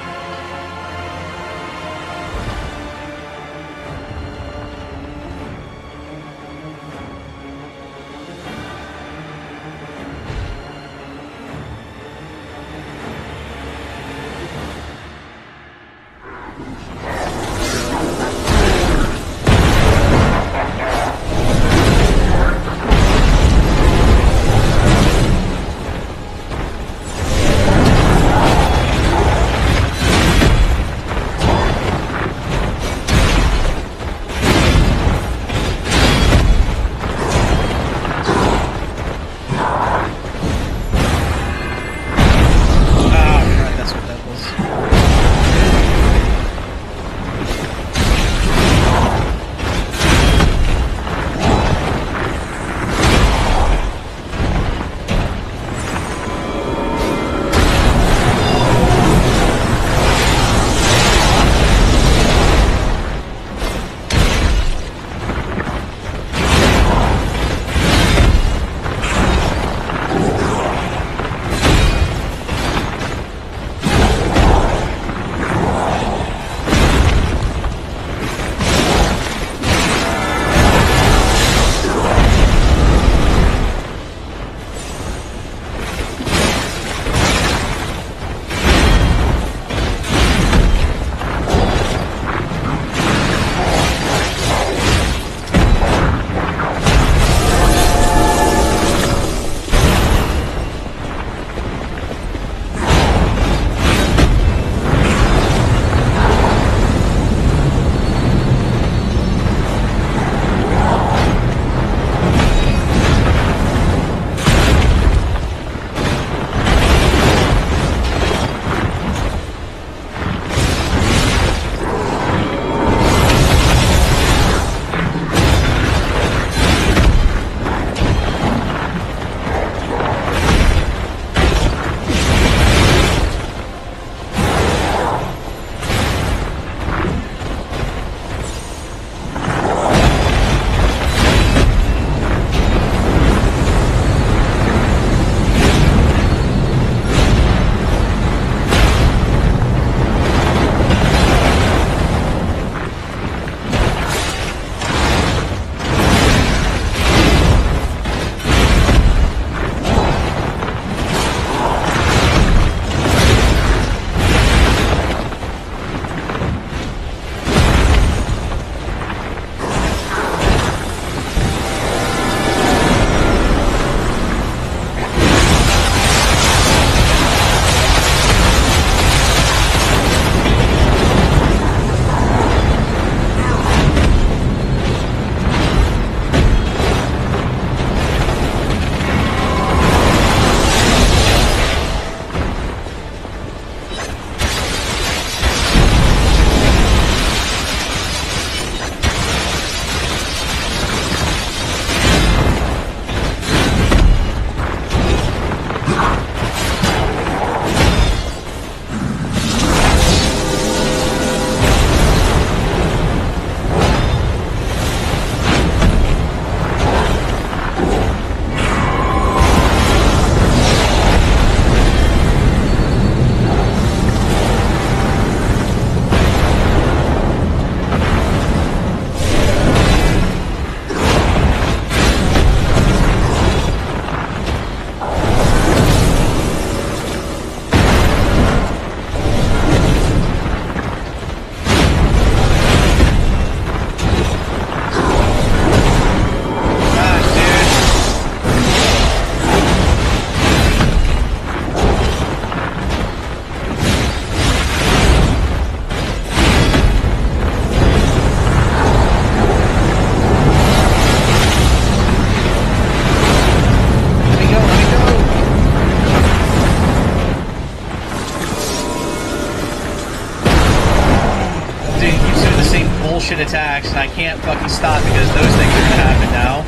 attacks, and I can't fucking stop because those things are gonna happen now.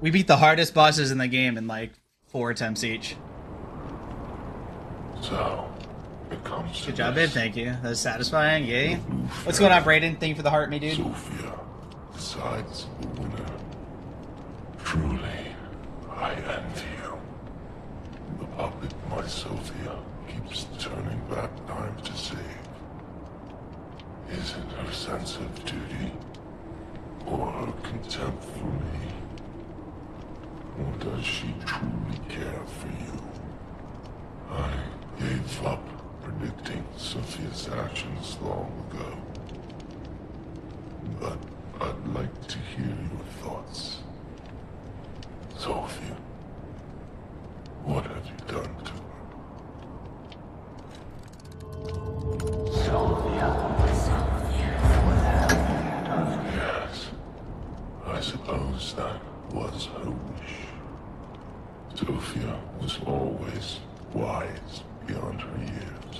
We beat the hardest bosses in the game in like 4 attempts each. So, it comes to Good job, babe. Thank you. That's satisfying. Yay. What's going on, Brayden? Thank you for the heart, me dude. Sophia decides the winner. Truly, I envy you. The puppet, my Sophia, keeps turning back time to save. Is it her sense of duty, or her contempt for me? Or does she truly care for you? I gave up predicting Sophia's actions long ago. But I'd like to hear your thoughts. Sophia, what have you done to her? Sophia. What have you done? Yes. I suppose that was her wish. Sophia was always wise beyond her years.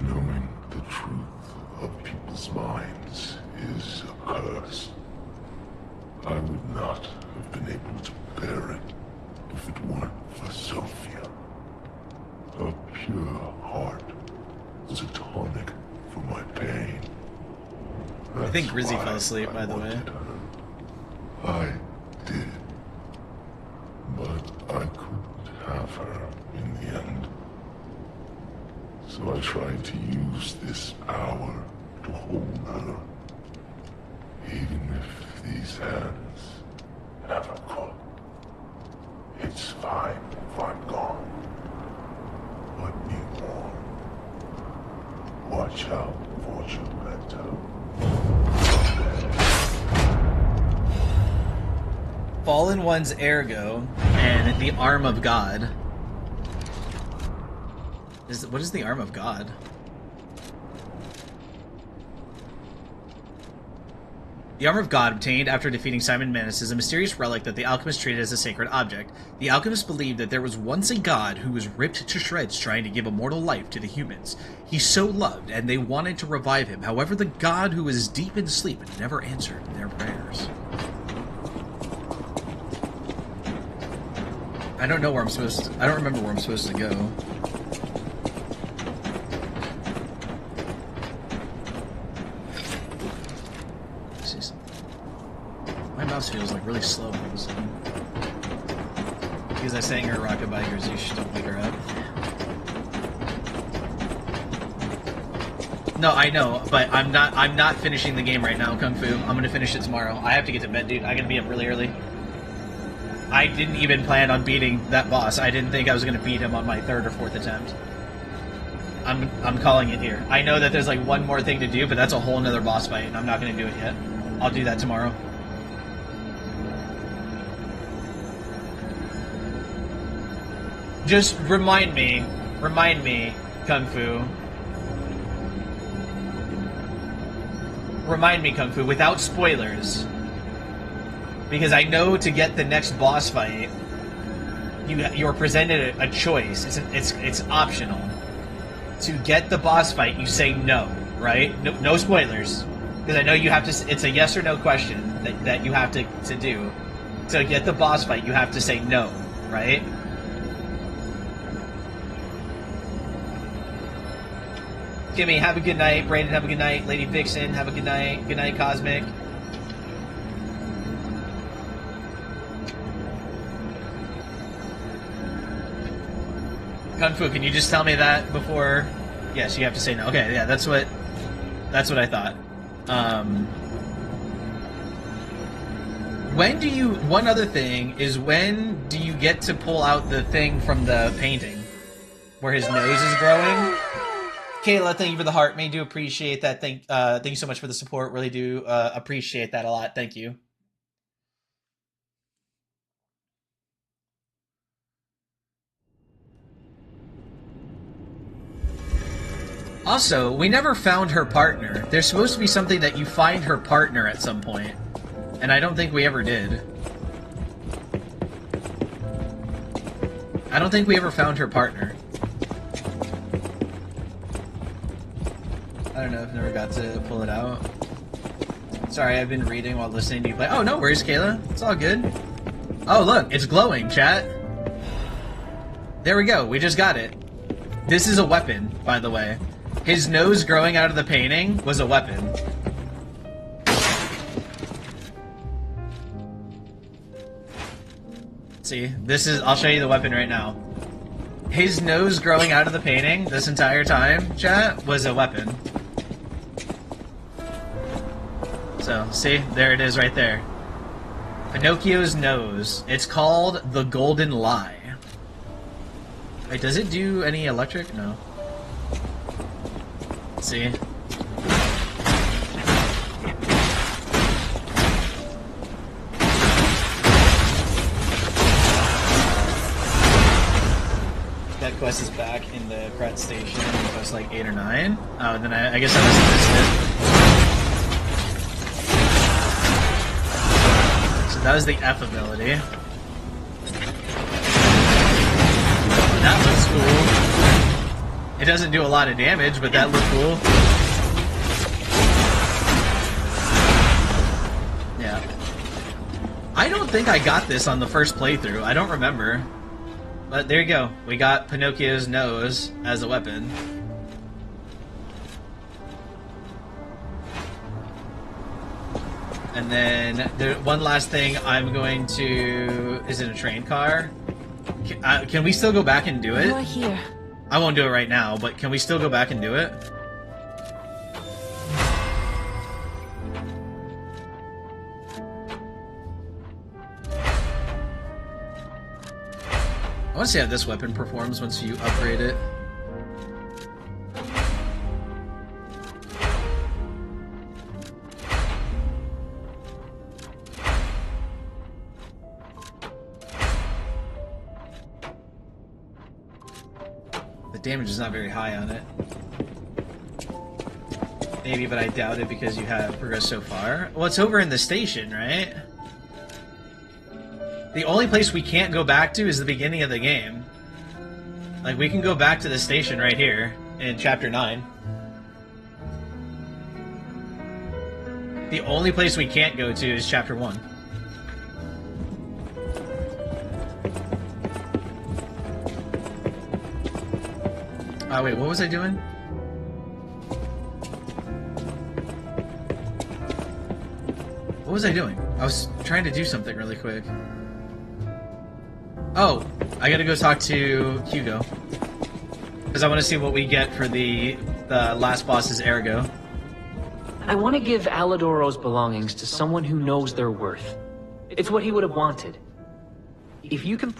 Knowing the truth of people's minds is a curse. I would not have been able to bear it if it weren't for Sophia. Her pure heart was a tonic for my pain. I think Grizzy fell asleep, by the way. I did. But I couldn't have her in the end. So I tried to use this power to hold her. Even if these hands never could. It's fine if I'm gone. But be warned. Watch out for Geppetto. Fallen One's Ergo and the Arm of God. What is the Arm of God? The Arm of God, obtained after defeating Simon Manus, is a mysterious relic that the alchemists treated as a sacred object. The alchemists believed that there was once a god who was ripped to shreds trying to give immortal life to the humans. He so loved, and they wanted to revive him. However, the god who was deep in sleep never answered their prayers. I don't know where I'm supposed to... I don't remember where I'm supposed to go. My mouse feels like really slow all of a sudden. Because I sang her rockabye Grizzy, she don't wake her up. No, I know, but I'm not finishing the game right now, Kung Fu. I'm gonna finish it tomorrow. I have to get to bed, dude. I gotta be up really early. I didn't even plan on beating that boss. I didn't think I was gonna beat him on my 3rd or 4th attempt. I'm calling it here. I know that there's like one more thing to do, but that's a whole nother boss fight, and I'm not gonna do it yet. I'll do that tomorrow. Just remind me, Kung Fu. remind me, Kung Fu, without spoilers, because I know to get the next boss fight, you're presented a choice. It's optional. To get the boss fight, you say no, right? No spoilers, because I know you have to. It's a yes or no question that you have to do. To get the boss fight, you have to say no, right? Kimmy, have a good night. Brandon, have a good night. Lady Vixen, have a good night. Good night, Cosmic. Kung Fu, can you just tell me that before? Yes, you have to say no. Okay, yeah, that's what I thought. When do you... One other thing is, when do you get to pull out the thing from the painting? Where his nose is growing? Kayla, thank you for the heart. May do appreciate that. Thank you so much for the support. Really do appreciate that a lot. Thank you. Also, we never found her partner. There's supposed to be something that you find her partner at some point, and I don't think we ever did. I don't think we ever found her partner. I don't know, I've never got to pull it out. Sorry, I've been reading while listening to you play. Oh, no worries, Kayla. It's all good. Oh, look, it's glowing, chat. There we go, we just got it. This is a weapon, by the way. His nose growing out of the painting was a weapon. See, this is... I'll show you the weapon right now. His nose growing out of the painting this entire time, chat, was a weapon. So, see? There it is right there. Pinocchio's nose. It's called the Golden Lie. Wait, does it do any electric? No. See? That quest is back in the Krat station. Quest like 8 or 9. Oh, then I guess I must have missed it. So that was the F ability. That looks cool. It doesn't do a lot of damage, but that looked cool. Yeah. I don't think I got this on the first playthrough. I don't remember. But there you go. We got Pinocchio's nose as a weapon. And then, one last thing I'm going to... Is it a train car? Can we still go back and do it? You are here. I won't do it right now, but can we still go back and do it? I want to see how this weapon performs once you upgrade it. Damage is not very high on it. Maybe, but I doubt it because you have progressed so far. Well, it's over in the station, right? The only place we can't go back to is the beginning of the game. Like, we can go back to the station right here in Chapter 9. The only place we can't go to is Chapter 1. Oh, wait, what was I doing? What was I doing? I was trying to do something really quick. Oh, I gotta go talk to Hugo. Because I want to see what we get for the last boss's Ergo. I want to give Alidoro's belongings to someone who knows their worth. It's what he would have wanted. If you can...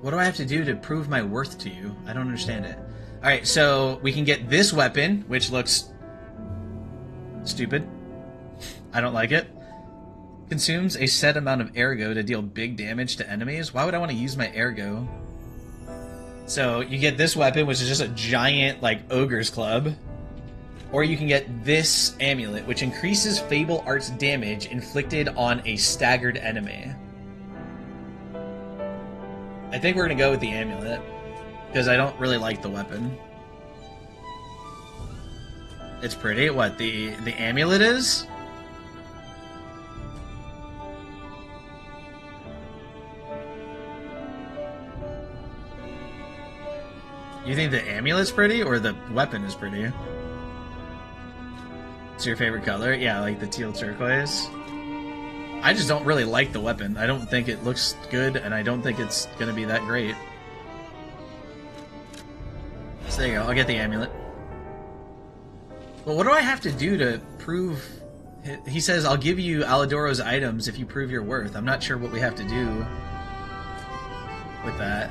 What do I have to do to prove my worth to you? I don't understand it. Alright, so we can get this weapon, which looks stupid. I don't like it. Consumes a set amount of Ergo to deal big damage to enemies. Why would I want to use my Ergo? So you get this weapon, which is just a giant, like, ogre's club. or you can get this amulet, which increases Fable Art's damage inflicted on a staggered enemy. I think we're gonna go with the amulet, because I don't really like the weapon. It's pretty. What, the amulet is? You think the amulet's pretty, or the weapon is pretty? It's your favorite color? Yeah, like the teal turquoise. I just don't really like the weapon. I don't think it looks good, and I don't think it's gonna be that great. So there you go, I'll get the amulet. Well, what do I have to do to prove... He says, I'll give you Alidoro's items if you prove your worth. I'm not sure what we have to do with that.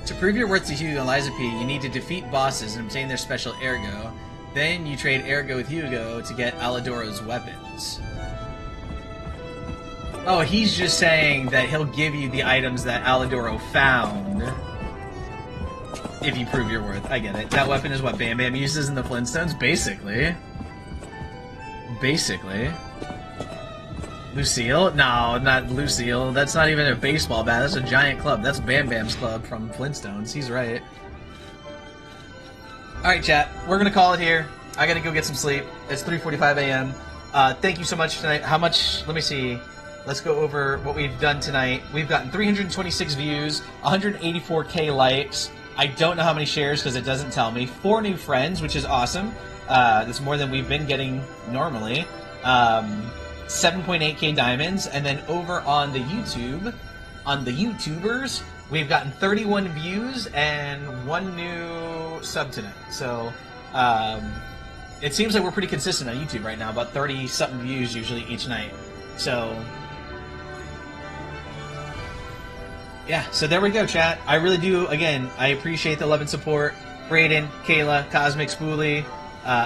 To prove your worth to Hugo and Liza P, you need to defeat bosses and obtain their special ergo. Then you trade ergo with Hugo to get Alidoro's weapons. Oh, he's just saying that he'll give you the items that Alidoro found if you prove your worth. I get it. That weapon is what Bam Bam uses in the Flintstones? Basically. Basically. Lucille? No, not Lucille. That's not even a baseball bat. That's a giant club. That's Bam Bam's club from Flintstones. He's right. Alright, chat. We're gonna call it here. I gotta go get some sleep. It's 3:45 a.m. Thank you so much tonight. How much? Let me see. Let's go over what we've done tonight. We've gotten 326 views, 184k likes. I don't know how many shares because it doesn't tell me. 4 new friends, which is awesome. That's more than we've been getting normally. 7.8k diamonds, and then over on the YouTube, on the YouTubers, we've gotten 31 views and 1 new sub tonight. So, it seems like we're pretty consistent on YouTube right now, about 30-something views usually each night. So, yeah, so there we go, chat. I really do, again, I appreciate the love and support. Brayden, Kayla, Cosmic Spoolie,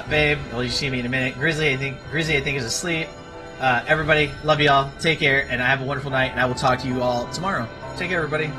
Babe, well, you see me in a minute. Grizzly, I think is asleep. Everybody, love y'all. Take care, and have a wonderful night, and I will talk to you all tomorrow. Take care, everybody.